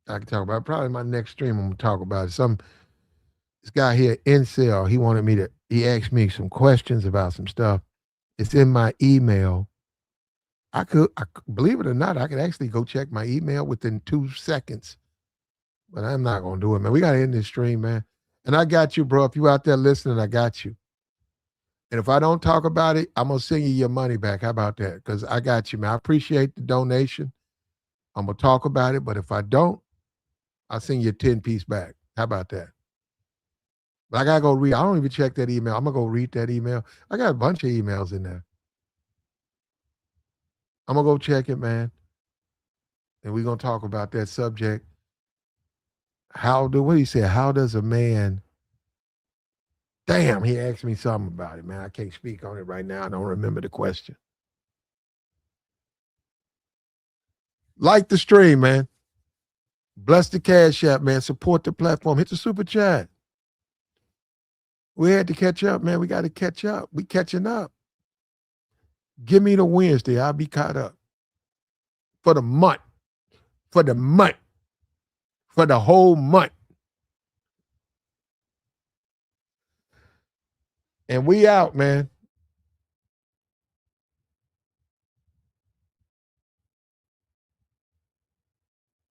I could talk about it. Probably my next stream. I'm gonna talk about it. This guy here, incel. He asked me some questions about some stuff. It's in my email. I believe it or not, I could actually go check my email within 2 seconds. But I'm not gonna do it, man. We gotta end this stream, man. And I got you, bro. If you out there listening, I got you. And if I don't talk about it, I'm gonna send you your money back. How about that? Because I got you, man. I appreciate the donation. I'm gonna talk about it, but if I don't, I'll send you a 10-piece back. How about that? But I gotta go read. I don't even check that email. I'm gonna go read that email. I got a bunch of emails in there. I'm gonna go check it, man. And we're gonna talk about that subject. What he said, how does a man damn, he asked me something about it, man. I can't speak on it right now. I don't remember the question. Like the stream, man. Bless the Cash App, man. Support the platform. Hit the super chat. We had to catch up, man. We got to catch up. We catching up. Give me the Wednesday. I'll be caught up. For the month. For the month. For the whole month. And we out, man.